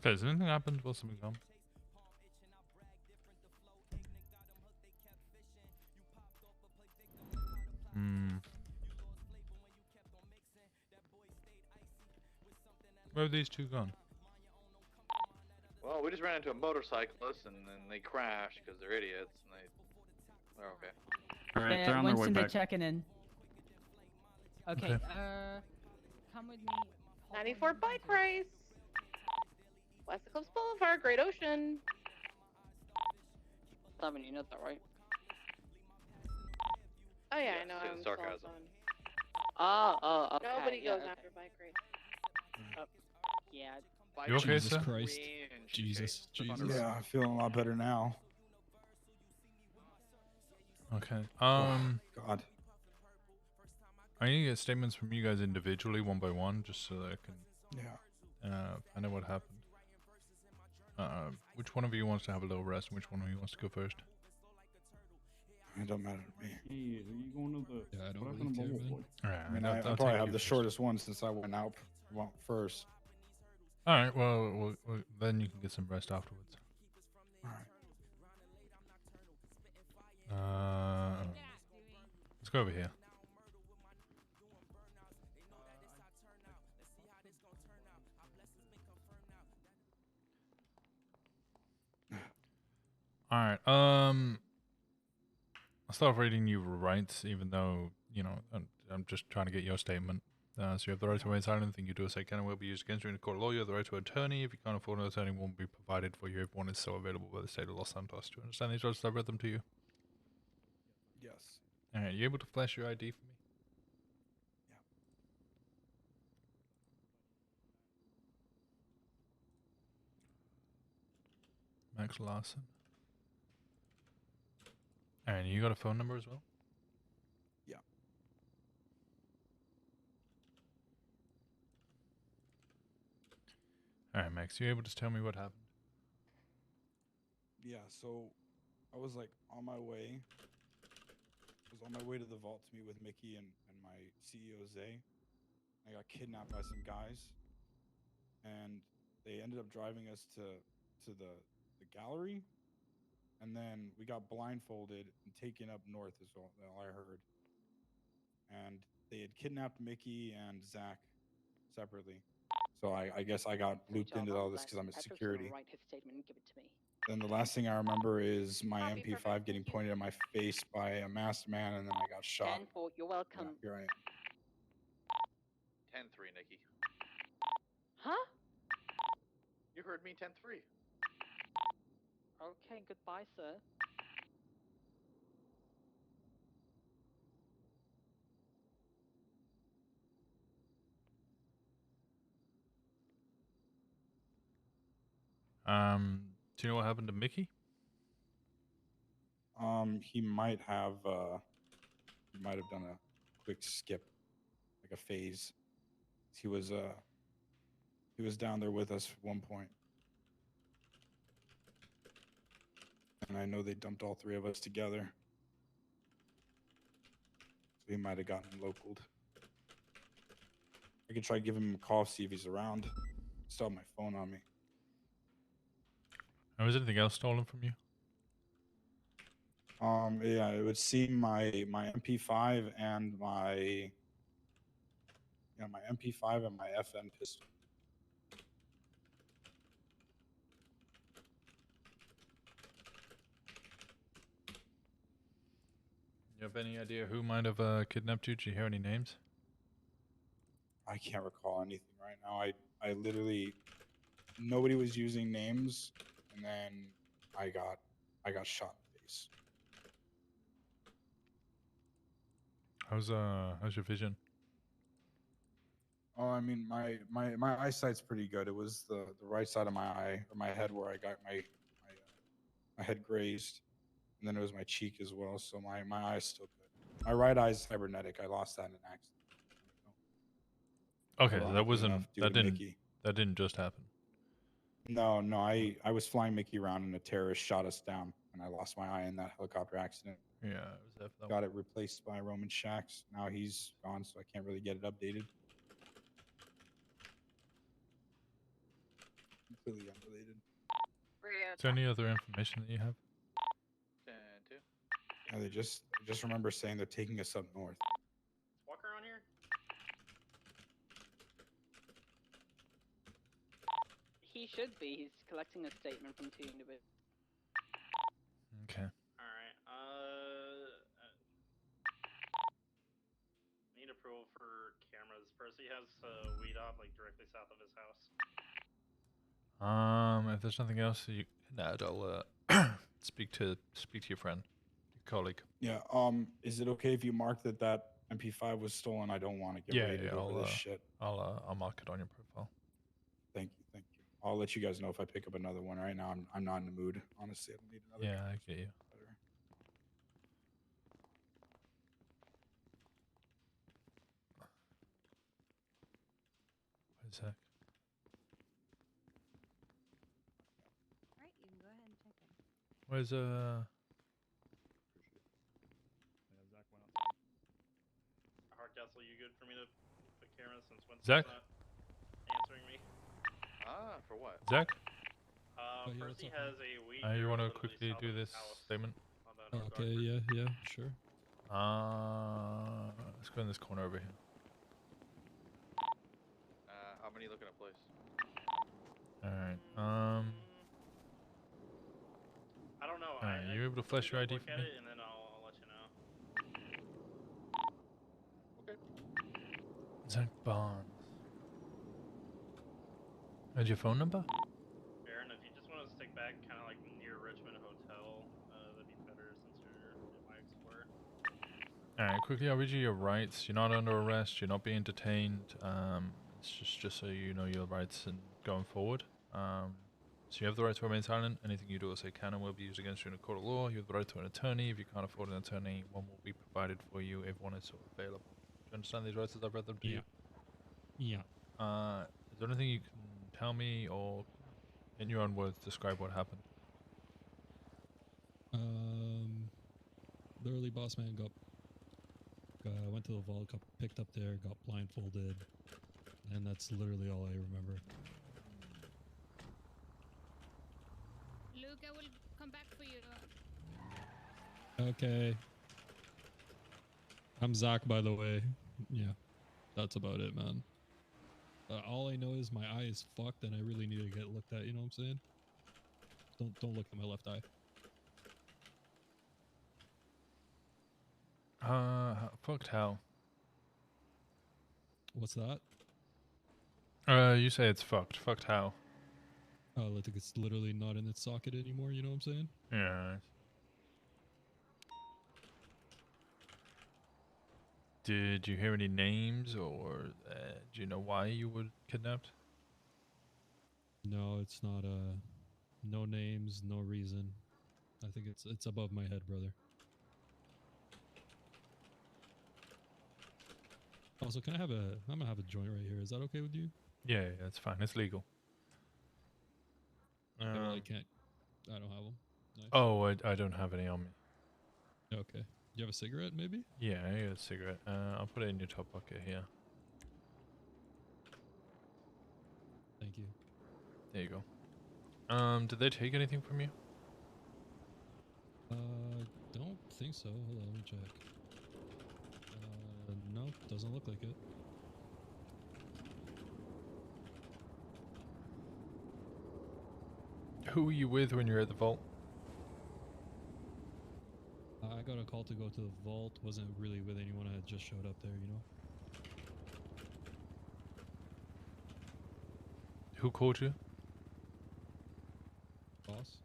Okay, has anything happened while something's on? Where have these two gone? Well, we just ran into a motorcyclist and then they crashed because they're idiots and they're okay. Alright, they're on their way Winston, back. they're checking in. Okay, Okay. come with me. 94 bike race. West Coast Boulevard, Great Ocean. 7, you know that, right? Oh yeah, Yeah, I know. see the I'm sarcasm. still on. Oh, okay. Nobody yeah, goes okay. after bike race. Yeah. You okay, Jesus sir? Christ. Jesus. Yeah, I'm feeling a lot better now. Okay. God. I need to get statements from you guys individually, one by one, just so that I can. Yeah. I know what happened. Which one of you wants to have a little rest, and which one of you wants to go first? It don't matter to me. Hey, are you going to the... Yeah, I don't really care, man. Alright, I mean, I I'll probably take have you the first. shortest one since I went out first. Alright, well, then you can get some rest afterwards. Alright. Let's go over here. Alright, I'll start reading you rights, even though, you know, I'm just trying to get your statement. So you have the right to remain silent. Anything you do or say can and will be used against you in a court of law. You have the right to an attorney. If you can't afford an attorney, one will be provided for you if one is so available by the state of Los Santos. Do you understand these rights? I read them to you. Yes. Alright, you able to flash your ID for me? Max Larson. And you got a phone number as well? Yeah. Alright, Max, you able to tell me what happened? Yeah, so I was like on my way. I was on my way to the vault to meet with Mickey and my CEO Zay. I got kidnapped by some guys, and they ended up driving us to the gallery, and then we got blindfolded and taken up north is all I heard. And they had kidnapped Mickey and Zach separately. So I guess I got looped into all this because I'm at security. Write his statement and give it to me. Then the last thing I remember is my MP5 getting pointed at my face by a masked man, and then I got shot. 10-4, you're welcome. Yeah, here I am. 10-3, Nikki. Huh? You heard me, 10-3. Okay, goodbye, sir. Do you know what happened to Mickey? He might have done a quick skip, like a phase. He was down there with us at one point. And I know they dumped all three of us together. So he might have gotten localed. I could try to give him a call, see if he's around. Still have my phone on me. And was anything else stolen from you? Yeah, it would seem my MP5 and my MP5 and my FN pistol. You have any idea who might have kidnapped you? Did you hear any names? I can't recall anything right now. I literally, nobody was using names, and then I got shot in the face. How's your vision? Oh, I mean, my eyesight's pretty good. It was the right side of my eye or my head where I got my head grazed, and then it was my cheek as well. So my eye's still good. My right eye's cybernetic. I lost that in an accident. Okay, so that wasn't that didn't just happen. No, I was flying Mickey around and a terrorist shot us down, and I lost my eye in that helicopter accident. Yeah, it was that got it replaced by Roman Shacks. Now he's gone, so I can't really get it updated. Completely unrelated. Is there any other information that you have? 10-2. Yeah, I just remember saying they're taking us up north. Walk around here. He should be. He's collecting a statement from two individuals. Okay. Alright, need approval for cameras. Percy has weed off like directly south of his house. If there's nothing else, I'll speak to your friend, your colleague. Yeah. Is it okay if you mark that MP5 was stolen? I don't want to get raided over this shit. I'll mark it on your profile. Thank you. I'll let you guys know if I pick up another one. Right now, I'm not in the mood. Honestly, I don't need another. Yeah, I get you. Wait a sec. Right, you can go ahead and check in. Where's Hardcastle, you good for me to put cameras since Winston's Zach? not answering me? For what? Zach? Percy has a weed. You want to quickly do this statement? Okay, yeah, sure. Let's go in this corner over here. How many looking at place? Alright, I don't know. Alright, you able to flash your ID look for at me? it and then I'll let you know. Okay. Zach Barnes. And your phone number? Baron, if you just want to stick back kind of like near Richmond Hotel, that'd be better since you're in my explorer. Alright, quickly I'll read you your rights. You're not under arrest, you're not being detained. It's just so you know your rights and going forward. So you have the right to remain silent. Anything you do or say can and will be used against you in a court of law. You have the right to an attorney. If you can't afford an attorney, one will be provided for you if one is available. Do you understand these rights as I've read them to you? Yeah. Is there anything you can tell me or, in your own words, describe what happened? The early boss man went to the vault, got picked up there, got blindfolded, and that's literally all I remember. Luke, I will come back for you. Okay. I'm Zach, by the way. Yeah, that's about it, man. All I know is my eye is fucked, and I really need to get looked at. You know what I'm saying? Don't look at my left eye. Fucked how? What's that? You say it's fucked. Fucked how? I think it's literally not in its socket anymore. You know what I'm saying? Yeah. Did you hear any names, or do you know why you were kidnapped? No, it's not. No names, no reason. I think it's above my head, brother. Also, I'm gonna have a joint right here. Is that okay with you? Yeah, that's fine. It's legal. Yeah, well, I can't. I don't have them. Nice. Oh, I don't have any on me. Okay. You have a cigarette, maybe? Yeah, I got a cigarette. I'll put it in your top pocket here. Thank you. There you go. Did they take anything from you? Don't think so. Hold on, let me check. No, doesn't look like it. Who were you with when you were at the vault? I got a call to go to the vault. Wasn't really with anyone. I had just showed up there, you know? Who called you? Boss?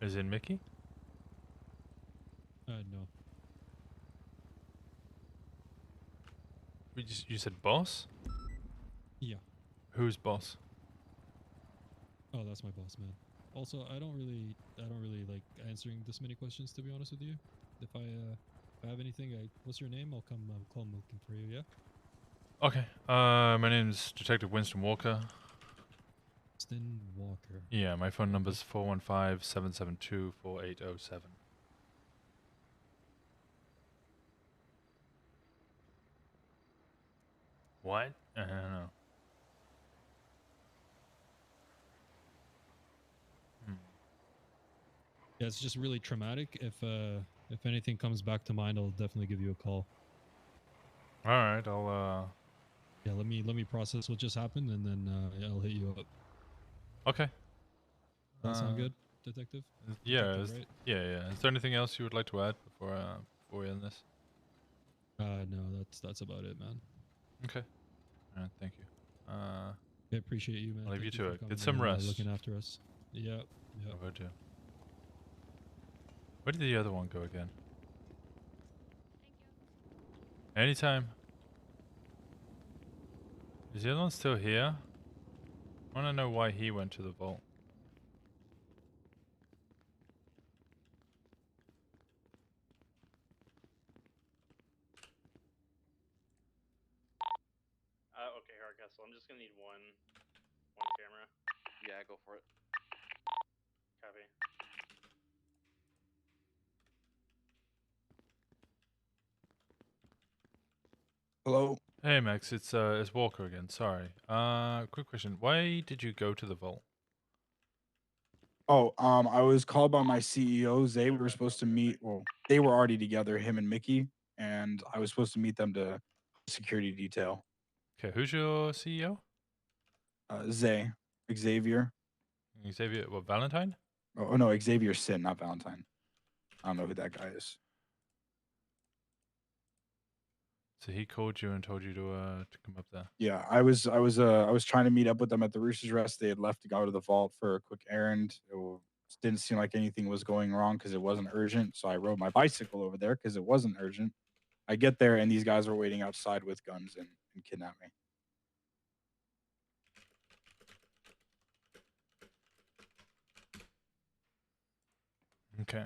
As in Mickey? No. You said boss? Yeah. Who's boss? Oh, that's my boss, man. Also, I don't really like answering this many questions, to be honest with you. If I have anything, what's your name? I'll come call looking for you. Yeah. Okay. My name's Detective Winston Walker. Winston Walker. Yeah, my phone number's 415-772-4807. What? I don't know. Yeah, it's just really traumatic. If anything comes back to mind, I'll definitely give you a call. All right, I'll Yeah, let me process what just happened, and then I'll hit you up. Okay. That sound good, Detective? Yeah. Detective, right? Yeah. Is there anything else you would like to add before we end this? No, that's about it, man. Okay. All right, thank you. I appreciate you, man. I'll leave Thank you to for it. coming Get some and, rest. looking after us. Yeah. I'll go too. Where did the other one go again? Anytime. Is the other one still here? I want to know why he went to the vault. Okay, Hardcastle, I'm just gonna need one camera. Yeah, go for it. Copy. Hello? Hey Max, it's Walker again. Sorry. Quick question. Why did you go to the vault? Oh, I was called by my CEO, Zay. We were supposed to meet. Well, they were already together, him and Mickey, and I was supposed to meet them to security detail. Okay, who's your CEO? Zay, Xavier. Xavier, what, Valentine? Oh no, Xavier Sin, not Valentine. I don't know who that guy is. So he called you and told you to come up there. Yeah, I was trying to meet up with them at the Rooster's Rest. They had left to go to the vault for a quick errand. Didn't seem like anything was going wrong because it wasn't urgent. So I rode my bicycle over there because it wasn't urgent. I get there and these guys were waiting outside with guns and kidnapped me. Okay.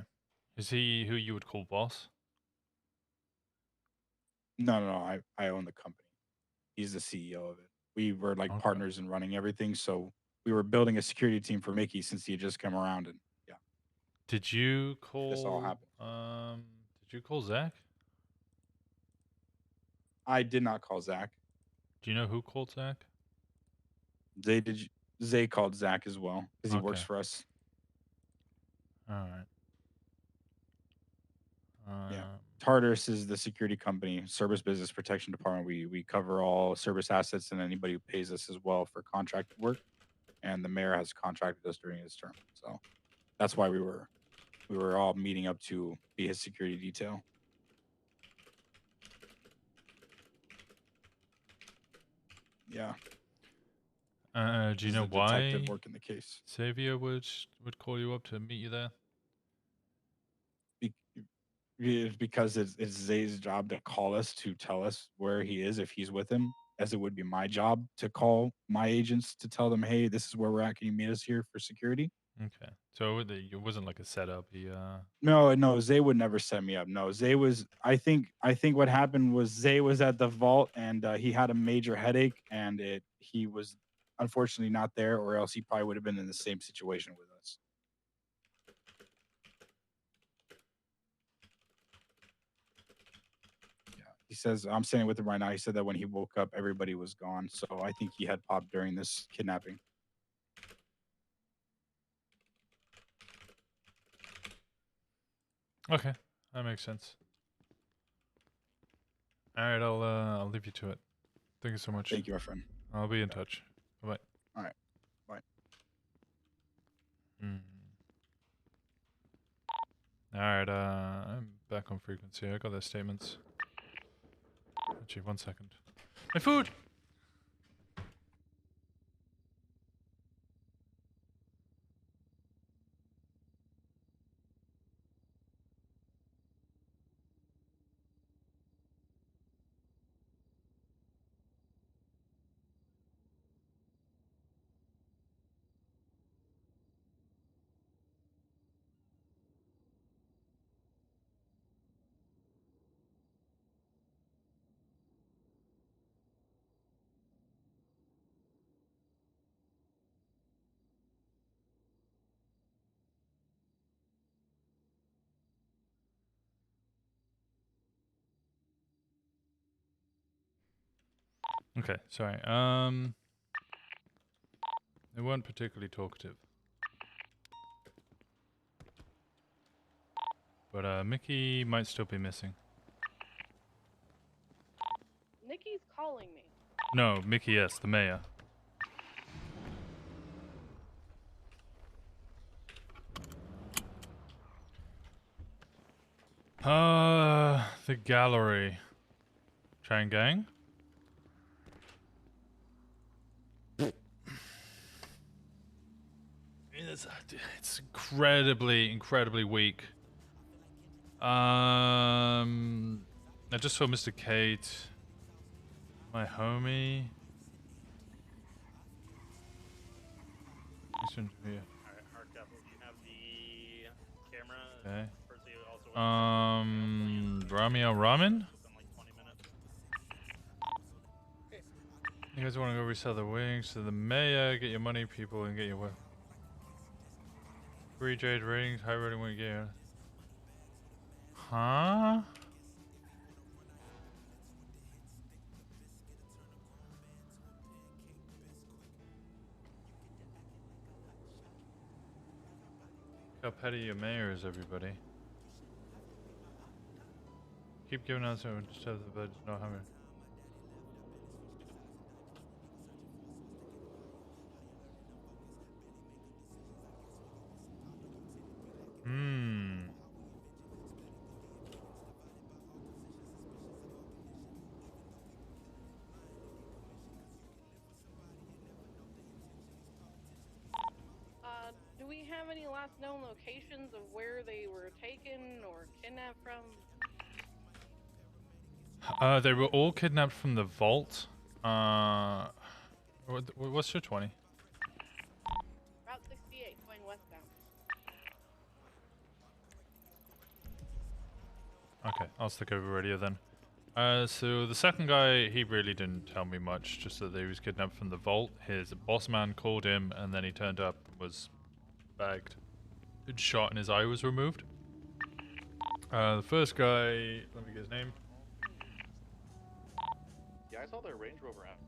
Is he who you would call boss? No, no, no. I own the company. He's the CEO of it. We were like partners in running everything, so we were building a security team for Mickey since he had just come around, and yeah. Did you call? This all happened. Did you call Zach? I did not call Zach. Do you know who called Zach? Zay called Zach as well because he works Okay. for us. All right. Yeah. Tartarus is the security company, Service Business Protection Department. We cover all service assets and anybody who pays us as well for contracted work. And the mayor has contracted us during his term, so that's why we were all meeting up to be his security detail. Yeah. Do you He's know the detective why working the case. Xavier would call you up to meet you there? It's because it's Zay's job to call us to tell us where he is if he's with him, as it would be my job to call my agents to tell them, hey, this is where we're at. Can you meet us here for security? Okay. So it wasn't like a setup. No, Zay would never set me up. No, Zay was. I think what happened was Zay was at the vault and he had a major headache, and he was unfortunately not there, or else he probably would have been in the same situation with us. Yeah, he says I'm standing with him right now. He said that when he woke up, everybody was gone. So I think he had popped during this kidnapping. Okay, that makes sense. All right, I'll leave you to it. Thank you so much. Thank you, my friend. I'll be in touch. Bye. All right. Bye. All right, I'm back on frequency. I got their statements. Actually, 1 second. My food! Okay, sorry. They weren't particularly talkative. But Mickey might still be missing. Nikki's calling me. No, Mickey, yes, the mayor. The gallery. Chain gang? It's incredibly weak. I just saw Mr. Kate. My homie. Listen here. Alright, Hardcap, you have the camera. Okay. Percy also Ramio Ramen? You guys want to go resell the wings to the mayor, get your money, people, and get your free jade ratings, high rating when you get your... Huh? Look how petty your mayor is, everybody. Keep giving us so just have the bed, no hunger. Do we have any last known locations of where they were taken or kidnapped from? They were all kidnapped from the vault. What's your 20? Route 68, going westbound. Okay, I'll stick over radio then. So the second guy, he really didn't tell me much, just that he was kidnapped from the vault. His boss man called him, and then he turned up and was bagged. Good shot, and his eye was removed. The first guy, let me get his name. Yeah, I saw their Range Rover app.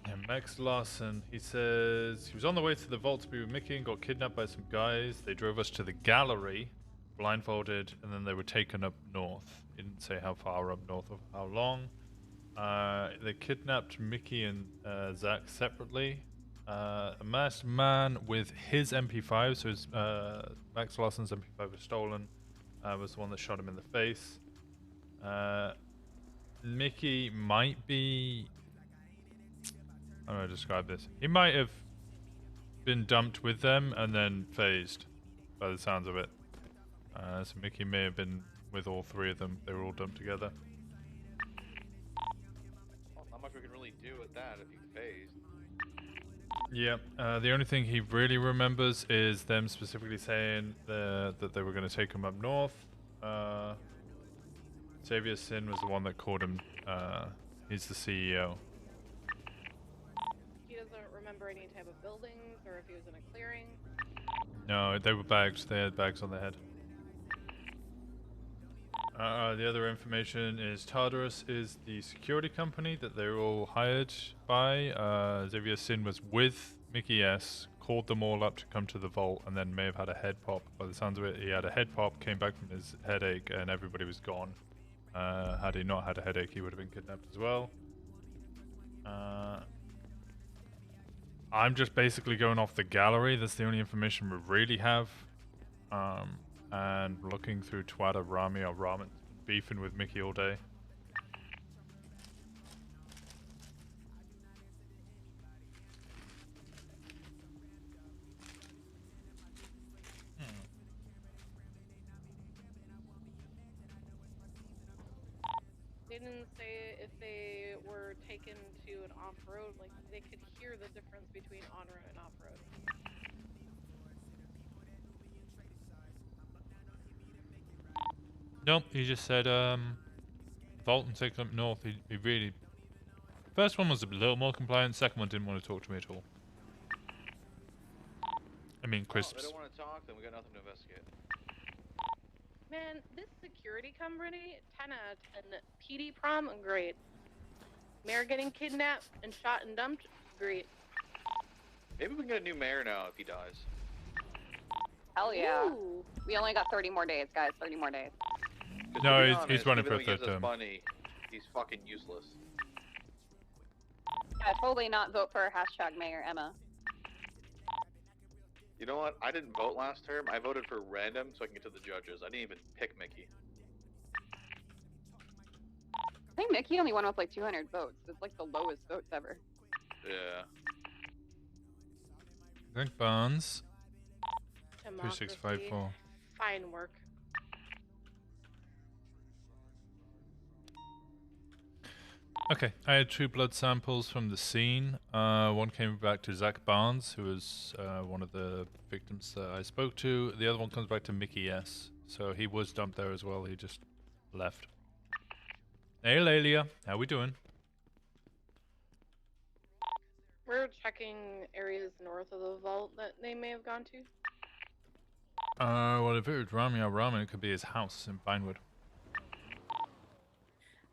Yeah, Max Larson. He says he was on the way to the vault to be with Mickey and got kidnapped by some guys. They drove us to the gallery, blindfolded, and then they were taken up north. He didn't say how far up north or how long. They kidnapped Mickey and Zach separately. A masked man with his MP5, so his Max Larson's MP5 was stolen, was the one that shot him in the face. Mickey might be... how do I describe this? He might have been dumped with them and then phased, by the sounds of it. So Mickey may have been with all three of them. They were all dumped together. Well, not much we can really do with that if he phased. Yeah, the only thing he really remembers is them specifically saying that they were going to take him up north. Xavier Sin was the one that called him. He's the CEO. He doesn't remember any type of buildings or if he was in a clearing. No, they were bagged. They had bags on their head. The other information is Tartarus is the security company that they were all hired by. Xavier Sin was with Mickey S, called them all up to come to the vault, and then may have had a head pop. By the sounds of it, he had a head pop, came back from his headache, and everybody was gone. Had he not had a headache, he would have been kidnapped as well. I'm just basically going off the gallery. That's the only information we really have. And looking through Twitter, Rami or Ramen beefing with Mickey all day. They didn't say if they were taken to an off-road, like they could hear the difference between on-road and off-road. Nope, he just said, vault and take them up north. He really... First one was a little more compliant, second one didn't want to talk to me at all. I mean, crisps. Well, they don't want to talk, then we got nothing to investigate. Man, this security company, 10 out of 10. PD prom, great. Mayor getting kidnapped and shot and dumped, great. Maybe we can get a new mayor now if he dies. Hell yeah. Ooh. We only got 30 more days, guys. 30 more days. No, he's running for a third even though he gives us term. money, he's fucking useless. Yeah, totally not vote for hashtag Mayor Emma. You know what? I didn't vote last term. I voted for random so I can get to the judges. I didn't even pick Mickey. I think Mickey only won with like 200 votes. It's like the lowest votes ever. Yeah. Thank Barnes. Democracy. 2654. Fine work. Okay, I had 2 blood samples from the scene. One came back to Zach Barnes, who was one of the victims that I spoke to. The other one comes back to Mickey S. So he was dumped there as well. He just left. Hey, Lelia, how we doing? We're checking areas north of the vault that they may have gone to. Well, if it was Rami or Ramen, it could be his house in Pinewood.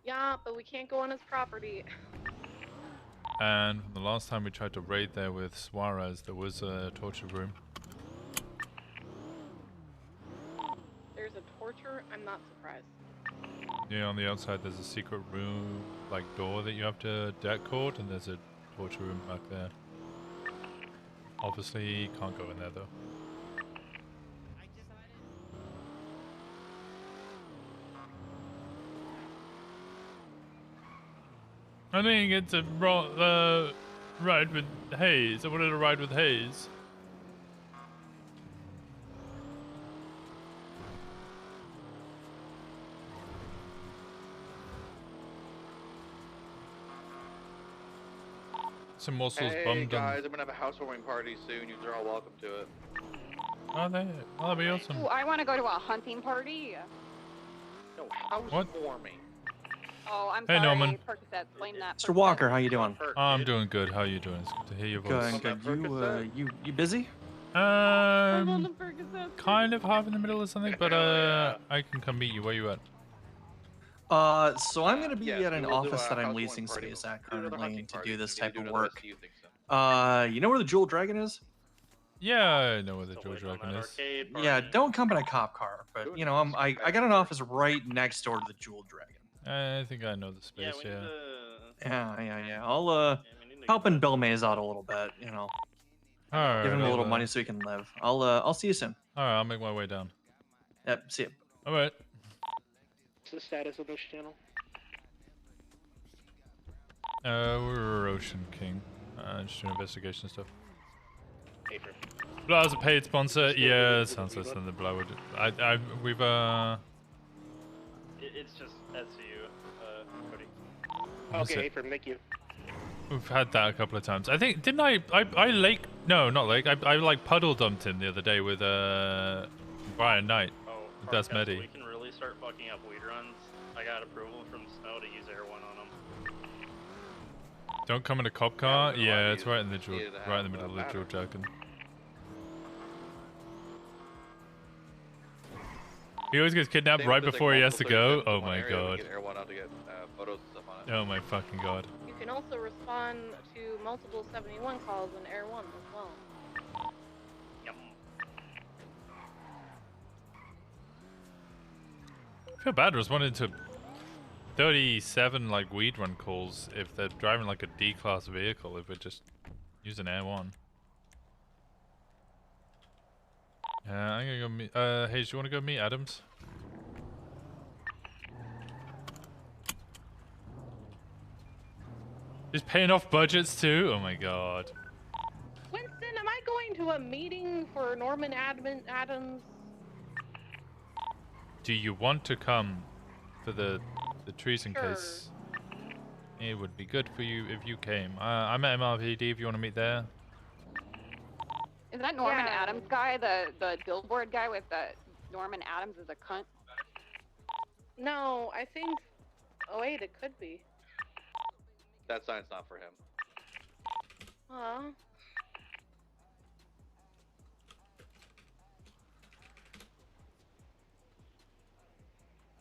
Yeah, but we can't go on his property. And the last time we tried to raid there with Suarez, there was a torture room. There's a torture? I'm not surprised. Yeah, on the outside there's a secret room, like door that you have to deck code, and there's a torture room back there. Obviously, can't go in there though. I didn't get to ride with Hayes. I wanted to ride with Hayes. Some muscles hey bummed guys, I'm gonna have a housewarming party soon. You're all welcome to it. Are they? Oh, that'd be awesome. Ooh, I want to go to a hunting party. No, house What? warming. Oh, I'm Hey, sorry. Norman. Percocet. Blame that. Mr. Walker, how you doing? I'm doing good. How you doing? It's good to hear your voice. Good, good. You busy? Kind of half in the middle of something, but I can come meet you. Where you at? So I'm gonna be Yes, at an we will do office a that I'm house leasing warming party. space at Do another currently hunting to party. do this Maybe type do of another work. SU thing soon. You know where the Jewel Dragon is? Yeah, I know where the Jewel Dragon is. Yeah, don't come in a cop car, but you know, I got an office right next door to the Jewel Dragon. I think I know the space. Yeah. Yeah. I'll helping Bill Mays out a little bit, you know. All right. Give him a little money so he can live. I'll see you soon. All right, I'll make my way down. Yep, see you. All right. What's the status of this channel? We're Ocean King. Just doing investigation stuff. Paper. Blau's a paid sponsor. Yeah, it sounds less than the Blau would. We've It's just SCU, Cody. What's Okay, it? April, thank you. We've had that a couple of times. I think didn't I lake? No, not lake. I like puddle dumped him the other day with Brian Knight. Oh, That's Hardcastle, Medi. we can really start fucking up weed runs. I got approval from Snow to use Air 1 on them. Don't come in a cop car. we don't Yeah, want it's to right in the use- jewel, needed to right in the have middle of the that jewel dragon. He always gets kidnapped Same right with, like, before he has to multiple go. things in Oh one my area, we god. get Air 1 out to get photos and stuff on it. Oh my fucking god. You can also respond to multiple 71 calls in Air 1 as well. I feel bad responding to 37 like weed run calls if they're driving like a D-class vehicle if we're just using Air 1. Yeah, I'm gonna go meet. Hayes, do you want to go meet Adams? He's paying off budgets too. Oh my god. Winston, am I going to a meeting for Norman Adams? Do you want to come for the treason Sure. case? It would be good for you if you came. I'm at MRPD if you want to meet there. Is that Norman Yeah. Adams guy, the billboard guy with the Norman Adams is a cunt? No, I think. Oh wait, it could be. That sign's not for him. Aw.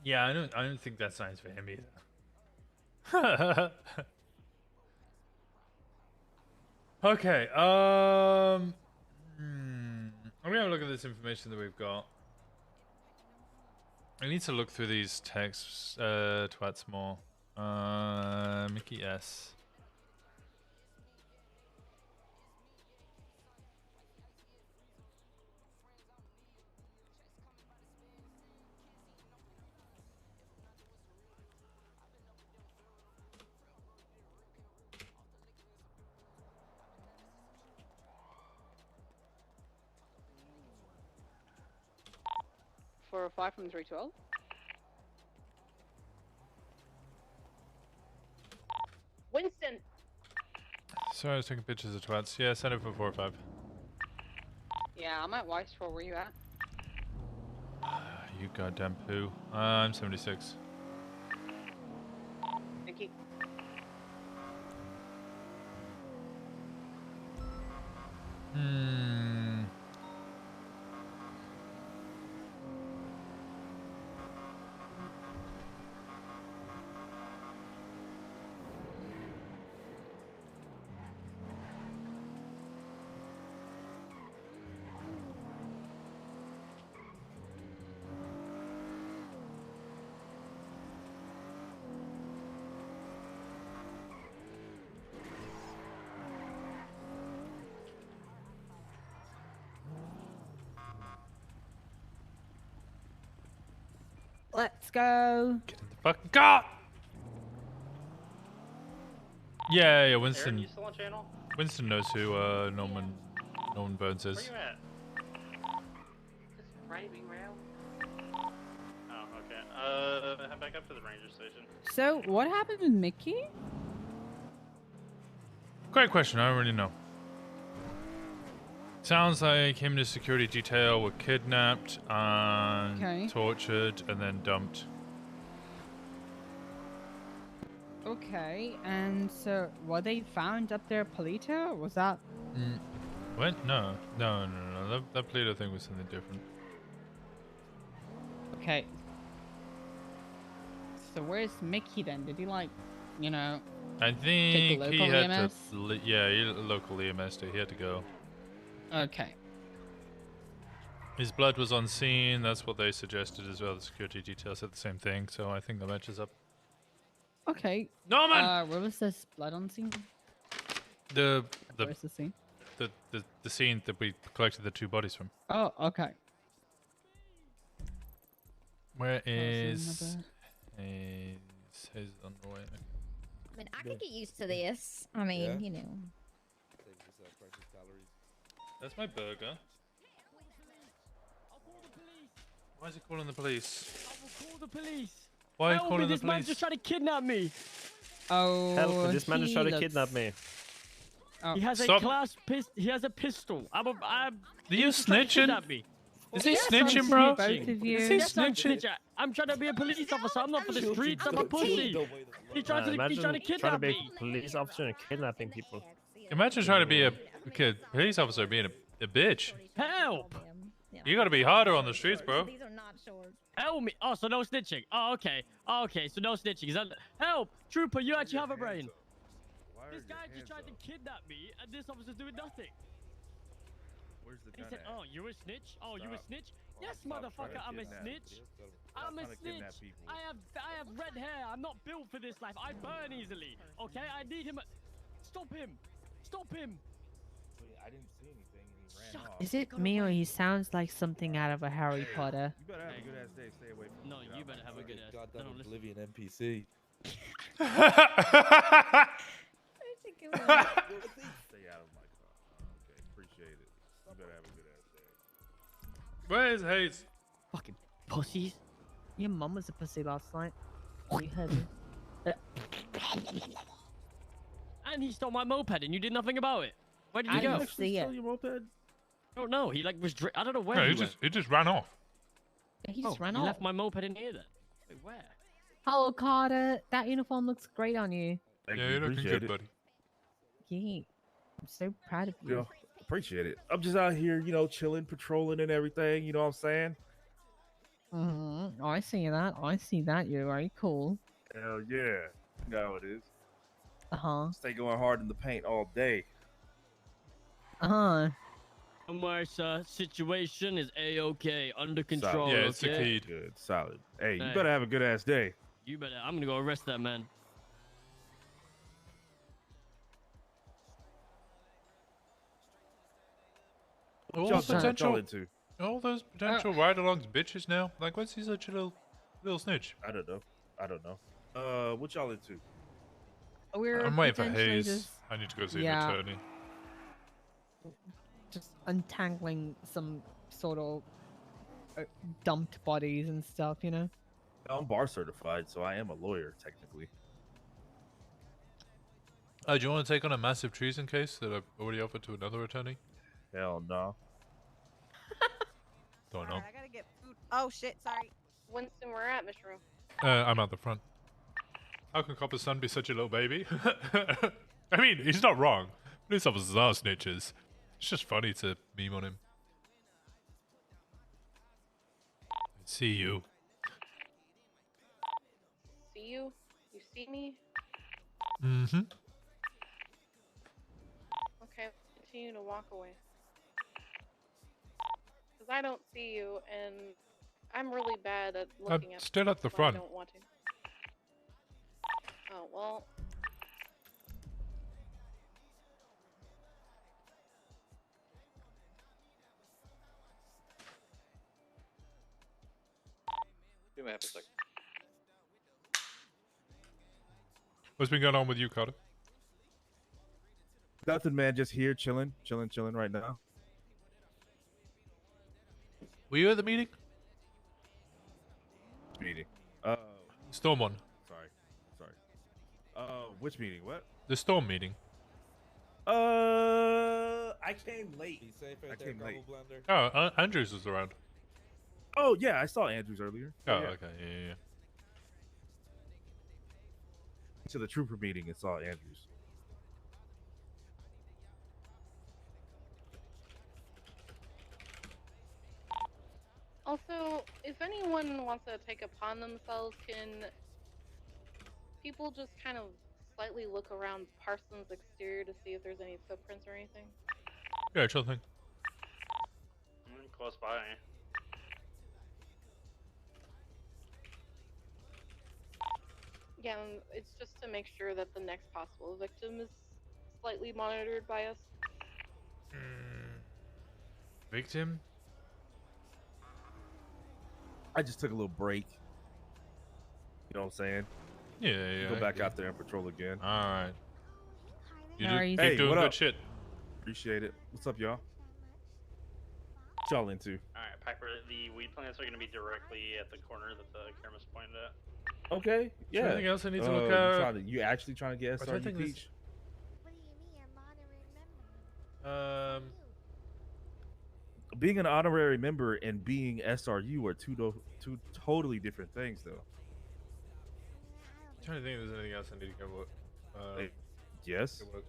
Yeah, I don't think that sign's for him either. Okay, I'm gonna have a look at this information that we've got. I need to look through these texts, twats more. Mickey S. For a 5 from 312? Winston. Sorry, I was taking pictures of twats. Yeah, send it for 4 or 5. Yeah, I'm at Whitestone. Where you at? You goddamn poo. I'm 76. Nikki. Hmm. Let's go. Fucking God! Yeah, Aaron, Winston. you still on channel? Winston knows who Norman Burns Where is. you at? Just driving around. Oh, okay. Head back up to the ranger station. So, what happened with Mickey? Great question. I don't really know. Sounds like him and his security detail were kidnapped and Okay. tortured and then dumped. Okay, and so were they found up there, Polito? Was that? What? No. That Pluto thing was something different. Okay. So where's Mickey then? Did he like, you know? I think take the he local had EMS? to. Yeah, local EMS. He had to go. Okay. His blood was on scene. That's what they suggested as well. The security detail said the same thing. So I think that matches up. Okay. Norman! Where was this blood on scene? Where's the scene? The scene that we collected the 2 bodies from. Oh, okay. Where Hayes is on the way? I mean, I could get used to this. I mean, you know. That's my burger. Why is he calling the police? I will call the police. Why are you Help calling me, the this man police? just tried to kidnap me. Oh, Help! This man just tried to kidnap me. He has Stop. He has a pistol. I'm. Are you he's trying to snitching? kidnap me. Is he Yes, snitching, I'm bro? snitching. Is he Yes, I'm snitching? snitching. I'm trying to be a police officer. I'm not for the streets. I'm a pussy. He's trying to Imagine trying to kidnap be me. a police officer and kidnapping people. Imagine trying to be a police officer being a bitch. Help! You gotta be harder on the streets, bro. These are not short. Help me! Oh, so no snitching. Oh, okay. Oh, okay, so no snitching. Is that help? Trooper, you actually have a brain. This guy just tried to kidnap me, and this officer's doing nothing. Where's the He said, "Oh, you a snitch? Oh, you a snitch? Yes, motherfucker, I'm a snitch. I'm a snitch. I have red hair. I'm not built for this life. I burn easily. Okay, I need him. Stop him! Stop him! I didn't see anything and he ran off. Is it me or he sounds like something out of a Harry Potter? You better have a good ass day. Stay away from No, me. you better have a good ass. No, Goddamn listen. Oblivion NPC. Stay Stay out of my car. Okay, appreciate it. You better have a good ass day. Where is Hayes? Fucking pussies. Your mum was a pussy last night. You heard me. And he stole my moped, and you did nothing about it. Where did he I go? didn't see it. Your moped? I don't know. He like was. I don't know where No, he he went. just ran off. He just ran he off. left my moped in here then. Wait, where? Hello, Carter. That uniform looks great on you. Thank Yeah, you, you're looking appreciate good, it. buddy. Yeah. I'm so proud of you. Yeah, appreciate it. I'm just out here, you know, chilling, patrolling and everything. You know what I'm saying? Mm-hmm. I see that. I see that. You're very cool. Hell yeah. You know how it is. Uh-huh. Stay going hard in the paint all day. Uh-huh. My situation is a-okay, under control. Solid. Yeah, it's the okay? key. Good, solid. Hey, you Hey. better have a good ass day. You better. I'm gonna go arrest that man. All What y'all potential, into? all those potential ride-alongs bitches now. Like, what's he such a little snitch? I don't know. What y'all into? We're I'm waiting for potentially Hayes. just- I need to go see Yeah. an attorney. just untangling some sort of dumped bodies and stuff, you know? I'm bar certified, so I am a lawyer technically. Do you want to take on a massive treason case that I've already offered to another attorney? Hell no. Don't know. I gotta get food. Oh shit, sorry. Winston, we're at Mr. Room. I'm out the front. How can Copper's son be such a little baby? I mean, he's not wrong. Police officers are snitches. It's just funny to meme on him. See you. See you? You see me? Mm-hmm. Okay, continue to walk away. Because I don't see you, and I'm really bad at looking at still at the when front. I don't want to. Oh, well. Give me half a second. What's been going on with you, Carter? Nothing, man. Just here, chilling right now. Were you at the meeting? Meeting. Storm one. Sorry. Which meeting? What? The Storm meeting. I came late. I came late. Oh, Andrews was around. Oh yeah, I saw Andrews earlier. Oh, Yeah. okay, yeah. to the trooper meeting and saw Andrews. Also, if anyone wants to take upon themselves, can people just kind of slightly look around Parsons' exterior to see if there's any footprints or anything? Yeah, sure thing. Close by. Yeah, it's just to make sure that the next possible victim is slightly monitored by us. Victim? I just took a little break. You know what I'm saying? Yeah. Go I back get out there and patrol again. All right. You No worries. keep Hey, doing what good up? shit. Appreciate it. What's up, y'all? What y'all into? Alright, Piper, the weed plants are going to be directly at the corner that the camera's pointed at. Okay, Is yeah. there anything else I need to look you at? you actually trying to get I don't SRU think this- Peach? Being an honorary member and being SRU are two totally different things, though. I'm trying to think if there's anything else I need to go look. Yes. go look.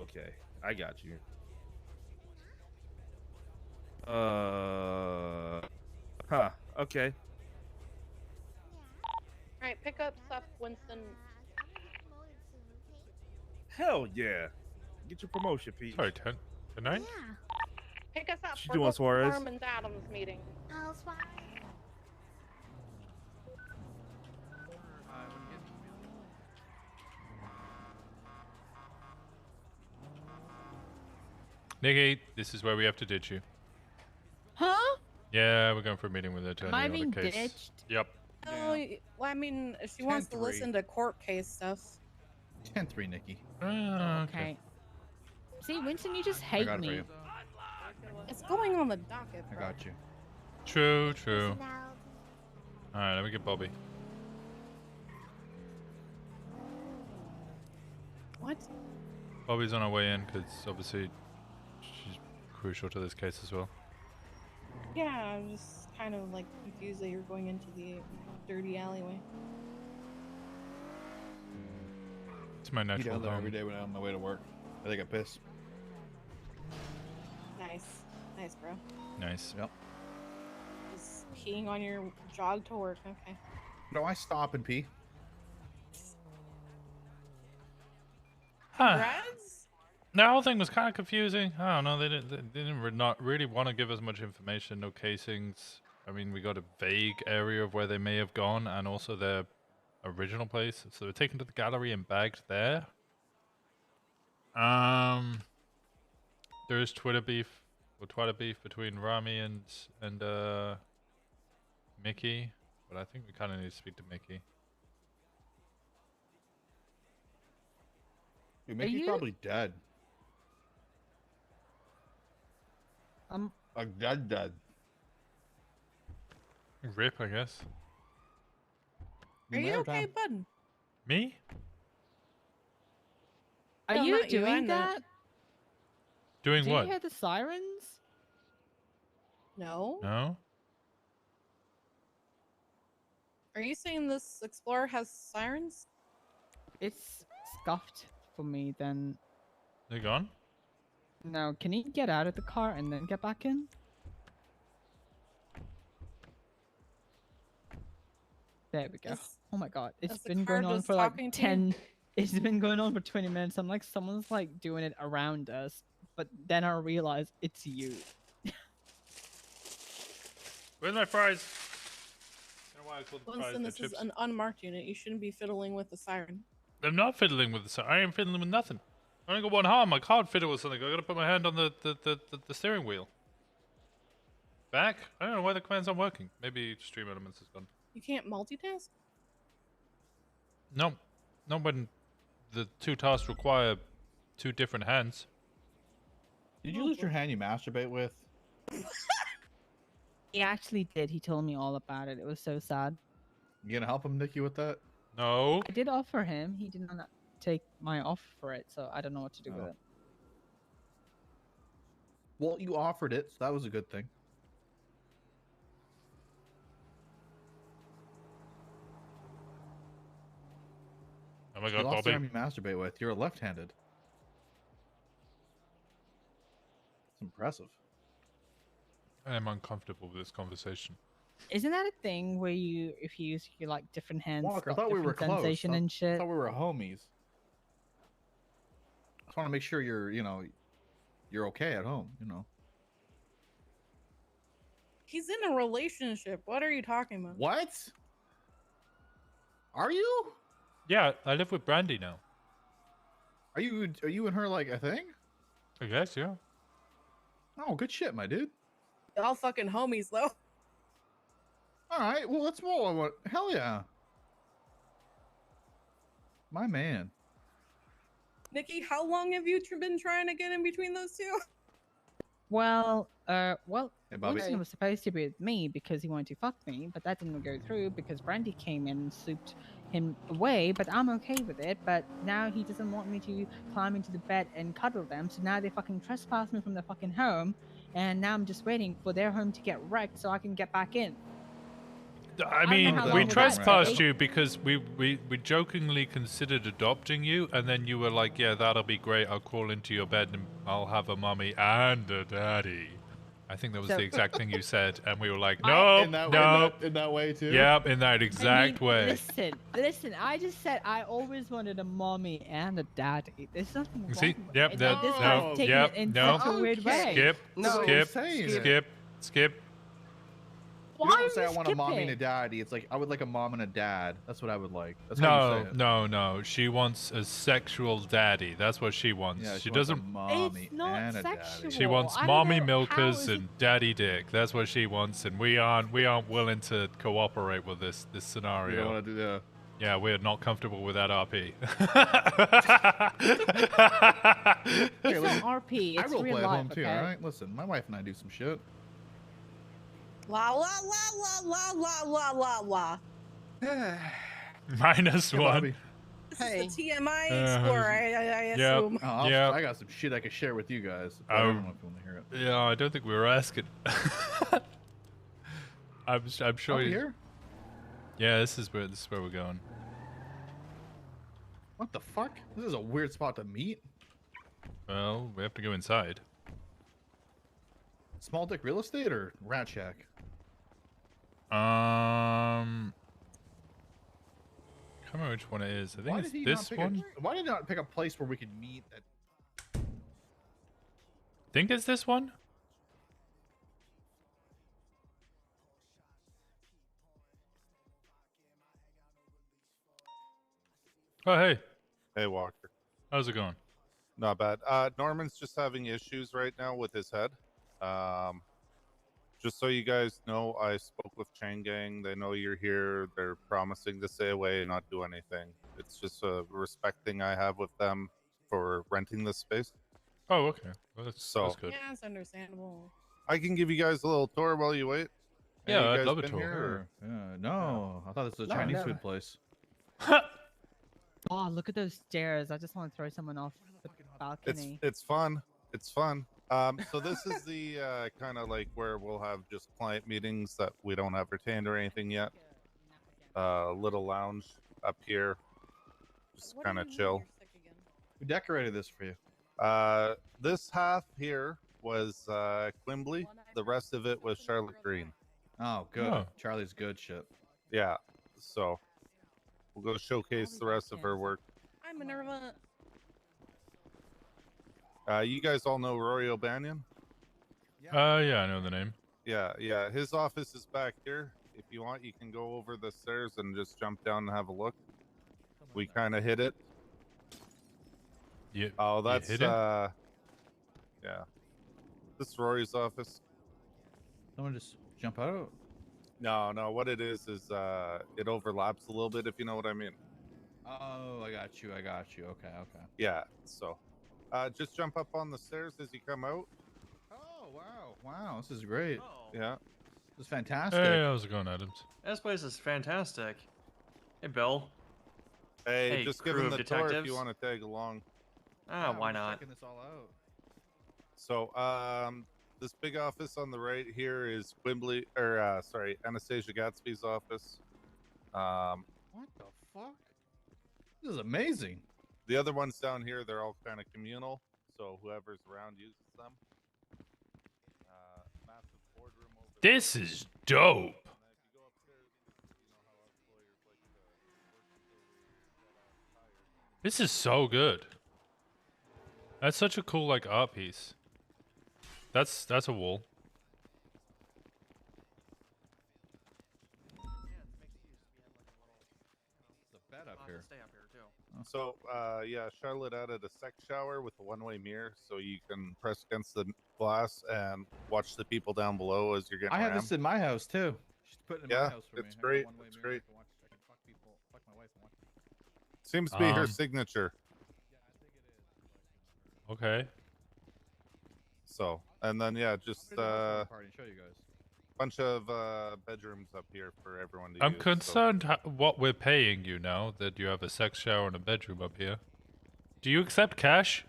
Okay, I got you. Okay. Alright, pick up stuff, Winston. Hell yeah. Get your promotion, Pete. Sorry, tonight? Pick us up. What you We're doing, going to Suarez? Norman's Adams meeting. Nikki, this is where we have to ditch you. Huh? Yeah, we're going for a meeting with the attorney Am I on being the case. ditched? Yep. Oh, well, I mean, if she wants to 10-3. listen to court case stuff. 10-3, Nikki. Okay. See, Winston, you just hate got it for me. you. It's going on the docket. I bro. got you. True. Alright, let me get Bobby. What? Bobby's on her way in because obviously she's crucial to this case as well. Yeah, I'm just kind of like confused that you're going into the dirty alleyway. It's my You natural down there home. every day when I'm on my way to work. I think I piss. Nice, bro. Nice. Yep. Just peeing on your jog to work. Okay. No, I stop and pee. Huh. Congrats? The whole thing was kind of confusing. I don't know. They didn't not really want to give us much information. No casings. I mean, we got a vague area of where they may have gone, and also their original place. So they were taken to the gallery and bagged there. There is Twitter beef between Rami and Mickey, but I think we kind of need to speak to Mickey. Dude, Mickey's probably dead. A dead. Rip, I guess. Are you okay, bud? Me? Are No, you not you, I doing know. that? Doing Do what? you hear the sirens? No. No? Are you saying this Explorer has sirens? It's scuffed for me then. They gone? No, can you get out of the car and then get back in? There we go. Oh my god, it's is the been car going on just for like talking to you? 10. It's been going on for 20 minutes. I'm like, someone's like doing it around us, but then I realize it's you. Where's my fries? I don't know why I called the fries. Winston, They're this is chips. an unmarked unit. You shouldn't be fiddling with the siren. I'm not fiddling with the. I ain't fiddling with nothing. I only got one arm. I can't fiddle with something. I gotta put my hand on the steering wheel. Back? I don't know why the command's not working. Maybe Stream Elements is gone. You can't multitask? No. Not when the two tasks require two different hands. Did you lose your hand you masturbate with? He actually did. He told me all about it. It was so sad. You gonna help him, Nikki, with that? No. I did offer him. He did not take my offer for it, so I don't know what to do with it. Well, you offered it, so that was a good thing. Oh my You god, lost the Bobby. arm you masturbate with. You're left-handed. It's impressive. I am uncomfortable with this conversation. Isn't that a thing where you, if you use your like different hands, Walker, I got thought we were different close. sensation and I shit? thought we were homies. I just want to make sure you're, you're okay at home. He's in a relationship. What are you talking about? What? Are you? Yeah, I live with Brandy now. Are you and her like a thing? I guess, yeah. Oh, good shit, my dude. Y'all fucking homies though. All right, well, let's roll. Hell yeah. My man. Nikki, how long have you been trying to get in between those two? Well, Hey, Bobby. Winston was supposed to be with me because he wanted to fuck me, but that didn't go through because Brandy came in and swooped him away, but I'm okay with it. But now he doesn't want me to climb into the bed and cuddle them, so now they fucking trespass me from their fucking home, and now I'm just waiting for their home to get wrecked so I can get back in. I mean, we trespassed you because we jokingly considered adopting you, and then you were like, yeah, that'll be great. I'll crawl into your bed and I'll have a mummy and a daddy. I think that was the exact thing you said, and we were like, no, no. In that way, too? Yep, in that exact way. Listen, I just said I always wanted a mommy and a daddy. There's nothing wrong See? with Yep, it. that, This no, guy's taking yep, it in no. such a weird way. Skip, No, skip, saying it. skip, skip. You Why don't say I are you want a mommy and a skipping? daddy. It's like I would like a mom and a dad. That's what I would like. That's No, how you say it. no, no. She wants a sexual daddy. That's what she wants. Yeah, she wants a doesn't. mommy It's not and a sexual. daddy. She wants I don't mommy know, how milkers is and daddy dick. That's what she wants, and we aren't willing to cooperate with this scenario. You don't want to do that. Yeah, we're not comfortable with that RP. It's not RP. I It's role real play at life. home too. Okay? All right, listen, my wife and I do some shit. La la la la la la la la la. Minus Hey, one. Bobby. This is the TMI explorer, I assume. Oh, Yep. I got some shit I can share with you guys. Oh. I don't know if you want to hear it. Yeah, I don't think we were asking. I'm sure Over you. here? Yeah, this is where we're going. What the fuck? This is a weird spot to meet. Well, we have to go inside. Small dick real estate or rat shack? Can't remember which one it is. I think Why it's did he this not pick one. why did he not pick a place where we could meet? Think it's this one. Oh hey. Hey Walker. How's it going? Not bad. Norman's just having issues right now with his head. Just so you guys know, I spoke with Chain Gang. They know you're here. They're promising to stay away and not do anything. It's just a respect thing I have with them for renting this space. Oh, okay. Well, that's good. Yeah, it's understandable. I can give you guys a little tour while you wait. Yeah, Have you I'd guys love a been tour. here, or- No, I thought this was a Chinese food place. Oh, look at those stairs. I just want to throw someone off the balcony. It's fun. It's fun. So this is the kind of like where we'll have just client meetings that we don't have retained or anything yet. Little lounge up here, just kind of chill. Who decorated this for you? This half here was Quimbley. The rest of it was Charlotte Green. Oh, good. Oh. Charlie's good shit. Yeah. So we'll go showcase the rest of her work. Hi, Minerva. You guys all know Rory O'Banion? Yeah, I know the name. Yeah. His office is back here. If you want, you can go over the stairs and just jump down and have a look. We kind of hit it. Yeah. Oh, that's hit it? yeah. This is Rory's office. Someone just jump out. No. What it is it overlaps a little bit, if you know what I mean. Oh, I got you. Okay. Yeah. So, just jump up on the stairs as you come out. Oh, wow. This is great. Yeah. This is fantastic. Hey, how's it going, Adams? This place is fantastic. Hey, Bill. Hey, just give crew him of the tour if detectives. you want to tag along. Ah, why not? Checking this all out. So, this big office on the right here is Quimbley, or Anastasia Gatsby's office. What the fuck? This is amazing. The other ones down here, they're all kind of communal, so whoever's around uses them. Massive boardroom over there. This is dope. This is so good. That's such a cool like art piece. That's a wall. There's a bed up here. Stay up here too. So, yeah, Charlotte added a sex shower with a one-way mirror, so you can press against the glass and watch the people down below as you're getting I have rammed. this in my house too. She's putting it in my house for me. It's I got great. one-way It's mirror. great. I can fuck people, fuck my wife and watch. Seems to be her signature. Okay. So, and then yeah, just Party and show you guys. bunch of bedrooms up here for everyone to I'm use. concerned what we're paying you now that you have a sex shower and a bedroom up here. Do you accept cash?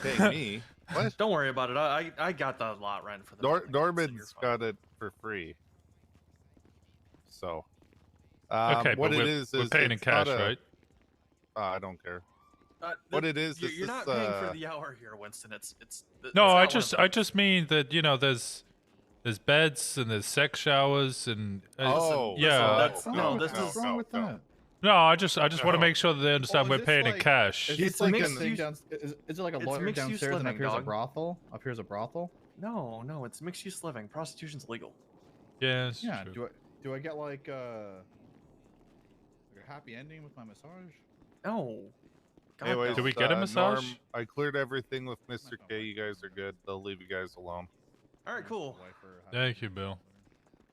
Paying me? What? Don't worry about it. I got the lot rent for the. Norman's got it for free. So, Okay, what but it is we're paying in it's cash, not a- right? I don't care. What it is, You're not paying for the hour here, Winston. No, I it's not just mean that there's beds and there's sex showers and yeah. What's wrong with that? No, I just want to make sure that they understand we're paying in cash. Is it like is it like a lawyer downstairs and up here's a brothel? Up here's a brothel? No, it's mixed use living. Prostitution's illegal. Yeah, it's Yeah. true. Do I get like a happy ending with my massage? No. Anyways, do we get a massage? Norm, I cleared everything with Mr. K. You guys are good. They'll leave you guys alone. All right, cool. Thank you, Bill.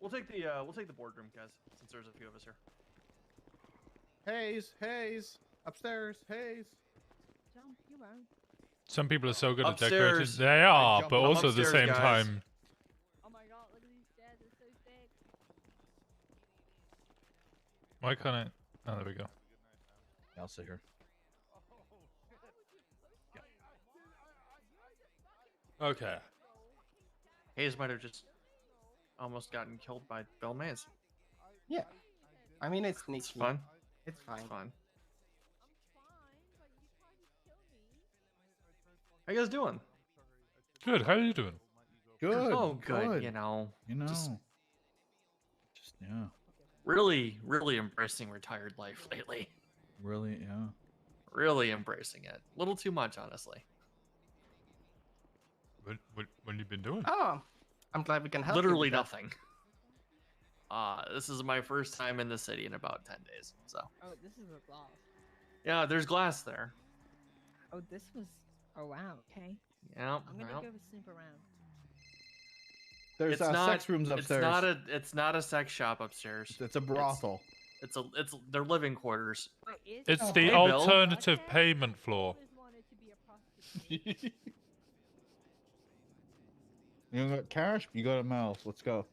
We'll take the boardroom, guys, since there's a few of us here. Hayes, upstairs, Hayes. Some people are so good at Upstairs. decorating. They are, but I'm also at the upstairs, same guys. time. Oh my god, look at these stairs, they're so thick. Why can't I? Oh, there we go. I'll sit here. Okay. Hayes might have just almost gotten killed by Bill Mays. Yeah. I mean, it's sneaky. It's fun. It's fine. It's fun. How you guys doing? Good. How are you doing? Good. Oh, good. You know. Just yeah. really embracing retired life lately. Really, yeah. Really embracing it. A little too much, honestly. What have you been doing? Oh, I'm glad we can help. Literally you with that. nothing. This is my first time in the city in about 10 days. So. Oh, this is a glass. Yeah, there's glass there. Oh, this was. Oh wow. Okay. Yeah. I'm gonna go snoop around. There's sex rooms upstairs. It's not a sex shop upstairs. It's a brothel. It's their living quarters. It's Hey, the Bill. alternative payment floor. You got cash? You got a mouse. Let's go.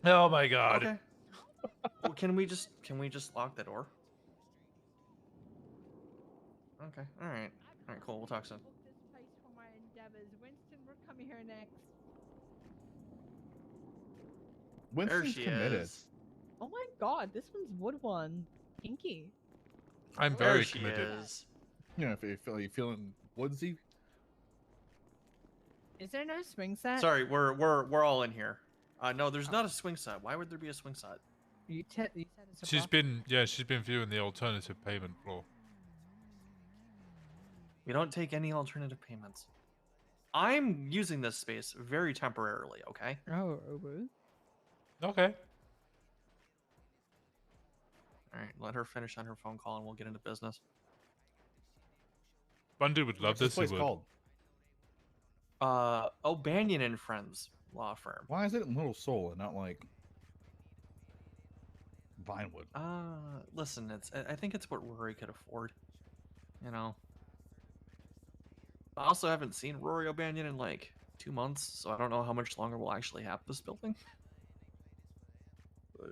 Oh my god. Okay. Well, can we just lock the door? Okay. All right. Cool. We'll talk soon. This place for my endeavors. Winston, we're coming here next. Winston's she committed. is. Oh my god, this one's wood one. Pinky. I'm There very she committed. is. Yeah, if you feeling woodsy. Is there no swing set? Sorry, we're all in here. No, there's not a swing set. Why would there be a swing set? You said it's a She's brothel. been viewing the alternative payment floor. We don't take any alternative payments. I'm using this space very temporarily, okay? Oh, Okay. Alright, let her finish on her phone call and we'll get into business. Bundu would love What's this. He place would. called? O'Banion and Friends law firm. Why is it in Little Soul and not like Vinewood? Listen, I think it's what Rory could afford. You know. I also haven't seen Rory O'Banion in like 2 months, so I don't know how much longer we'll actually have this building. But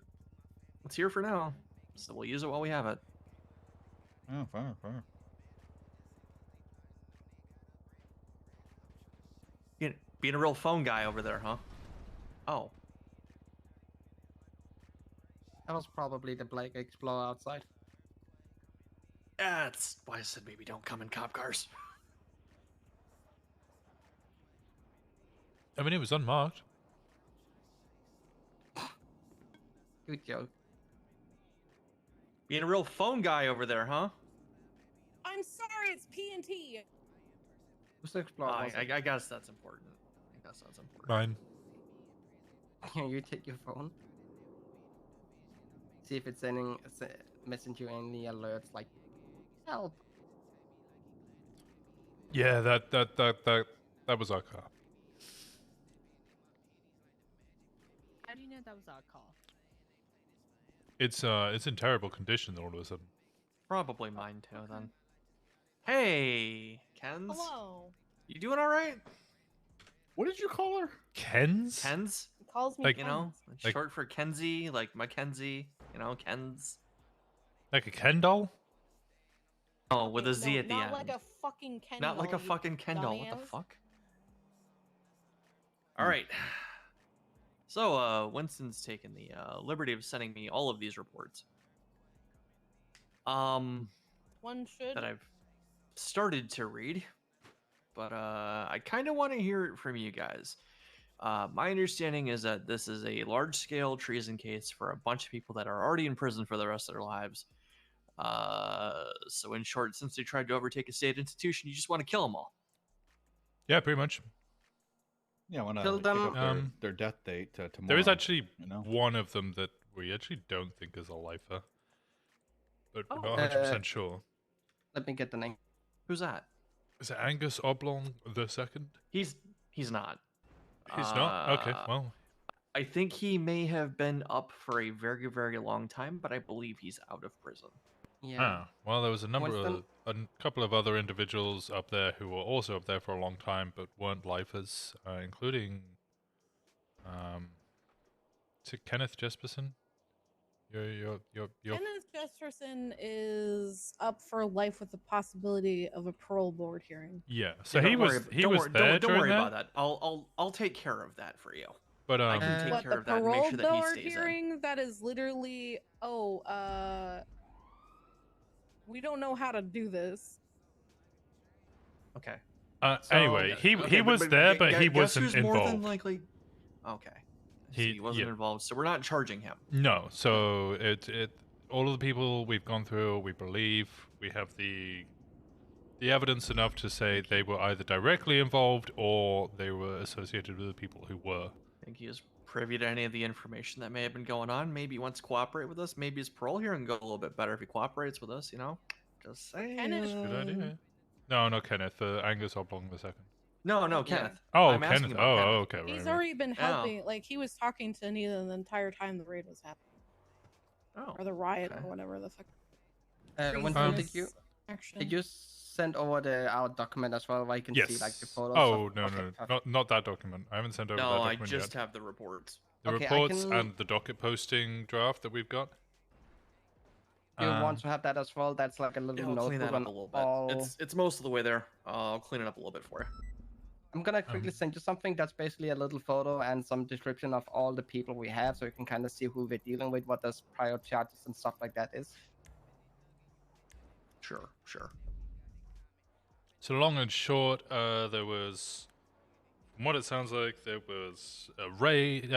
it's here for now, so we'll use it while we have it. Oh, fair. Being a real phone guy over there, huh? Oh. That was probably the Blake Explorer outside. That's why I said maybe don't come in cop cars. I mean, it was unmarked. Good joke. Being a real phone guy over there, huh? I'm sorry, it's P&T. Who's the explorer? I guess that's important. I guess that's important. Mine. Here, you take your phone. See if it's sending messenger any alerts like help. Yeah, that was our car. How do you know that was our car? It's in terrible condition all of a sudden. Probably mine too, then. Hey, Kens. Hello. You doing all right? What did you call her? Kens? Kens? He calls me Like, You know, Like- short for Kenzie, like Mackenzie. You know, Kens. Like a Ken doll? Oh, with a Z No, at the not end. like a fucking Ken Not like doll, a you fucking Ken doll. What the dumbass. fuck? All right. So, Winston's taken the liberty of sending me all of these reports. One should. That I've started to read, but I kind of want to hear it from you guys. My understanding is that this is a large-scale treason case for a bunch of people that are already in prison for the rest of their lives. So in short, since they tried to overtake a state institution, you just want to kill them all. Yeah, pretty much. Yeah, I want to Kill pick them. up their death date tomorrow. There is actually you know? one of them that we actually don't think is a lifer, but we're Oh. not 100% sure. Let me get the name. Who's that? Is it Angus Oblong the second? He's not. He's not? Okay, well. I think he may have been up for a very, very long time, but I believe he's out of prison. Yeah. Ah, well, there was a Winston? couple of other individuals up there who were also up there for a long time, but weren't lifers, including, is it Kenneth Jesperson? Your Kenneth Jesterson is up for life with the possibility of a parole board hearing. Yeah, so Yeah, he don't was worry- he don't was worry- there don't during worry that. about that. I'll take care of that for you. But I can take But care the of that and make parole sure that he board stays in. hearing, that is literally, we don't know how to do this. Okay. Anyway, he was there, but he guess wasn't who's involved. more than likely. Okay. He wasn't yeah. involved, so we're not charging him. No, so it all of the people we've gone through, we believe we have the evidence enough to say they were either directly involved or they were associated with the people who were. I think he is privy to any of the information that may have been going on. Maybe he wants to cooperate with us. Maybe his parole hearing can go a little bit better if he cooperates with us. You know, just saying. Kenneth. Good idea. No, not Kenneth. Angus Oblong the second. No, Kenneth. Oh, I'm asking Kenneth. about Oh, Kenneth. okay. He's right. already been Yeah. helping. Like, he was talking to Anita the entire time the raid was happening. Oh. Or the riot, okay. or whatever the fuck. Winston, Treasonous did you send over our document as well, where you can Yes. see like the photos? Oh, of... no, okay, no, perfect. not that document. I haven't sent over No, that I document just yet. have the reports. The Okay, I reports can- and the docket posting draft that we've got. You want to have that as well? That's like a little Yeah, I'll clean notebook that up on a little all... bit. It's most of the way there. I'll clean it up a little bit for you. I'm gonna quickly send you something that's basically a little photo and some description of all the people we have, so you can kind of see who we're dealing with, what those prior charges and stuff like that is. Sure. So long and short, there was, from what it sounds like, there was a riot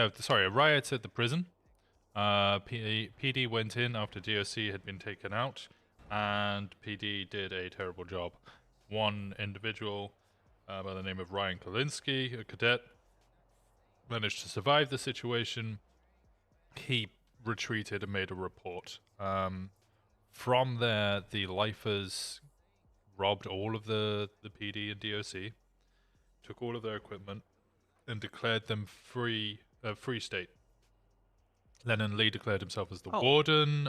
at the prison. PD went in after DOC had been taken out, and PD did a terrible job. One individual by the name of Ryan Kalinsky, a cadet, managed to survive the situation. He retreated and made a report. From there, the lifers robbed all of the PD and DOC, took all of their equipment, and declared them free state. Lennon Lee declared himself as the warden.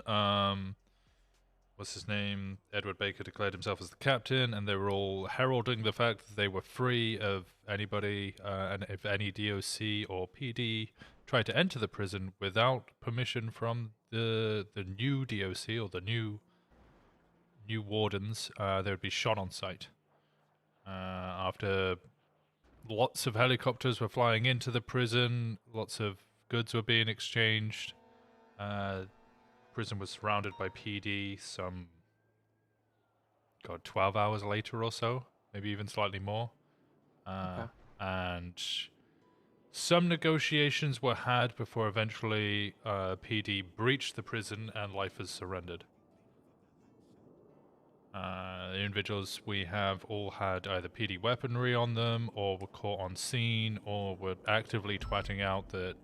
What's his name? Edward Baker declared himself as the captain, and they were all heralding the fact that they were free of anybody, and if any DOC or PD tried to enter the prison without permission from the new DOC or the new wardens, they would be shot on sight. After lots of helicopters were flying into the prison, lots of goods were being exchanged. Prison was surrounded by PD. Some God, 12 hours later or so, maybe even slightly more. And some negotiations were had before eventually PD breached the prison and lifers surrendered. The individuals we have all had either PD weaponry on them, or were caught on scene, or were actively twatting out that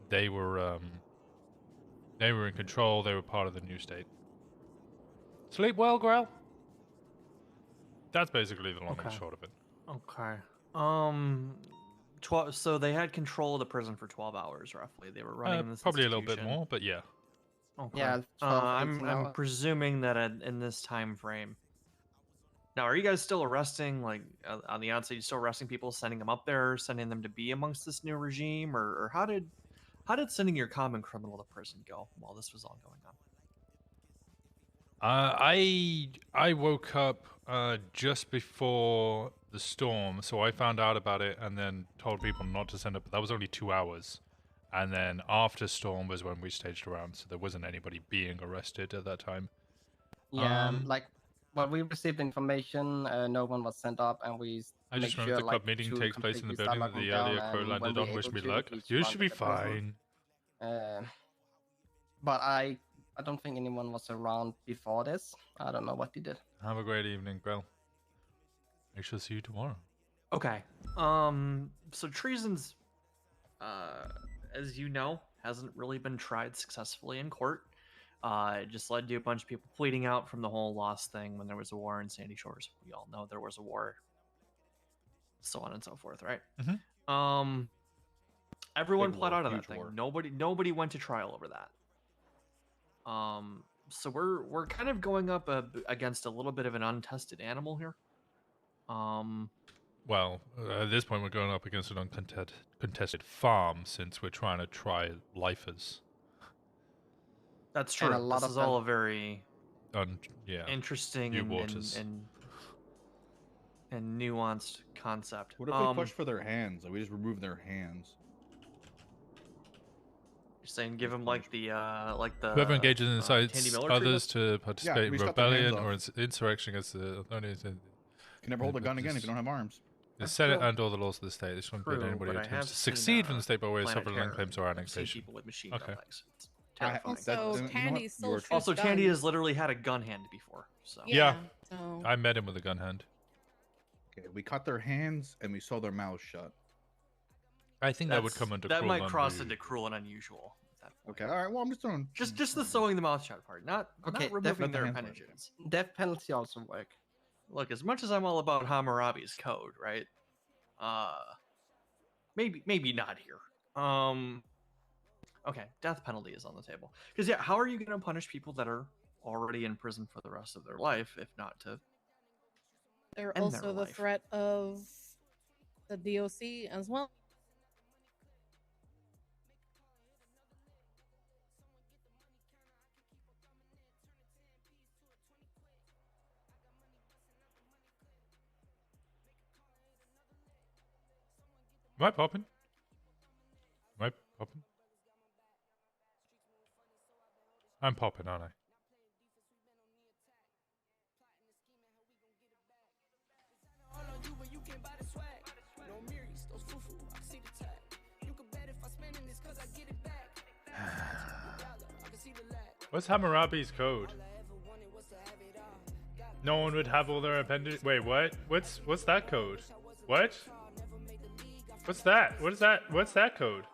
they were in control, they were part of the new state. Sleep well, Grell? That's basically the long and short of it. Okay. So they had control of the prison for 12 hours, roughly. They were running this probably a little bit institution. more, but yeah. Okay. Yeah, 12, 18 I'm hours. presuming that in this time frame. Now, are you guys still arresting, like, on the outside, you still arresting people, sending them up there, sending them to be amongst this new regime, or how did sending your common criminal to prison go while this was all going on? I woke up just before the storm, so I found out about it and then told people not to send up. That was only 2 hours, and then after storm was when we staged around, so there wasn't anybody being arrested at that time. Yeah, like, well, we received information, no one was sent up, and we I just remember the club meeting takes place in the building that the earlier crew landed on. Wish me luck. You should be fine. But I don't think anyone was around before this. I don't know what they did. Have a great evening, Grell. I shall see you tomorrow. Okay. So treason's, as you know, hasn't really been tried successfully in court. It just led to a bunch of people pleading out from the whole lost thing when there was a war in Sandy Shores. We all know there was a war. So on and so forth, right? Mm-hmm. Everyone Big pled war, out of that huge thing. war. Nobody went to trial over that. So we're kind of going up against a little bit of an untested animal here. Well, at this point, we're going up against an uncontested farm since we're trying to try lifers. That's true. And a lot this of is them- all a very yeah, interesting new and waters. and nuanced concept. What if we push for their hands? Like we just remove their hands. You're saying give them like the Whoever engages in Tandy incites Miller others treatment? to participate in we just cut their hands rebellion or off. insurrection against the Can never hold a gun again if you don't have arms. The Senate and all the laws of the state. This won't True, permit anybody but who I attempts have to seen, succeed from the state by way of Planet sovereign land Terror. claims or I've seen annexation. people with machine gun Okay. legs. It's terrifying. Also, Tandy still shoots Also, guns. Tandy has literally had a gun hand before. So Yeah, so- I met him with a gun hand. Okay, we cut their hands and we sew their mouths shut. I think that would come under that cruel might and cross unusual. into cruel and unusual. Okay, all right. Well, I'm just doing. Just the sewing the mouth shut part, not Okay, removing their definitely. appendages. Death penalty also work. Look, as much as I'm all about Hammurabi's code, right? Maybe not here. Okay, death penalty is on the table. Because yeah, how are you going to punish people that are already in prison for the rest of their life, if not to They're end also their the life? threat of the DOC as well. Am I popping? Am I popping? I'm popping, aren't I? What's Hammurabi's code? No one would have all their appendages. Wait, what? What's that code? What? What's that? What is that? What's that code?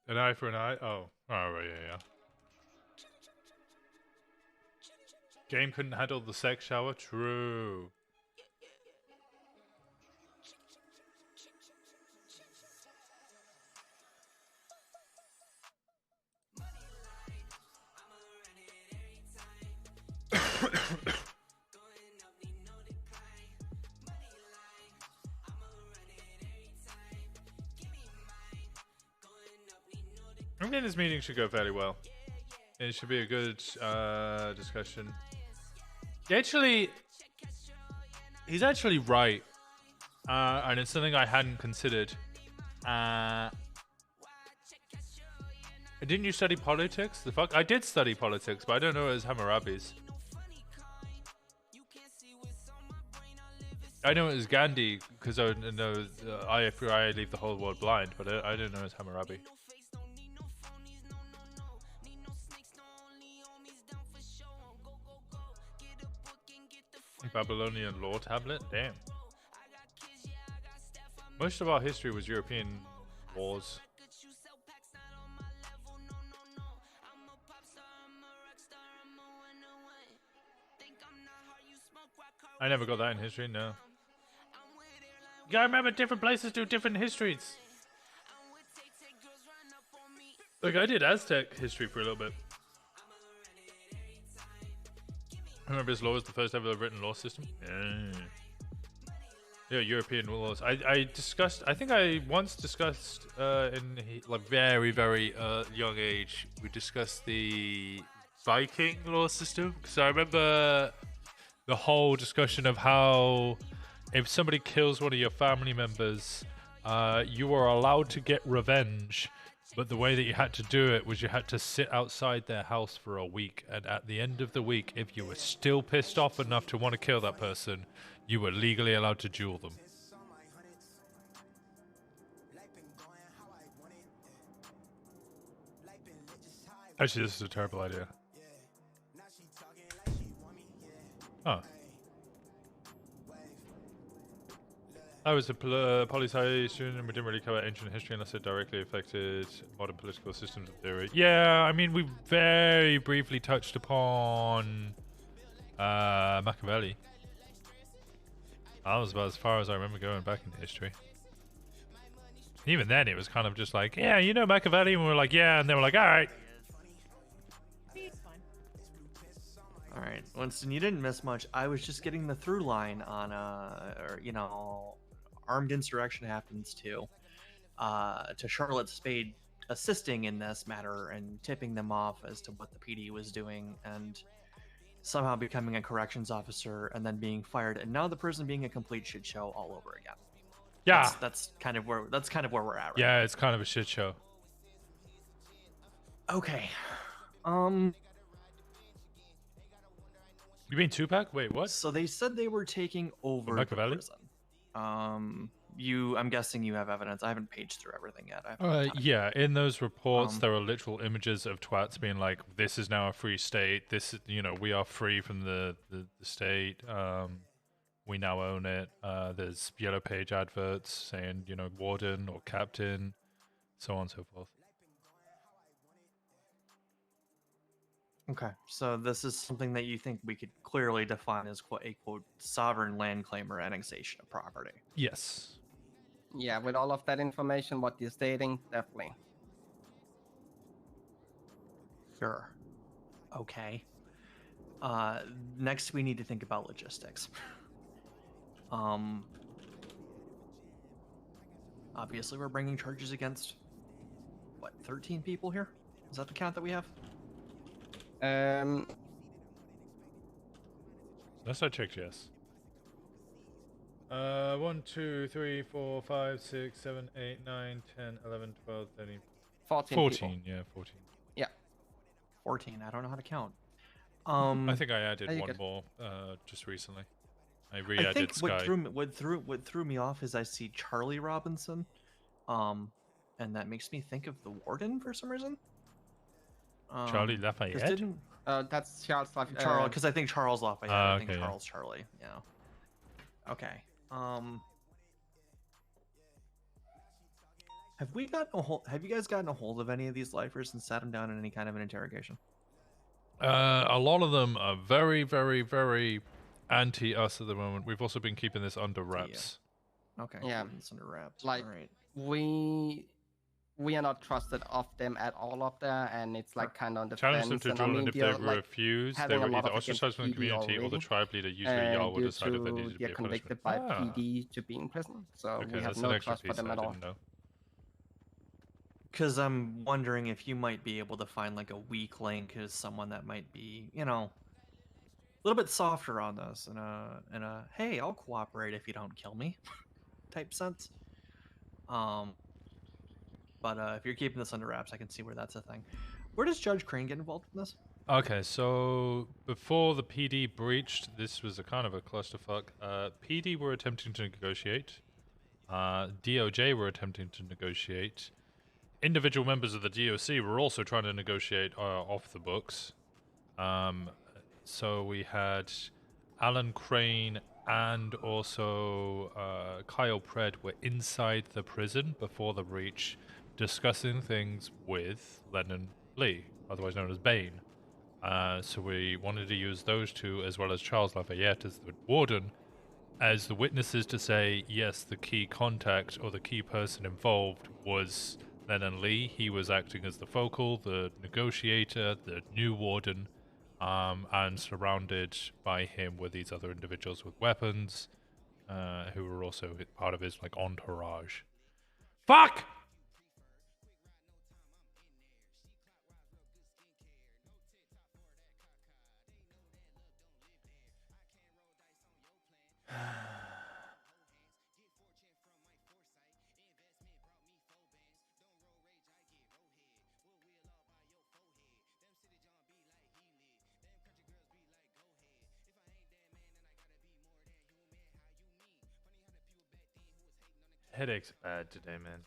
An eye for an eye? Oh. Oh, right, yeah. Game couldn't handle the sex shower? True. this meeting should go fairly well. It should be a good discussion. He's actually right, and it's something I hadn't considered. Didn't you study politics? The fuck? I did study politics, but I don't know it as Hammurabi's. I know it as Gandhi because I know I leave the whole world blind, but I don't know it as Hammurabi. Babylonian law tablet? Damn. Most of our history was European wars. I never got that in history, no. You gotta remember different places do different histories. Look, I did Aztec history for a little bit. I remember his law was the first ever written law system. Yeah, European laws. I think I once discussed in like very young age, we discussed the Viking law system. Because I remember the whole discussion of how if somebody kills one of your family members, you are allowed to get revenge. But the way that you had to do it was you had to sit outside their house for a week. And at the end of the week, if you were still pissed off enough to want to kill that person, you were legally allowed to duel them. Actually, this is a terrible idea. Oh. I was a poli-sci student and we didn't really cover ancient history unless it directly affected modern political systems and theory. Yeah, I mean, we very briefly touched upon Machiavelli. That was about as far as I remember going back into history. Even then, it was kind of just like, yeah, you know Machiavelli? And we were like, yeah, and they were like, all right. All right, Winston, you didn't miss much. I was just getting the through line on, armed insurrection happens to Charlotte Spade assisting in this matter and tipping them off as to what the PD was doing and somehow becoming a corrections officer and then being fired and now the prison being a complete shit show all over again. Yeah, that's kind of where we're at right yeah, now. it's kind of a shit show. Okay. You mean Tupac? Wait, what? So they said they were taking over the prison. I'm guessing you have evidence. I haven't paged through everything yet. Yeah, in those reports, there are literal images of twats being like, "This is now a free state. This, we are free from the state. We now own it." There's yellow page adverts saying, warden or captain, so on and so forth. Okay, so this is something that you think we could clearly define as a quote sovereign land claim or annexation of property. Yes. Yeah, with all of that information, what you're stating, definitely. Sure. Okay. Next, we need to think about logistics. Obviously, we're bringing charges against, 13 people here? Is that the count that we have? Last I checked, yes. 1, 2, 3, 4, 5, 6, 7, 8, 9, 10, 11, 12, 13, 14 people. Yeah, 14. Yeah. 14. I don't know how to count. I think I added one more just recently. I re-added I think Sky. what threw me off is I see Charlie Robinson, and that makes me think of the warden for some reason. Charlie Lafayette? That's Charles Lafayette. Charles, because I think Charles Lafayette. I think okay, Charles Charlie. Yeah. Okay. Have you guys gotten a hold of any of these lifers and sat them down in any kind of an interrogation? A lot of them are very, very, very anti-us at the moment. We've also been keeping this under wraps. Yeah. Okay. Yeah. It's under wraps. Like, all right. We are not trusted of them at all up there, and it's like kind of on the Challenge fence. them to duel, and if they refuse, they were either ostracized from the community or the tribe leader, usually Yar, will decide if there needed to be a punishment. Convicted by PD to be in prison, so Okay, we have that's no an extra trust for piece them I at all. didn't know. Because I'm wondering if you might be able to find like a weak link as someone that might be, you know, a little bit softer on this, in a hey, I'll cooperate if you don't kill me, type sense. But if you're keeping this under wraps, I can see where that's a thing. Where does Judge Crane get involved in this? Okay, so before the PD breached, this was a kind of a clusterfuck. PD were attempting to negotiate. DOJ were attempting to negotiate. Individual members of the DOC were also trying to negotiate off the books. So we had Alan Crane and also Kyle Pred were inside the prison before the breach, discussing things with Lennon Lee, otherwise known as Bane. So we wanted to use those two, as well as Charles Lafayette as the warden, as the witnesses to say, yes, the key contact or the key person involved was Lennon Lee. He was acting as the focal, the negotiator, the new warden, and surrounded by him were these other individuals with weapons, who were also part of his like entourage. Fuck! Headaches are bad today, man.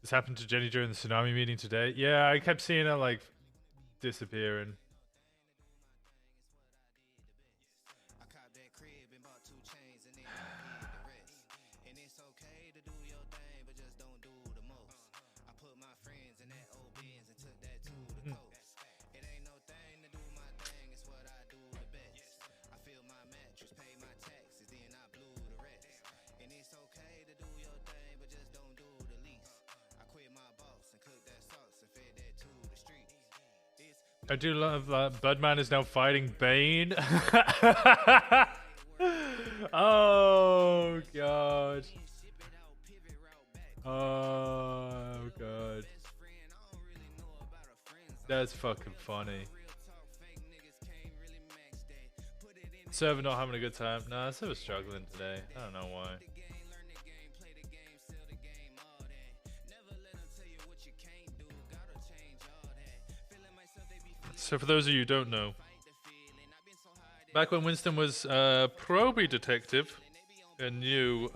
This happened to Jenny during the tsunami meeting today. Yeah, I kept seeing her like disappearing. I do love that Budman is now fighting Bane. Oh god. Oh god. That's fucking funny. Server not having a good time. Nah, server's struggling today. I don't know why. So for those of you who don't know, back when Winston was probie detective and new,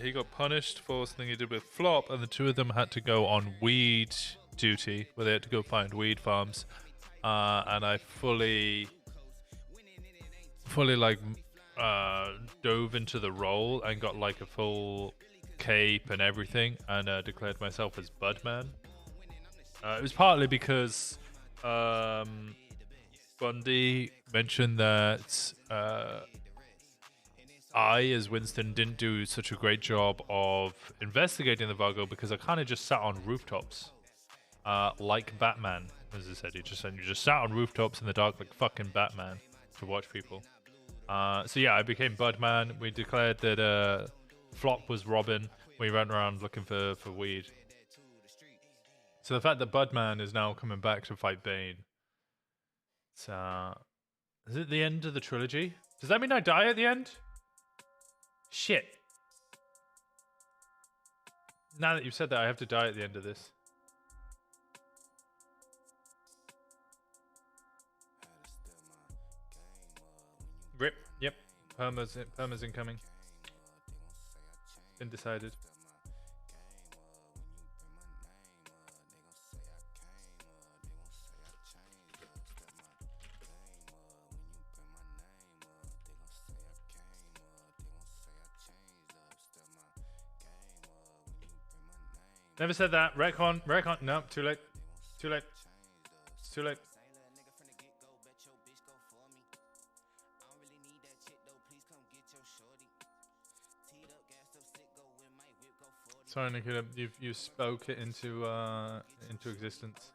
he got punished for something he did with Flop, and the two of them had to go on weed duty, where they had to go find weed farms. And I fully like dove into the role and got like a full cape and everything, and declared myself as Budman. It was partly because Bundy mentioned that I, as Winston, didn't do such a great job of investigating the Vargo because I kind of just sat on rooftops, like Batman, as I said. You just sat on rooftops in the dark like fucking Batman to watch people. So yeah, I became Budman. We declared that Flop was Robin. We went around looking for weed. So the fact that Budman is now coming back to fight Bane. Is it the end of the trilogy? Does that mean I die at the end? Shit. Now that you've said that, I have to die at the end of this. Rip. Yep. Perma's incoming. Been decided. Never said that. Retcon. No, too late. Too late. It's too late. Sorry, Nikita. You spoke it into existence.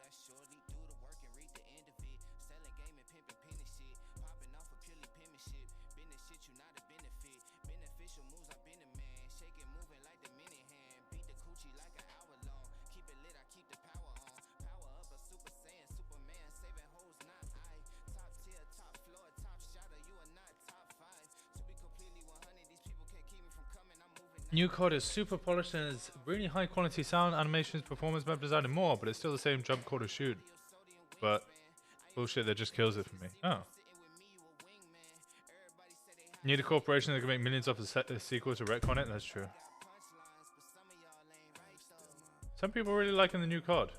New COD is super polished and has really high quality sound, animations, performance, map design, and more, but it's still the same jump call to shoot. But bullshit that just kills it for me. Oh. Need a corporation that can make millions off a sequel to retcon it? That's true. Some people really liking the new COD.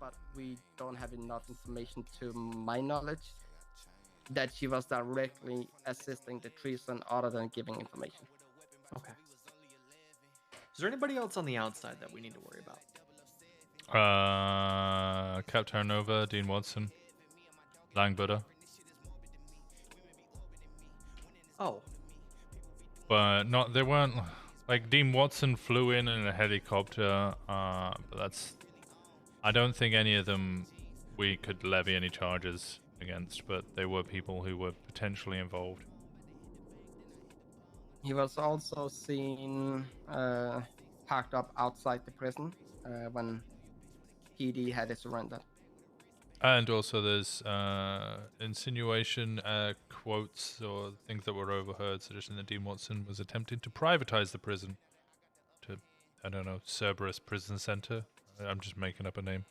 But we don't have enough information to my knowledge that she was directly assisting the treason other than giving information. Okay. Is there anybody else on the outside that we need to worry about? Cap Terranova, Dean Watson, Lang Buddha. Oh. But not, they weren't, like Dean Watson flew in a helicopter, but that's, I don't think any of them we could levy any charges against, but they were people who were potentially involved. He was also seen parked up outside the prison when PD had it surrendered. And also there's insinuation, quotes or things that were overheard suggesting that Dean Watson was attempting to privatize the prison to, I don't know, Cerberus Prison Center. I'm just making up a name.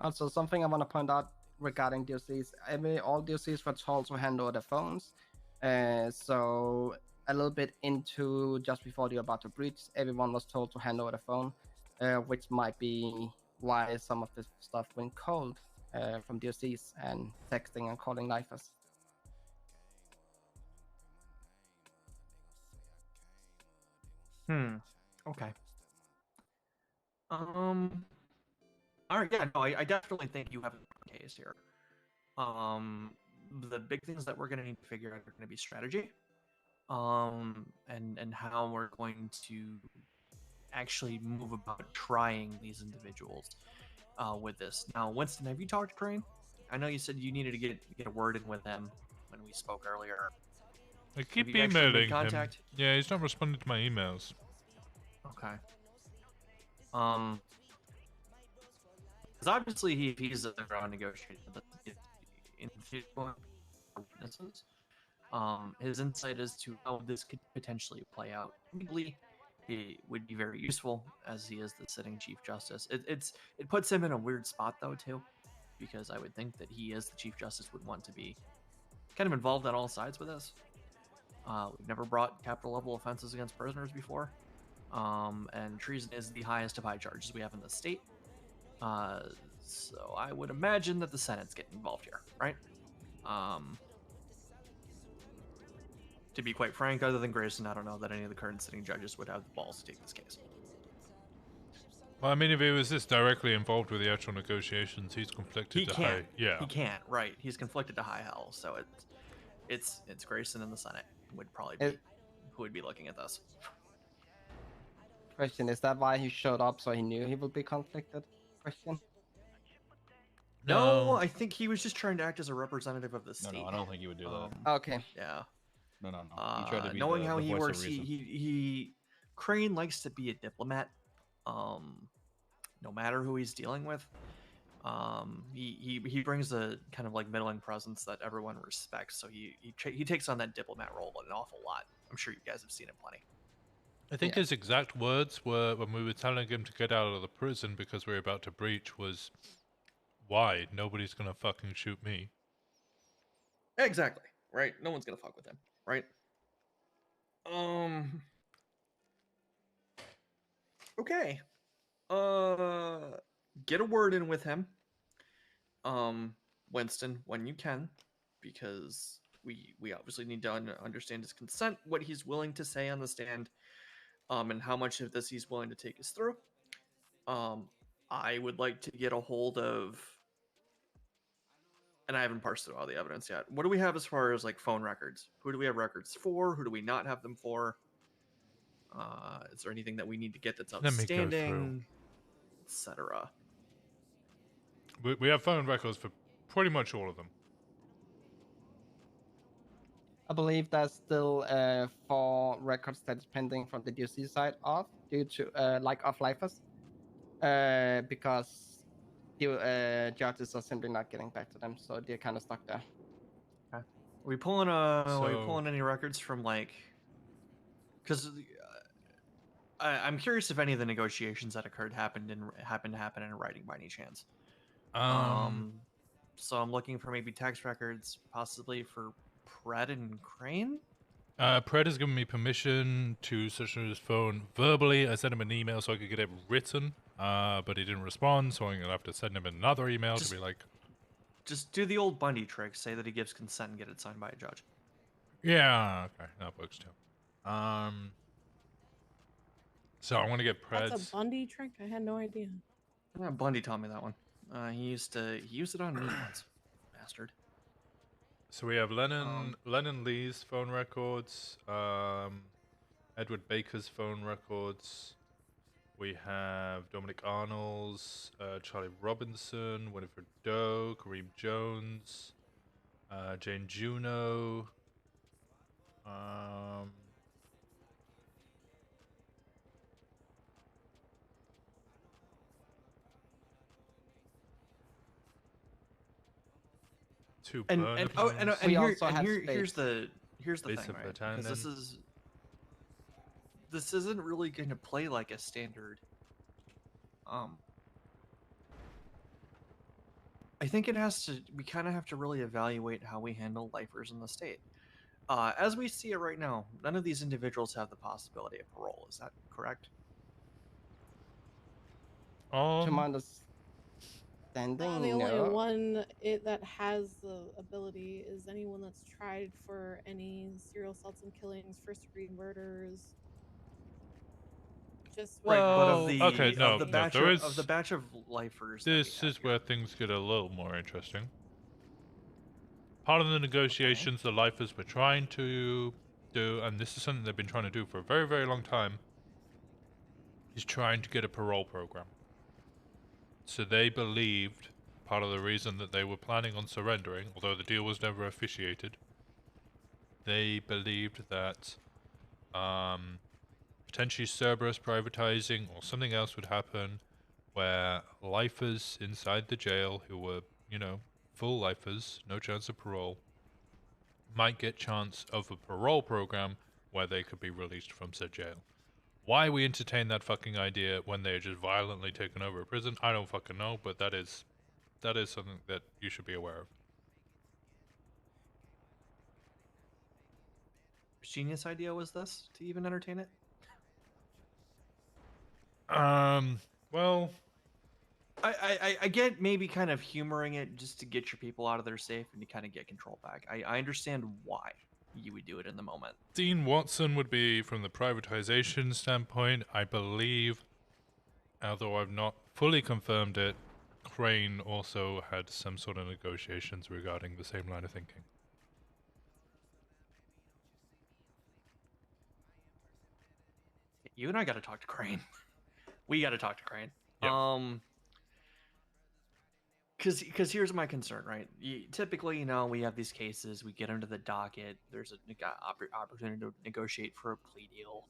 Also, something I want to point out regarding DOCs, all DOCs were told to hand over their phones. So a little bit into just before they were about to breach, everyone was told to hand over the phone, which might be why some of this stuff went cold from DOCs and texting and calling lifers. Okay. All right, yeah, no, I definitely think you have a case here. The big things that we're going to need to figure out are going to be strategy, and how we're going to actually move about trying these individuals with this. Now, Winston, have you talked to Crane? I know you said you needed to get a word in with him when we spoke earlier. I keep emailing him. Yeah, he's not responding to my emails. Okay. Because obviously he's the ground negotiator, but in witnesses, his insight as to how this could potentially play out legally, it would be very useful, as he is the sitting Chief Justice. It puts him in a weird spot though too, because I would think that he, as the Chief Justice, would want to be kind of involved on all sides with this. We've never brought capital level offenses against prisoners before, and treason is the highest of high charges we have in the state. So I would imagine that the Senate's getting involved here, right? To be quite frank, other than Grayson, I don't know that any of the current sitting judges would have the balls to take this case. Well, I mean, if he was this directly involved with the actual negotiations, he's conflicted to high. Yeah. He can't, right? He's conflicted to high hell, so it's Grayson in the Senate would probably be who would be looking at this. Question: is that why he showed up, so he knew he would be conflicted? Question. No, I think he was just trying to act as a representative of the state. No, I don't think he would do that. Okay. Yeah. No. He tried to be knowing the how he voice of works, reason. Crane likes to be a diplomat. No matter who he's dealing with, he brings a kind of like middling presence that everyone respects. So he takes on that diplomat role an awful lot. I'm sure you guys have seen it plenty. I think his exact words were, when we were telling him to get out of the prison because we were about to breach, was, "Why? Nobody's gonna fucking shoot me." Exactly. Right? No one's gonna fuck with him. Right? Okay. Get a word in with him, Winston, when you can, because we obviously need to understand his consent, what he's willing to say on the stand, and how much of this he's willing to take us through. I would like to get a hold of, and I haven't parsed through all the evidence yet. What do we have as far as like phone records? Who do we have records for? Who do we not have them for? Is there anything that we need to get that's outstanding, etc.? We have phone records for Pretty much all of them. I believe there's still 4 records that's pending from the DOC side off due to lack of lifers, because the judges are simply not getting back to them, so they're kind of stuck there. Okay. Are we pulling are we So- pulling any records from like? Because I'm curious if any of the negotiations that occurred happened to happen in writing by any chance. So I'm looking for maybe tax records, possibly for Pred and Crane. Pred has given me permission to search his phone verbally. I sent him an email so I could get it written, but he didn't respond, so I'm gonna have to send him another email to be like, Just do the old Bundy trick. Say that he gives consent and get it signed by a judge. yeah, okay, that works too. So I want to get Pred's. That's a Bundy trick? I had no idea. Yeah, Bundy taught me that one. He used it on me once, bastard. So we have Lennon Lee's phone records, Edward Baker's phone records. We have Dominic Arnold's, Charlie Robinson, Winifred Doe, Kareem Jones, Jane Juno. Two And burner oh, phones. and We here, also and have here's the Base thing, of right? Bataan, Because then. this isn't really going to play like a standard. I think it has to. We kind of have to really evaluate how we handle lifers in the state. As we see it right now, none of these individuals have the possibility of parole. Is that correct? To my understanding, The only no. one that has the ability is anyone that's tried for any serial assaults and killings, first-degree murders. Just Right, but of the okay, no, of the no, batch there of, is- of the batch of lifers. that we This have is where things get a little more interesting. Part of the negotiations the lifers were trying to do, and this is something they've been trying to do for a very, very long time, is trying to get a parole program. So they believed, part of the reason that they were planning on surrendering, although the deal was never officiated, they believed that potentially Cerberus privatizing or something else would happen where lifers inside the jail who were, you know, full lifers, no chance of parole, might get chance of a parole program where they could be released from said jail. Why we entertain that fucking idea when they're just violently taken over a prison, I don't fucking know, but that is something that you should be aware of. Whose genius idea was this to even entertain it? Well, I get maybe kind of humoring it just to get your people out of there safe and to kind of get control back. I understand why you would do it in the moment. Dean Watson would be from the privatization standpoint, I believe, although I've not fully confirmed it, Crane also had some sort of negotiations regarding the same line of thinking. You and I got to talk to Crane. We got to talk to Crane. Yep. Because here's my concern, right? Typically, you know, we have these cases, we get into the docket, there's an opportunity to negotiate for a plea deal.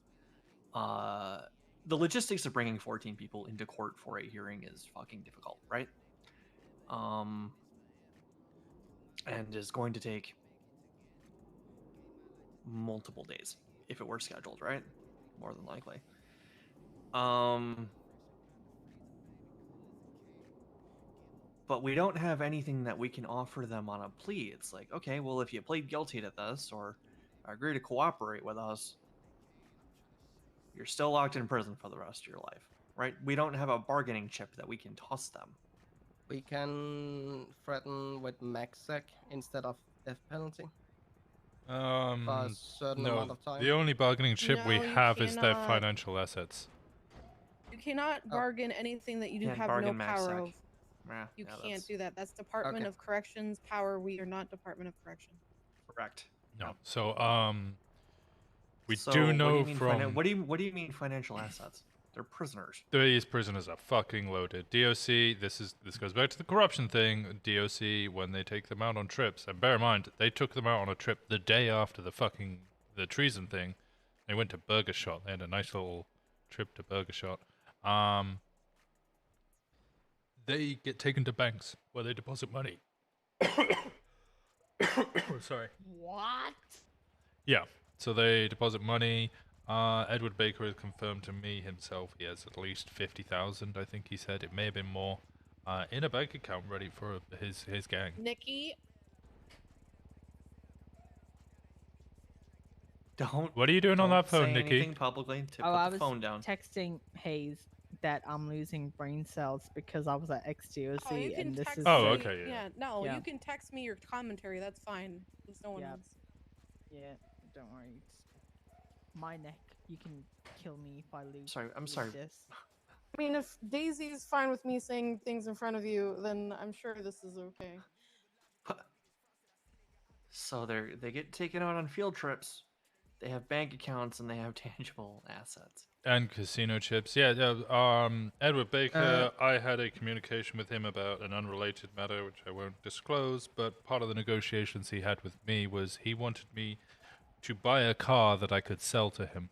The logistics of bringing 14 people into court for a hearing is fucking difficult, right? And is going to take multiple days if it were scheduled, right? More than likely. But we don't have anything that we can offer them on a plea. It's like, okay, well, if you plead guilty to this or agree to cooperate with us, you're still locked in prison for the rest of your life, right? We don't have a bargaining chip that we can toss them. We can threaten with MaxSec instead of death penalty. For a certain amount No, of time. the only bargaining chip we No, you have is their cannot. financial assets. You cannot bargain anything that you Can't have no bargain power MaxSec. of. Yeah, You yeah, can't that's do that. That's Department Okay. of Corrections power. We are not Department of Corrections. correct. No. So, we So do what know mean from... what do you mean financial assets? They're prisoners. These prisoners are fucking loaded. DOC, this goes back to the corruption thing. DOC, when they take them out on trips, and bear in mind, they took them out on a trip the day after the treason thing. They went to Burger Shot. They had a nice little trip to Burger Shot. They get taken to banks where they deposit money. Sorry. What? Yeah, so they deposit money. Edward Baker has confirmed to me himself he has at least 50,000. I think he said, it may have been more, in a bank account ready for his gang. Nikki. Don't. What are you doing on that phone, say Nikki? anything publicly to Oh, I put the was phone down. texting Hayes that I'm losing brain cells because I was at XDOC Oh, you can and this text is. me. okay, Yeah, no, Yeah. you can text me your commentary. That's fine. There's no one else. Yeah, don't worry. It's my neck. You can kill me if I lose. Sorry, I'm lose sorry. This. I mean, if Daisy's fine with me saying things in front of you, then I'm sure this is okay. So they get taken out on field trips. They have bank accounts and they have tangible assets. And casino chips. Yeah, Edward Baker, I had a communication with him about an unrelated matter, which I won't disclose, but part of the negotiations he had with me was he wanted me to buy a car that I could sell to him.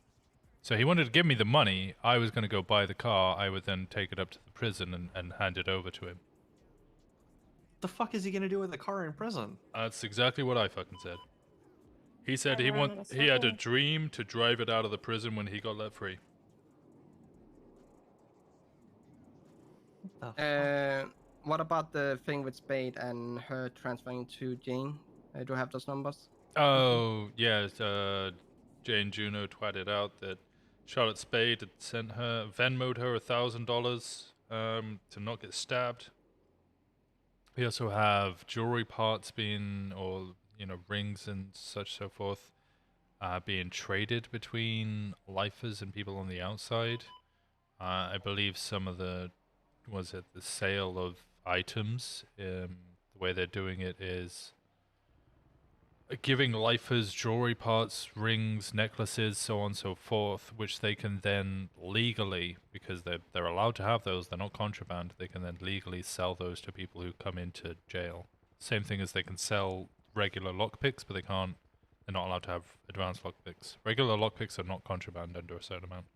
So he wanted to give me the money, I was going to go buy the car, I would then take it up to the prison and hand it over to him. The fuck is he gonna do with a car in prison? That's exactly what I fucking said. He said Drive around in a he had a circle. dream to drive it out of the prison when he got let free. What about the thing with Spade and her transferring to Jane? Do you have those numbers? Oh, yeah, Jane Juno twatted out that Charlotte Spade had sent her, Venmo'd her $1,000 to not get stabbed. We also have jewelry parts being, or, rings and such so forth, being traded between lifers and people on the outside. I believe some of the sale of items, the way they're doing it is giving lifers jewelry parts, rings, necklaces, so on and so forth, which they can then legally, because they're allowed to have those, they're not contraband, they can then legally sell those to people who come into jail. Same thing as they can sell regular lockpicks, but they're not allowed to have advanced lockpicks. Regular lockpicks are not contraband under a certain amount.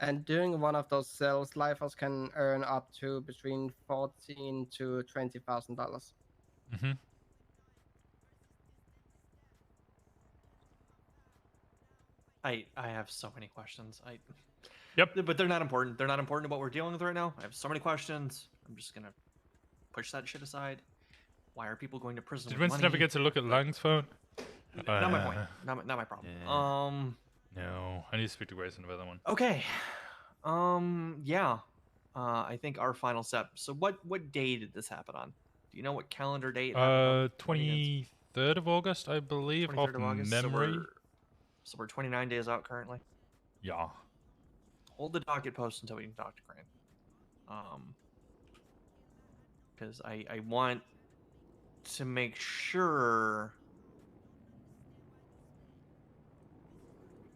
And during one of those sales, lifers can earn up to between $14,000 to $20,000. Mm-hmm. I have so many questions. Yep. But they're not important. They're not important to what we're dealing with right now. I have so many questions. I'm just gonna push that shit aside. Why are people going to prison? Did with Winston money? ever get to look at Lang's phone? Not my point. Not my problem. Yeah. No, I need to speak to Grayson about that one. Okay. Yeah. I think our final step. So what day did this happen on? Do you know what calendar date? it happened on? 23rd of August, I believe, 23rd off of August. memory. So we're 29 days out currently. Yeah. Hold the docket post until we can talk to Crane. Because I want to make sure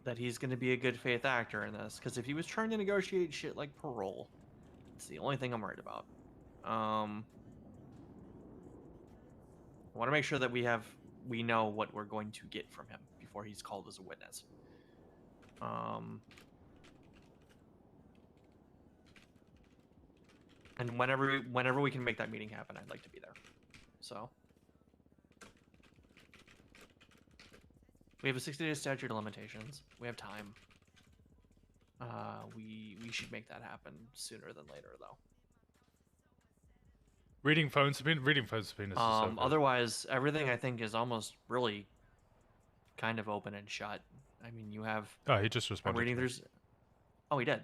that he's going to be a good faith actor in this. Because if he was trying to negotiate shit like parole, it's the only thing I'm worried about. I want to make sure that we know what we're going to get from him before he's called as a witness. And whenever we can make that meeting happen, I'd like to be there. So we have a 60-day statute of limitations. We have time. We should make that happen sooner than later, though. Reading phone subpoenas. Otherwise, everything I think is almost really kind of open and shut. I mean, you have. Oh, he just responded. I'm reading. There's. Oh, he did.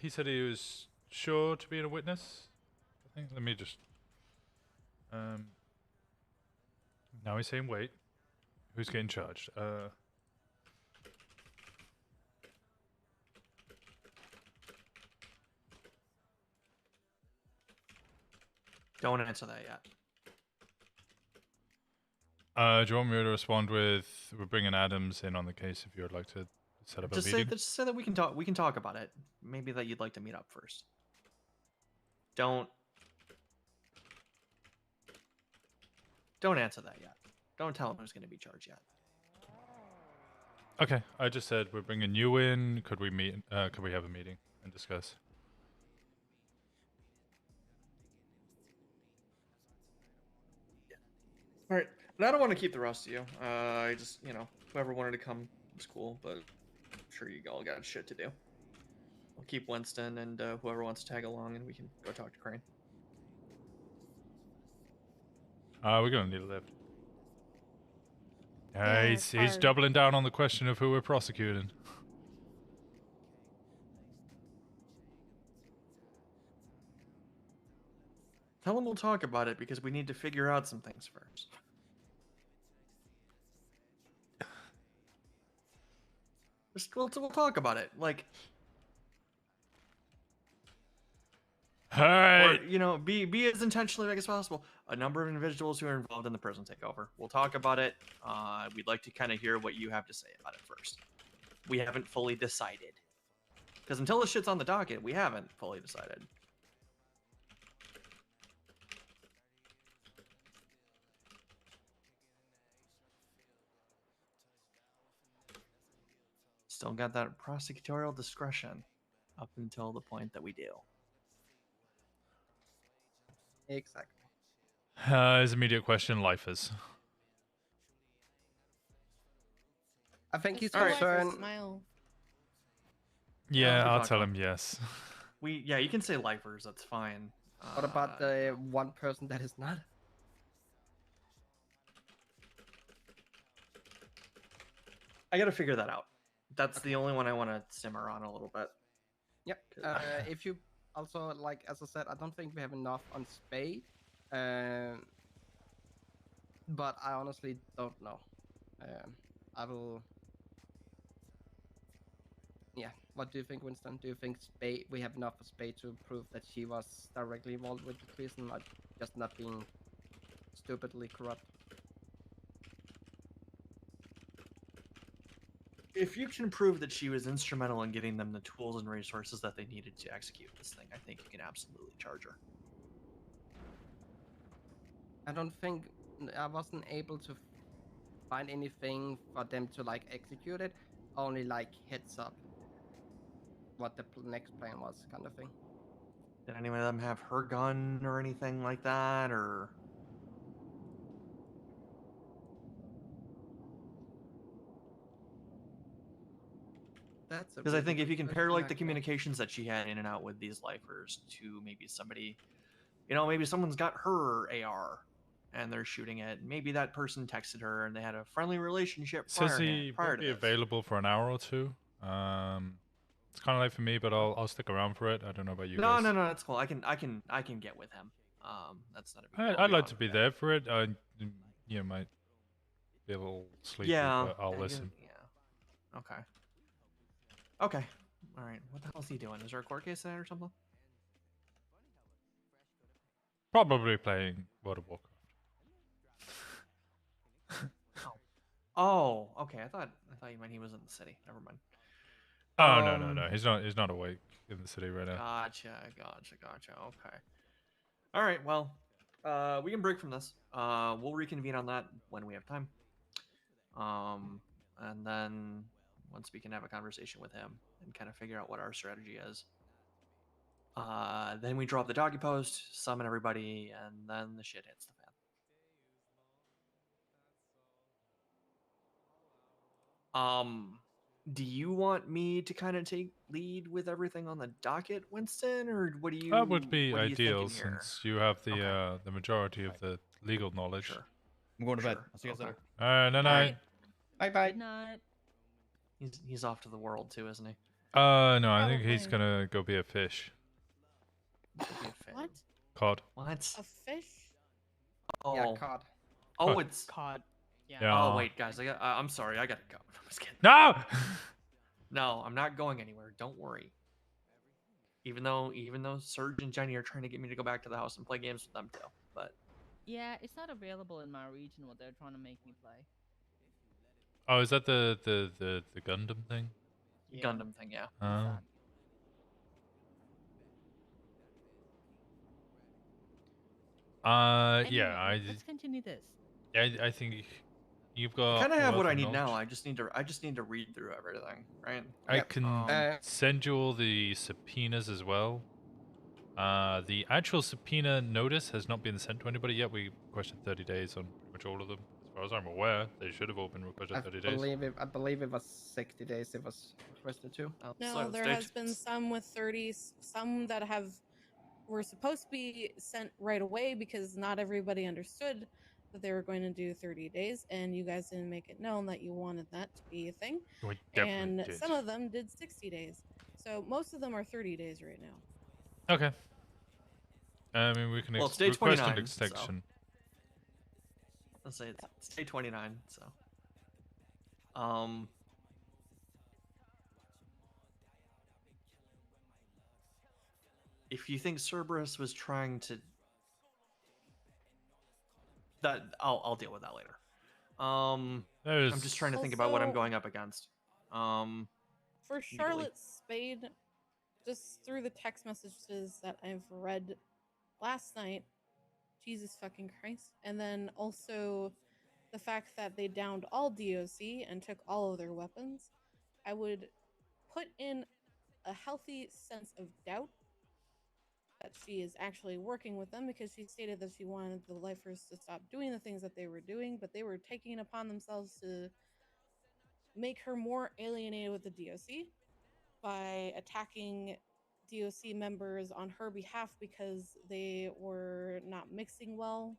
He said he was sure to be a witness. I think. Let me just. Now he's saying wait. Who's getting charged? Don't answer that yet. Do you want me to respond with we're bringing Adams in on the case if you would like to set up a meeting? Just say that we can talk. We can talk about it. Maybe that you'd like to meet up first. Don't answer that yet. Don't tell him who's going to be charged yet. Okay, I just said we're bringing you in. Could we meet? Could we have a meeting and discuss? All right. And I don't want to keep the rest of you. I just, whoever wanted to come was cool, but I'm sure you all got shit to do. I'll keep Winston and whoever wants to tag along, and we can go talk to Crane. We're gonna need a lift. Yeah, He's doubling down on the question of who we're prosecuting. Tell him we'll talk about it because we need to figure out some things first. We'll talk about it. Like, Hey! Or, be as intentionally vague as possible. A number of individuals who are involved in the prison takeover. We'll talk about it. We'd like to kind of hear what you have to say about it first. We haven't fully decided. Because until this shit's on the docket, we haven't fully decided. Still got that prosecutorial discretion up until the point that we do. Exactly. His immediate question, lifers. I think he's All right. concerned. Smile. Yeah, we I'll talk tell about him yes. You can say lifers, that's fine. What about the one person that is not? I gotta figure that out. That's the only one I want to simmer on a little bit. Yep. If you also, like, as I said, I don't think we have enough on Spade. But I honestly don't know. I will. Yeah. What do you think, Winston? Do you think Spade? We have enough for Spade to prove that she was directly involved with the treason, not just not being stupidly corrupt? If you can prove that she was instrumental in getting them the tools and resources that they needed to execute this thing, I think you can absolutely charge her. I don't think I wasn't able to find anything for them to like execute it. Only like heads up what the next plan was, kind of thing. Did any of them have her gun or anything like that, or? Because I think if you compare like the communications that she had in and out with these lifers to maybe somebody, maybe someone's got her AR and they're shooting it. Maybe that person texted her and they had a friendly relationship Says he prior will to be this. available for an hour or two. It's kind of late for me, but I'll stick around for it. I don't know about you guys. No, that's cool. I can get with him. That's not a big deal. I'd like to be there for it. Might be a little sleepy, but I'll listen. Yeah. Okay. All right. What the hell is he doing? Is there a court case there or something? Probably playing World of Warcraft. Oh, okay. I thought you meant he was in the city. Never mind. Oh no. He's not awake in the city right now. Gotcha. Okay. All right. Well, we can break from this. We'll reconvene on that when we have time. And then once we can have a conversation with him and kind of figure out what our strategy is, then we drop the doggy post, summon everybody, and then the shit hits the fan. Do you want me to kind of take lead with everything on the docket, Winston, or what do you? That would be what are you ideal thinking here? since you have the majority of the legal knowledge. Sure. I'm going to bed. I'll see you guys later. Night. Bye. Good night. He's off to the world too, isn't he? No, I think he's gonna go be a fish. What? Cod. What? A fish? Oh. Yeah, cod. Oh, it's cod. Yeah. Oh wait, guys, I'm sorry, I gotta go. I'm just kidding. No. No, I'm not going anywhere. Don't worry. Even though Serge and Jenny are trying to get me to go back to the house and play games with them too, but Yeah, it's not available in my region. What they're trying to make me play. Oh, is that the Gundam thing? Yeah. Gundam thing, yeah. Oh. Yeah, Anyway, let's continue this. I think you've I got. kind of a have what wealth I of need now. knowledge. I just need to read through everything, right? I can send you all the subpoenas as well. The actual subpoena notice has not been sent to anybody yet. We requested 30 days on pretty much all of them. As far as I'm aware, they should have all been requested 30 days. I believe it was 60 days. It was requested too. No, there has been some with 30s, some that were supposed to be sent right away because not everybody understood that they were going to do 30 days, and you guys didn't make it known that you wanted that to be a thing. We definitely And did. some of them did 60 days. So most of them are 30 days right now. Okay. I mean, we can Well, it's day request 29, an extension. Let's say it's day 29. So, if you think Cerberus was trying to, that I'll deal with that later. I'm just trying to think about what I'm Also- going up against. For legally. Charlotte Spade, just through the text messages that I've read last night, Jesus fucking Christ, and then also the fact that they downed all DOC and took all of their weapons, I would put in a healthy sense of doubt that she is actually working with them, because she stated that she wanted the lifers to stop doing the things that they were doing, but they were taking it upon themselves to make her more alienated with the DOC by attacking DOC members on her behalf because they were not mixing well,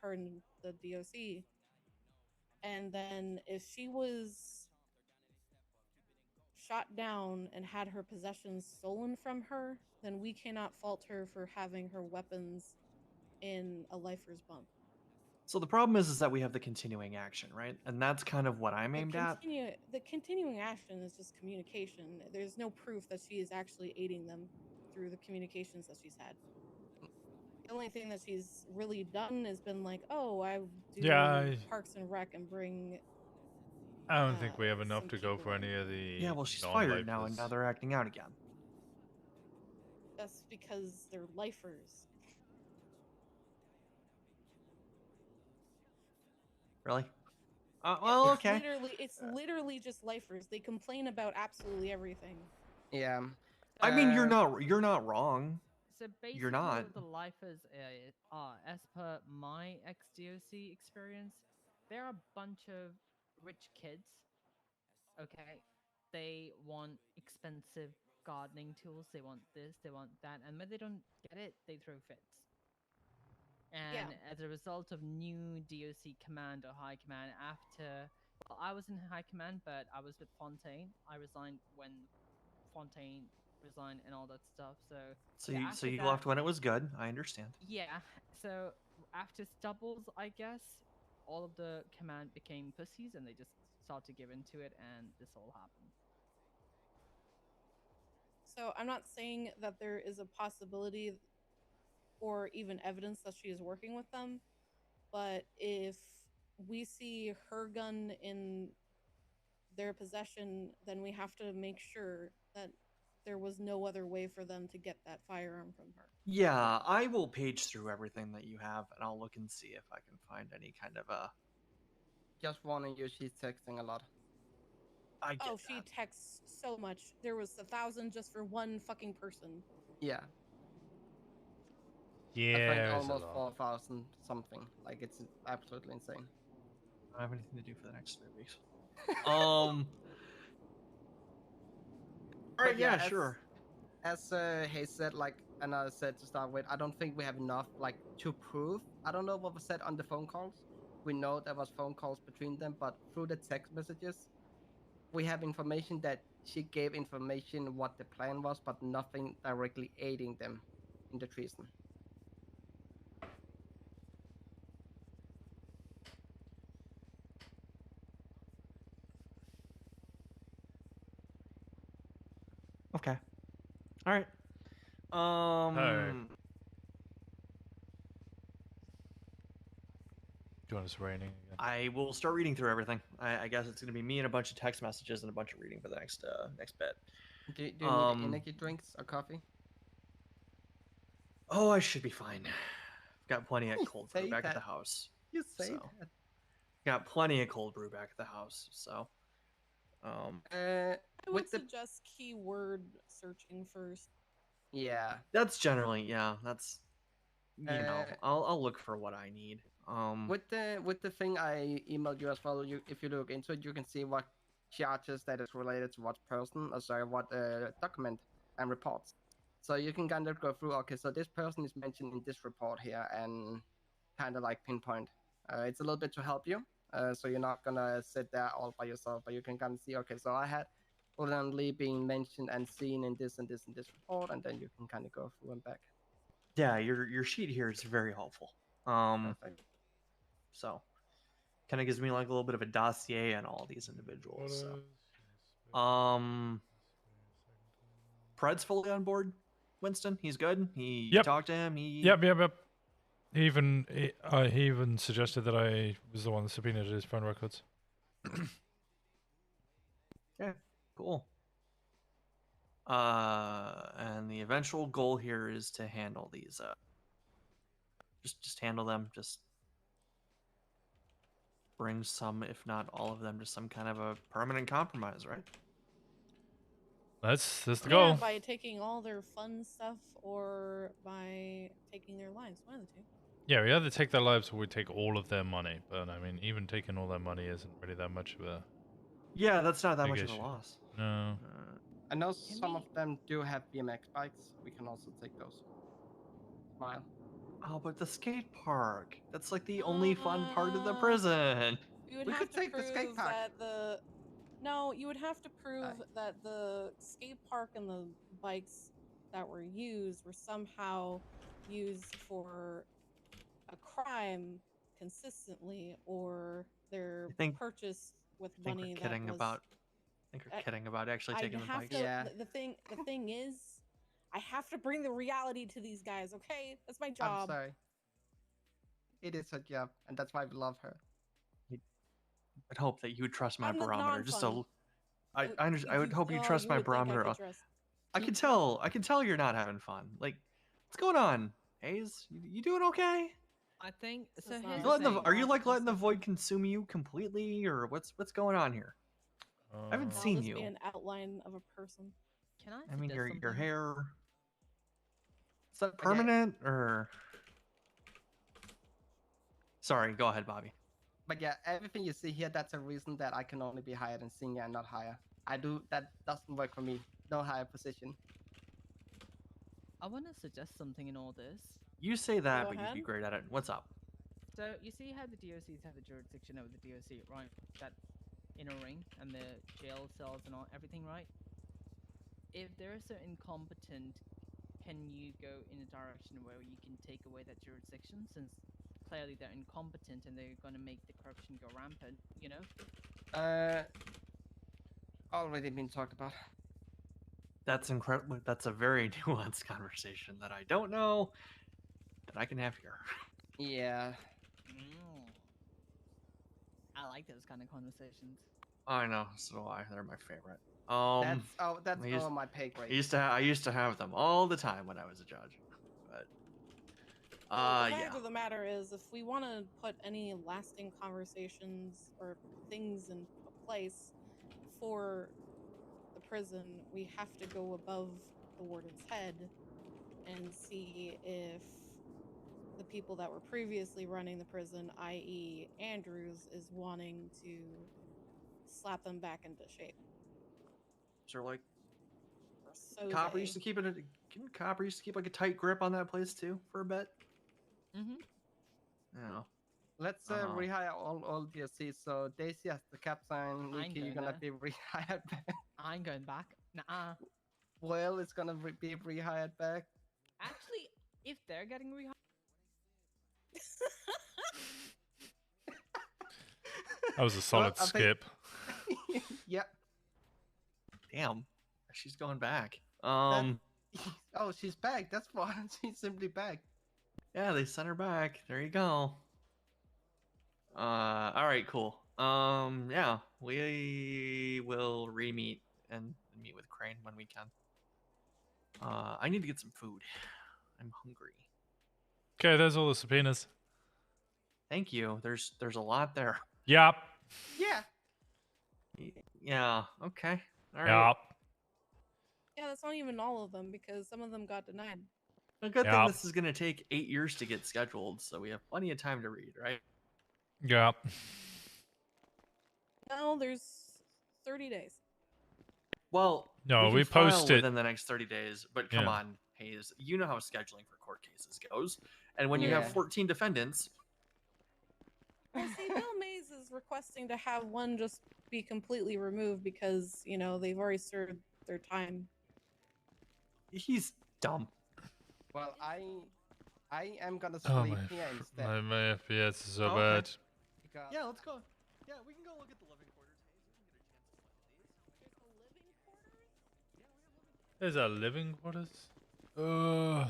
her and the DOC. And then if she was shot down and had her possessions stolen from her, then we cannot fault her for having her weapons in a lifer's bunk. So the problem is that we have the continuing action, right? And that's kind of what I'm aimed at. The continuing action is just communication. There's no proof that she is actually aiding them through the communications that she's had. The only thing that she's really done has been like, oh, I do Parks and Rec and bring. I don't think we have enough to go for any of the. Yeah, well, she's fired now, and now they're acting out again. That's because they're lifers. Really? Well, okay. It's literally just lifers. They complain about absolutely everything. Yeah. I mean, you're not wrong. So basically, You're not. what the lifers are, as per my ex-DOC experience, they're a bunch of rich kids. Okay, they want expensive gardening tools. They want this. They want that. And when they don't get it, they throw fits. And as a result of new DOC command or high command, well, I was in high command, but I was with Fontaine. I resigned when Fontaine resigned and all that stuff. So you left when it was good. I understand. Yeah. So after Stubbles, I guess all of the command became pussies, and they just started to give into it, and this all happened. So I'm not saying that there is a possibility or even evidence that she is working with them, but if we see her gun in their possession, then we have to make sure that there was no other way for them to get that firearm from her. Yeah, I will page through everything that you have, and I'll look and see if I can find any kind of a. Just warning you, she's texting a lot. She texts so much. There was 1,000 just for one fucking person. Yeah. Yeah. I think almost 4,000 something. Like, it's absolutely insane. I don't have anything to do for the next 3 weeks. Alright, yeah, sure. As Hayes said, like, and I said to start with, I don't think we have enough, like, to prove. I don't know what was said on the phone calls. We know there was phone calls between them, but through the text messages, we have information that she gave information what the plan was, but nothing directly aiding them in the treason. Okay. All right. when it's raining again. I will start reading through everything. I guess it's gonna be me and a bunch of text messages and a bunch of reading for the next bit. Do you need energy drinks or coffee? Oh, I should be fine. Got plenty of cold brew say back at that. the house. You say so. that. Got plenty of cold brew back at the house. So. I would suggest keyword searching first. Yeah. That's generally that's. You know, I'll look for what I need. With the thing I emailed you as well, if you look into it, you can see what charges that is related to what person, or sorry, what document and reports. So you can kind of go through. Okay, so this person is mentioned in this report here, and kind of like pinpoint. It's a little bit to help you, so you're not gonna sit there all by yourself, but you can kind of see. Okay, so I had Lee being mentioned and seen in this and this and this report, and then you can kind of go through and back. Yeah, your sheet here is very helpful. Perfect. So, kind of gives me like a little bit of a dossier on all these individuals. So. Pred's fully on board. Winston, he's good. You talked to him. Yep. He even suggested that I was the one that subpoenaed his phone records. Yeah, cool. And the eventual goal here is to handle these. Just handle them. Just bring some, if not all of them, to some kind of a permanent compromise, right? That's the goal. By taking all their fun stuff or by taking their lives, one of the two. Yeah, we either take their lives or we take all of their money. But I mean, even taking all their money isn't really that much of a. Yeah, that's not that much issue. of a loss. No. I know some of them do have BMX bikes. We can also take those. Smile. Oh, but the skate park. That's like the only fun part of the prison. You would We have could to take the prove skate park. that No, you would have to prove that the skate park and the bikes that were used were somehow used for a crime consistently, or they're purchased with money that was. I think we're kidding about actually taking the bikes. The thing is, I have to bring the reality to these guys. Okay, that's my job. I'm sorry. It is her job, and that's why we love her. I'd hope that you would trust my I'm the barometer. Just a, non-fun. I would hope you trust my would think I barometer. could trust. I can tell you're not having fun. Like, what's going on, Hayes? You doing okay? I think so. Are you like letting the void consume you completely, or what's going on here? I haven't seen This you. be an outline of a person. Can I? I mean, suggest your something? hair. Is that permanent or? Sorry, go ahead, Bobby. But yeah, everything you see here, that's a reason that I can only be higher than senior and not higher. That doesn't work for me. No higher position. I want to suggest something in all this. You say that, Go but you'd be ahead. great at it. What's up? So you see how the DOCs have the jurisdiction over the DOC, right? That inner ring and the jail cells and all everything, right? If they're so incompetent, can you go in a direction where you can take away that jurisdiction, since clearly they're incompetent and they're going to make the corruption go rampant, you know? Already been talked about. That's incredible. That's a very nuanced conversation that I don't know that I can have here. Yeah. I like those kind of conversations. I know, so do I. They're my favorite. That's all my pay grade. I used to have them all the time when I was a judge. But The yeah. fact of the matter is, if we want to put any lasting conversations or things in place for the prison, we have to go above the warden's head and see if the people that were previously running the prison, i.e. Andrews, is wanting to slap them back into shape. So like, So Copper used to keep it. Copper used to keep like a tight grip on that place too for a bit. Mm-hmm. Yeah. Let's rehire all DSCs. So Daisy as the captain, Nikki, you're gonna be rehired back. I ain't going back. Nuh-uh. Well, it's gonna be rehired back. Actually, if they're getting rehired. That was a solid skip. Yep. Damn, she's going back. Oh, she's back. That's fine. She's simply back. Yeah, they sent her back. There you go. All right, cool. Yeah, we will re-meet and meet with Crane when we can. I need to get some food. I'm hungry. Okay, there's all the subpoenas. Thank you. There's a lot there. Yep. Yeah. Yeah. Okay. All right. Yep. Yeah, that's not even all of them because some of them got denied. A good thing this is gonna take 8 years to get scheduled, so we have plenty of time to read, right? Yep. No, there's 30 days. Well, No, we we can file post it- within the next 30 days, but come Yeah. on, Hayes, you know how scheduling for court cases goes. And when you Yeah. have 14 defendants, Well, see, Bill Mays is requesting to have one just be completely removed because, you know, they've already served their time. he's dumb. Well, I am gonna Oh sleep my, here instead. my FPS is so Oh, bad. okay. Yeah, let's go. Yeah, we can go look at the living quarters. There's a living quarters. Yeah.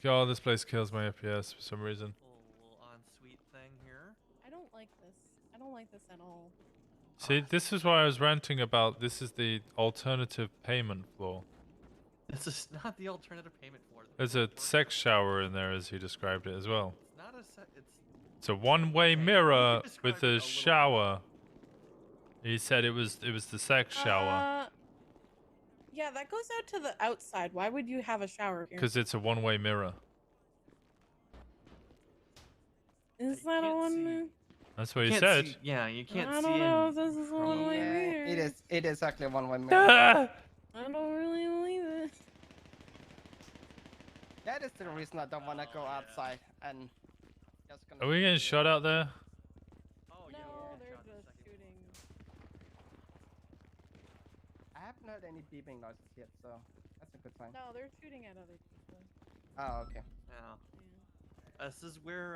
God, this place kills my FPS for some reason. Little ensuite thing here. I don't like this. I don't like this at all. See, this is why I was ranting about. This is the alternative payment floor. This is not the alternative payment floor. There's a sex shower in there, as he described it as well. It's not a set. It's a one-way mirror with a shower. He said it was the sex shower Yeah, that goes out to the outside. Why would you have a shower here? because it's a one-way mirror. Is that a one? That's what he Can't said. see- yeah, you can't I see don't know in if this is a one-way Yeah, mirror. it is actually a one-way mirror. I don't really believe it. That is the reason I don't want to go outside and just gonna. Are we getting shot out there? No, they're just shooting. I haven't heard any beeping noises yet, so that's a good sign. No, they're shooting at other people. Oh, okay. Yeah. This is where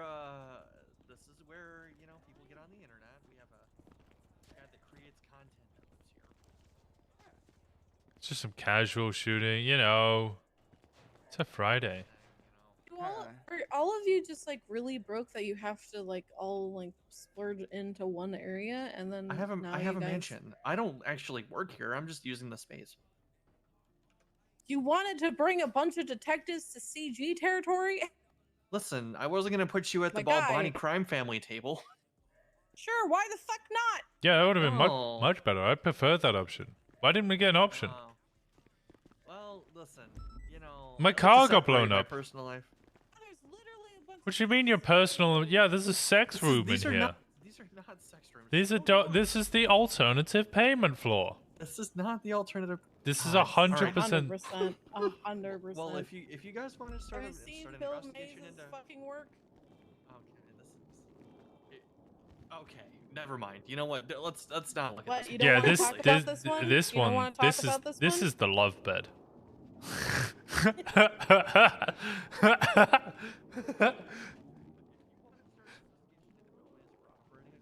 you know people get on the internet. We have a guy that creates content that lives here. It's just some casual shooting, you know. It's a Friday. Are all of you just like really broke that you have to like all like splurge into one area and then I have a now I have you a guys... mansion. I don't actually work here. I'm just using the space. You wanted to bring a bunch of detectives to CG territory? Listen, I wasn't gonna put you at the My Ball guy. Bonnie crime family table. Sure, why the fuck not? Yeah, that would have been Oh. much better. I preferred that option. Why didn't we get an option? Well, listen, you know. My I like to car got separate blown my up. Personal life. What do you mean your personal? Yeah, there's a sex room in These are here. not sex rooms. These are this is the alternative payment floor. This is not the alternative. This is God, 100%. 100%. 100%. Well, if you guys want to start Have you seen an Bill investigation Mays' into fucking work? Okay, never mind. You know what? Let's not look What, at you this. don't Yeah, wanna this talk about this one? this You don't one wanna talk this is about this this one? is the love bed.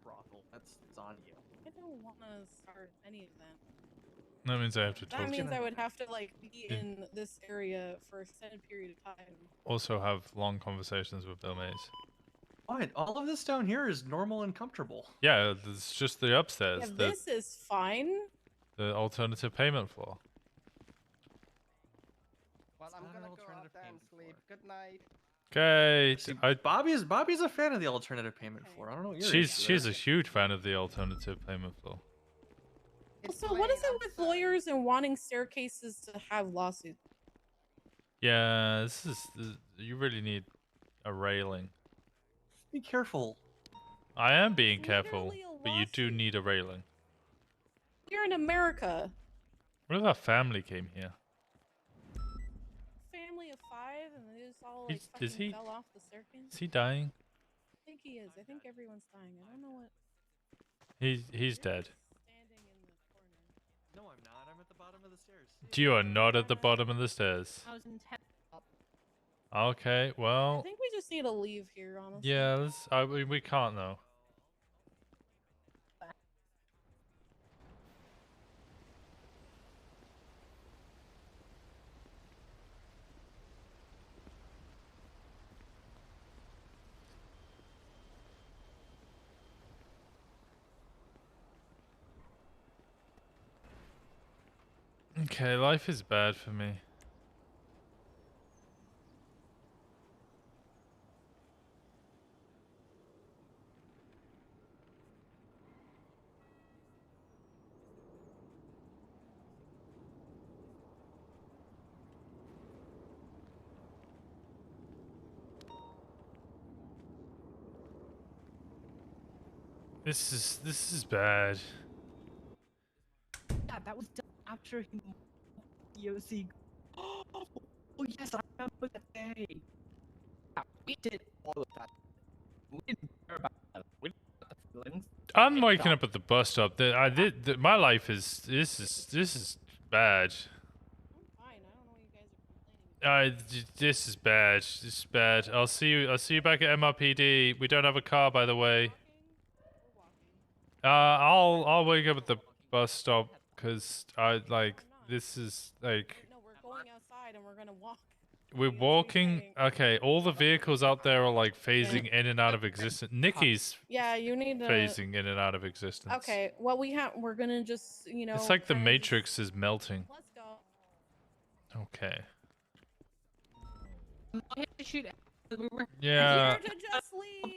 Brothel. That's on you. I don't want to start any of that. That means I have to That talk. means I would have to like be in this area for an extended period of time. Also have long conversations with Bill Mays. What? All of this down here is normal and comfortable. Yeah, it's just the upstairs. Yeah, this is fine. The alternative payment floor. Well, I'm gonna go out there and sleep. Good night. Okay, Bobby's a fan of the alternative payment floor. I don't know what your issue she's is. a huge fan of the alternative payment floor. So what is it with lawyers and wanting staircases to have lawsuits? Yeah, you really need a railing. Be careful. I am being careful, but you do need a railing. You're in America. What if our family came here? Family of 5 and they just all like Is fucking he- fell off the staircase. Is he dying? I think he is. I think everyone's dying. I don't know what. He's dead. No, I'm not. I'm at the bottom of the stairs. You are not at the bottom of the stairs. I was in Okay, I well, think we just need to leave here, honestly. yeah, we can't though. Okay, life is bad for me. This is bad. Yeah, that was done after him. DOC. Oh yes, I remember that day. Yeah, we did all of that. We didn't care about that. We didn't care about the feelings. I'm waking up at the bus stop. My life is this is bad. This is bad. This is bad. I'll see you back at MRPD. We don't have a car, by the way. I'll wake up at the bus stop because this is like. No, we're going outside and we're gonna walk. We're walking. Okay, all the vehicles out there are like phasing in and out of existence. Nikki's Yeah, you need to. phasing in and out of existence. Okay, well we're gonna just It's like the Matrix is melting. Let's go. Okay. I'm not here to shoot. Yeah. We're here to just leave.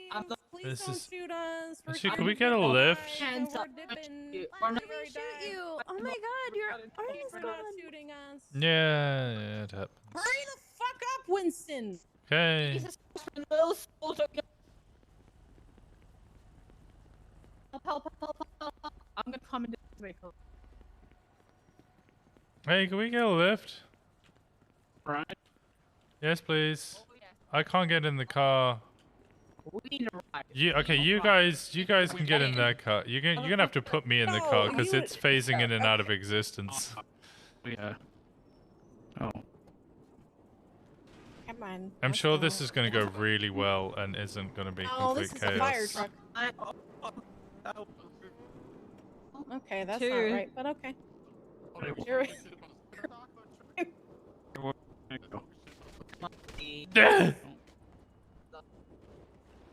Please This don't is- shoot us. We're Actually, here can we to get a die. lift? Hands up. We're dipping. We're not We're shoot you. Oh my god, your arm is not shooting us. Yeah, it happens. Hurry the fuck up, Winston. Okay. Jesus, little souls are gonna... Help. I'm gonna come into the vehicle. Hey, can we get a lift? Right. Yes, please. I can't get in the car. We need a ride. You guys can get in that car. You're gonna have to put me in the car because it's phasing in and out of existence. Yeah. Oh. Come on. I'm sure this is gonna go really well and isn't gonna be Oh, this complete is a fire chaos. truck. Okay, that's Two. not right, but okay. You're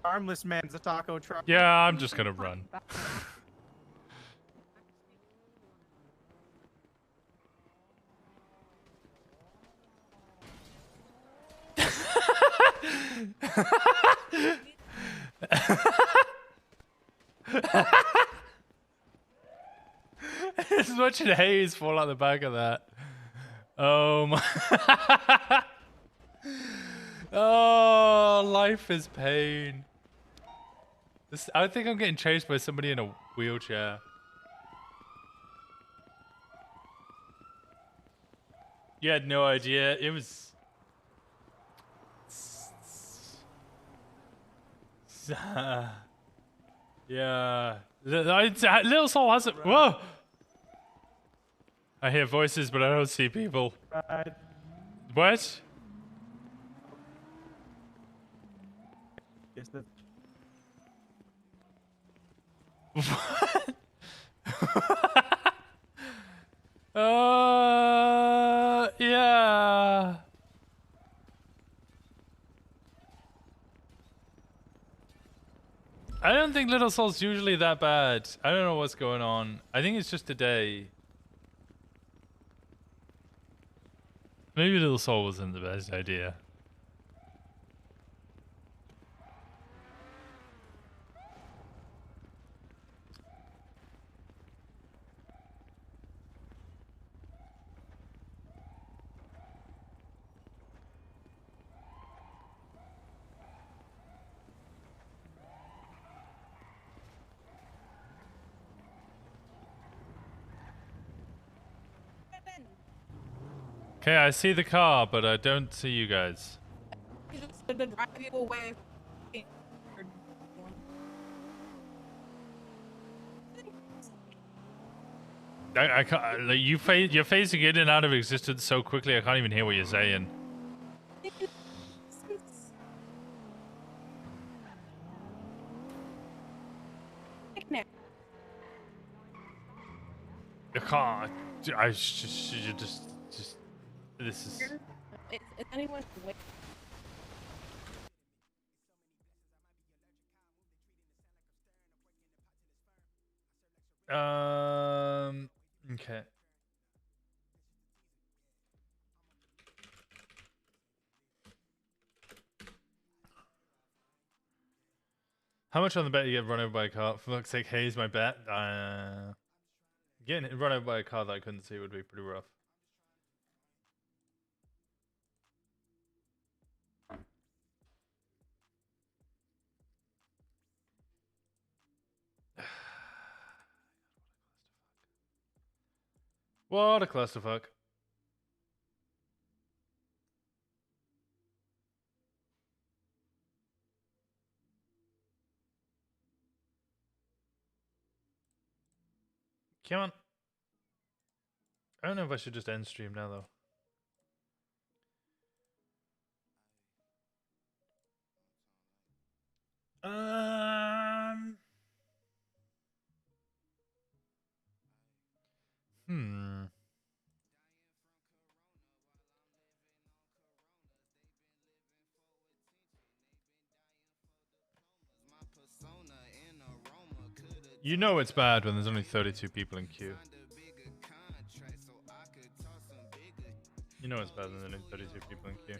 Armless man's a taco truck. Yeah, I'm just gonna run. Just watching haze fall out the back of that. Oh my. Oh, life is pain. I think I'm getting chased by somebody in a wheelchair. You had no idea. It was. Yeah. Little Soul has it. Whoa! I hear voices, but I don't see people. What? Yes, Yeah. I don't think Little Soul's usually that bad. I don't know what's going on. I think it's just today. Maybe Little Soul wasn't the best idea. Okay, I see the car, but I don't see you guys. He's just gonna drive you away. I can't. Like, you're phasing in and out of existence so quickly. I can't even hear what you're saying. I can't. I just. This is. Is anyone awake? Okay. How much on the bet you get run over by a car? For fuck's sake, Hayes, my bet. Getting run over by a car that I couldn't see would be pretty rough. What a clusterfuck. Come on. I don't know if I should just end stream now, though. You know it's bad when there's only 32 people in queue. You know it's bad when there's only 32 people in queue.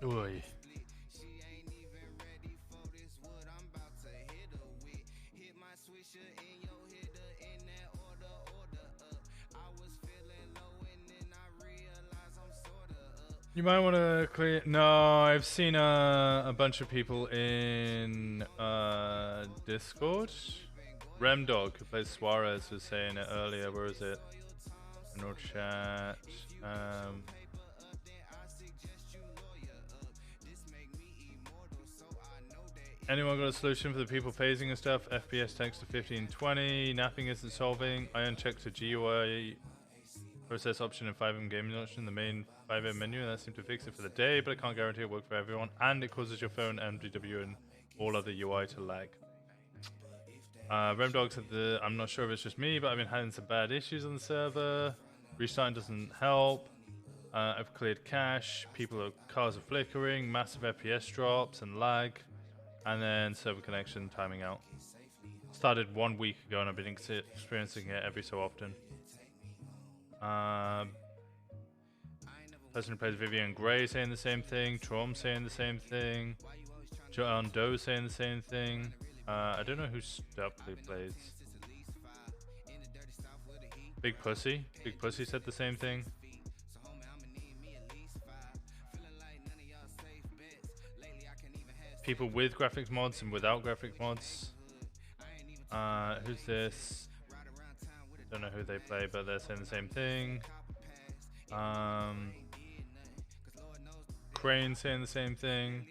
Oy. You might want to clear. No, I've seen a bunch of people in Discord. Remdog, who plays Suarez, was saying it earlier. Where is it? In our chat. Anyone got a solution for the people phasing and stuff? FPS text to 1520. Napping isn't solving. I unchecked the GUI process option and 5M gaming option, the main 5M menu, and that seemed to fix it for the day, but I can't guarantee it worked for everyone, and it causes your phone, MDW, and all other UI to lag. Remdog said that I'm not sure if it's just me, but I've been having some bad issues on the server. Restarting doesn't help. I've cleared cache. Cars are flickering, massive FPS drops and lag, and then server connection timing out. Started 1 week ago, and I've been experiencing it every so often. Person who plays Vivian Gray saying the same thing. Trom saying the same thing. John Doe saying the same thing. I don't know who Stupley plays. Big Pussy. Big Pussy said the same thing. People with graphics mods and without graphics mods. Who's this? Don't know who they play, but they're saying the same thing. Crane saying the same thing.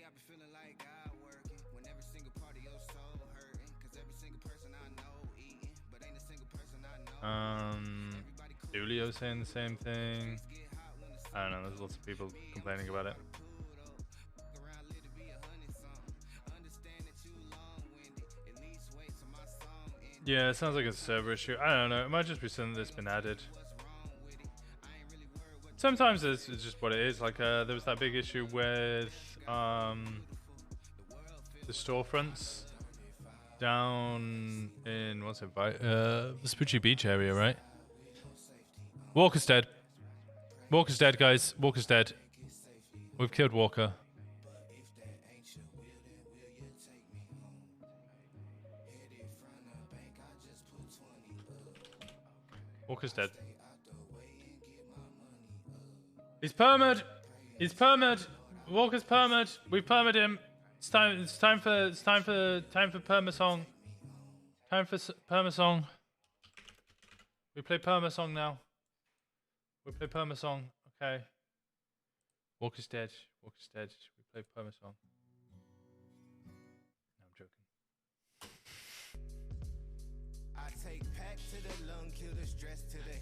Julio saying the same thing. I don't know, there's lots of people complaining about it. Yeah, it sounds like a server issue. I don't know, it might just be something that's been added. Sometimes it's just what it is. Like there was that big issue with the storefronts down in the Vespucci Beach area, right? Walker's dead. Walker's dead, guys. Walker's dead. We've killed Walker. Walker's dead. He's permed. He's permed. Walker's permed. We permed him. It's time for perma song. Time for perma song. We play perma song now. We play perma song. Okay. Walker's dead. Walker's dead. We play perma song. No, I'm joking. I take pack to the lung, kill the stress to the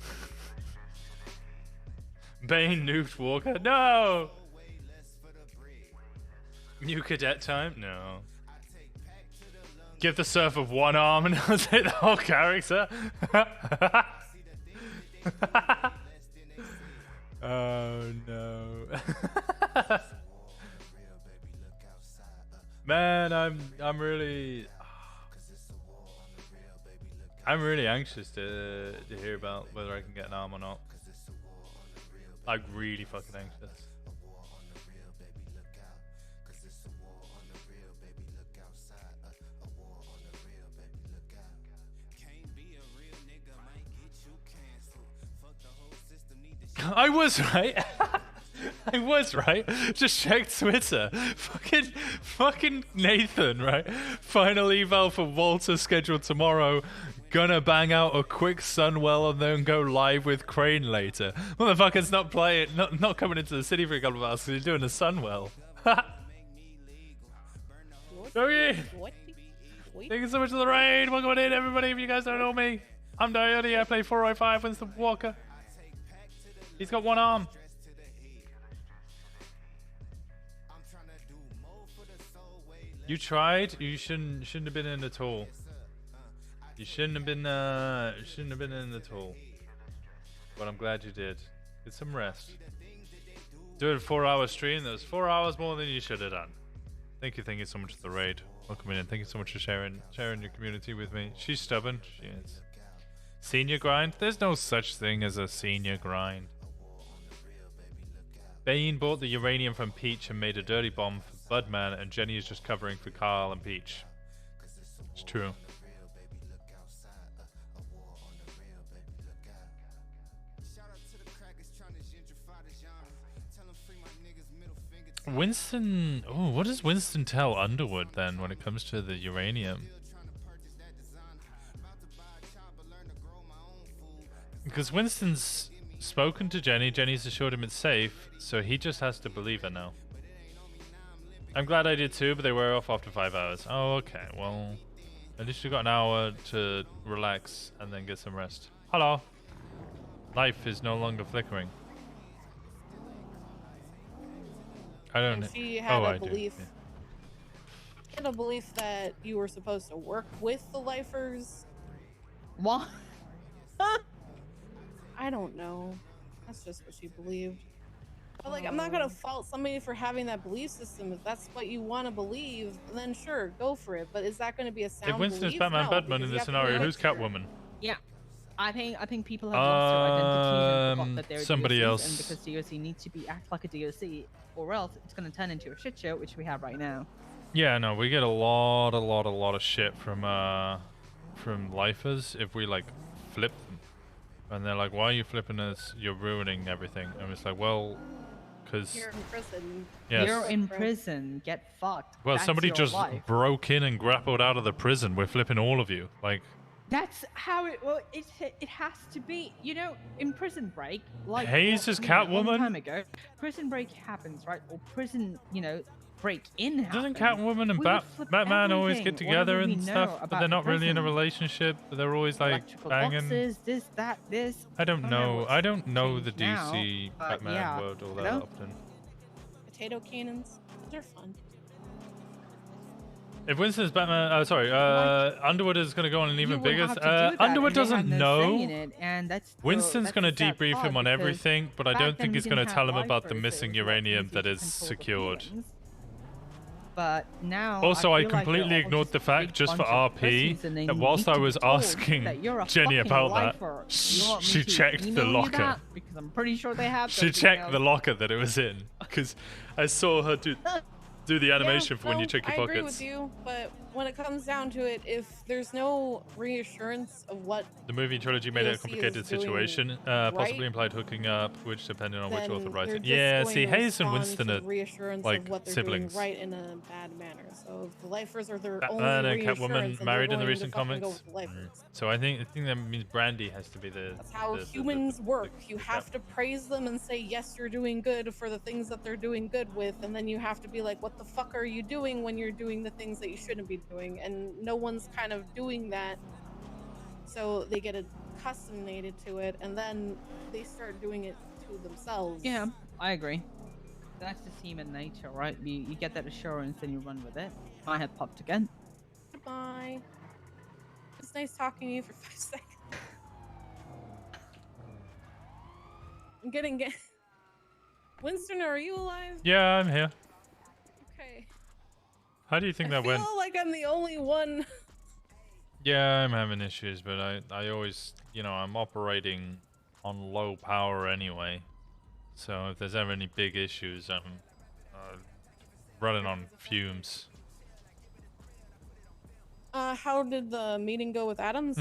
Bane nuked Walker. No! New cadet time? No. Give the surfer one arm and I'll take the whole character. Oh no. Man, I'm really I'm really anxious to hear about whether I can get an arm or not. Like really fucking anxious. I was right. I was right. Just check Twitter. Fucking Nathan, right? Final eval for Walter scheduled tomorrow. Gonna bang out a quick Sunwell and then go live with Crane later. Motherfucker's not playing, not coming into the city for a couple of hours because he's doing a Sunwell. Okay. Thank you so much for the raid. Welcome in, everybody. If you guys don't know me, I'm Diody. I play 405 Winston Walker. He's got one arm. You tried. You shouldn't have been in at all. You shouldn't have been in at all. But I'm glad you did. Get some rest. Do a 4-hour stream. That was 4 hours more than you should have done. Thank you so much for the raid. Welcome in. Thank you so much for sharing your community with me. She's stubborn. She is. Senior grind? There's no such thing as a senior grind. Bane bought the uranium from Peach and made a dirty bomb for Budman, and Jenny is just covering for Carl and Peach. It's true. Winston... Oh, what does Winston tell Underwood then when it comes to the uranium? Because Winston's spoken to Jenny, Jenny's assured him it's safe, so he just has to believe her now. I'm glad I did too, but they were off after 5 hours. Oh, okay, well, at least you got an hour to relax and then get some rest. Hello. Life is no longer flickering. I don't know. She had a belief. She had a belief that you were supposed to work with the lifers. What? I don't know. That's just what she believed. But like, I'm not gonna fault somebody for having that belief system. If that's what you want to believe, then sure, go for it. But is that going to be a sound If Winston's belief? Batman, No, Batman in because this you have to scenario, be who's Catwoman? Yeah, I think people have lost their identities and forgot that they're somebody DOCs, else. and because DOC needs to act like a DOC, or else it's going to turn into a shit show, which we have right now. Yeah, no, we get a lot of shit from lifers if we like flip them, and they're like, "Why are you flipping us? You're ruining everything." And it's like, well, because you're in prison. Yes. You're in prison. Get fucked. Well, That's somebody your just life. broke in and grappled out of the prison. We're flipping all of you. Like, That's how it. Well, it has to be. You know, in Prison Break, like Hayes is a long Catwoman? time ago, Prison Break happens, right? Or prison, break in happens. doesn't Catwoman and We would flip Batman always everything, get together whatever we and know stuff, but about they're the not really in a prison. relationship. But they're always like Electrical banging. boxes, this, that, this. I don't know. what's I don't know the changed now, DC but Batman yeah, world all you that know? often. Potato cannons. They're fun. If Winston's Batman, Underwood is going to go on an even You would bigger. have to do that, Underwood and they doesn't have no say in know. it, and that's Winston's going to the sad debrief part, him on because everything, but I back don't then think we he's going to didn't tell have him about the lifers, missing it was a lot uranium easier that to is control the secured. feelings. But now, Also, I feel like completely they're all ignored the fact, big just for bunch of RP, pussies, and they that whilst need I to was be told asking that you're a Jenny fucking about lifer. that, You want me she to checked the email you locker. that? Because I'm pretty sure they have. She those checked emails. the locker that it was in, because I saw her do the animation for when you check your I agree pockets. with you, but when it comes down to it, if there's no reassurance of what The movie trilogy made it a DLC complicated is doing situation, right, possibly implied hooking up, which depending on which then author writes they're it. just Yeah, going see, to Hayes and respond Winston to are reassurance like of what they're siblings. doing right in a bad manner. So if the lifers are their Batman only and reassurance, Catwoman then married they're in the going recent to fucking go comics. with the lifers. So I think that means Brandy has to be the. That's how the humans work. You have to praise them and say, yes, you're doing good for the things that they're doing good with. And then you have to be like, what the fuck are you doing when you're doing the things that you shouldn't be doing? And no one's kind of doing that. So they get accustomed to it, and then they start doing it to themselves. Yeah, I agree. That's just human nature, right? You get that assurance and you run with it. My head popped again. Goodbye. It's nice talking to you for 5 seconds. I'm getting Winston, are you alive? Yeah, I'm here. Okay. How do you think I that went? feel like I'm the only one. Yeah, I'm having issues, but I always, you know, I'm operating on low power anyway. So if there's ever any big issues, I'm running on fumes. How did the meeting go with Adams?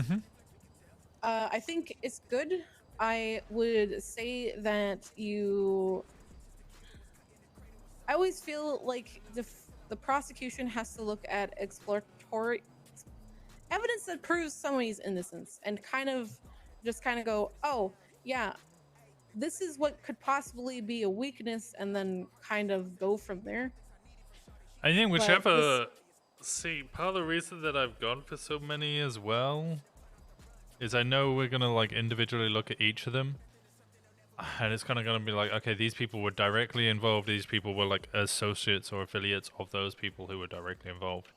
I think it's good. I would say that I always feel like the prosecution has to look at exploratory evidence that proves somebody's innocence and kind of go, oh, yeah, this is what could possibly be a weakness, and then kind of go from there. I think But whichever... See, part of the reason that I've gone for so many as well is I know we're going to like individually look at each of them. And it's kind of going to be like, okay, these people were directly involved. These people were like associates or affiliates of those people who were directly involved.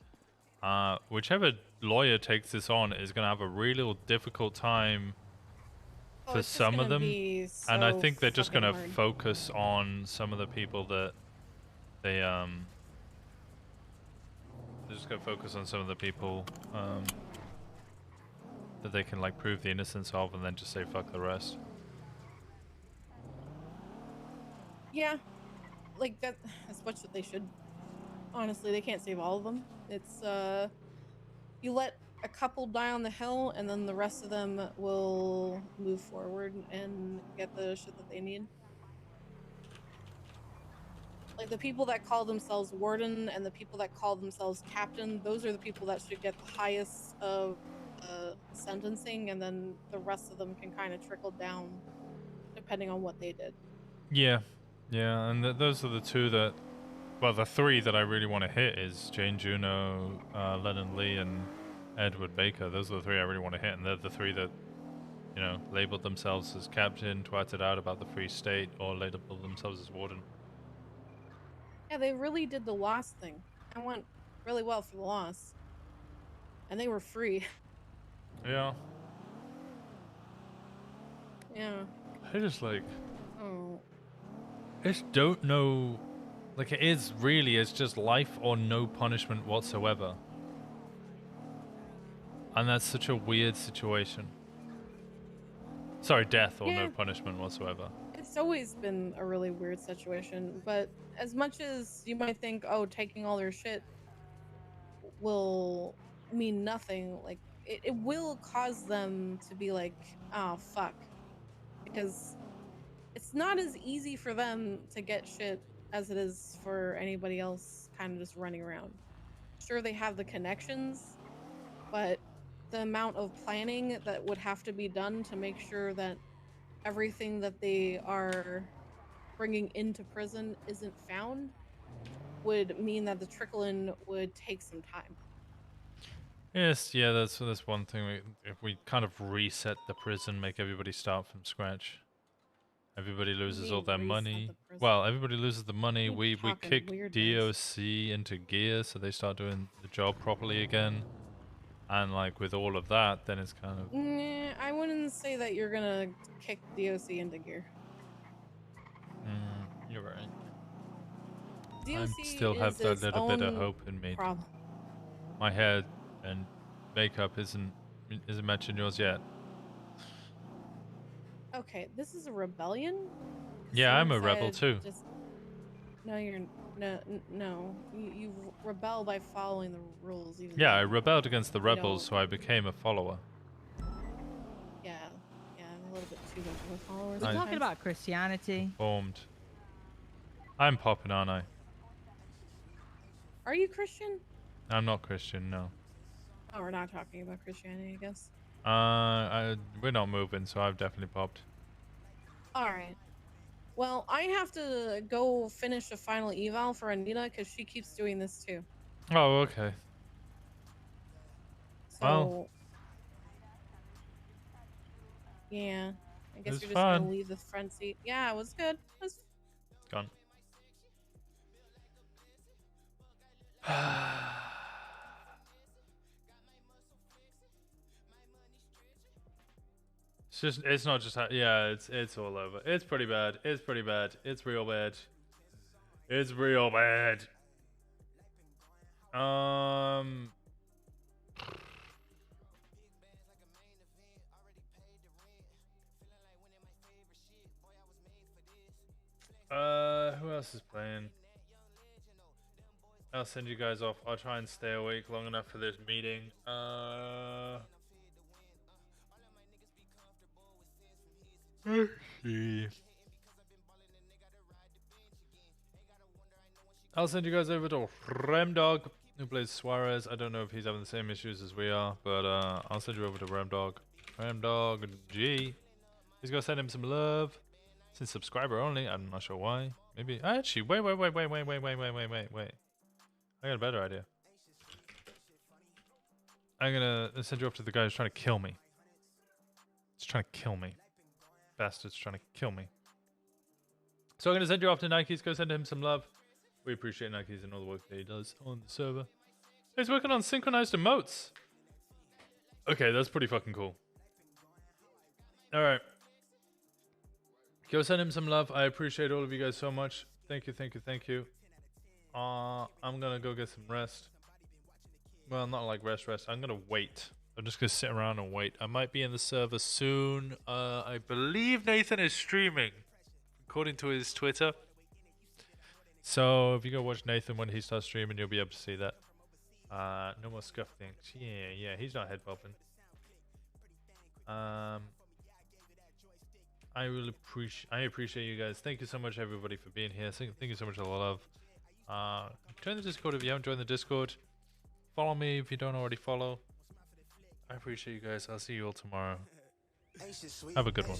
Whichever lawyer takes this on is going to have a really difficult time for some of them. And I think they're just going to focus on some of the people that they, they're just going to focus on some of the people, that they can like prove the innocence of, and then just say fuck the rest. Yeah, like that's what they should. Honestly, they can't save all of them. It's you let a couple die on the hill, and then the rest of them will move forward and get the shit that they need. Like the people that call themselves warden and the people that call themselves captain, those are the people that should get the highest of sentencing, and then the rest of them can kind of trickle down depending on what they did. Yeah, yeah, and those are the two that, well, the three that I really want to hit is Jane Juno, Lennon Lee, and Edward Baker. Those are the three I really want to hit, and they're the three that, you know, labeled themselves as captain, twatted out about the Free State, or labeled themselves as warden. Yeah, they really did the loss thing. I went really well for the loss. And they were free. Yeah. Yeah. I just like... Oh. I just don't know... Like, it is really, it's just life or no punishment whatsoever. And that's such a weird situation. Sorry, death or no punishment whatsoever. It's always been a really weird situation, but as much as you might think, oh, taking all their shit will mean nothing, like, it will cause them to be like, oh, fuck. Because it's not as easy for them to get shit as it is for anybody else kind of just running around. Sure, they have the connections, but the amount of planning that would have to be done to make sure that everything that they are bringing into prison isn't found would mean that the trickle-in would take some time. Yes, yeah, that's one thing. If we kind of reset the prison, make everybody start from scratch, everybody loses all their money. Well, everybody loses the money. We kick DOC into gear, so they start doing the job properly again. And like with all of that, then it's kind of... Nah, I wouldn't say that you're gonna kick DOC into gear. You're right. DOC I still have that little bit of hope in me. Problem. My hair and makeup isn't matching yours yet. Okay, this is a rebellion? Yeah, I'm a rebel too. No, you're no. You rebel by following the rules. Even Yeah, I rebelled against the rebels, so I became a follower. Yeah, a little bit too much of a follower. We're talking about Christianity. Formed. I'm popping, aren't I? Are you Christian? I'm not Christian, no. Oh, we're not talking about Christianity, I guess. We're not moving, so I've definitely popped. All right. Well, I have to go finish a final eval for Anita because she keeps doing this too. Oh, okay. So, well, yeah, I guess was you're just fun. gonna leave the front seat. Yeah, it was good. It was... Gone. It's not just yeah, it's all over. It's pretty bad. It's pretty bad. It's real bad. It's real bad. Who else is playing? I'll send you guys off. I'll try and stay awake long enough for this meeting. Let's see. I'll send you guys over to Remdog, who plays Suarez. I don't know if he's having the same issues as we are, but I'll send you over to Remdog. Remdog G. He's gonna send him some love. Since subscriber only, I'm not sure why. Maybe actually wait. I got a better idea. I'm gonna send you up to the guy who's trying to kill me. He's trying to kill me. Bastard's trying to kill me. So I'm gonna send you off to Nikes. Go send him some love. We appreciate Nikes and all the work that he does on the server. He's working on synchronized emotes. Okay, that's pretty fucking cool. Alright. Go send him some love. I appreciate all of you guys so much. Thank you. I'm gonna go get some rest. Well, not like rest. I'm gonna wait. I'm just gonna sit around and wait. I might be in the server soon. I believe Nathan is streaming, according to his Twitter. So if you go watch Nathan when he starts streaming, you'll be able to see that. No more scuff things. Yeah, he's not head popping. I appreciate you guys. Thank you so much, everybody, for being here. Thank you so much for the love. Join the Discord if you haven't joined the Discord. Follow me if you don't already follow. I appreciate you guys. I'll see you all tomorrow. Have a good one.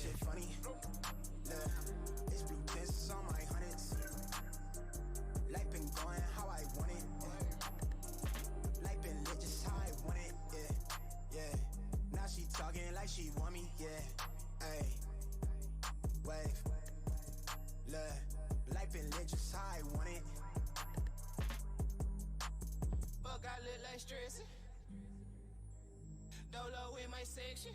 Talking like she want me, yeah. Ay, wave, look, life been lit just how I want it. Fuck, I look like stressing. Dolo in my section.